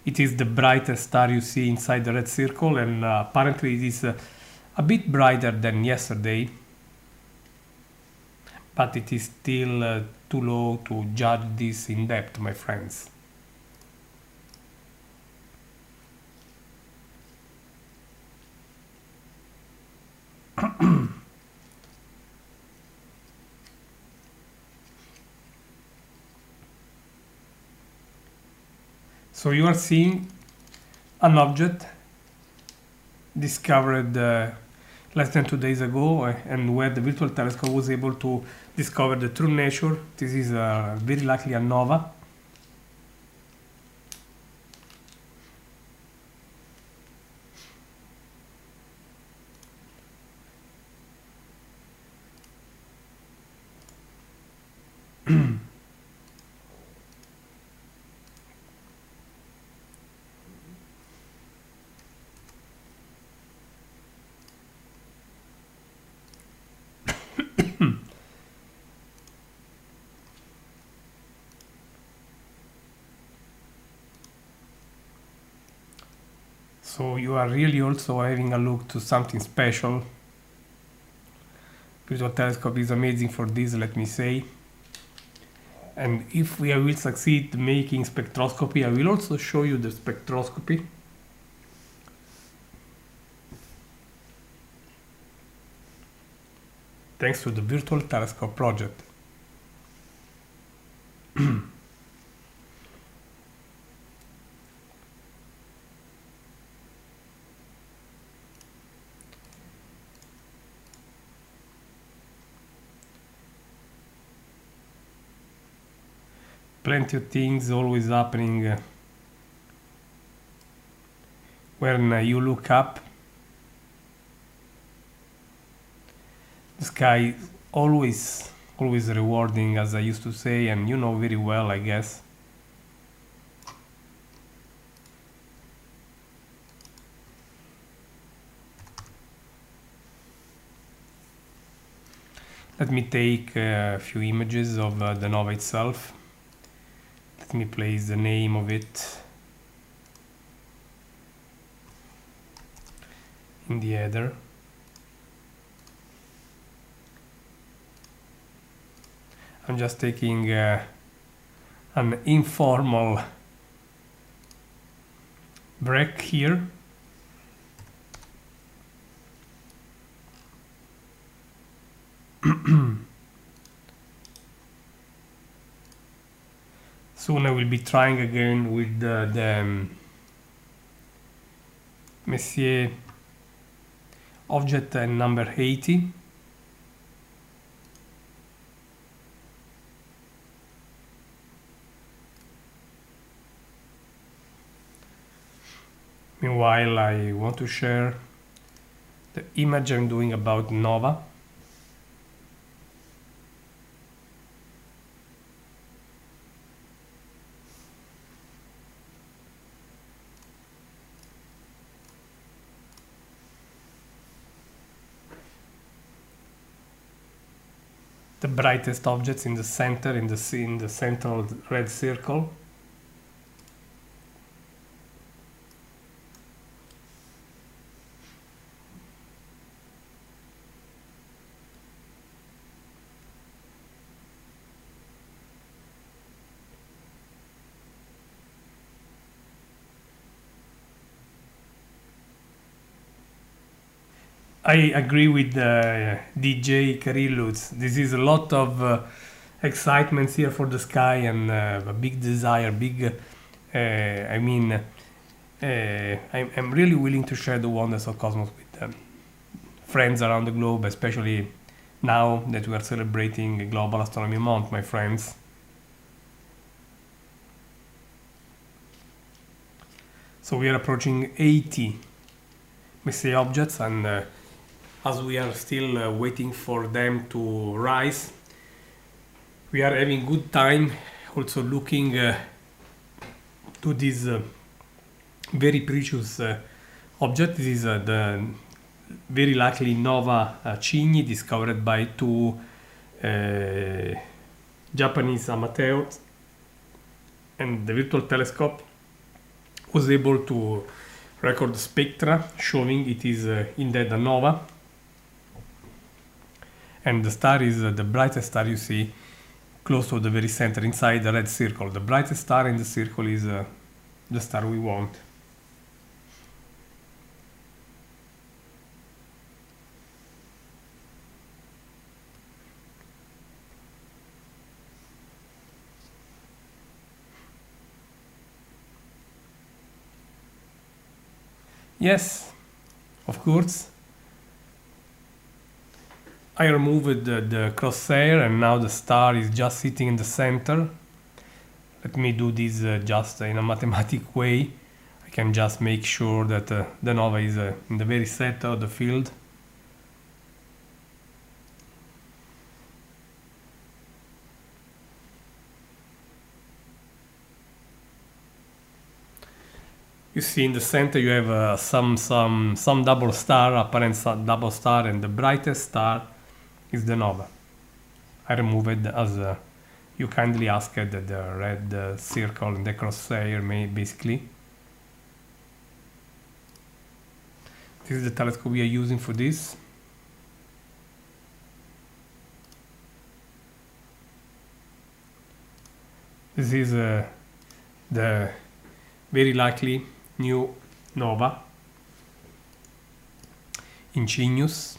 It is the brightest star you see inside the red circle, and apparently it is a bit brighter than yesterday, but it is still too low to judge this in depth, my friends. So you are seeing an object discovered less than 2 days ago, and where the virtual telescope was able to discover the true nature. This is very likely a nova. So you are really also having a look to something special. Virtual telescope is amazing for this, let me say. And if we will succeed making spectroscopy, I will also show you the spectroscopy. Thanks to the virtual telescope project. Plenty of things always happening when you look up. The sky is always rewarding, as I used to say, and you know very well, I guess. Let me take a few images of the nova itself. Let me place the name of it in the header. I'm just taking an informal break here. Soon I will be trying again with the Messier object number 80. Meanwhile, I want to share the image I'm doing about nova. The brightest objects in the center, in the central red circle. I agree with DJ Carillus. This is a lot of excitement here for the sky, and a big desire, I'm really willing to share the wonders of cosmos with friends around the globe, especially now that we are celebrating Global Astronomy Month, my friends. So we are approaching 80 Messier objects, and as we are still waiting for them to rise, we are having good time also looking to this very precious object. This is the very likely nova Cygni, discovered by two Japanese amateurs, and the virtual telescope was able to record spectra showing it is indeed a nova. And the star is the brightest star you see close to the very center, inside the red circle. The brightest star in the circle is the star we want. Yes, of course. I removed the crosshair and now the star is just sitting in the center. Let me do this just in a mathematic way. I can just make sure that the nova is in the very center of the field. You see in the center you have some double star, apparent double star, and the brightest star is the nova. I removed it as you kindly asked the red circle in the crosshair basically. This is the telescope we are using for this. This is the very likely new nova, Ingenious.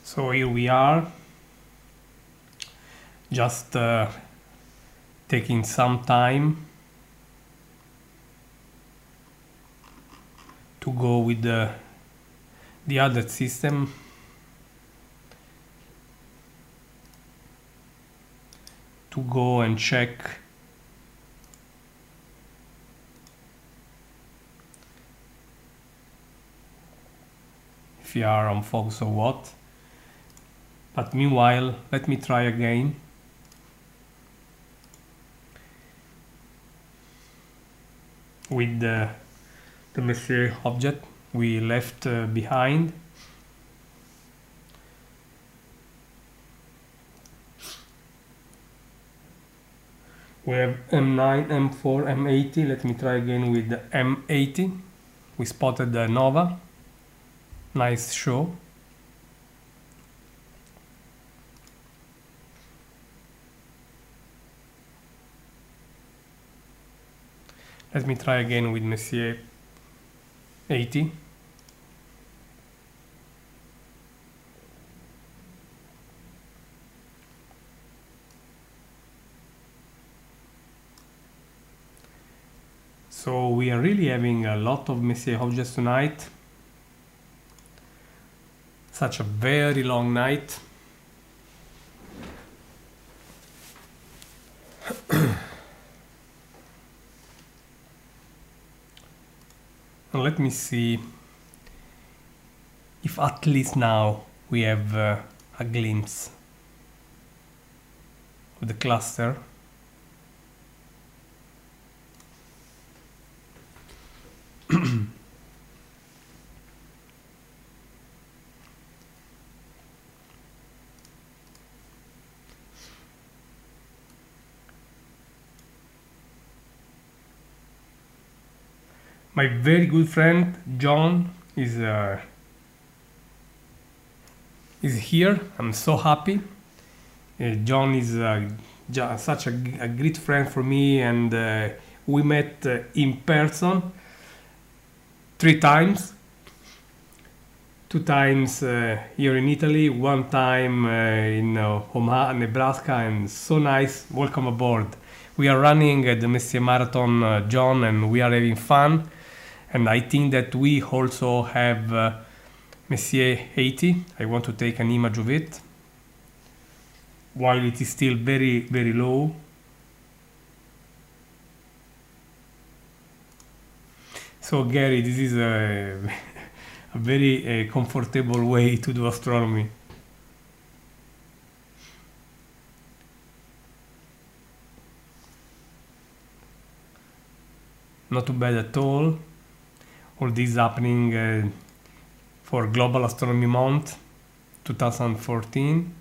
So here we are, just taking some time to go with the other system. To go and check if you are on focus or what. But meanwhile, let me try again. With the Messier object we left behind. We have M9, M4, M80. Let me try again with the M80. We spotted the nova. Nice show. Let me try again with Messier 80. So we are really having a lot of Messier objects tonight. Such a very long night. And let me see if at least now we have a glimpse of the cluster. My very good friend John is here. I'm so happy. John is such a great friend for me, and we met in person 3 times. 2 times here in Italy, 1 time in Omaha, Nebraska, and so nice. Welcome aboard. We are running the Messier Marathon, John, and we are having fun. And I think that we also have Messier 80. I want to take an image of it while it is still very, very low. So Gary, this is a very comfortable way to do astronomy. Not too bad at all. All this happening for Global Astronomy Month 2014.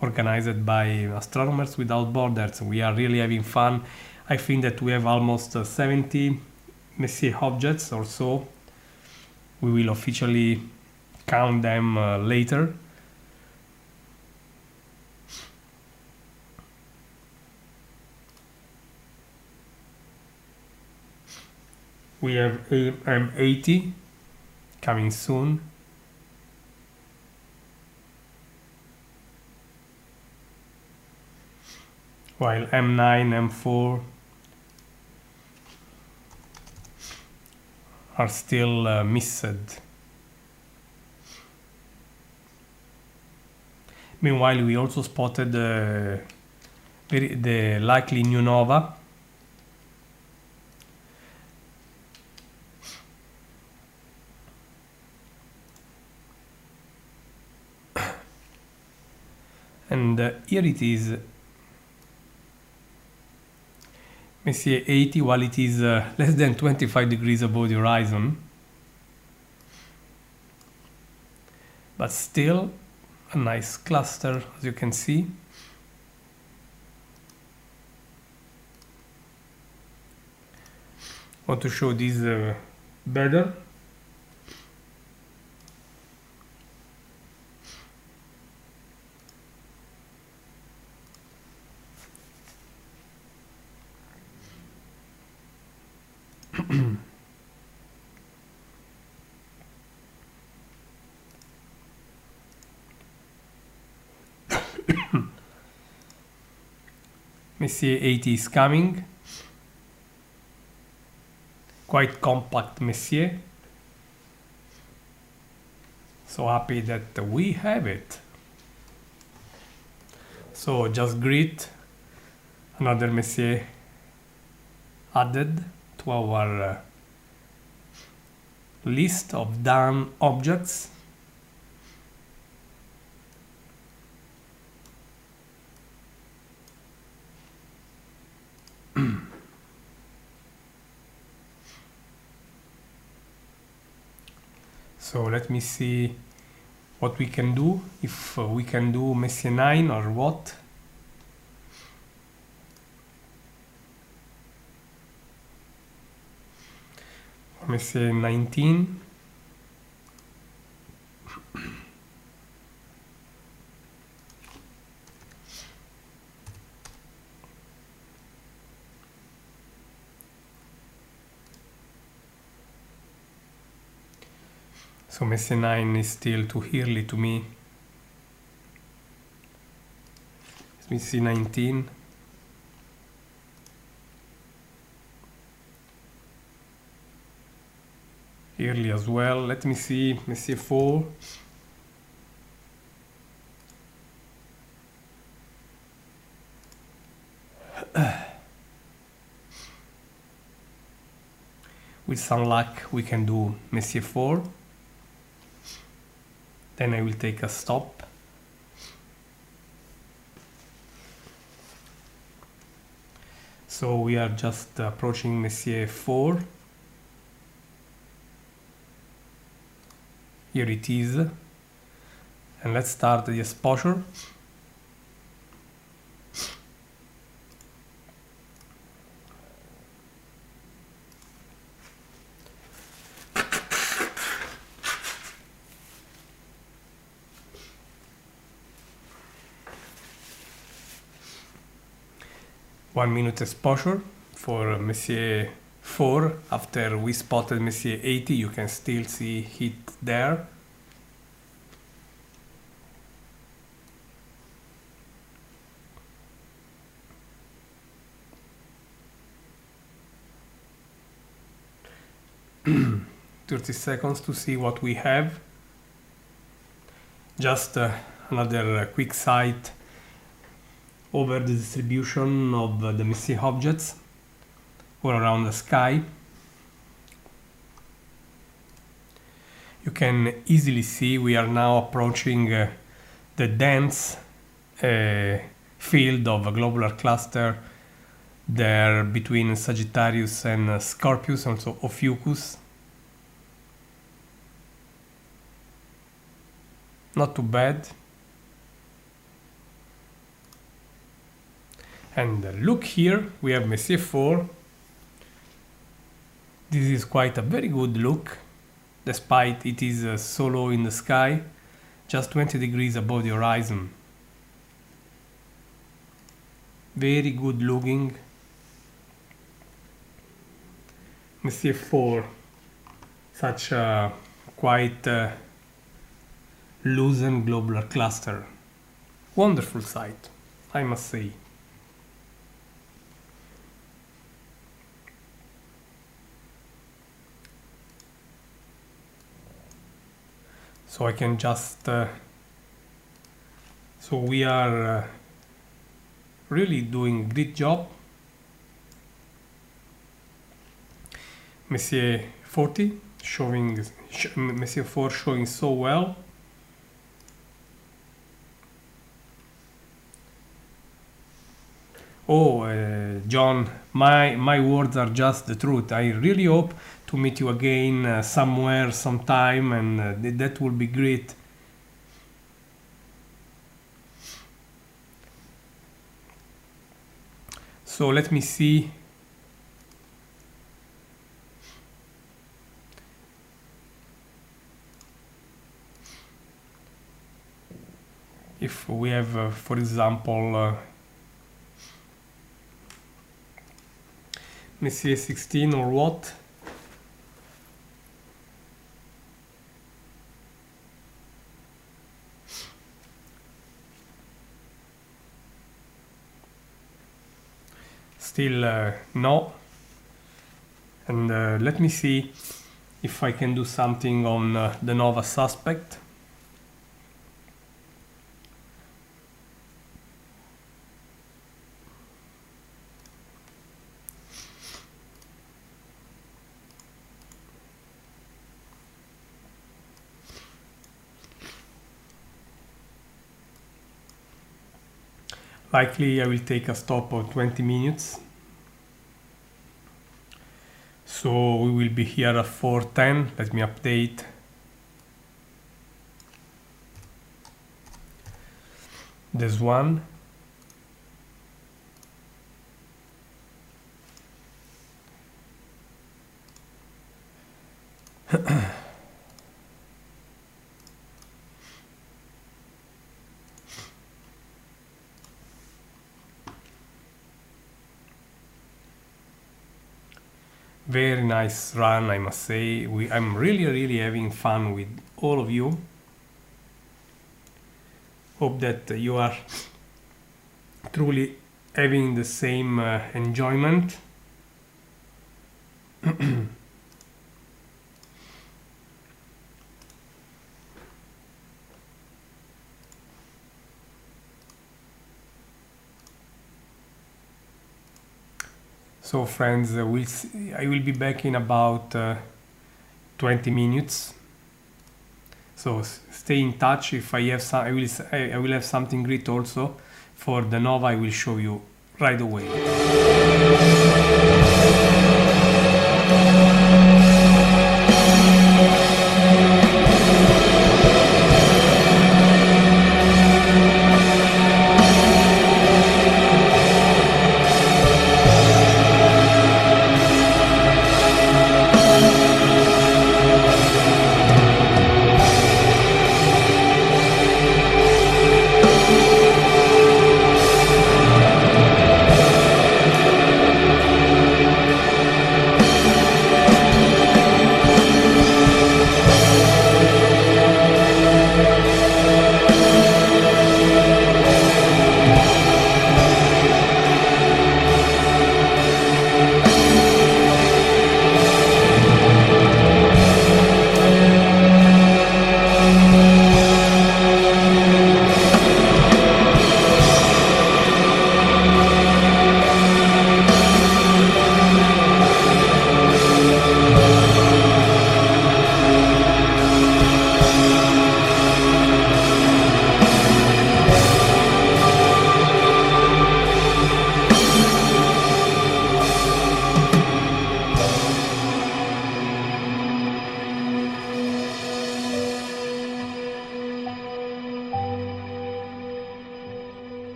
organized by Astronomers Without Borders. We are really having fun. I think that we have almost 70 Messier objects or so. We will officially count them later. We have M80 coming soon. While M9, M4 are still missed. Meanwhile, we also spotted the likely new nova. And here it is, Messier 80, while it is less than 25 degrees above the horizon. But still a nice cluster, as you can see. I want to show this better. Messier 80 is coming. Quite compact Messier. So happy that we have it. So just great, another Messier added to our list of done objects. So let me see what we can do, if we can do Messier 9 or what. Messier 19. So Messier 9 is still too early to me. Let me see 19. Early as well. Let me see Messier 4. With some luck we can do Messier 4. Then I will take a stop. So we are just approaching Messier 4. Here it is. And let's start the exposure. One minute exposure for Messier 4. After we spotted Messier 80, you can still see it there. "30 seconds to see what we have." Just another quick sight over the distribution of the Messier objects all around the sky. You can easily see we are now approaching the dense field of a globular cluster there between Sagittarius and Scorpius, also Ophiuchus. Not too bad. And look here, we have Messier 4. This is quite a very good look, despite it is so low in the sky, just 20 degrees above the horizon. Very good looking. Messier 4, such a quite loosened globular cluster. Wonderful sight, I must say. So I can just so we are really doing a great job. Messier 40 showing Messier 4 showing so well. Oh, John, my words are just the truth. I really hope to meet you again somewhere, sometime, and that will be great. So let me see. If we have, for example, Messier 16 or what? Still no. And let me see if I can do something on the Nova Suspect. Likely I will take a stop of 20 minutes. So we will be here at 4:10. Let me update. This one. Very nice run, I must say. I'm really having fun with all of you. Hope that you are truly having the same enjoyment. So friends, I will be back in about 20 minutes. So stay in touch. If I have some, I will have something great also for the Nova. I will show you right away.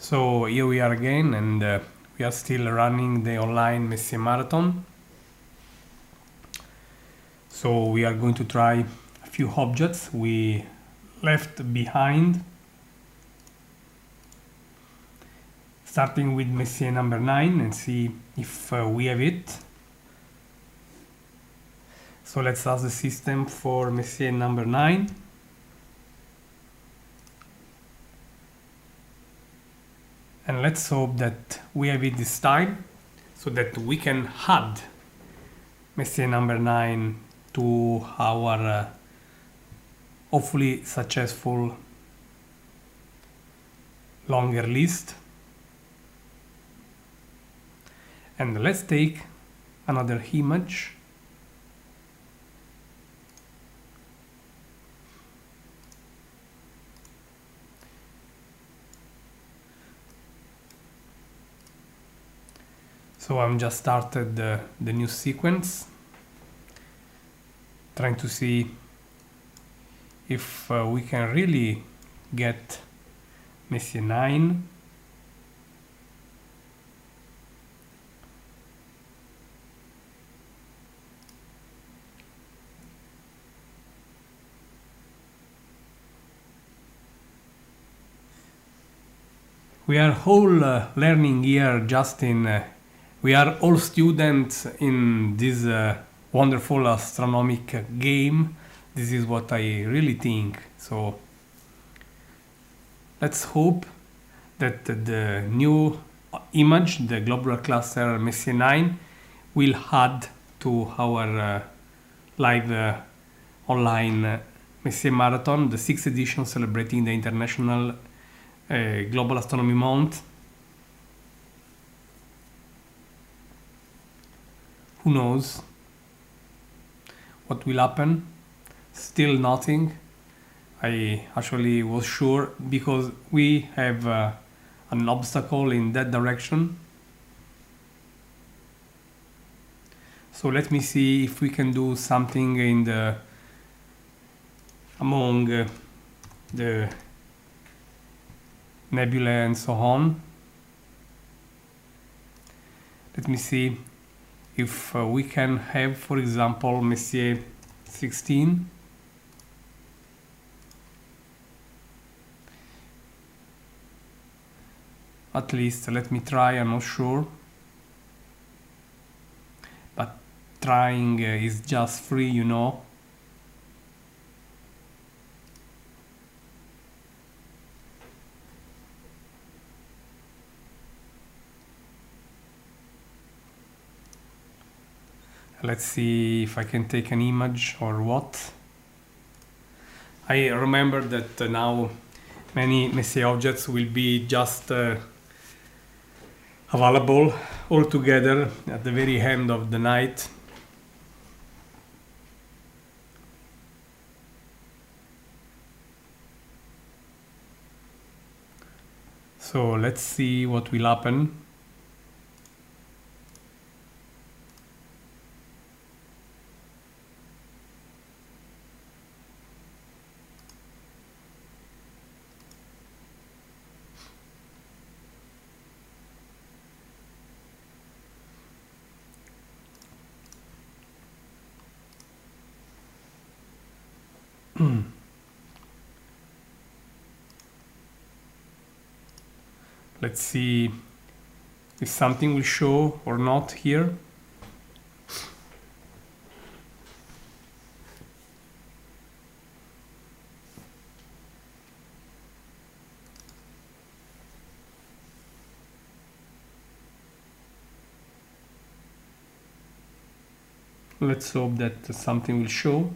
So here we are again, and we are still running the online Messier marathon. So we are going to try a few objects we left behind, starting with Messier number 9 and see if we have it. So let's ask the system for Messier number 9. And let's hope that we have it this time, so that we can add Messier number 9 to our hopefully successful longer list. And let's take another image. So I'm just started the new sequence, trying to see if we can really get Messier 9. We are all learning here, Justin. We are all students in this wonderful astronomic game. This is what I really think. So let's hope that the new image, the globular cluster Messier 9, will add to our live online Messier Marathon, the 6th edition celebrating the International Global Astronomy Month. Who knows what will happen? Still nothing. I actually was sure, because we have an obstacle in that direction. So let me see if we can do something in the among the nebula and so on. Let me see if we can have, for example, Messier 16. At least let me try, I'm not sure. But trying is just free, you know. Let's see if I can take an image or what. I remember that now many Messier objects will be just available all together at the very end of the night. So let's see what will happen. Let's see if something will show or not here. Let's hope that something will show.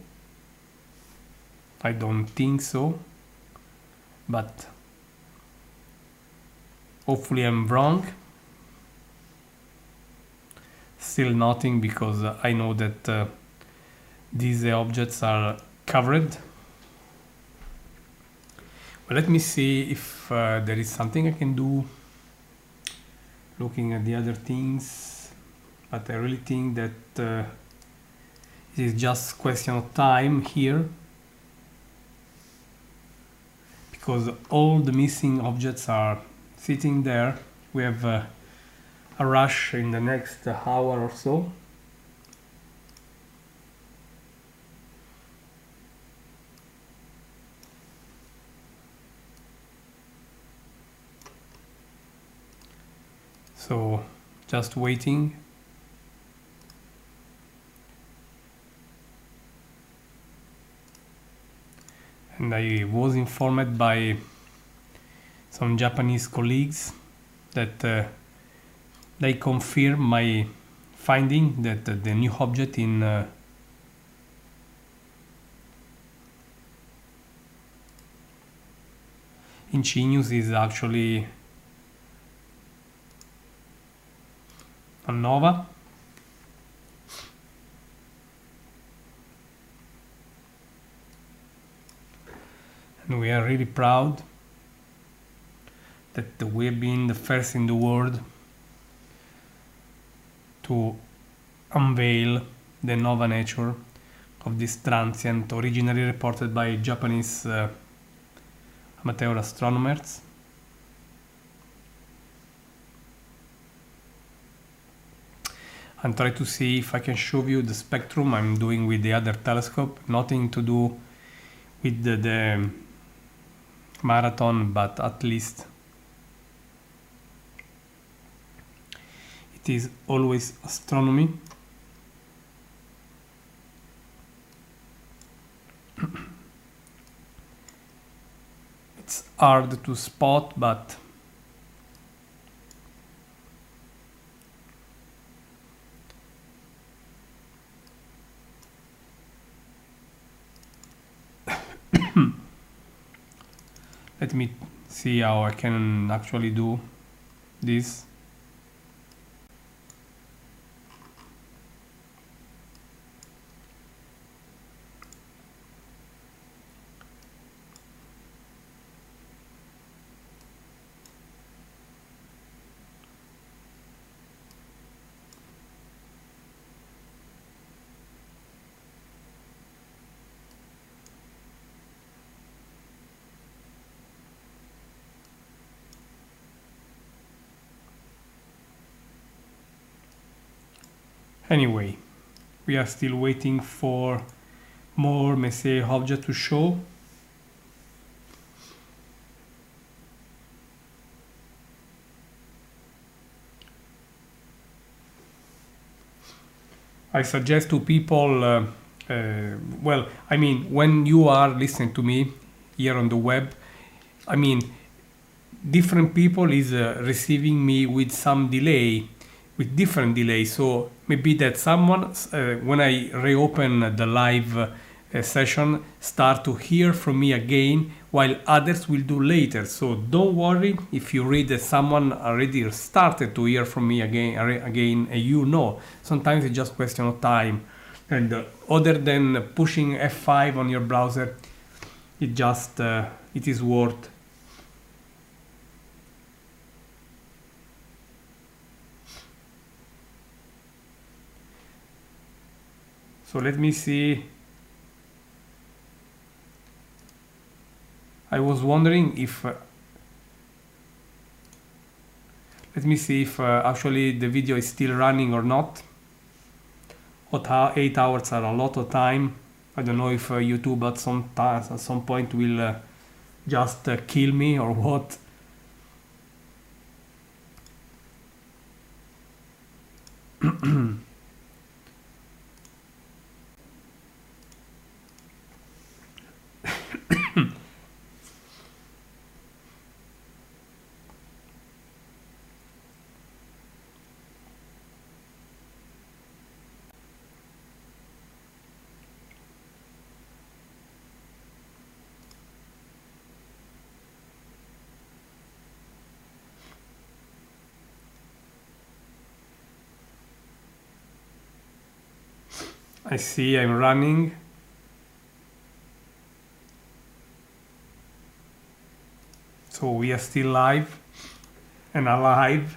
I don't think so, but hopefully I'm wrong. Still nothing, because I know that these objects are covered. Well, let me see if there is something I can do looking at the other things, but I really think that it is just question of time here, because all the missing objects are sitting there. We have a rush in the next hour or so. So just waiting. And I was informed by some Japanese colleagues that they confirm my finding that the new object in Genius is actually a nova. And we are really proud that we have been the first in the world to unveil the nova nature of this transient, originally reported by Japanese amateur astronomers. I'm trying to see if I can show you the spectrum I'm doing with the other telescope. Nothing to do with the marathon, but at least it is always astronomy. It's hard to spot, but let me see how I can actually do this. Anyway, we are still waiting for more Messier object to show. I suggest to people, well, I mean, when you are listening to me here on the web, I mean, different people is receiving me with some delay, with different delay. So maybe that someone, when I reopen the live session, start to hear from me again, while others will do later. So don't worry if you read that someone already started to hear from me again, and you know, sometimes it's just question of time. And other than pushing F5 on your browser, it just it is worth. So let me see. I was wondering if let me see if actually the video is still running or not. 8 hours are a lot of time. I don't know if YouTube at some point will just kill me or what. I see I'm running. So we are still live and alive.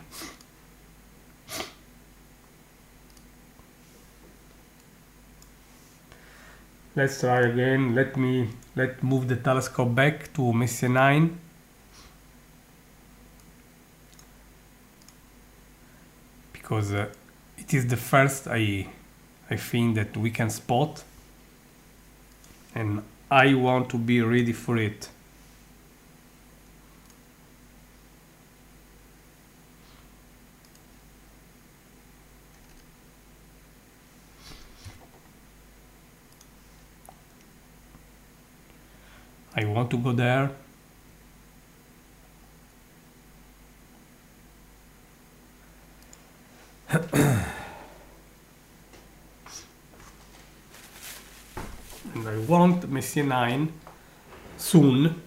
Let's try again. Let's move the telescope back to Messier 9. Because it is the first I think that we can spot, and I want to be ready for it. I want to go there. And I want Messier 9 soon.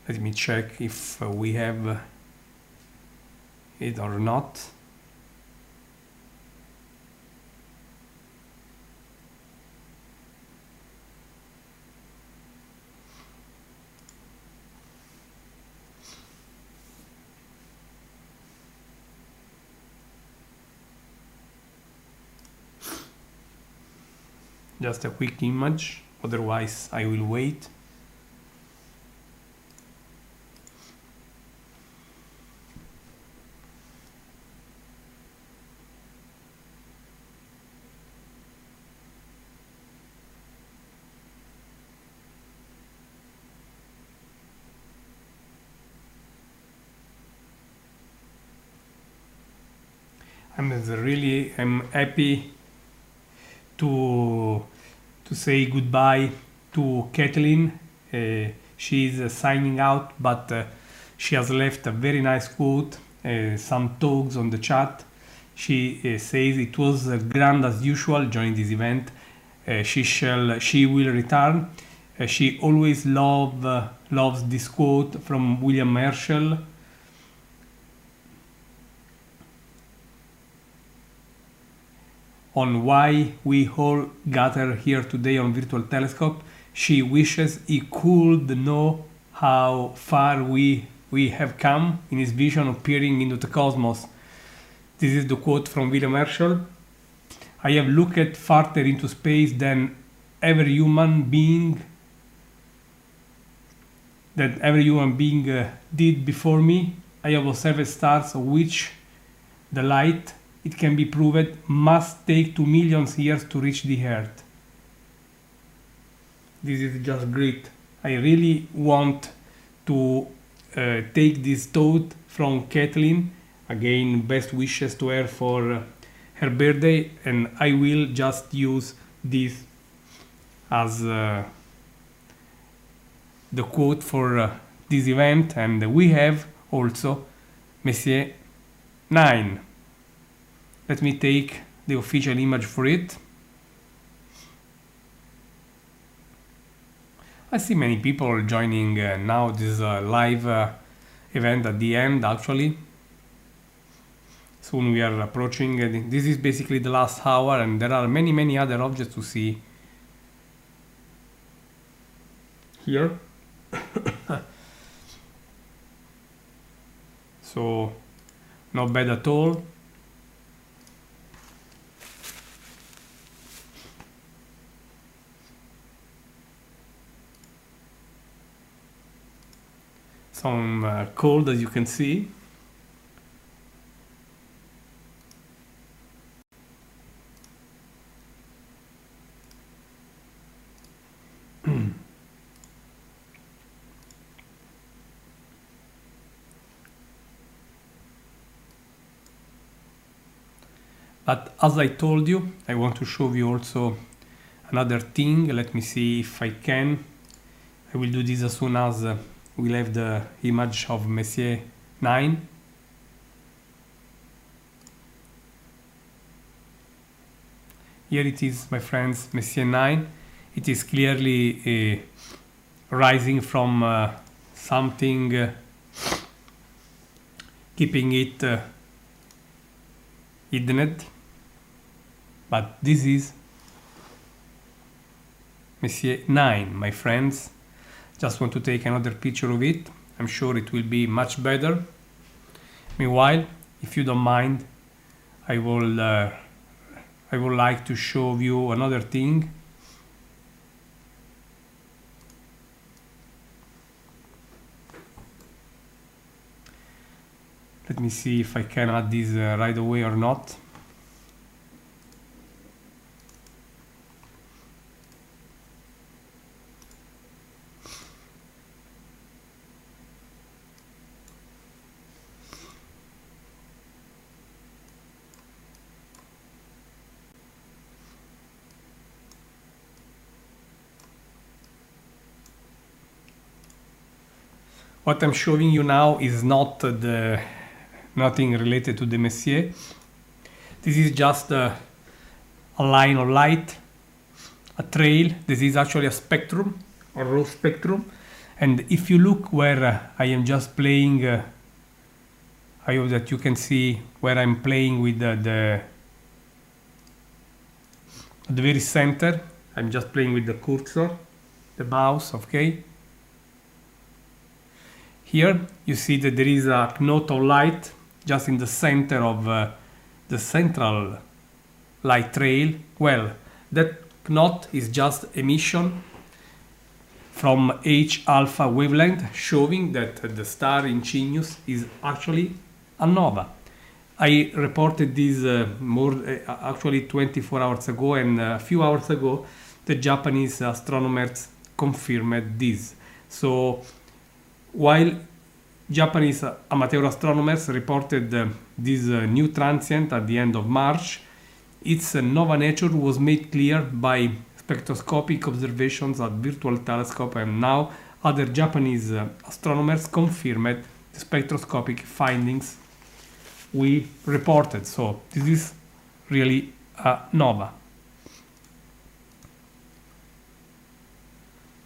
Let me check if we have it or not. Just a quick image, otherwise I will wait. I'm happy to say goodbye to Kathleen. She's signing out, but she has left a very nice quote, some talks on the chat. She says it was grand as usual during this event. She will return. She always loves this quote from William Herschel. On why we all gather here today on Virtual Telescope. She wishes he could know how far we have come in his vision of peering into the cosmos. This is the quote from William Herschel. I have looked farther into space than every human being did before me. I have observed stars of which the light, it can be proved, must take 2 million years to reach the Earth. This is just great. I really want to take this thought from Kathleen. Again, best wishes to her for her birthday, and I will just use this as the quote for this event. And we have also Messier 9. Let me take the official image for it. I see many people joining now this live event at the end, actually. Soon we are approaching. This is basically the last hour, and there are many other objects to see here. So, not bad at all. some cold, as you can see. But as I told you, I want to show you also another thing. Let me see if I can. I will do this as soon as we'll have the image of Messier 9. Here it is, my friends, Messier 9. It is clearly rising from something, keeping it hidden. But this is Messier 9, my friends. Just want to take another picture of it. I'm sure it will be much better. Meanwhile, if you don't mind, I would like to show you another thing. Let me see if I can add this right away or not. What I'm showing you now is not nothing related to the Messier. This is just a line of light, a trail. This is actually a spectrum, a raw spectrum. And if you look where I am just playing, I hope that you can see where I'm playing with the very center. I'm just playing with the cursor, the mouse, okay? Here you see that there is a knot of light just in the center of the central light trail. Well, that knot is just emission from H alpha wavelength, showing that the star in Cygnus is actually a nova. I reported this actually 24 hours ago, and a few hours ago the Japanese astronomers confirmed this. So while Japanese amateur astronomers reported this new transient at the end of March, its nova nature was made clear by spectroscopic observations at virtual telescope, and now other Japanese astronomers confirmed the spectroscopic findings we reported. So this is really a nova.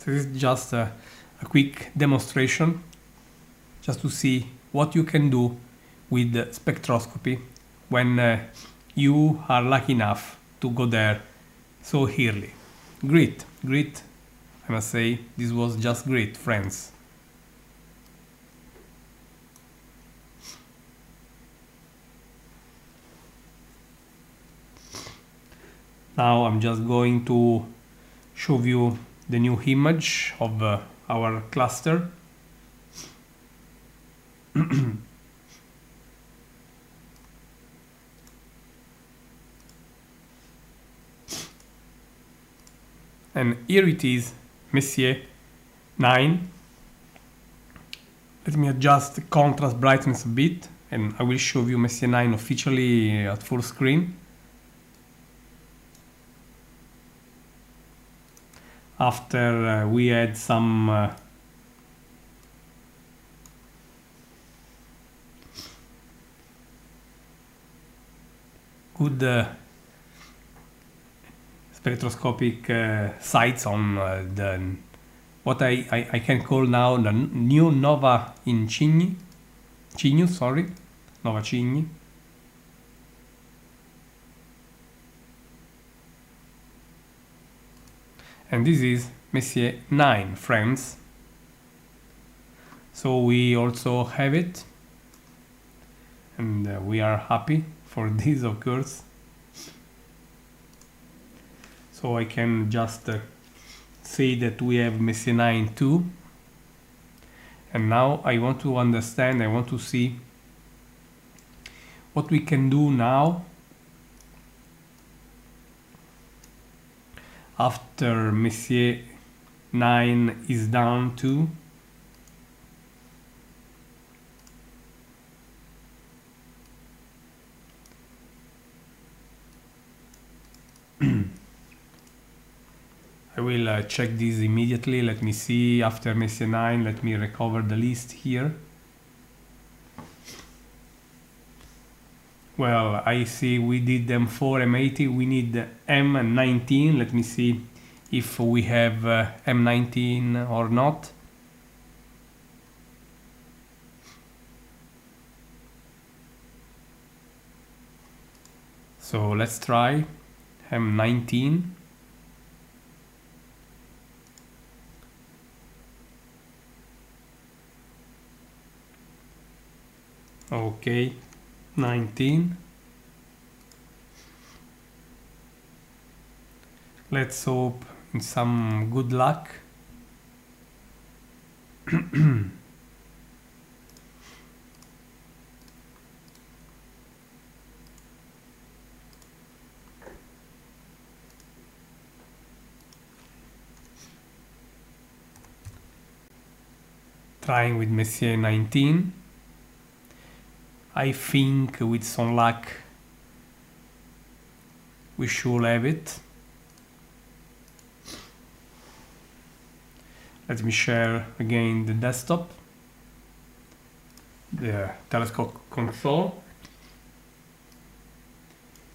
This is just a quick demonstration just to see what you can do with spectroscopy when you are lucky enough to go there so early. Great, I must say, this was just great, friends. Now I'm just going to show you the new image of our cluster. And here it is, Messier 9. Let me adjust the contrast brightness a bit, and I will show you Messier 9 officially at full screen. After we had some good spectroscopic sites on the what I can call now the new nova in Cygnus, nova Cygni. And this is Messier 9, friends. So we also have it, and we are happy for this, of course. So I can just say that we have Messier 9 too, And now I want to understand, I want to see what we can do now after Messier 9 is down to I will check this immediately. Let me see after Messier 9. Let me recover the list here. Well, I see we did M4, M80. We need M19. Let me see if we have M19 or not. So let's try M19. Okay, 19. Let's hope in some good luck. Trying with Messier 19. I think with some luck we should have it. Let me share again the desktop, the telescope console.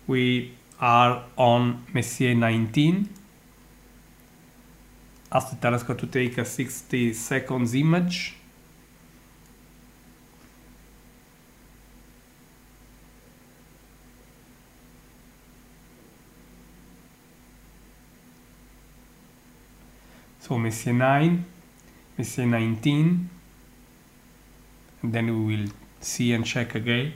We are on Messier 19. Ask the telescope to take a 60 seconds image. So Messier 9, Messier 19, and then we will see and check again.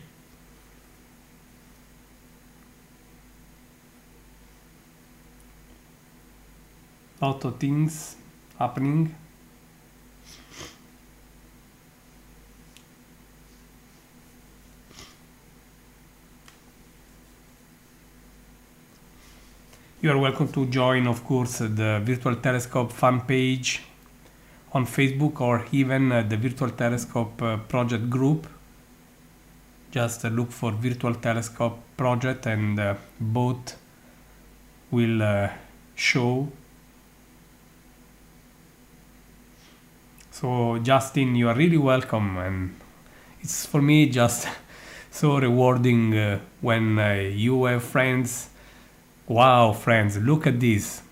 Lot of things happening. You are welcome to join, of course, the Virtual Telescope fan page on Facebook or even the Virtual Telescope project group. Just look for Virtual Telescope project and both will show. So Justin, you are really welcome, and it's for me just so rewarding when you have friends. Wow, friends, look at this.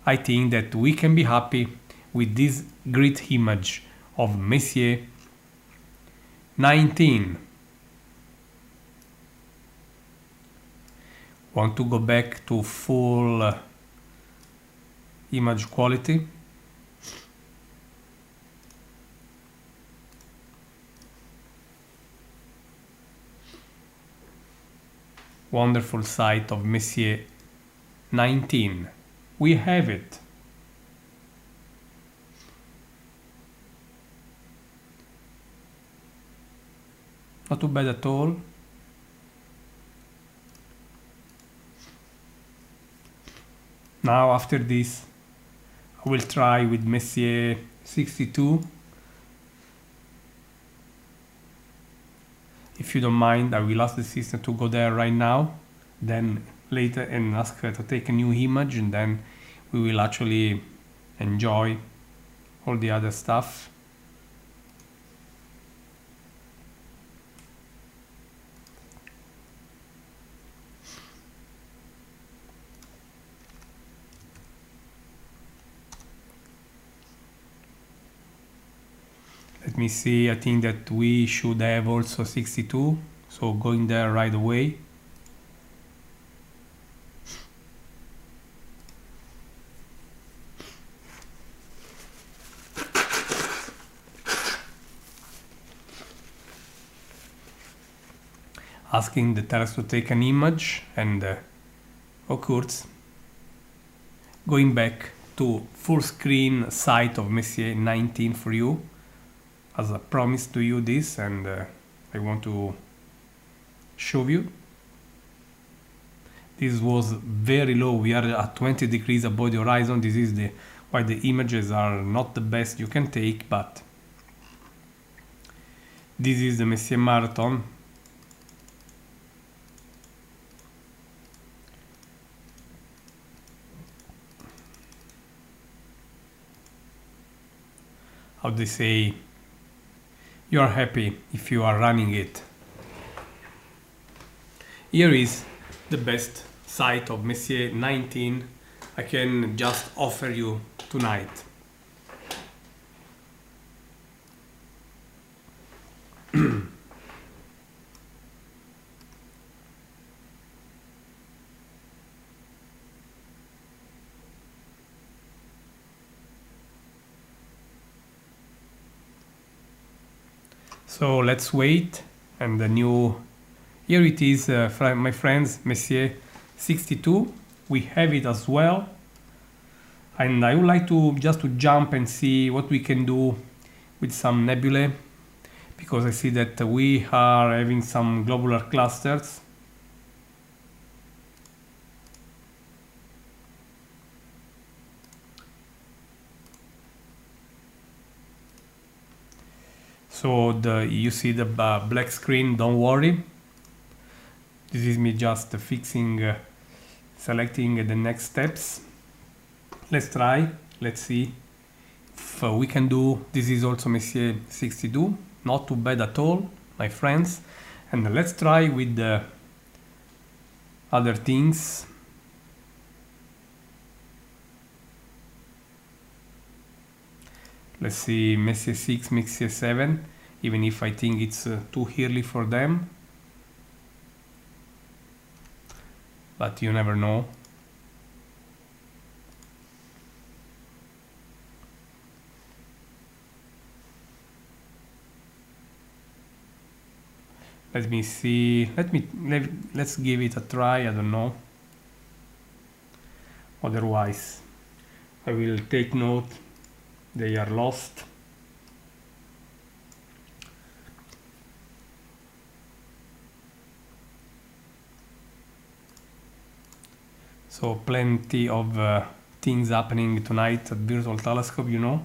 I think that we can be happy with this great image of Messier 19. Want to go back to full image quality. Wonderful sight of Messier 19. We have it. Not too bad at all. Now after this I will try with Messier 62. If you don't mind, I will ask the system to go there right now, then later, and ask her to take a new image, and then we will actually enjoy all the other stuff. Let me see, I think that we should have also 62, so going there right away. Asking the telescope to take an image, and of course going back to full screen sight of Messier 19 for you. as a promise to you this, and I want to show you. This was very low. We are at 20 degrees above the horizon. This is why the images are not the best you can take, but this is the Messier Marathon. How they say, you are happy if you are running it. Here is the best site of Messier 19 I can just offer you tonight. So let's wait, and the new, here it is, my friends, Messier 62. We have it as well, and I would like to just to jump and see what we can do with some nebulae, because I see that we are having some globular clusters. So you see the black screen, don't worry. This is me just fixing, selecting the next steps. Let's try, let's see if we can do. This is also Messier 62, not too bad at all, my friends. And let's try with the other things. Let's see, Messier 6, Messier 7, even if I think it's too early for them. But you never know. Let me see, let's give it a try, I don't know. Otherwise, I will take note. They are lost. So plenty of things happening tonight at Virtual Telescope, you know.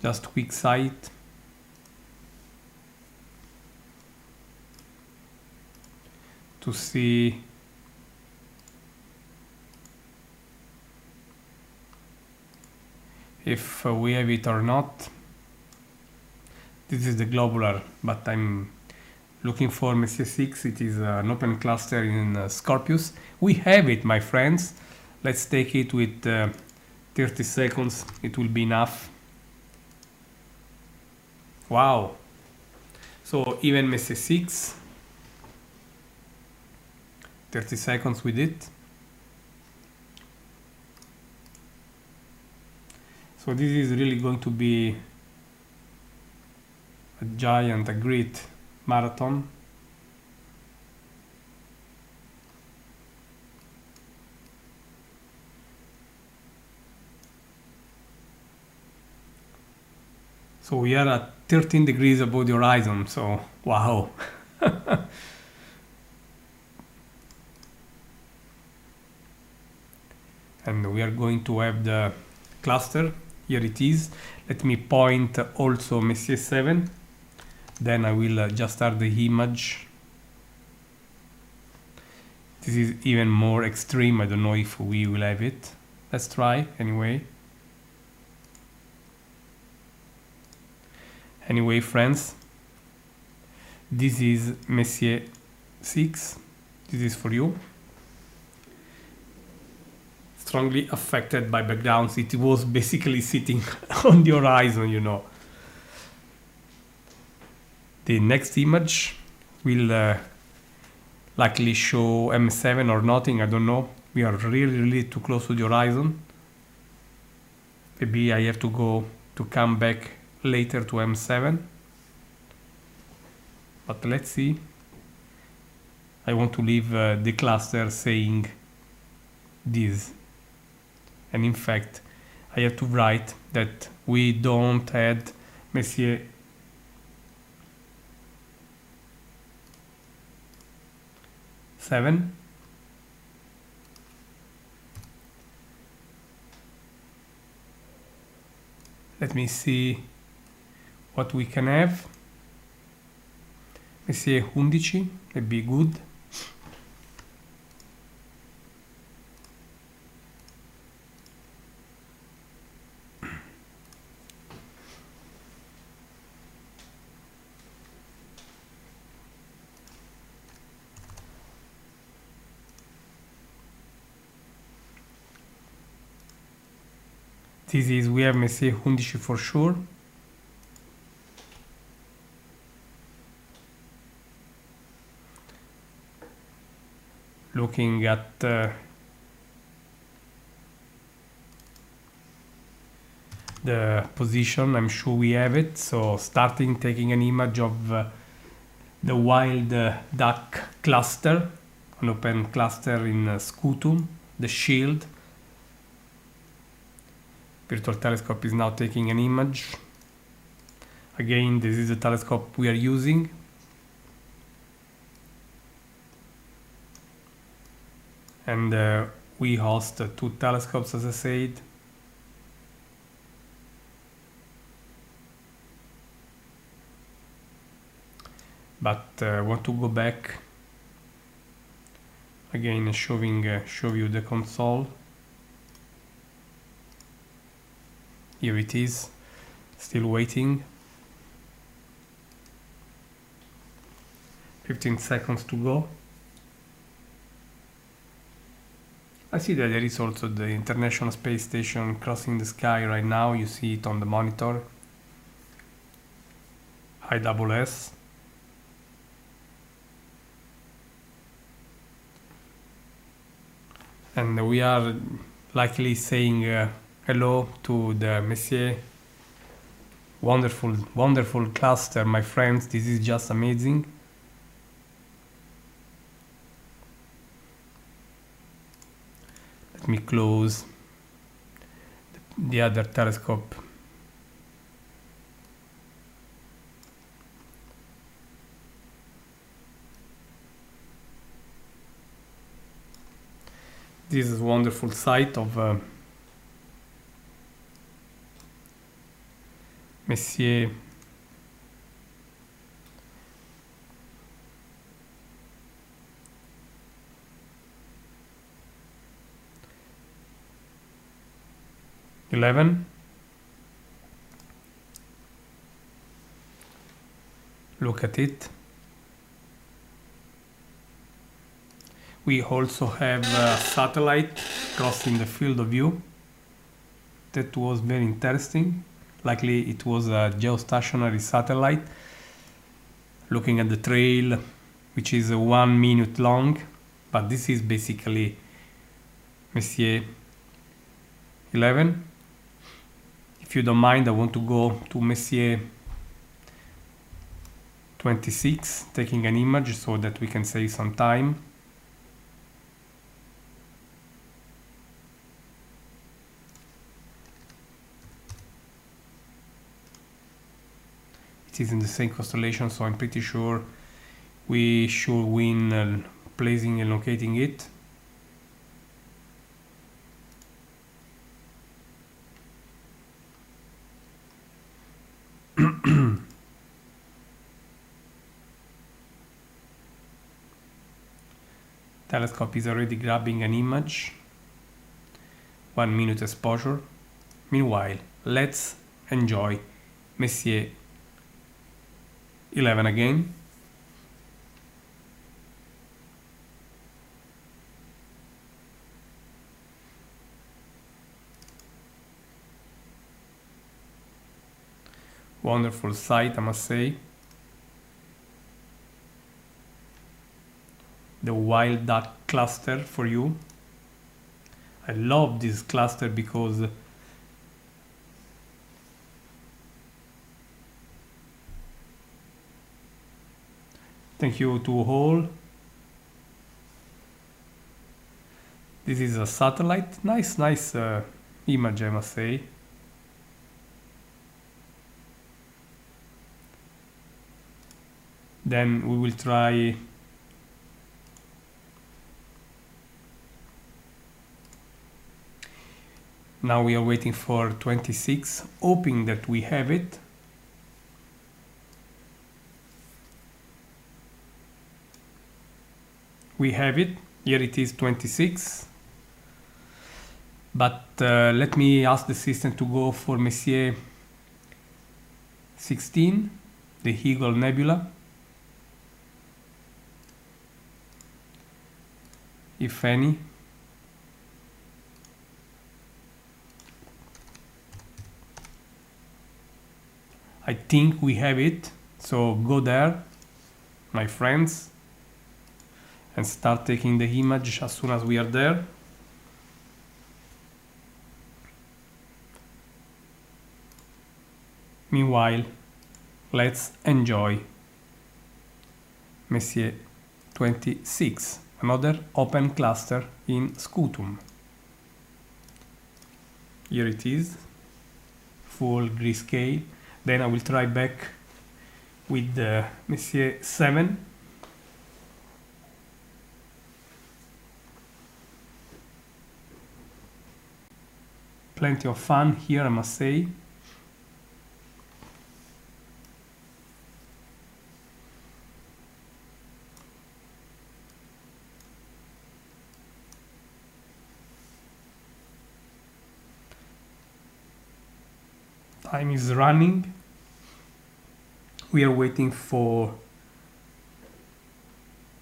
Just quick sight. To see if we have it or not. This is the globular, but I'm looking for Messier 6. It is an open cluster in Scorpius. We have it, my friends. Let's take it with 30 seconds. It will be enough. Wow. So even Messier 6, 30 seconds with it. So this is really going to be a great marathon. So we are at 13 degrees above the horizon, so wow. And we are going to have the cluster. Here it is. Let me point also Messier 7. Then I will just start the image. This is even more extreme. I don't know if we will have it. Let's try anyway. Anyway, friends, this is Messier 6. This is for you. Strongly affected by backgrounds. It was basically sitting on the horizon, you know. The next image will likely show M7 or nothing, I don't know. We are really too close to the horizon. Maybe I have to come back later to M7. But let's see. I want to leave the cluster saying this. And in fact, I have to write that we don't add Messier 7. Let me see what we can have. Messier 11 would be good. This is, we have Messier 11 for sure. Looking at the position, I'm sure we have it. So starting taking an image of the wild duck cluster, an open cluster in Scutum, the shield. Virtual telescope is now taking an image. Again, this is the telescope we are using. And we host 2 telescopes, as I said. But I want to go back again, show you the console. Here it is, still waiting. 15 seconds to go. I see that there is also the International Space Station crossing the sky right now. You see it on the monitor. ISS. And we are likely saying hello to the Messier. Wonderful, wonderful cluster, my friends. This is just amazing. Let me close the other telescope. This is a wonderful site of Messier. Look at it. We also have a satellite crossing the field of view. That was very interesting. Likely it was a geostationary satellite looking at the trail, which is 1 minute long, but this is basically Messier 11. If you don't mind, I want to go to Messier 26, taking an image so that we can save some time. It is in the same constellation, so I'm pretty sure we should win placing and locating it. Telescope is already grabbing an image. 1 minute exposure. Meanwhile, let's enjoy Messier 11 again. Wonderful sight, I must say. The wild duck cluster for you. I love this cluster because thank you to all. This is a satellite. Nice image, I must say. Then we will try now. We are waiting for 26, hoping that we have it. We have it. Here it is, 26. But let me ask the system to go for Messier 16, the Eagle Nebula. If any. I think we have it. So go there, my friends, and start taking the image as soon as we are there. Meanwhile, let's enjoy Messier 26, another open cluster in Scutum. Here it is, full grayscale. Then I will try back with the Messier 7. Plenty of fun here, I must say. Time is running. We are waiting for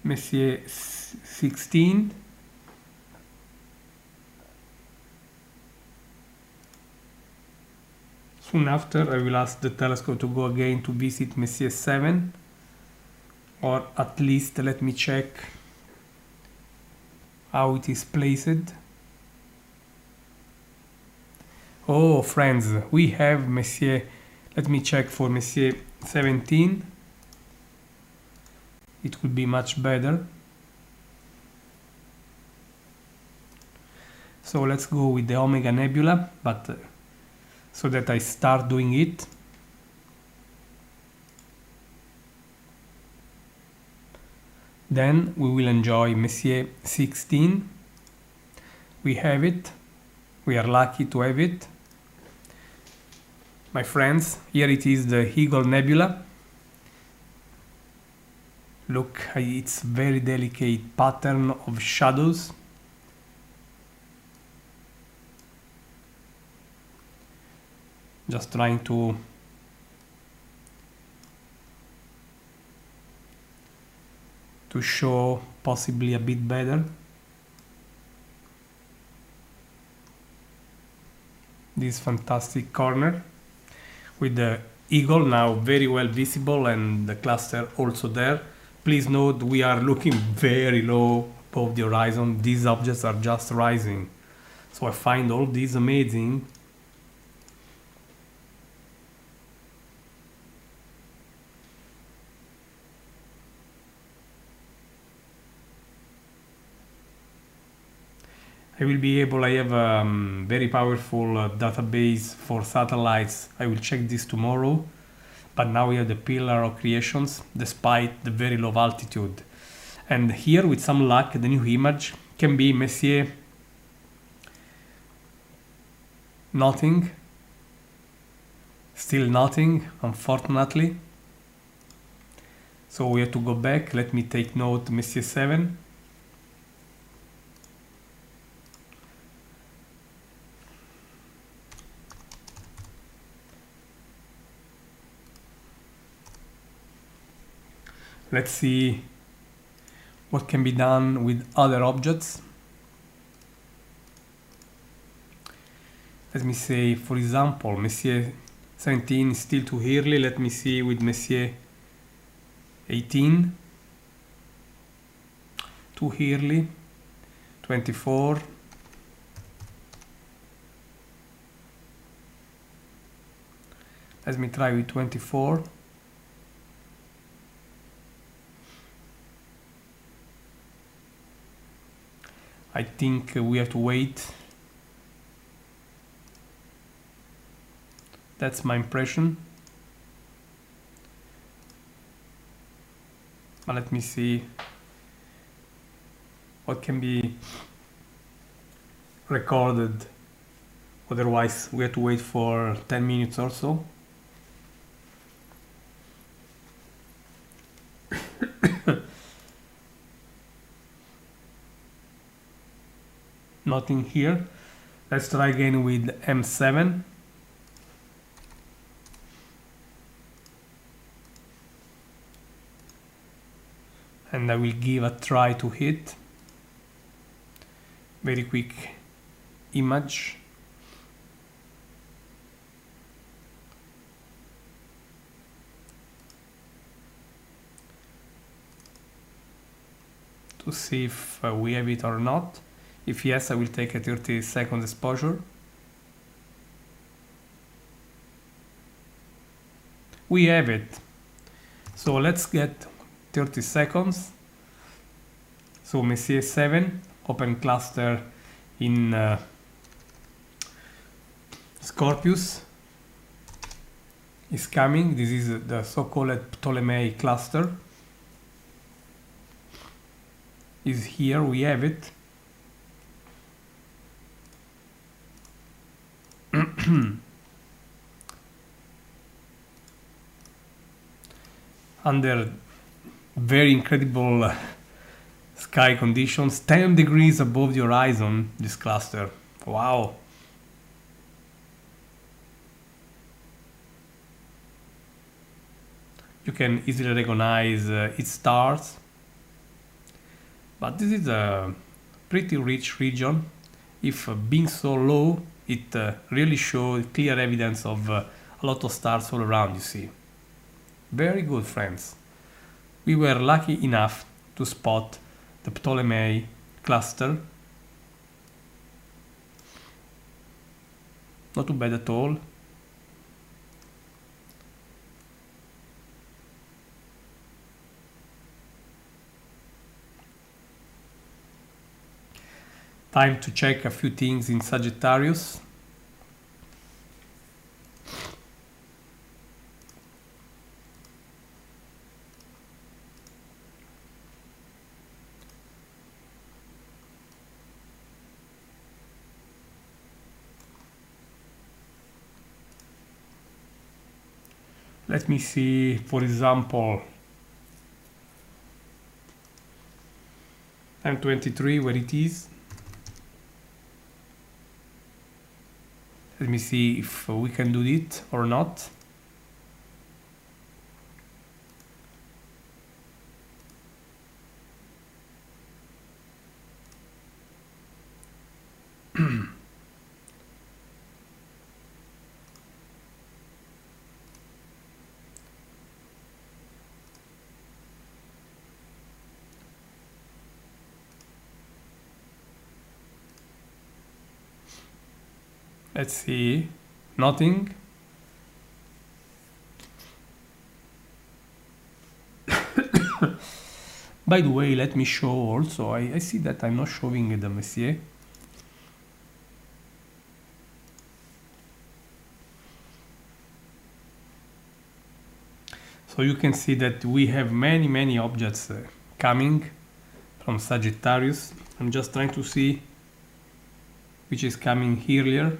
Messier 16. Soon after, I will ask the telescope to go again to visit Messier 7, or at least let me check how it is placed. Oh, friends, we have Messier. Let me check for Messier 17. It could be much better. So let's go with the Omega Nebula, but so that I start doing it. Then we will enjoy Messier 16. We have it. We are lucky to have it. My friends, here it is, the Eagle Nebula. Look, it's very delicate pattern of shadows. Just trying to show possibly a bit better. This fantastic corner with the eagle now very well visible and the cluster also there. Please note we are looking very low above the horizon. These objects are just rising. So I find all these amazing. I will be able, I have a very powerful database for satellites. I will check this tomorrow. But now we have the pillar of creations despite the very low altitude. And here, with some luck, the new image can be Messier nothing. Still nothing, unfortunately. So we have to go back. Let me take note, Messier 7. Let's see what can be done with other objects. Let me say, for example, Messier 17 is still too early. Let me see with Messier 18. Too early. 24. Let me try with 24. I think we have to wait. That's my impression. But let me see what can be recorded. Otherwise, we have to wait for 10 minutes or so. Nothing here. Let's try again with M7. And I will give a try to hit. Very quick image. To see if we have it or not. If yes, I will take a 30 second exposure. We have it. So let's get 30 seconds. So Messier 7, open cluster in Scorpius is coming. This is the so-called Ptolemy cluster. Is here, we have it. Under very incredible sky conditions, 10 degrees above the horizon, this cluster. Wow. You can easily recognize its stars. But this is a pretty rich region. If being so low, it really shows clear evidence of a lot of stars all around, you see. Very good, friends. We were lucky enough to spot the Ptolemy cluster. Not too bad at all. Time to check a few things in Sagittarius. Let me see, for example, M23, where it is. Let me see if we can do it or not. Let's see, nothing. By the way, let me show also, I see that I'm not showing the Messier. So you can see that we have many objects coming from Sagittarius. I'm just trying to see which is coming earlier.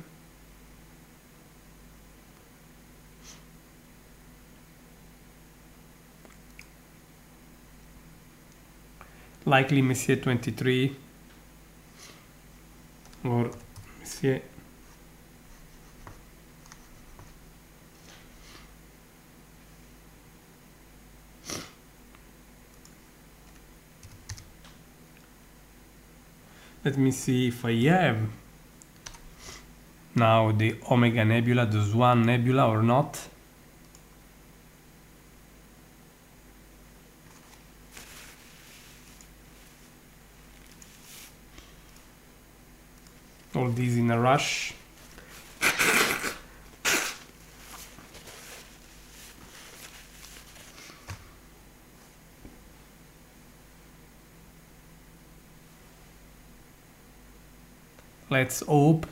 Likely Messier 23 or Messier. Let me see if I have now the Omega Nebula, the Swan Nebula or not. All these in a rush. Let's hope.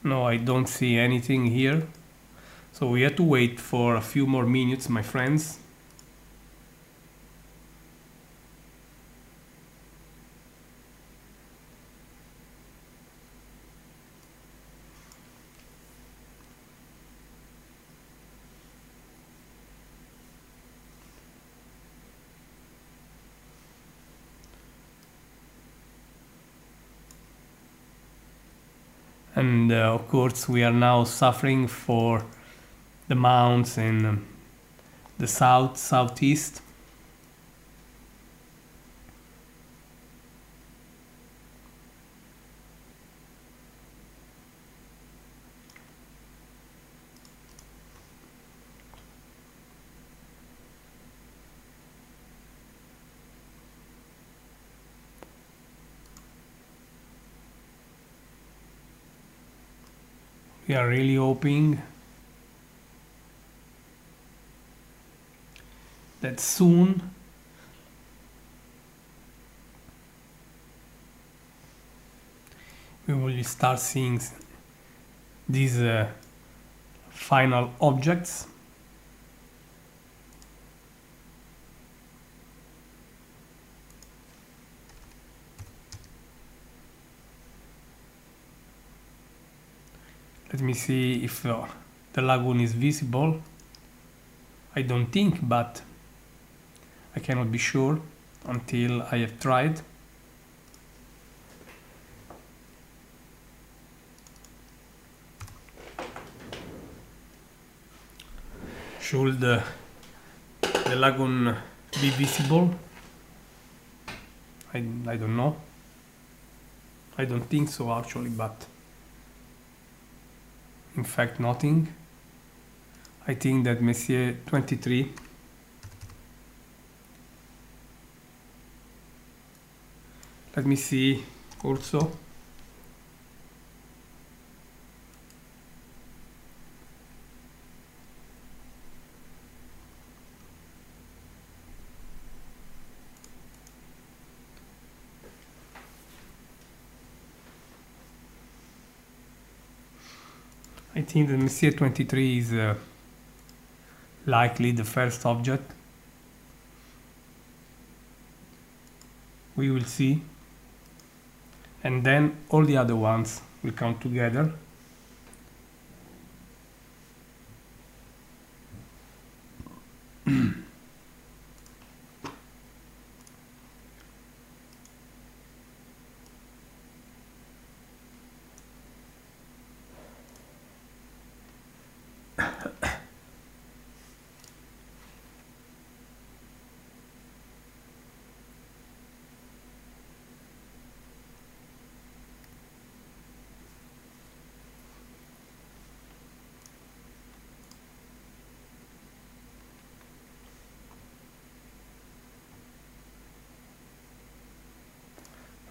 No, I don't see anything here. So we have to wait for a few more minutes, my friends. And of course we are now suffering for the mounts in the southeast. We are really hoping that soon we will start seeing these final objects. Let me see if the lagoon is visible. I don't think, but I cannot be sure until I have tried. Should the lagoon be visible? I don't know. I don't think so actually, but in fact nothing. I think that Messier 23 let me see also. I think that Messier 23 is likely the first object. We will see. And then all the other ones will come together.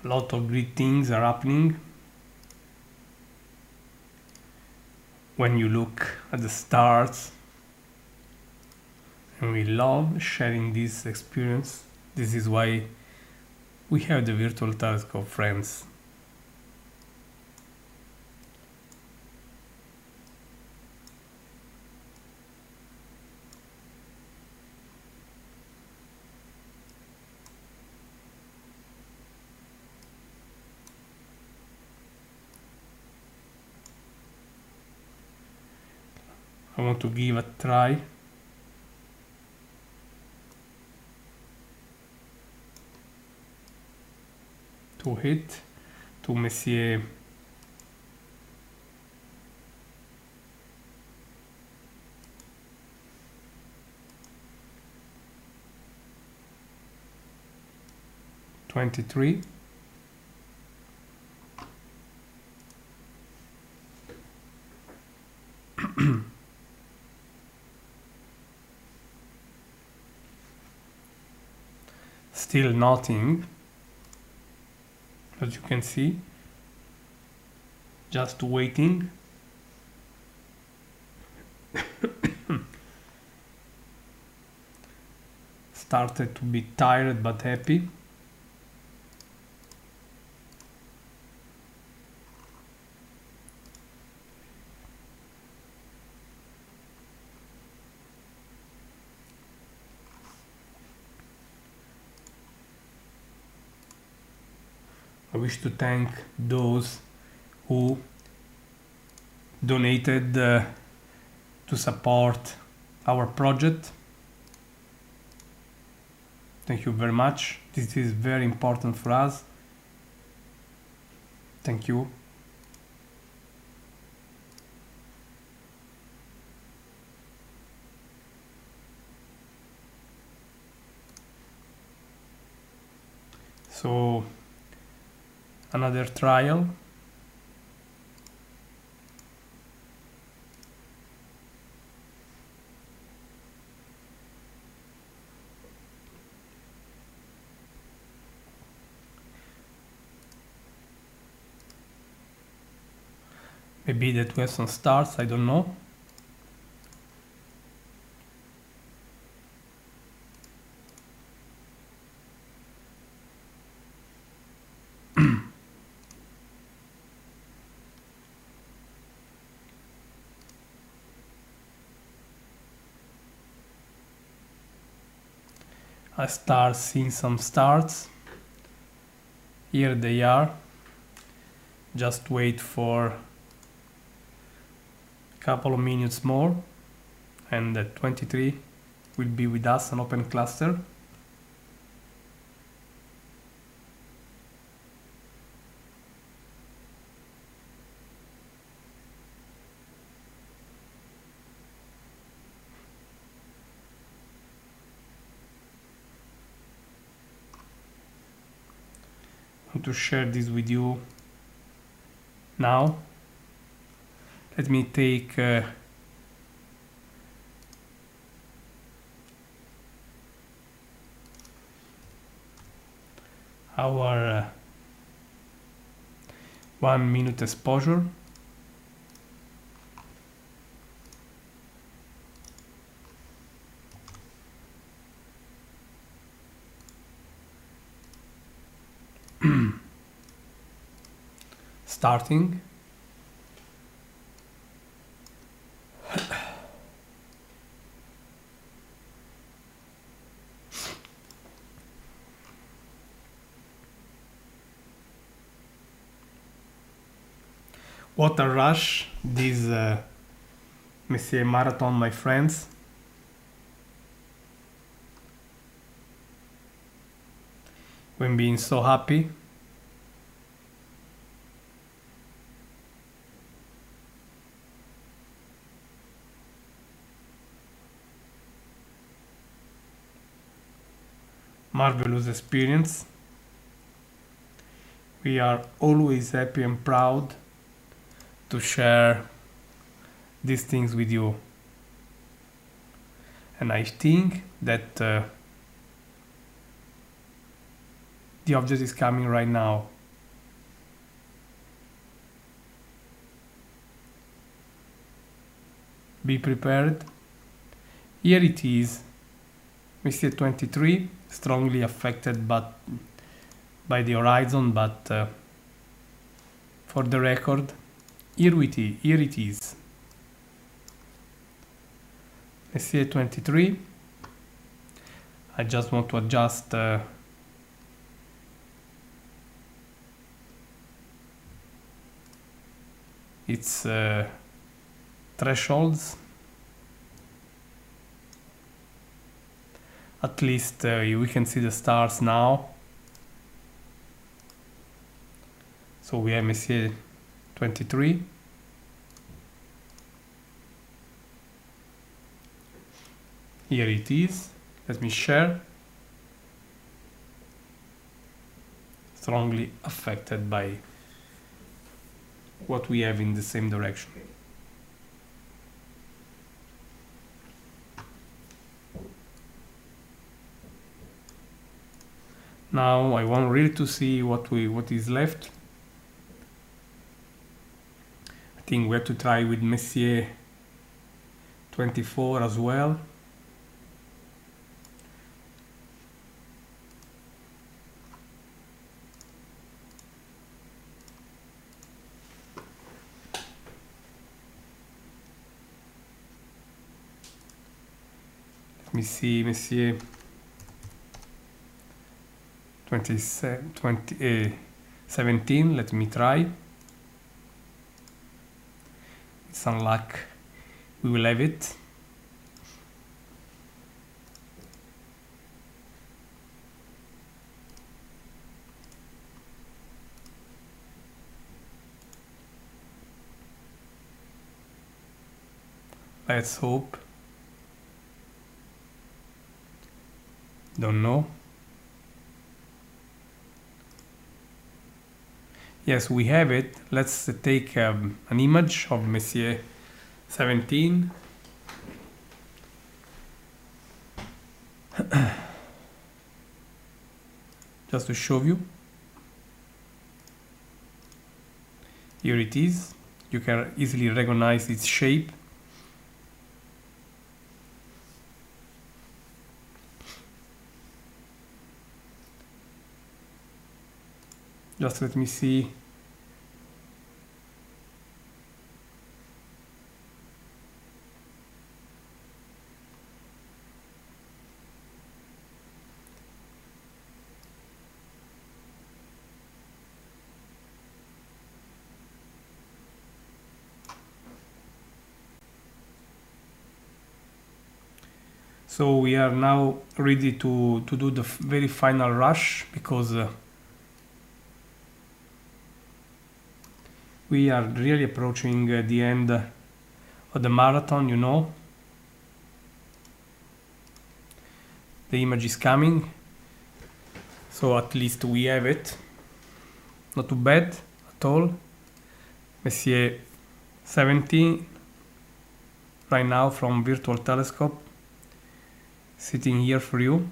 A lot of great things are happening when you look at the stars, and we love sharing this experience. This is why we have the virtual telescope, friends. I want to give a try. To hit to Messier. '23. Still nothing, as you can see, just waiting. Started to be tired but happy. I wish to thank those who donated to support our project. Thank you very much. This is very important for us. Thank you. So another trial. Maybe that we have some stars, I don't know. I start seeing some stars. Here they are. Just wait for a couple of minutes more and 23 will be with us, an open cluster. I want to share this with you now. Let me take our 1 minute exposure. Starting. What a rush, this Messier marathon, my friends. When being so happy. Marvelous experience. We are always happy and proud to share these things with you. And I think that the object is coming right now. Be prepared. Here it is. Messier 23, strongly affected by the horizon, but for the record, here it is. Messier 23. I just want to adjust its thresholds. At least we can see the stars now. So we have Messier 23. Here it is. Let me share. Strongly affected by what we have in the same direction. Now I want really to see what is left. I think we have to try with Messier 24 as well. Let me see Messier 27, 17. Let me try. Some luck, we will have it. Let's hope. Don't know. Yes, we have it. Let's take an image of Messier 17. Just to show you. Here it is. You can easily recognize its shape. Just let me see. So we are now ready to do the very final rush, because we are really approaching the end of the marathon, you know. The image is coming, so at least we have it. Not too bad at all. Messier 17 right now from virtual telescope, sitting here for you.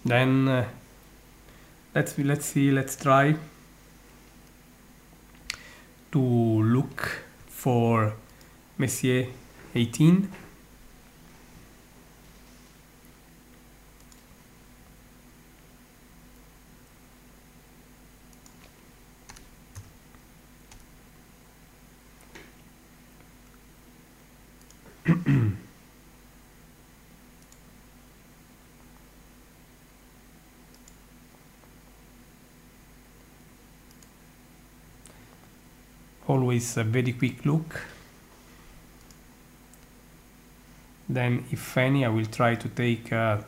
Then let's try to look for Messier 18. Always a very quick look. Then, if any, I will try to take 30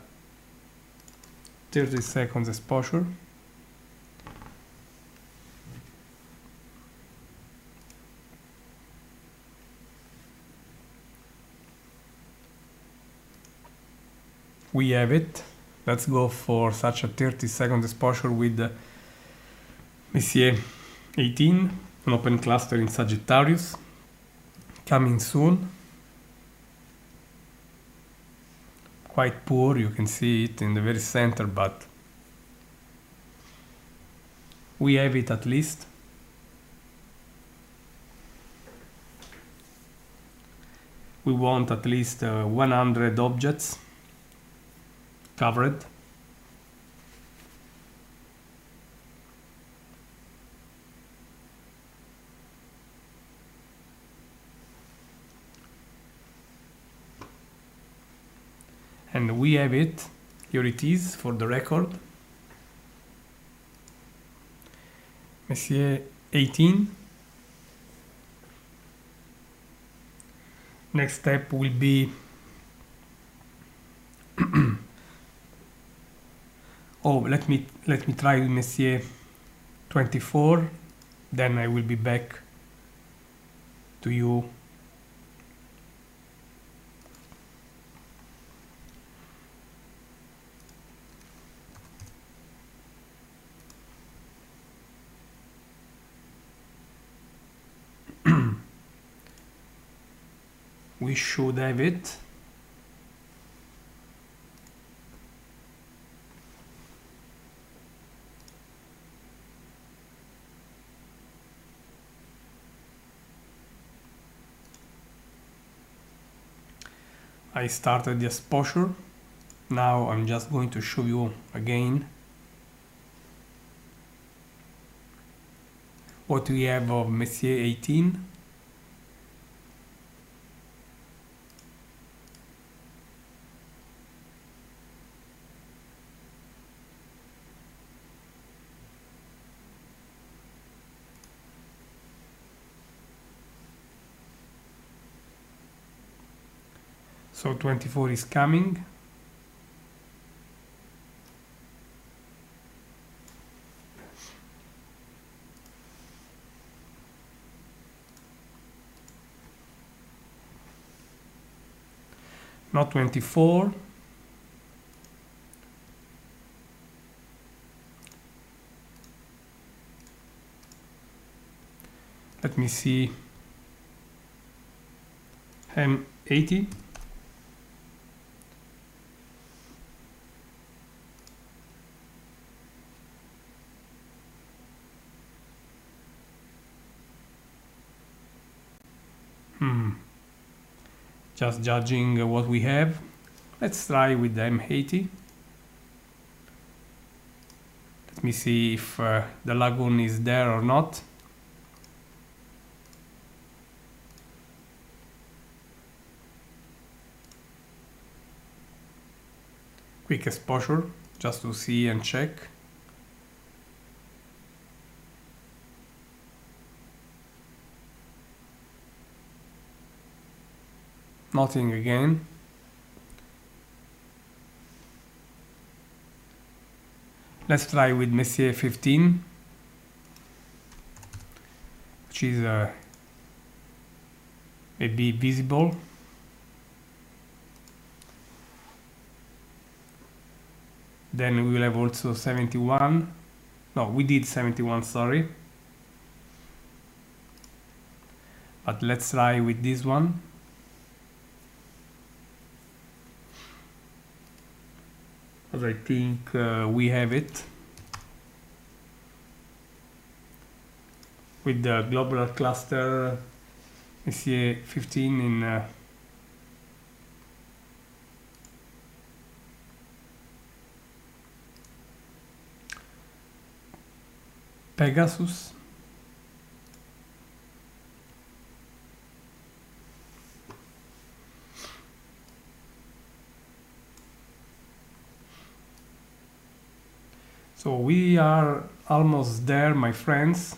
seconds exposure. We have it. Let's go for such a 30-second exposure with Messier 18, an open cluster in Sagittarius, coming soon. Quite poor, you can see it in the very center, but we have it at least. We want at least 100 objects covered. And we have it. Here it is for the record. Messier 18. Next step will be let me try Messier 24, then I will be back to you. We should have it. I started the exposure. Now I'm just going to show you again. what we have of Messier 18. So 24 is coming. Not 24. Let me see. M80. Just judging what we have. Let's try with the M80. Let me see if the lagoon is there or not. Quick exposure, just to see and check. Nothing again. Let's try with Messier 15, which is maybe visible. Then we will have also 71. No, we did 71, sorry. But let's try with this one. As I think we have it. With the globular cluster Messier 15 in Pegasus. So we are almost there, my friends.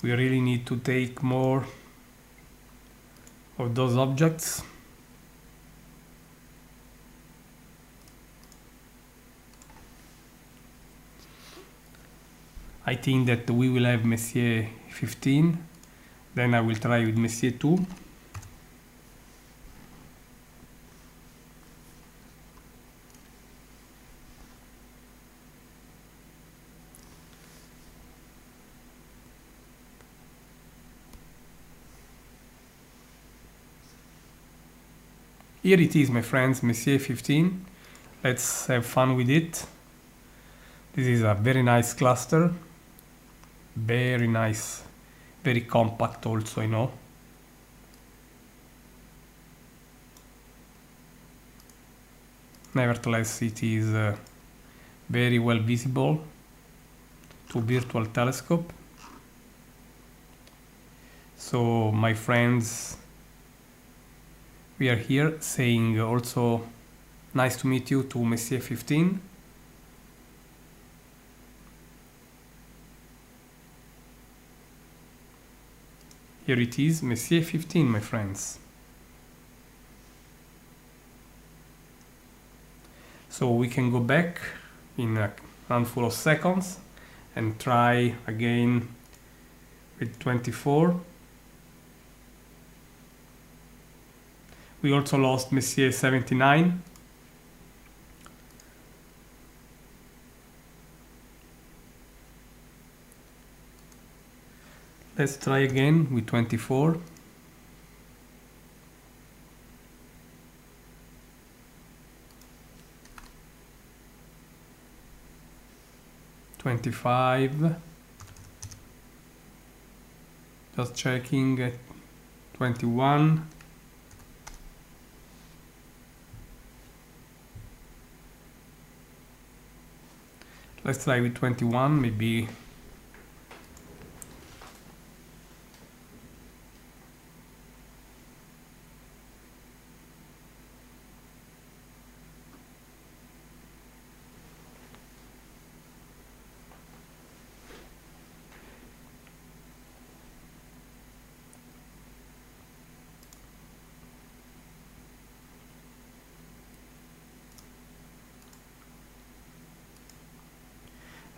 We really need to take more of those objects. I think that we will have Messier 15, then I will try with Messier 2. Here it is, my friends, Messier 15. Let's have fun with it. This is a very nice cluster. Very nice. Very compact also, I know. Nevertheless, it is very well visible to virtual telescope. So, my friends, we are here saying also nice to meet you to Messier 15. Here it is, Messier 15, my friends. So we can go back in a handful of seconds and try again with 24. We also lost Messier 79. Let's try again with 24. Just checking at 21. let's try with 21, maybe.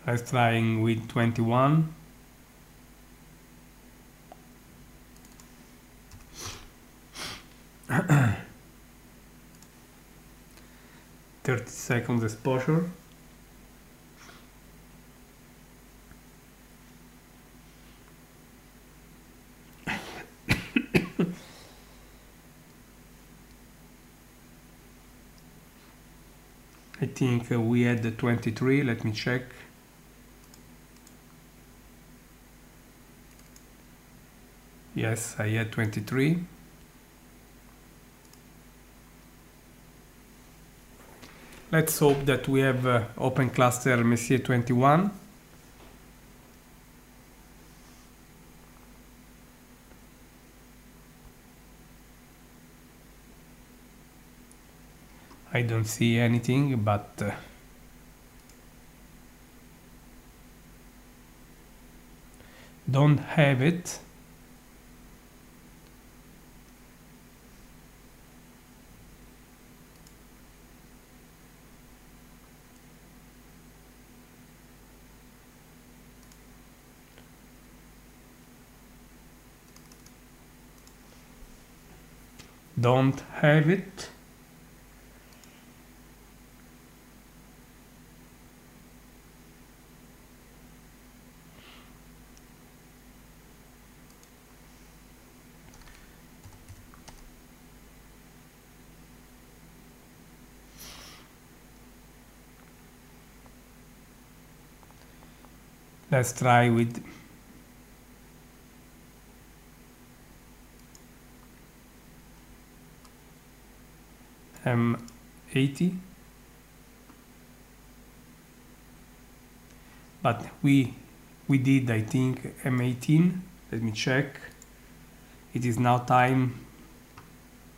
Let's try with 21. Seconds exposure. I think we had the 23. Let me check. Yes, I had 23. Let's hope that we have open cluster Messier 21. I don't see anything, but don't have it. Don't have it. Let's try with M80, but we did, I think, M18. Let me check. It is now time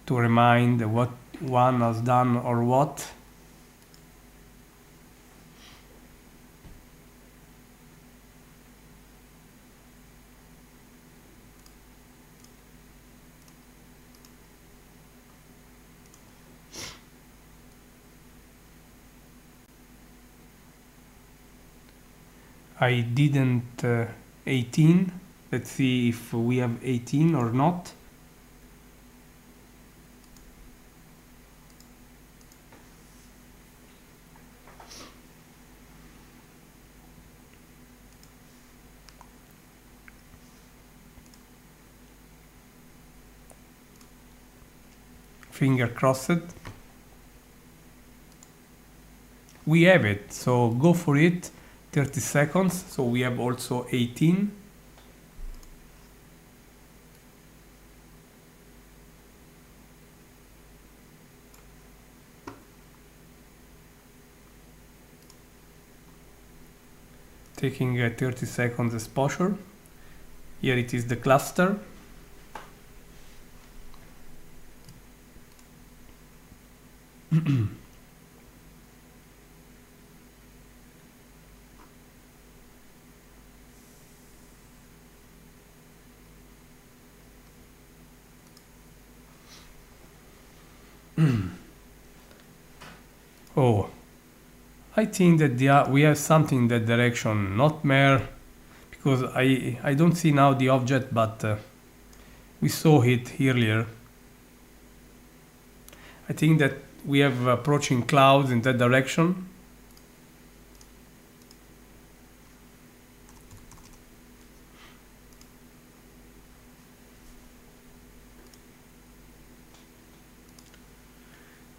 to remind what one has done or what. I didn't 18. Let's see if we have 18 or not. Finger crossed. We have it, so go for it. 30 seconds, so we have also 18. Taking a 30 seconds exposure. Here it is the cluster. Oh, I think that we have something in that direction, not mere, because I don't see now the object, but we saw it earlier. I think that we have approaching clouds in that direction.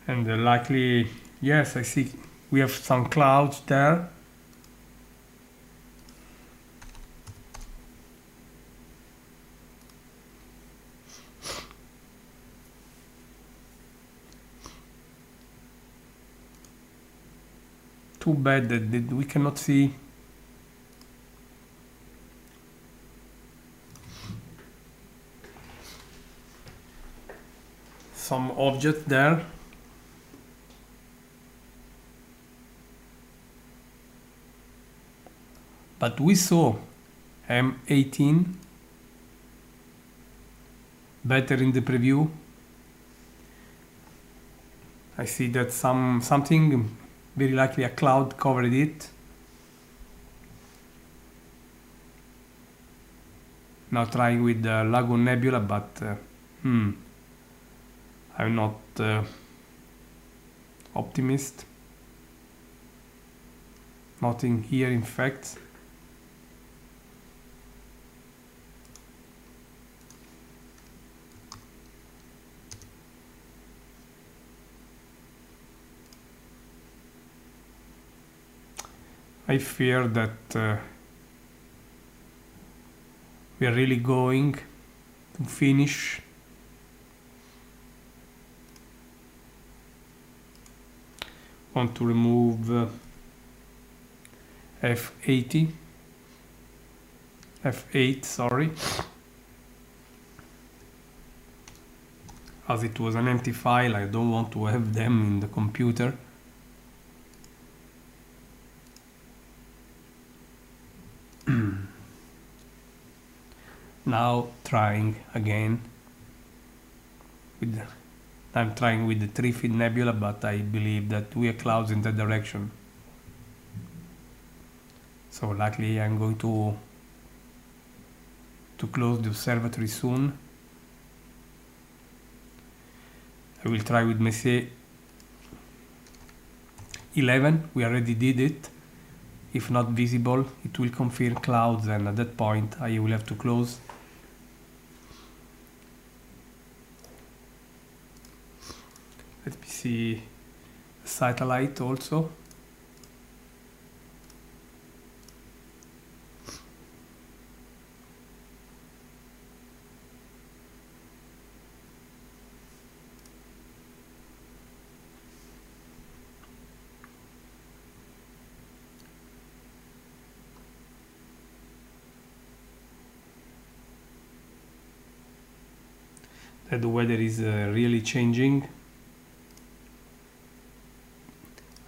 And likely, yes, I see we have some clouds there. too bad that we cannot see some object there. But we saw M18 better in the preview. I see that something, very likely a cloud, covered it. Now trying with the Lagoon Nebula, but I'm not optimist. Nothing here in fact. I fear that we are really going to finish want to remove F80 F8, sorry, as it was an empty file. I don't want to have them in the computer. Now trying again with I'm trying with the 3-feet nebula, but I believe that we are clouds in that direction. So luckily I'm going to close the observatory soon. I will try with Messier 11. We already did it. If not visible, it will confirm clouds, and at that point I will have to close. Let me see satellite also. The weather is really changing.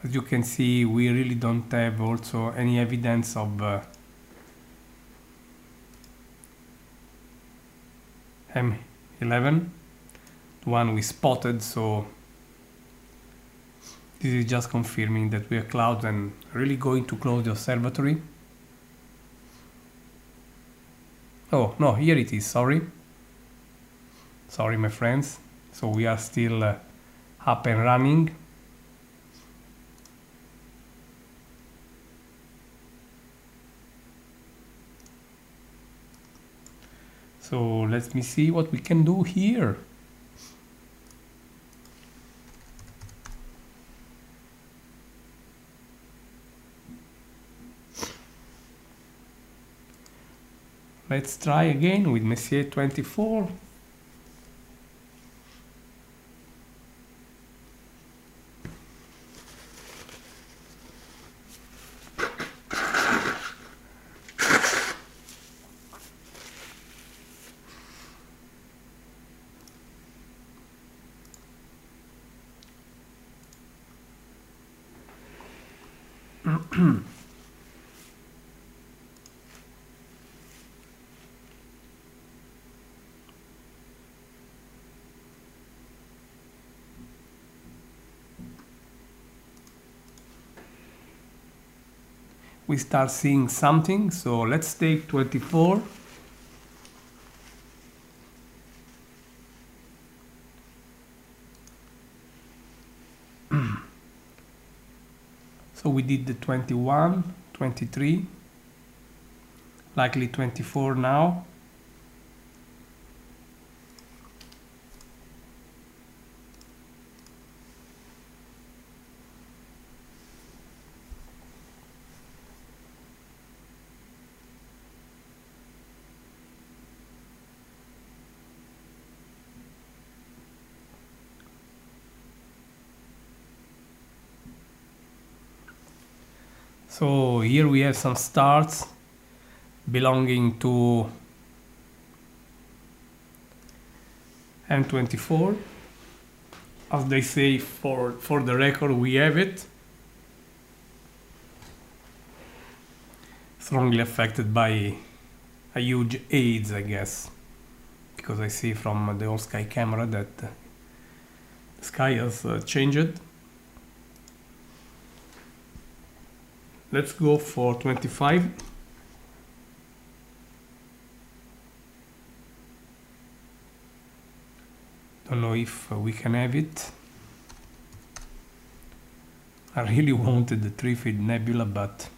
As you can see, we really don't have also any evidence of M11, the one we spotted, so this is just confirming that we are clouds and really going to close the observatory. Oh, no, here it is, sorry. Sorry, my friends. So we are still up and running. So let me see what we can do here. Let's try again with Messier 24. We start seeing something, so let's take 24. So we did the 21, 23, likely 24 now. So here we have some stars belonging to M24. As they say, for the record, we have it. Strongly affected by a huge haze, I guess, because I see from the on-sky camera that the sky has changed. Let's go for 25. Don't know if we can have it. I really wanted the Trifid Nebula, but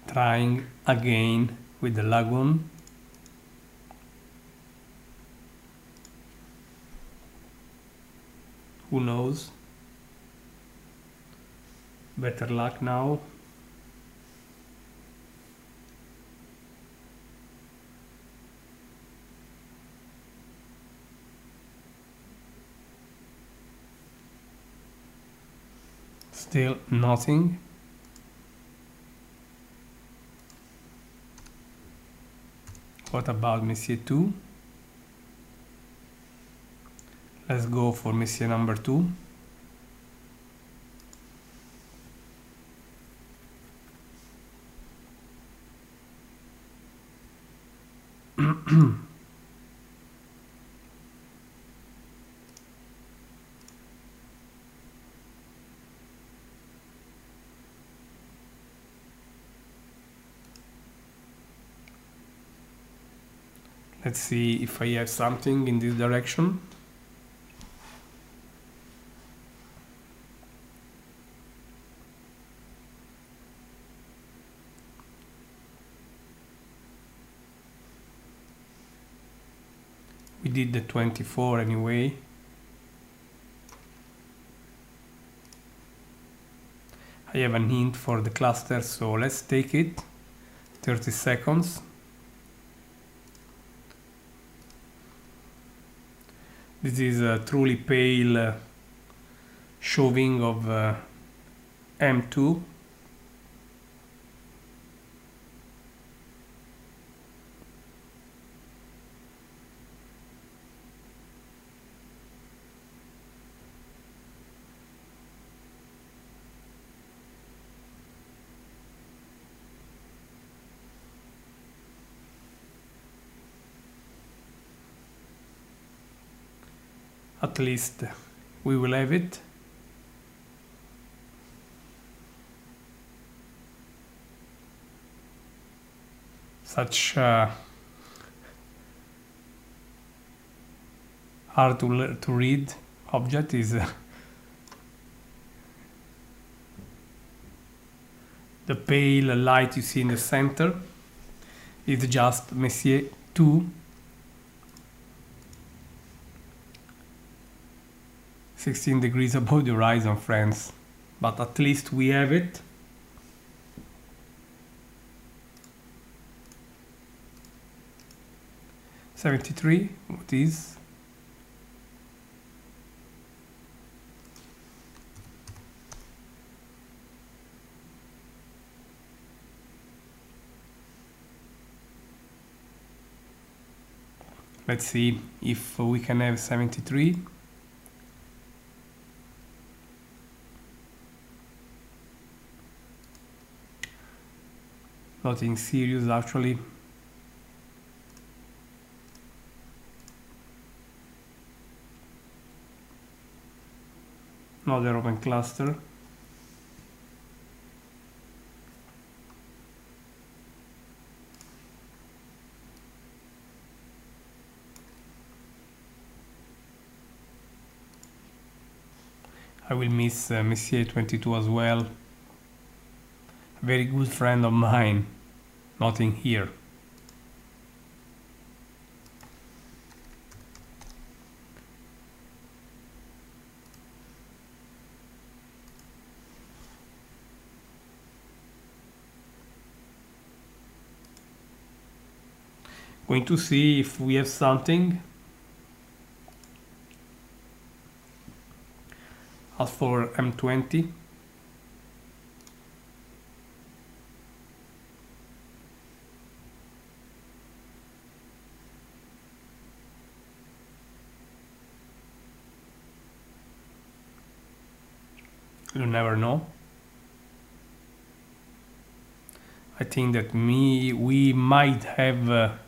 trying again with the lagoon. Who knows? Better luck now. Still nothing. What about Messier 2? Let's go for Messier number 2. Let's see if I have something in this direction. We did the 24 anyway. I have a hint for the cluster, so let's take it. 30 seconds. This is a truly pale showing of M2. At least we will have it. Such hard to read object is the pale light you see in the center is just Messier 2. 16 degrees above the horizon, friends, but at least we have it. $73, what is? Let's see if we can have 73. Nothing serious actually. Another open cluster. I will miss Messier 22 as well. A very good friend of mine. Nothing here. Going to see if we have something. As for M20, you never know. I think that we might have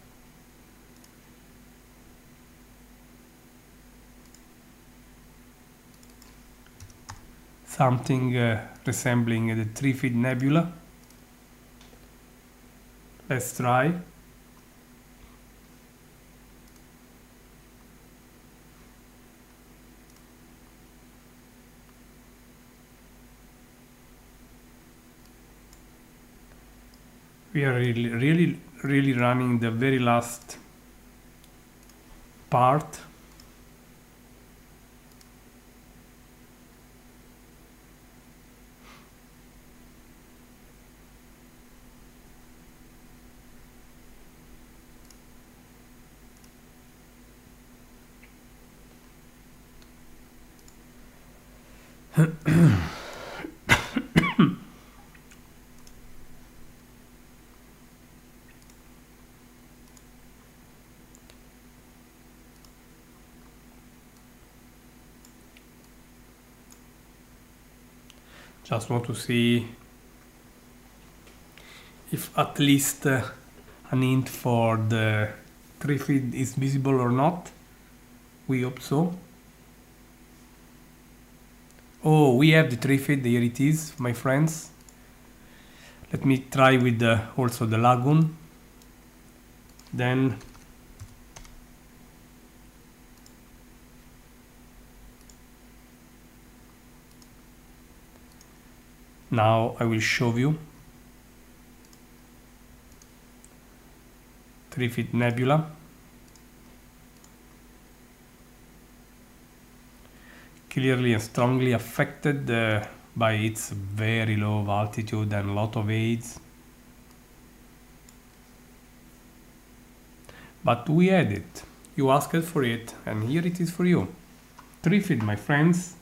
something resembling the Trifid Nebula. Let's try. We are really running the very last part. Just want to see if at least an hint for the Trifid is visible or not. We hope so. Oh, we have the Trifid, here it is, my friends. Let me try with also the lagoon. Then now I will show you Trifid Nebula. Clearly and strongly affected by its very low altitude and lot of aids. But we had it. You asked for it, and here it is for you. Trifid, my friends.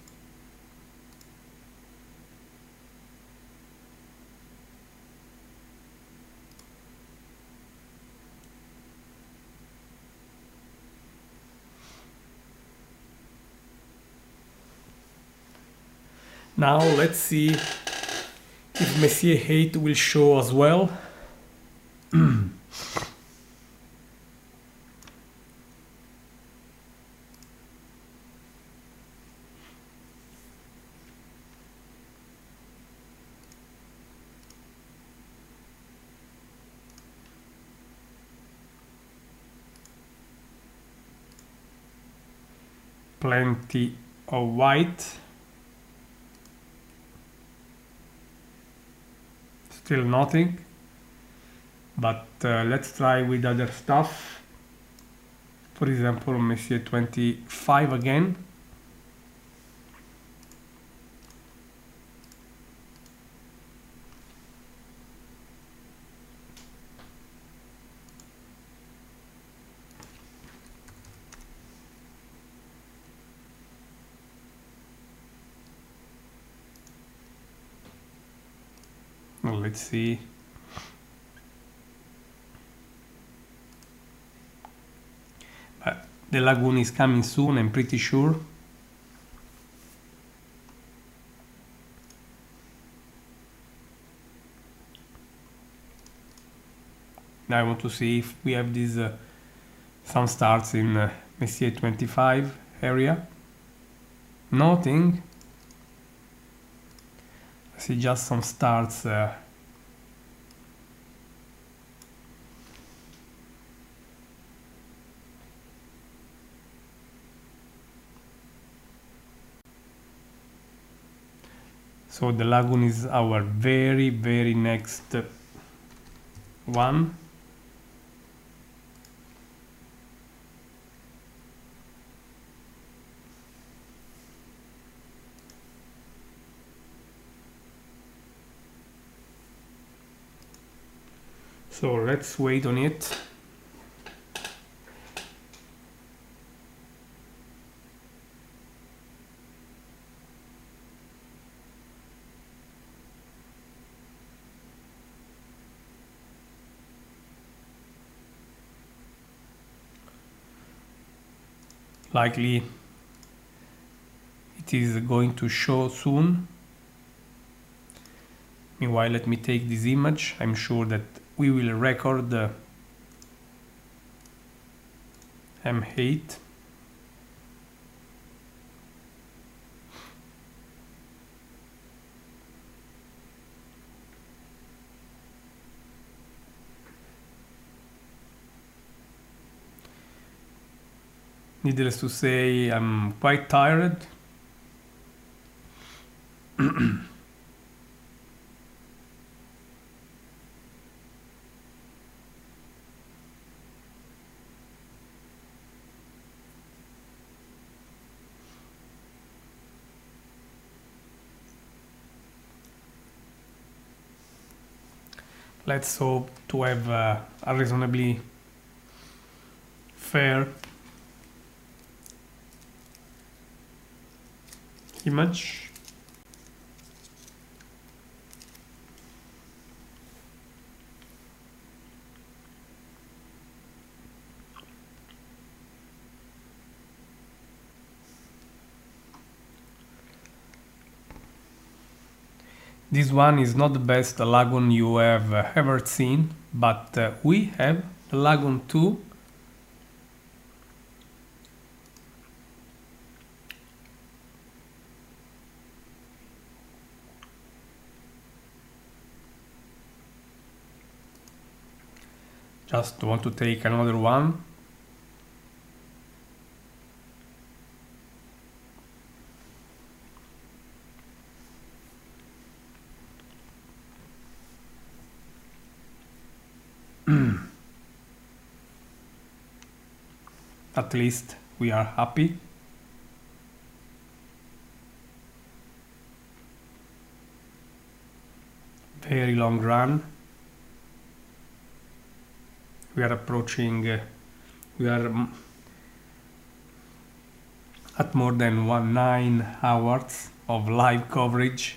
Now let's see if Messier 8 will show as well. Plenty of white. Still nothing, but let's try with other stuff. For example, Messier 25 again. Let's see. But the lagoon is coming soon, I'm pretty sure. Now I want to see if we have these some stars in Messier 25 area. Nothing. I see just some stars. So the lagoon is our very next one. So let's wait on it. Likely it is going to show soon. Meanwhile, let me take this image. I'm sure that we will record the M8. Needless to say, I'm quite tired. Let's hope to have a reasonably fair image. This one is not the best lagoon you have ever seen, but we have the lagoon 2. Just want to take another one. At least we are happy. Very long run. We are approaching, we are at more than 9 hours of live coverage.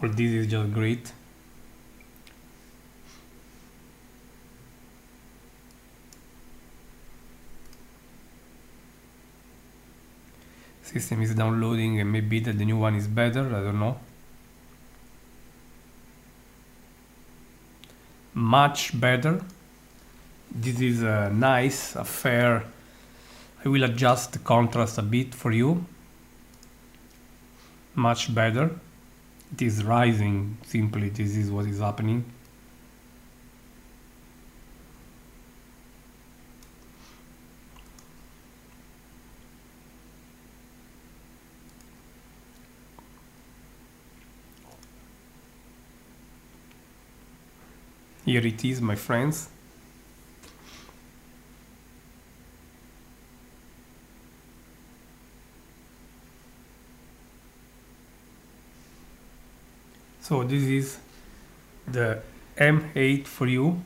Well, this is just great. System is downloading and maybe that the new one is better, I don't know. Much better. This is a nice, a fair. I will adjust the contrast a bit for you. Much better. It is rising, simply this is what is happening. Here it is, my friends. So this is the M8 for you.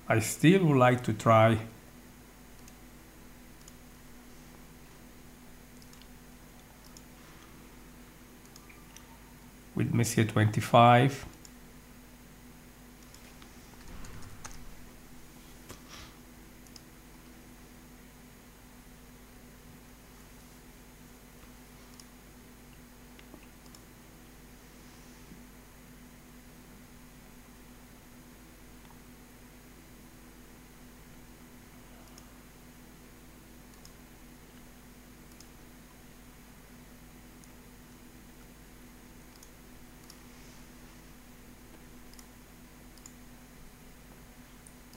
I still would like to try with Messier 25.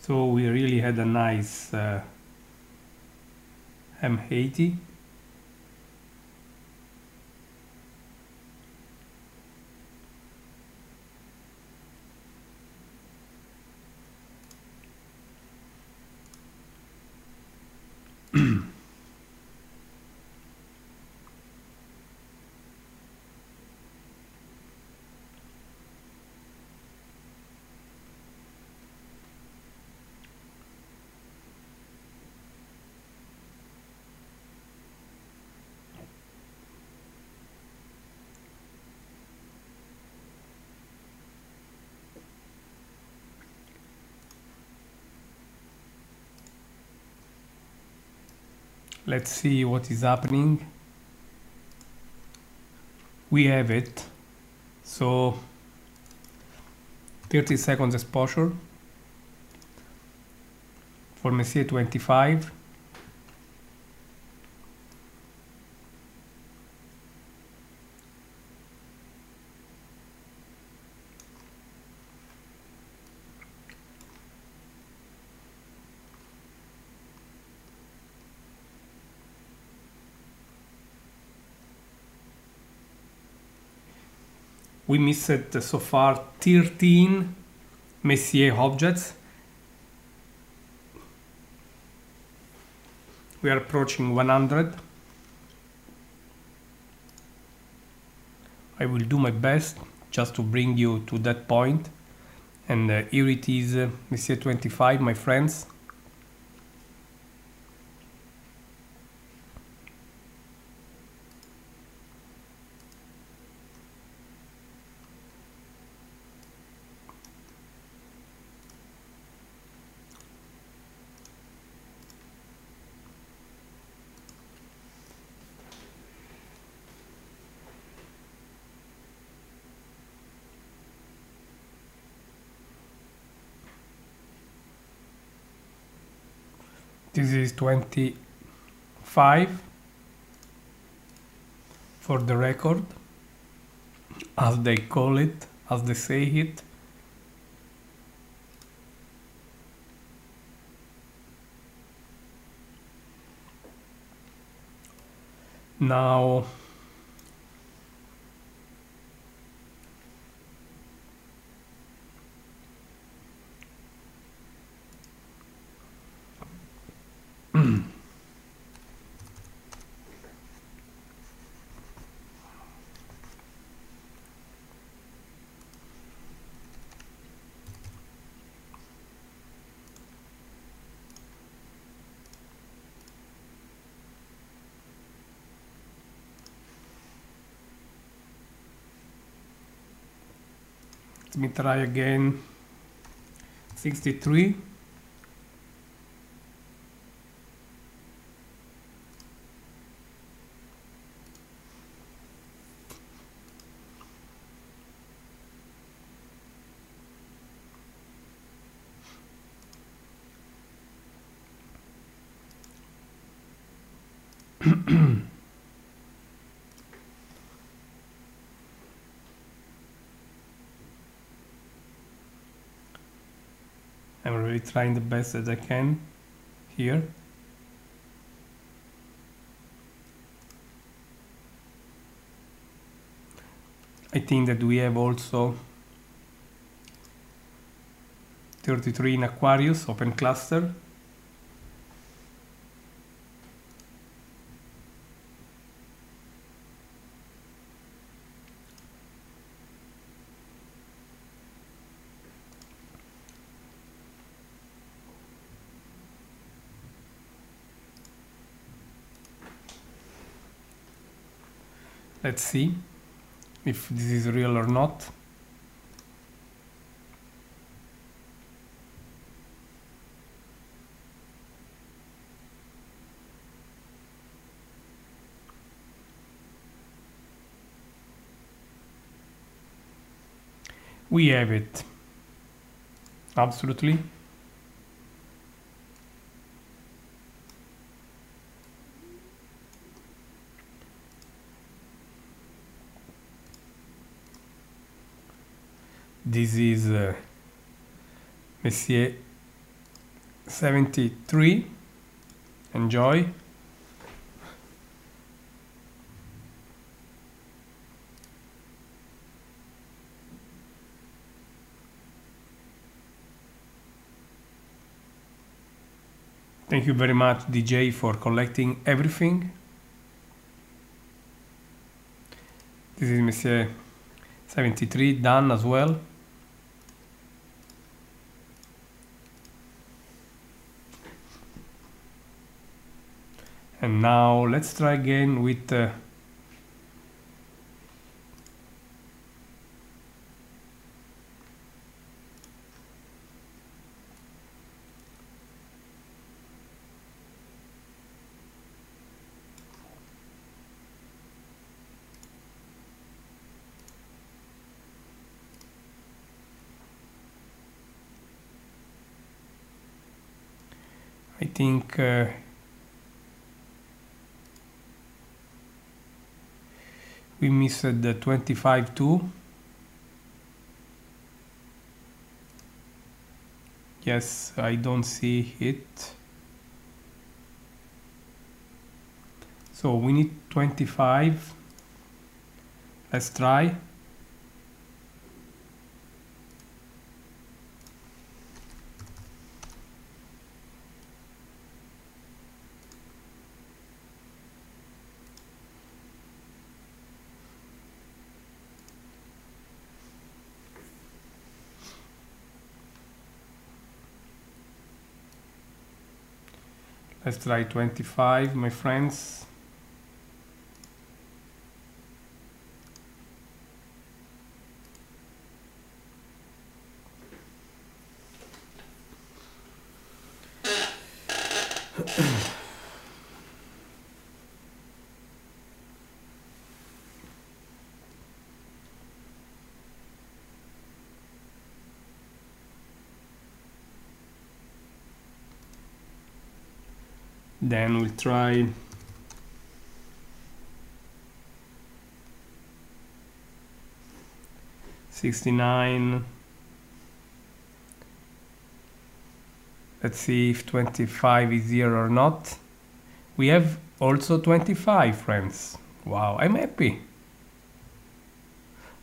So we really had a nice M80. Let's see what is happening. We have it. So 30 seconds exposure for Messier 25. We missed so far 13 Messier objects. We are approaching 100. I will do my best just to bring you to that point. And here it is, Messier 25, my friends. This is 25 for the record, as they call it, as they say it. Now let me try again. 63. I'm really trying the best that I can here. I think that we have also 33 in Aquarius, open cluster. Let's see if this is real or not. We have it. Absolutely. This is Messier 73. Enjoy. Thank you very much, DJ, for collecting everything. This is Messier 73 done as well. And now let's try again with I think we missed the 25 too. Yes, I don't see it. So we need 25. Let's try. Let's try 25, my friends. Then we'll try $69. Let's see if 25 is here or not. We have also 25, friends. Wow, I'm happy.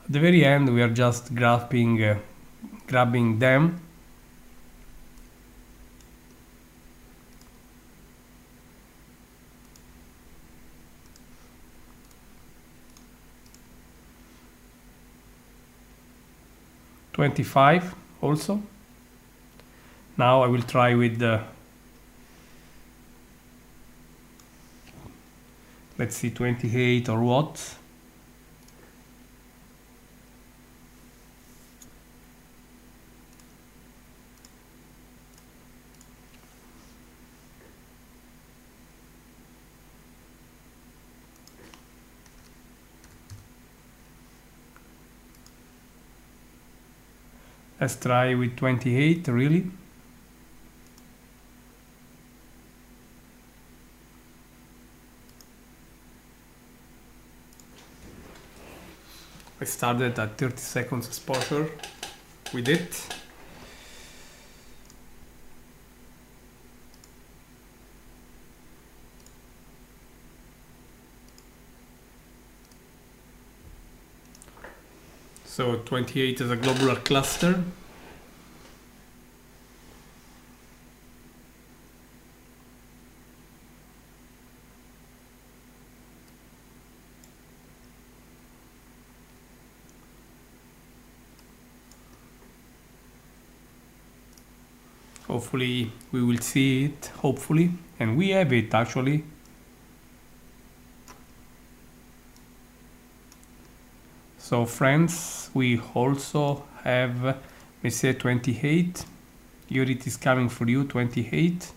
At the very end, we are just grabbing them. $25 also. Now I will try with the, let's see, 28 or what. Let's try with 28, really. I started at 30 seconds exposure with it. So 28 is a globular cluster. Hopefully we will see it, hopefully, and we have it actually. So friends, we also have Messier 28. Here it is coming for you, 28.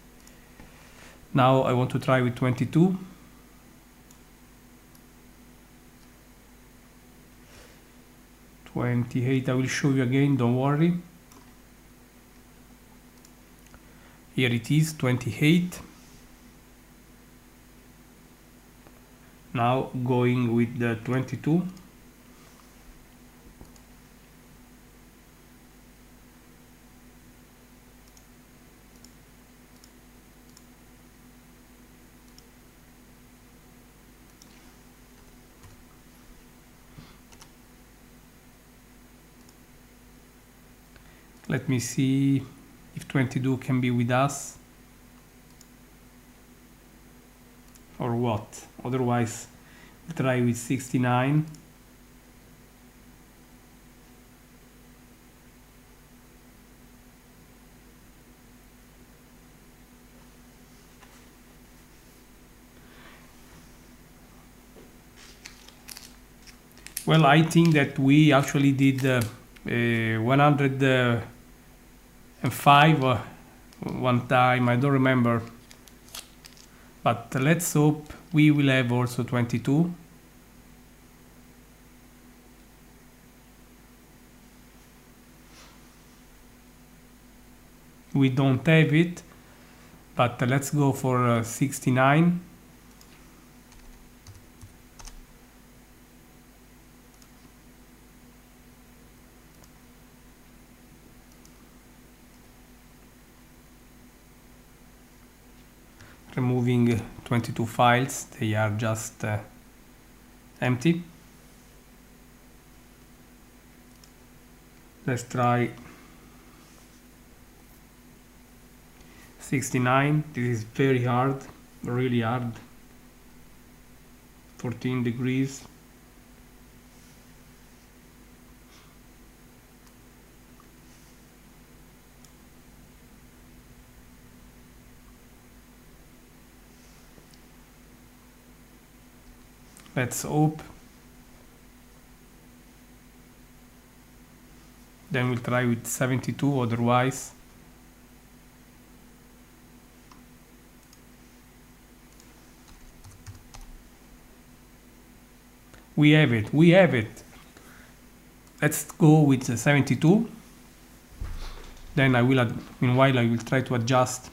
Now I want to try with 22. I will show you again, don't worry. Here it is, 28. Now going with the 22. Let me see if 22 can be with us or what. Otherwise, we'll try with 69. Well, I think that we actually did 105 one time, I don't remember. But let's hope we will have also 22. We don't have it. but let's go for 69. Removing 22 files, they are just empty. Let's try 69. This is very hard, really hard. 14 degrees. Let's hope. Then we'll try with 72, otherwise. We have it, we have it. Let's go with 72. Then meanwhile I will try to adjust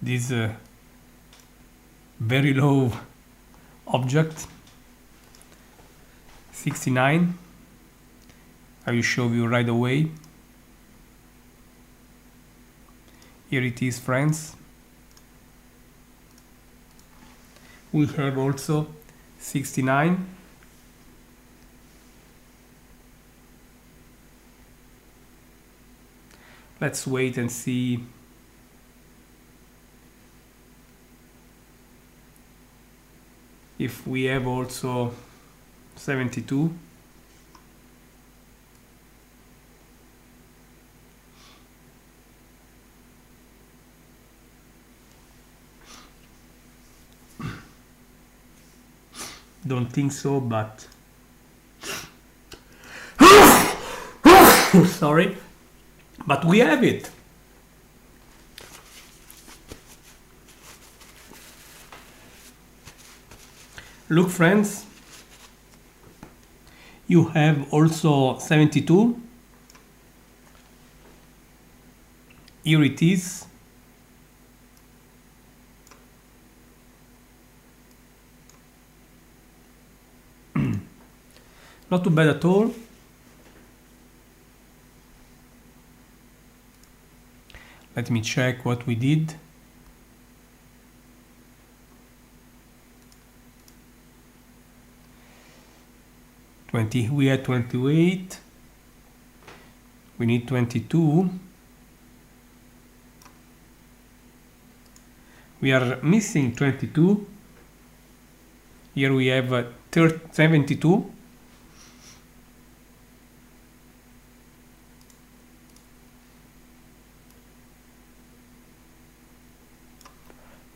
this very low object. 69. I will show you right away. Here it is, friends. We have also 69. Let's wait and see if we have also 72. Don't think so, but sorry, but we have it. Look, friends, you have also 72. Here it is. Not too bad at all. Let me check what we did. We had 28. We need 22. We are missing 22. Here we have 72.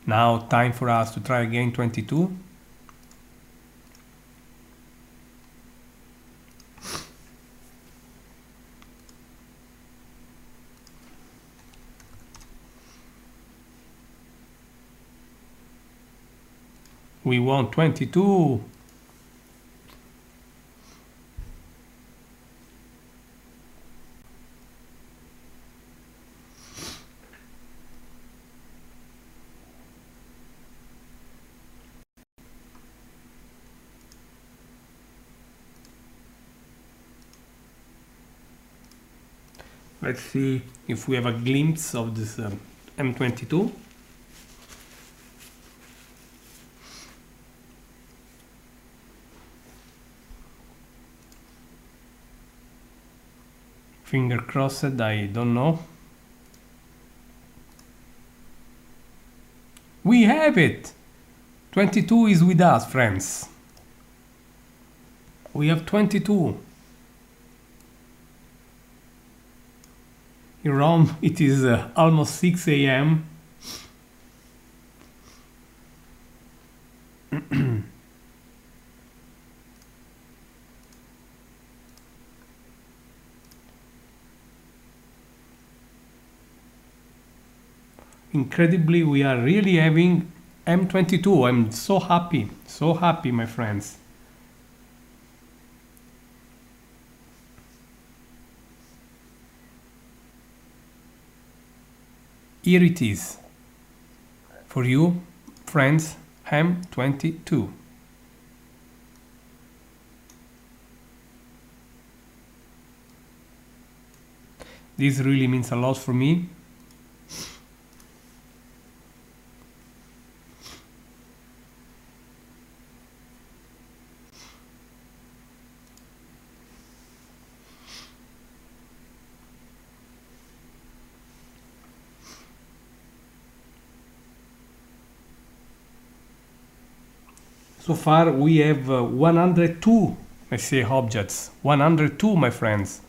Now time for us to try again 22. We want 22. Let's see if we have a glimpse of this M22. Finger crossed, I don't know. We have it! 22 is with us, friends. We have 22. In Rome, it is almost 6 a.m. Incredibly, we are really having M22. I'm so happy, my friends. Here it is. For you, friends, Ham 22. This really means a lot for me. So far we have 102 Messier objects. 102, my friends.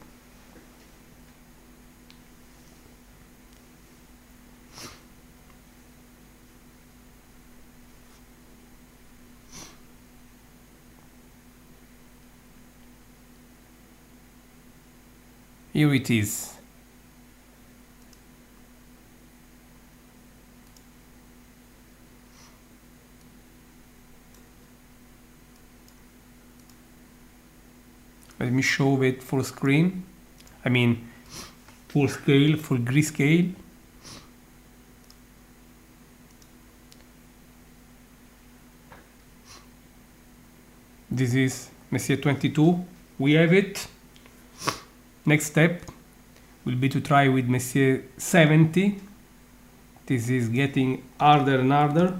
Here it is. Let me show it full screen. I mean, full scale, full grayscale. This is Messier 22. We have it. Next step will be to try with Messier 70. This is getting harder and harder.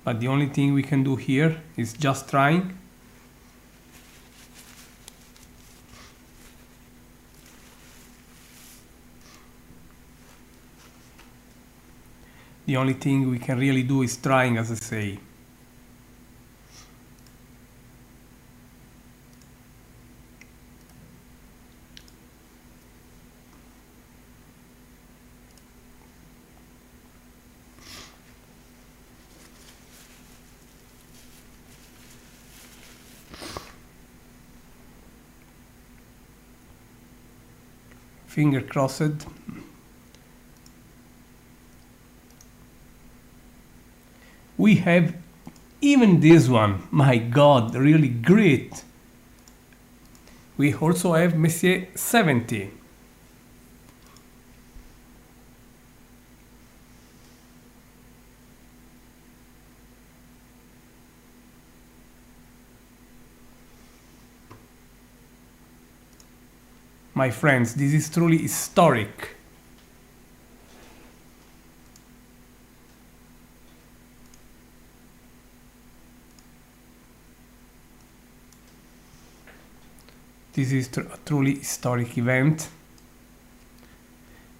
But the only thing we can do here is just trying. The only thing we can really do is trying, as I say. Finger crossed. We have even this one. My God, really great. We also have Messier 70. My friends, this is truly historic. This is a truly historic event.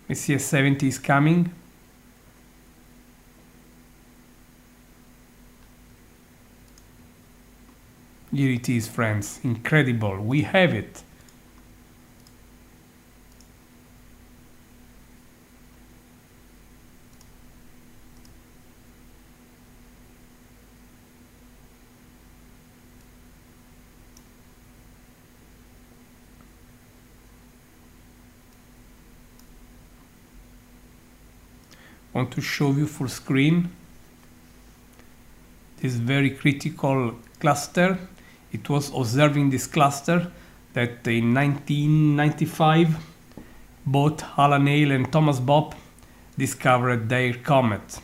Messier 70 is coming. Here it is, friends. Incredible. We have it. Want to show you full screen this very critical cluster. It was observing this cluster that in 1995 both Alan Hale and Thomas Bopp discovered their comet.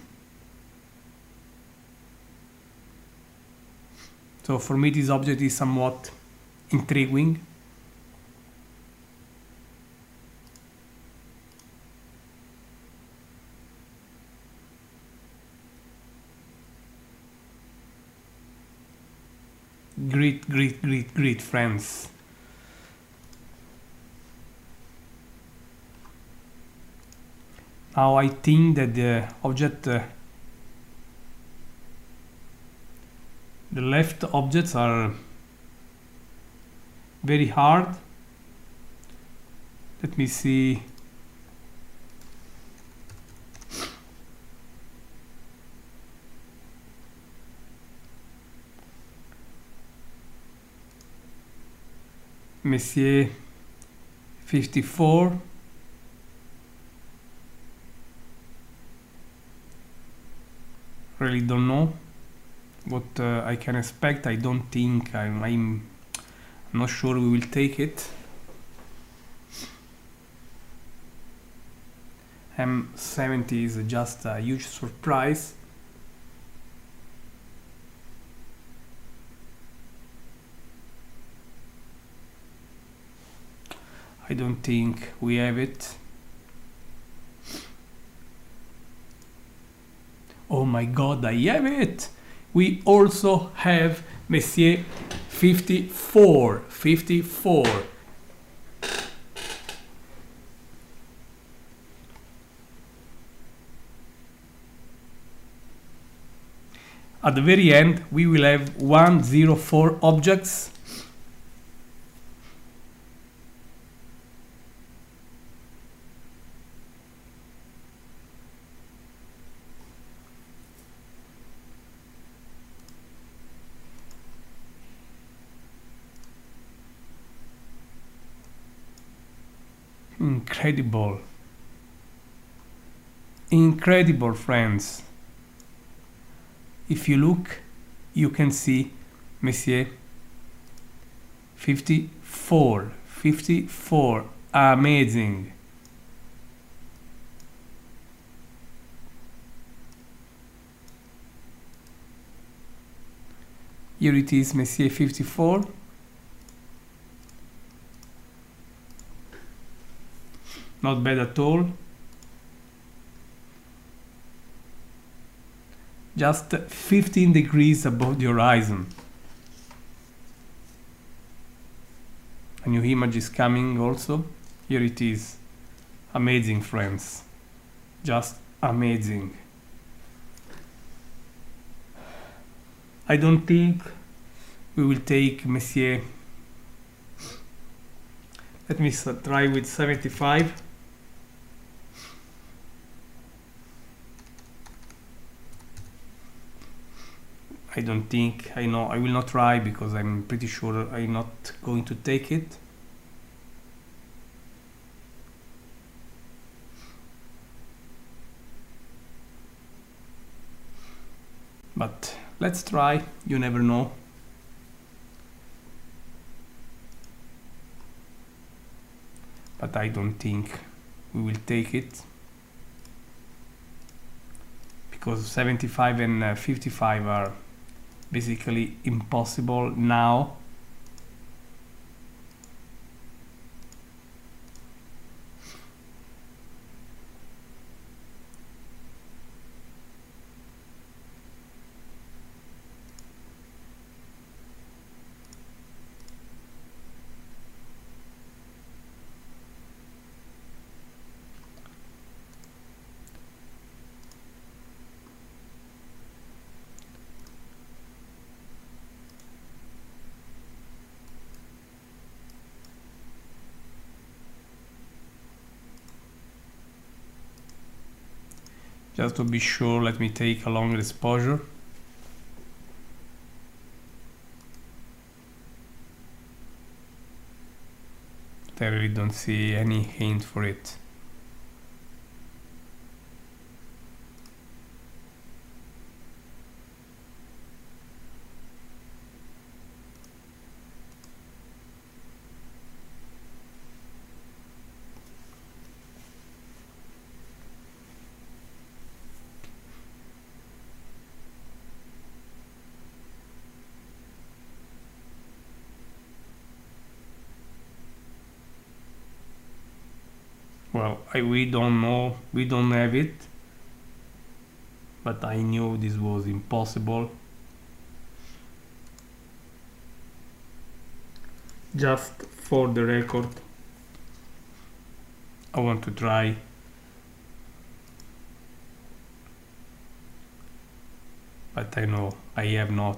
So for me this object is somewhat intriguing. Great friends. Now I think that the object, the left objects are very hard. Let me see. Messier 54. really don't know what I can expect. I don't think I'm not sure we will take it. M70 is just a huge surprise. I don't think we have it. Oh my god, I have it! We also have Messier 54. 54. At the very end, we will have 104 objects. Incredible. Incredible, friends. If you look, you can see Messier 54. 54. Amazing. Here it is, Messier 54. Not bad at all. Just 15 degrees above the horizon. A new image is coming also. Here it is. Amazing, friends. Just amazing. I don't think we will take Messier. Let me try with 75. I don't think, I know, I will not try because I'm pretty sure I'm not going to take it. But let's try, you never know. But I don't think we will take it. Because 75 and 55 are basically impossible now. Just to be sure, let me take a longer exposure. I really don't see any hint for it. Well, we don't know, we don't have it, but I knew this was impossible. Just for the record, I want to try. But I know I have not.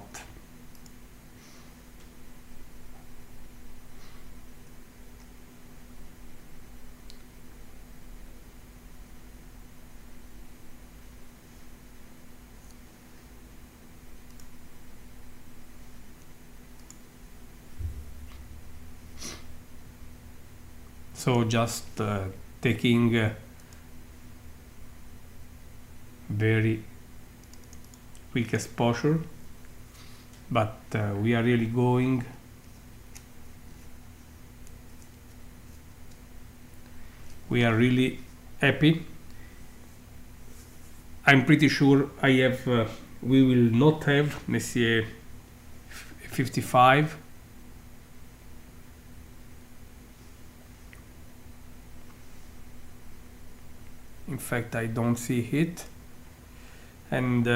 So just taking very quick exposure, but we are really going. We are really happy. I'm pretty sure we will not have Messier 55. In fact, I don't see it. And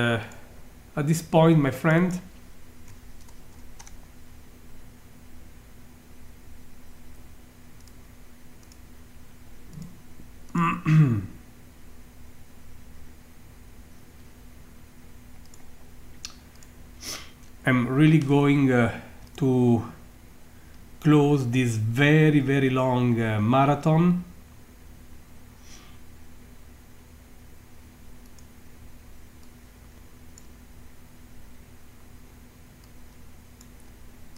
at this point, my friend, I'm really going to close this very, very long marathon.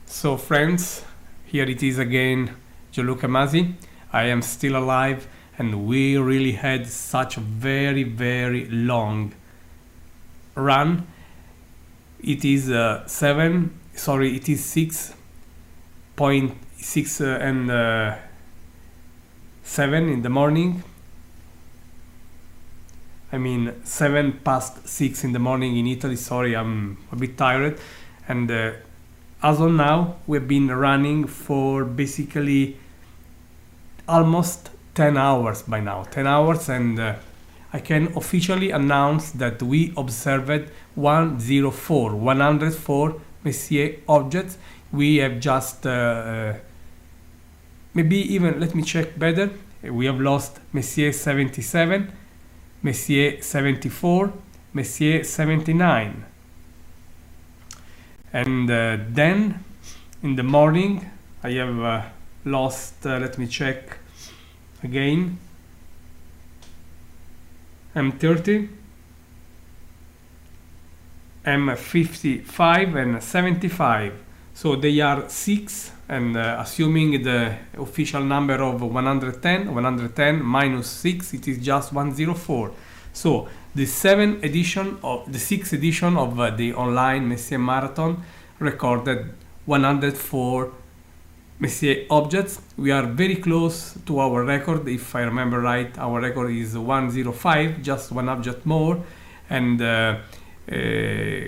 So friends, here it is again, Gianluca Masi. I am still alive, and we really had such a very, very long run. It is 6.6 and 7 in the morning. I mean 7 past 6 in the morning in Italy. Sorry, I'm a bit tired. And as of now, we've been running for basically almost 10 hours by now. 10 hours, and I can officially announce that we observed 104 Messier objects. We have just maybe even, let me check better, we have lost Messier 77, Messier 74, Messier 79. And then in the morning I have lost, let me check again, M30, M55 and 75. So they are 6, and assuming the official number of 110 minus 6, it is just 104. So the 6th edition of the online Messier Marathon recorded 104 Messier objects. We are very close to our record. If I remember right, our record is 105, just one object more, and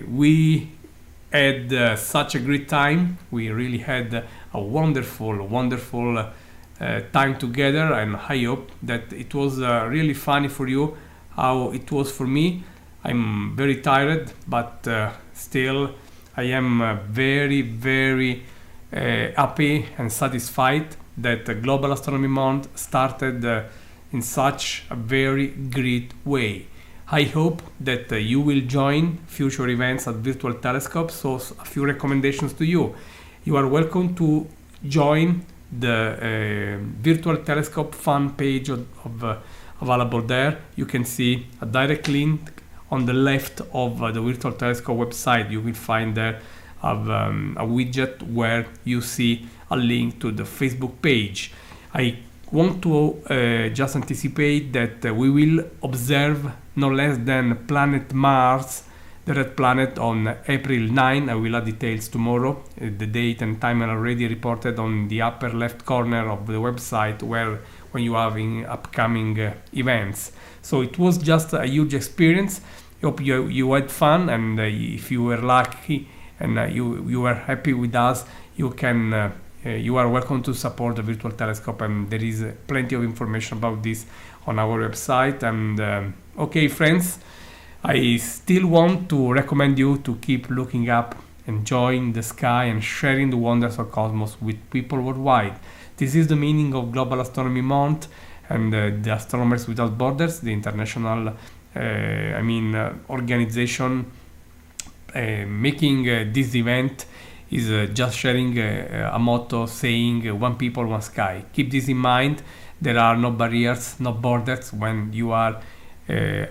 we had such a great time. We really had a wonderful time together, and I hope that it was really funny for you, how it was for me. I'm very tired, but still I am very happy and satisfied that the Global Astronomy Month started in such a very great way. I hope that you will join future events at Virtual Telescope. So a few recommendations to you. You are welcome to join the Virtual Telescope fan page available there. You can see a direct link on the left of the Virtual Telescope website. You will find there a widget where you see a link to the Facebook page. I want to just anticipate that we will observe no less than planet Mars, the red planet, on April 9. I will add details tomorrow. The date and time are already reported on the upper left corner of the website, where when you are in upcoming events. So it was just a huge experience. I hope you had fun, and if you were lucky and you were happy with us, you can you are welcome to support the Virtual Telescope, and there is plenty of information about this on our website. And okay, friends, I still want to recommend you to keep looking up, enjoying the sky, and sharing the wonders of cosmos with people worldwide. This is the meaning of Global Astronomy Month and the Astronomers Without Borders, the international organization making this event is just sharing a motto saying one people, one sky. Keep this in mind. There are no barriers, no borders when you are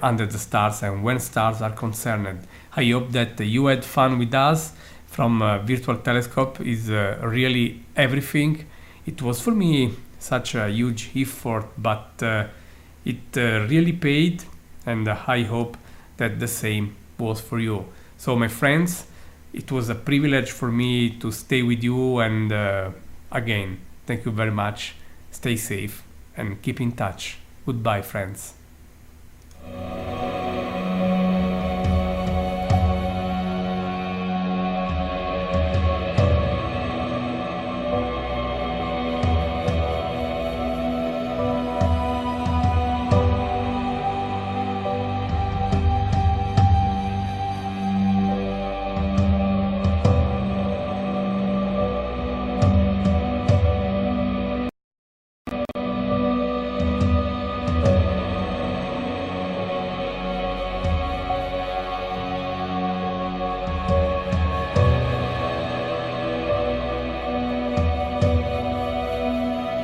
under the stars and when stars are concerned. I hope that you had fun with us. From Virtual Telescope is really everything. It was for me such a huge effort, but it really paid, and I hope that the same was for you. So my friends, it was a privilege for me to stay with you, and again, thank you very much. Stay safe and keep in touch. Goodbye, friends.